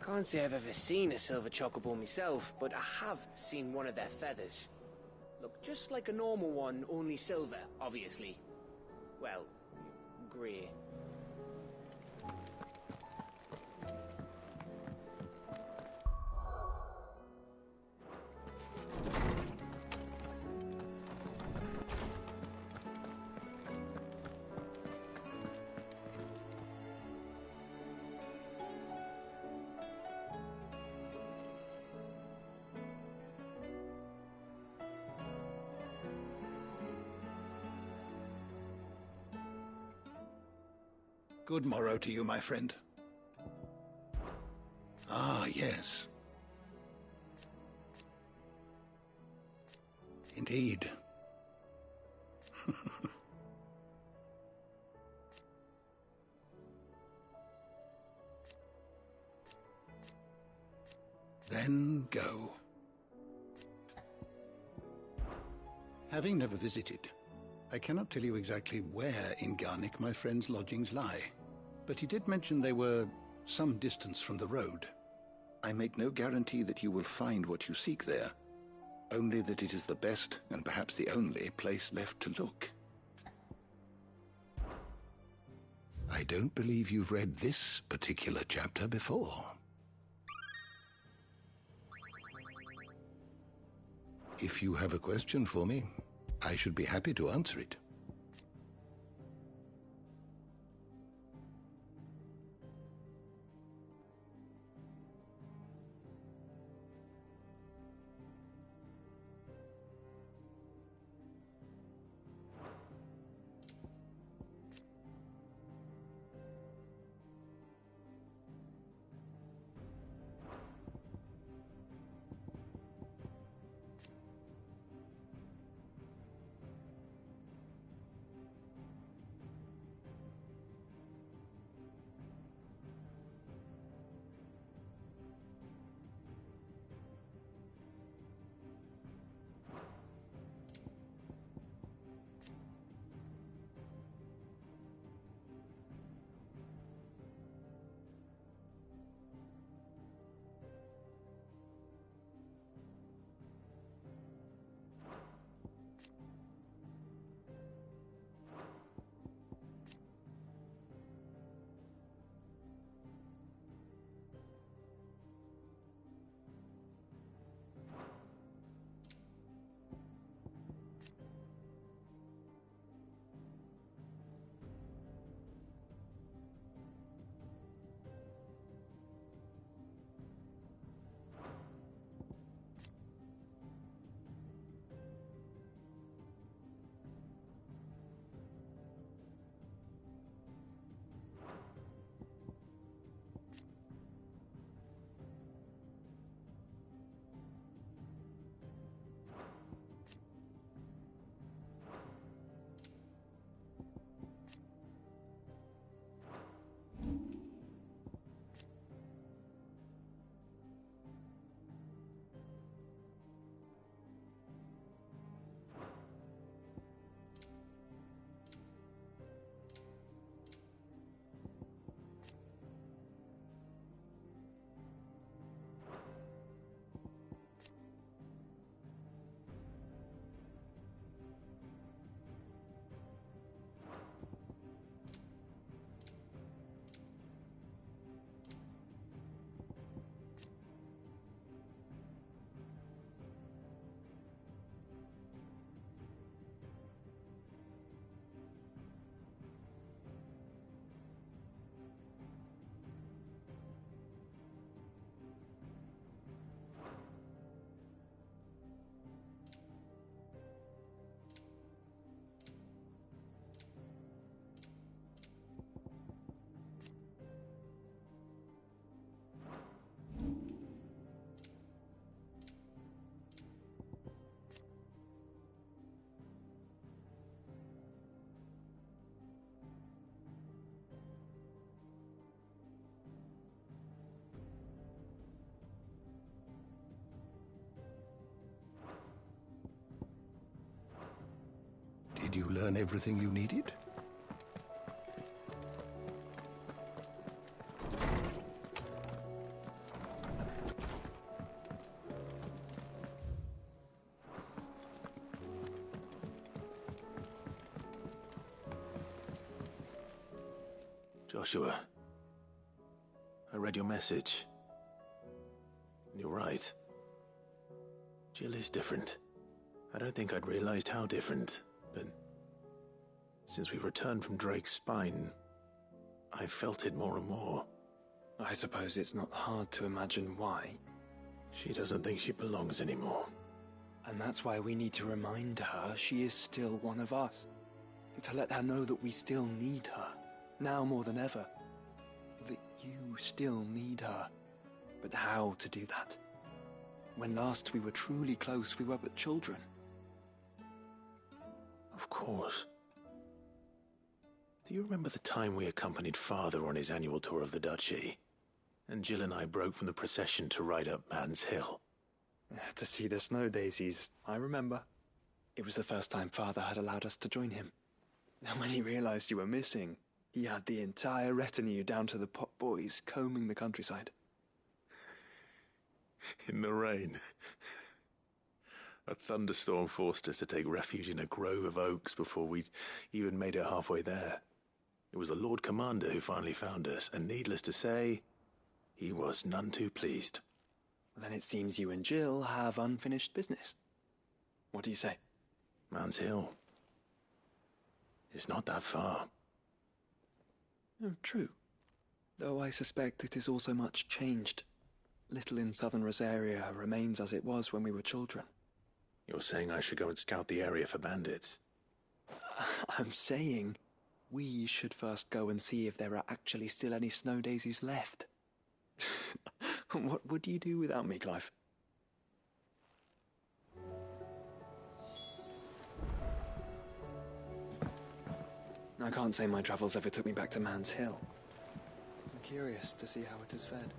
Can't say I've ever seen a silver chocobo myself, but I have seen one of their feathers. Look just like a normal one, only silver, obviously. Well, grey. Good morrow to you, my friend. Ah, yes. Indeed. Then go. Having never visited, I cannot tell you exactly where in Garnick my friend's lodgings lie, but he did mention they were some distance from the road. I make no guarantee that you will find what you seek there, only that it is the best and perhaps the only place left to look. I don't believe you've read this particular chapter before. If you have a question for me, I should be happy to answer it. Did you learn everything you needed? Joshua, I read your message. And you're right. Jill is different. I don't think I'd realized how different, but since we returned from Drake's Spine, I've felt it more and more. I suppose it's not hard to imagine why. She doesn't think she belongs anymore. And that's why we need to remind her she is still one of us. To let her know that we still need her, now more than ever. That you still need her. But how to do that? When last we were truly close, we were but children. Of course. Do you remember the time we accompanied Father on his annual tour of the Duchy? And Jill and I broke from the procession to ride up Man's Hill. To see the snow daisies, I remember. It was the first time Father had allowed us to join him. And when he realized you were missing, he had the entire retinue down to the pot boys combing the countryside. In the rain. A thunderstorm forced us to take refuge in a grove of oaks before we'd even made it halfway there. It was the Lord Commander who finally found us, and needless to say, he was none too pleased. Then it seems you and Jill have unfinished business. What do you say? Man's Hill. It's not that far. Oh, true. Though I suspect it is also much changed. Little in southern Rosaria remains as it was when we were children. You're saying I should go and scout the area for bandits? I'm saying we should first go and see if there are actually still any snow daisies left. What would you do without me, Clive? I can't say my travels ever took me back to Man's Hill. I'm curious to see how it has fared.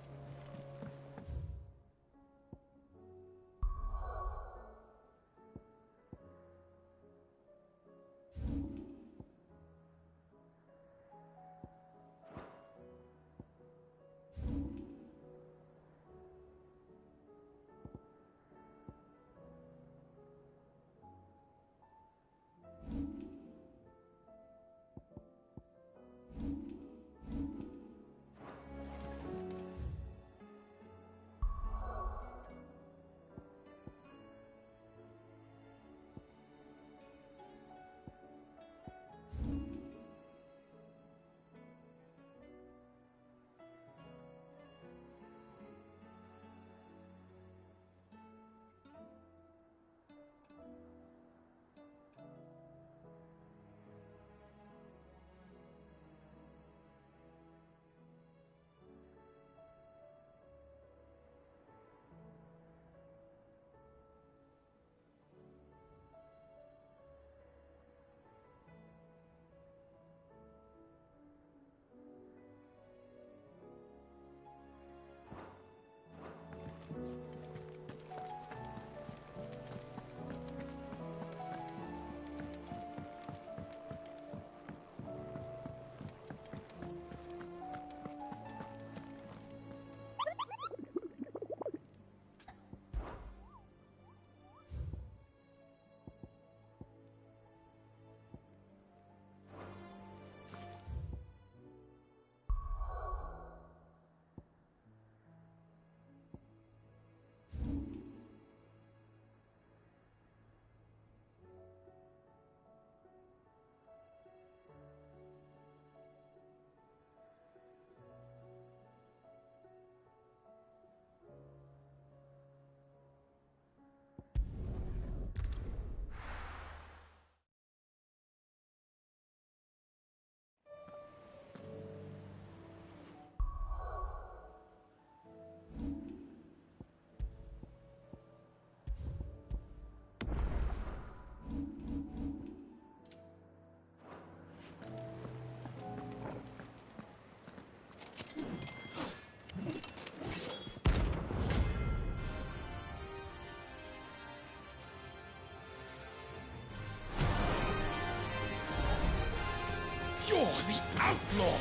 You're the outlaw!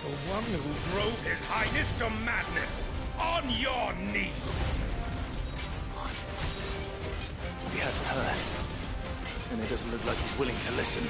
The one who drove His Highness to madness! On your knees! What? He hasn't heard. And it doesn't look like he's willing to listen.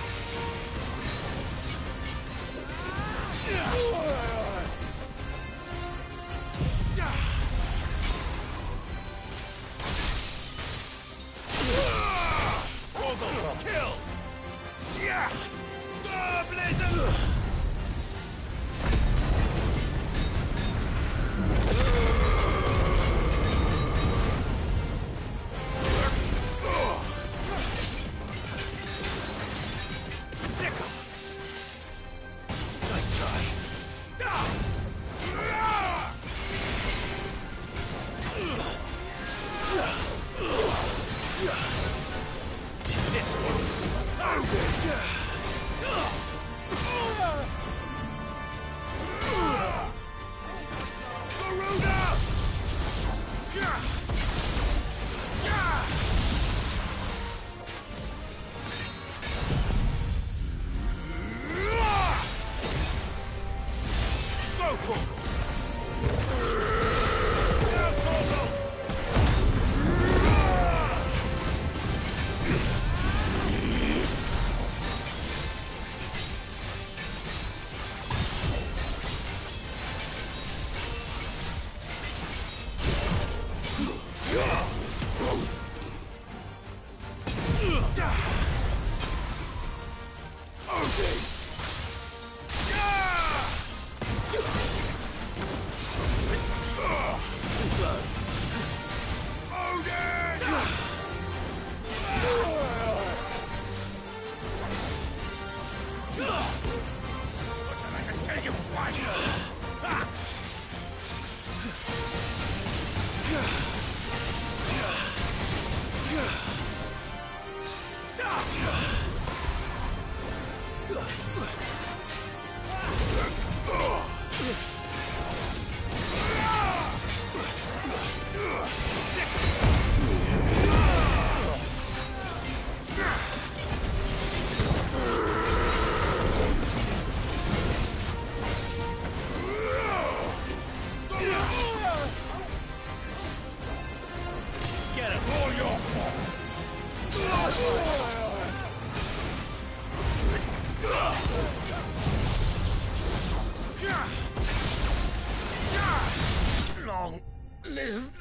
Long live.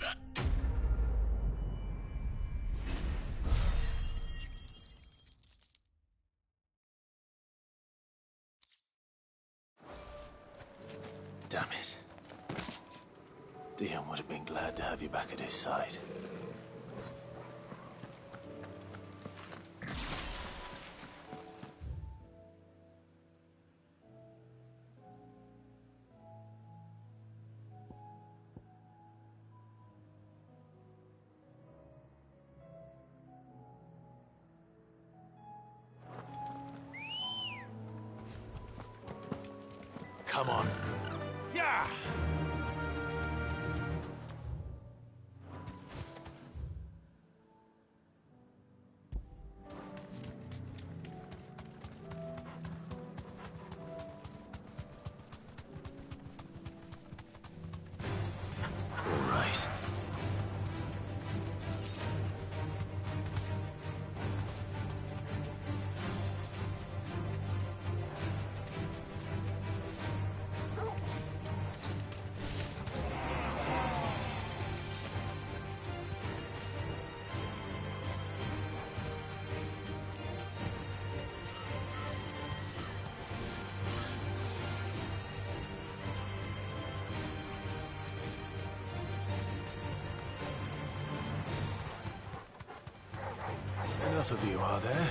Damn it. Dion would have been glad to have you back at his side. Come on. Yeah! All right. Enough of you, are there?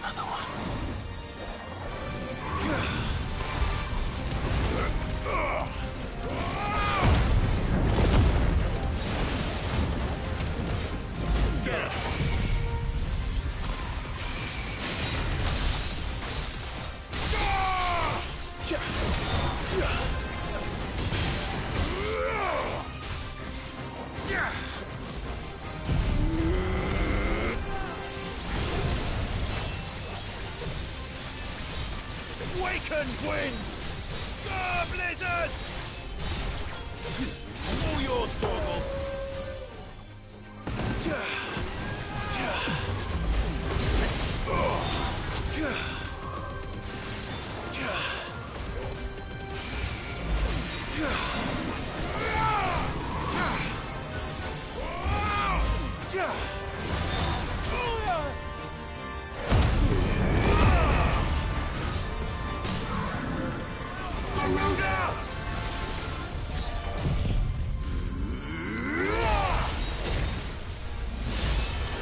Another one. Waken, wind! Go, Blizzard! All yours, Torgal!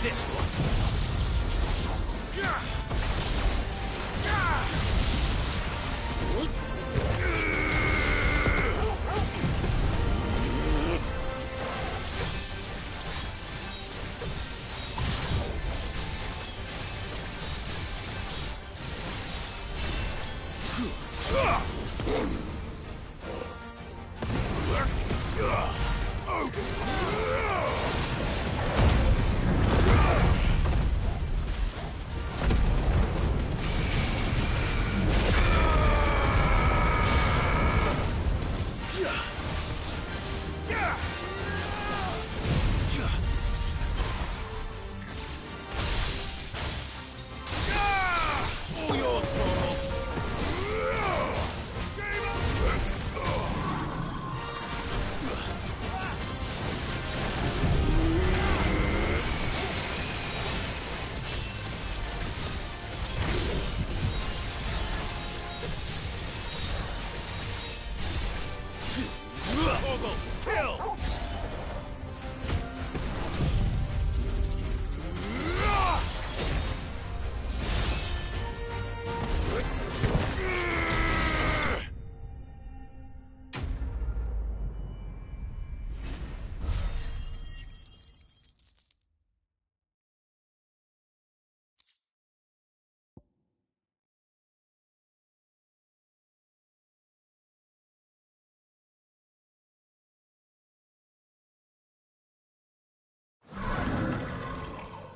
This one.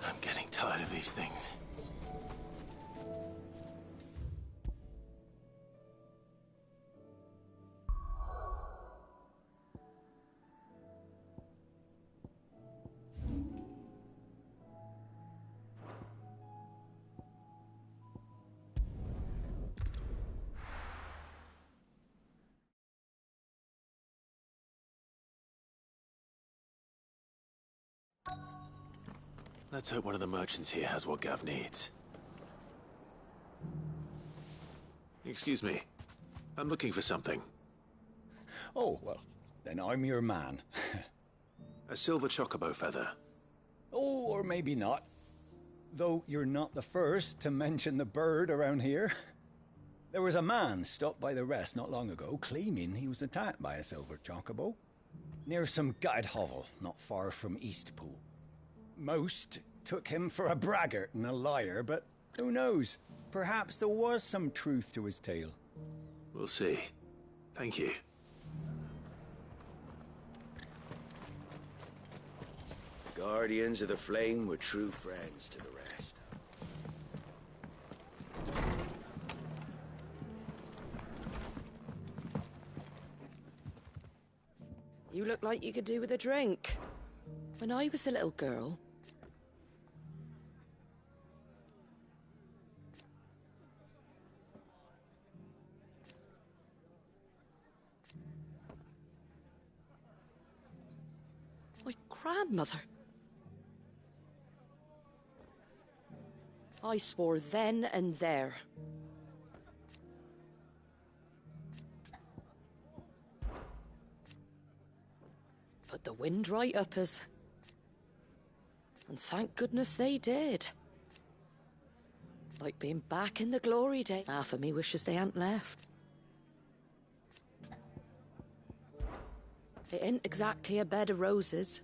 I'm getting tired of these things. Let's hope one of the merchants here has what Gav needs. Excuse me. I'm looking for something. Oh, well, then I'm your man. A silver chocobo feather. Oh, or maybe not. Though you're not the first to mention the bird around here. There was a man stopped by the rest not long ago claiming he was attacked by a silver chocobo. Near some gutted hovel not far from Eastpool. Most took him for a braggart and a liar, but who knows? Perhaps there was some truth to his tale. We'll see. Thank you. Guardians of the Flame were true friends to the rest. You look like you could do with a drink. When I was a little girl... my grandmother... I swore then and there. Put the wind right up us. And thank goodness they did. Like being back in the glory days. Half of me wishes they hadn't left. It ain't exactly a bed of roses.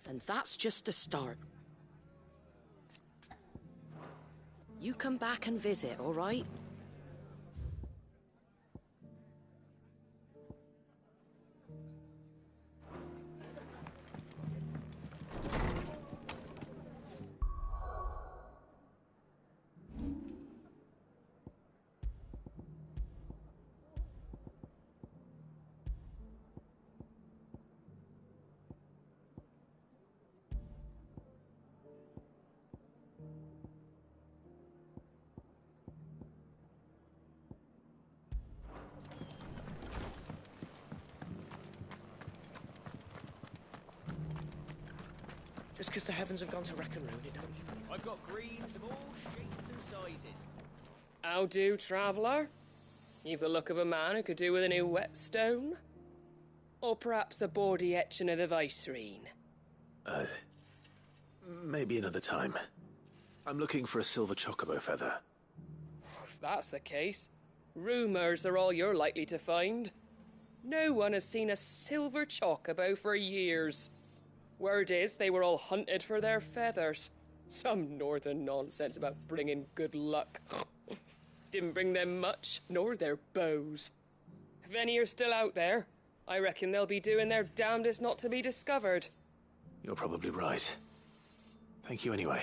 And that's just a start. You come back and visit, all right? Just because the heavens have gone to wreck and ruin it, don't you? I've got greens of all shapes and sizes. How do, traveller? You've the look of a man who could do with a new whetstone. Or perhaps a bawdy etching of the Vicerine. Maybe another time. I'm looking for a silver chocobo feather. If that's the case, rumours are all you're likely to find. No one has seen a silver chocobo for years. Word is they were all hunted for their feathers. Some northern nonsense about bringing good luck. Didn't bring them much, nor their bows. If any are still out there, I reckon they'll be doing their damnedest not to be discovered. You're probably right. Thank you anyway.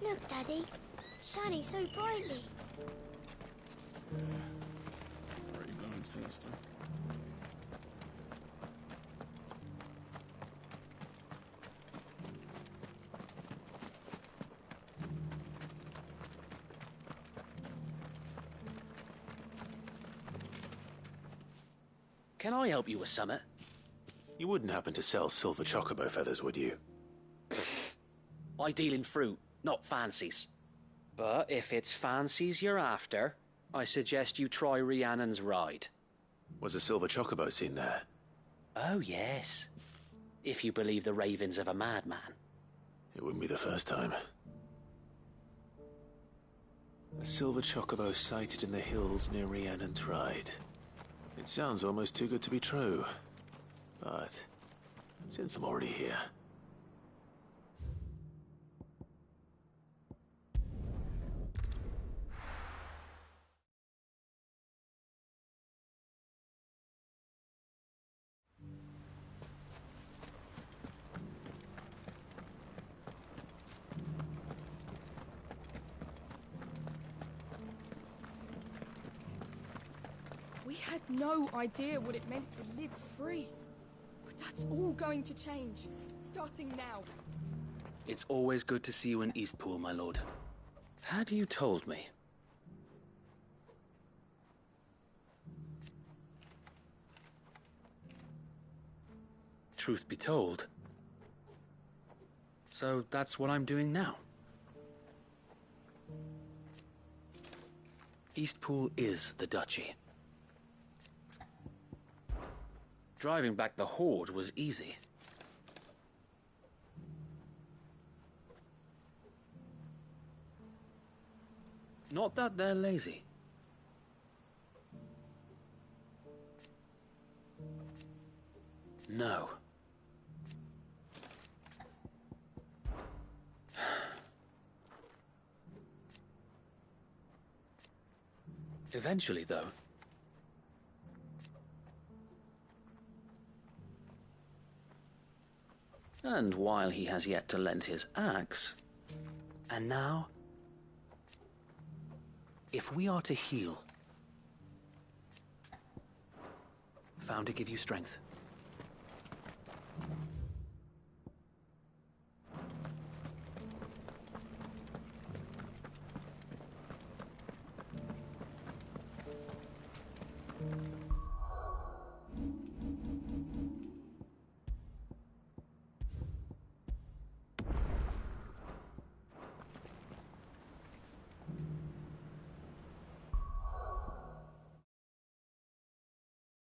Look, Daddy. Shining so brightly. Pretty blown sinister. Can I help you with something? You wouldn't happen to sell silver chocobo feathers, would you? I deal in fruit, not fancies. But if it's fancies you're after, I suggest you try Rhiannon's ride. Was a silver chocobo seen there? Oh, yes. If you believe the ravings of a madman. It wouldn't be the first time. A silver chocobo sighted in the hills near Rhiannon's Ride. It sounds almost too good to be true. But since I'm already here... We had no idea what it meant to live free. But that's all going to change, starting now. It's always good to see you in Eastpool, my lord. Had you told me? Truth be told. So that's what I'm doing now. Eastpool is the duchy. Driving back the Horde was easy. Not that they're lazy. No. Eventually, though. And while he has yet to lend his axe, and now, if we are to heal, found to give you strength.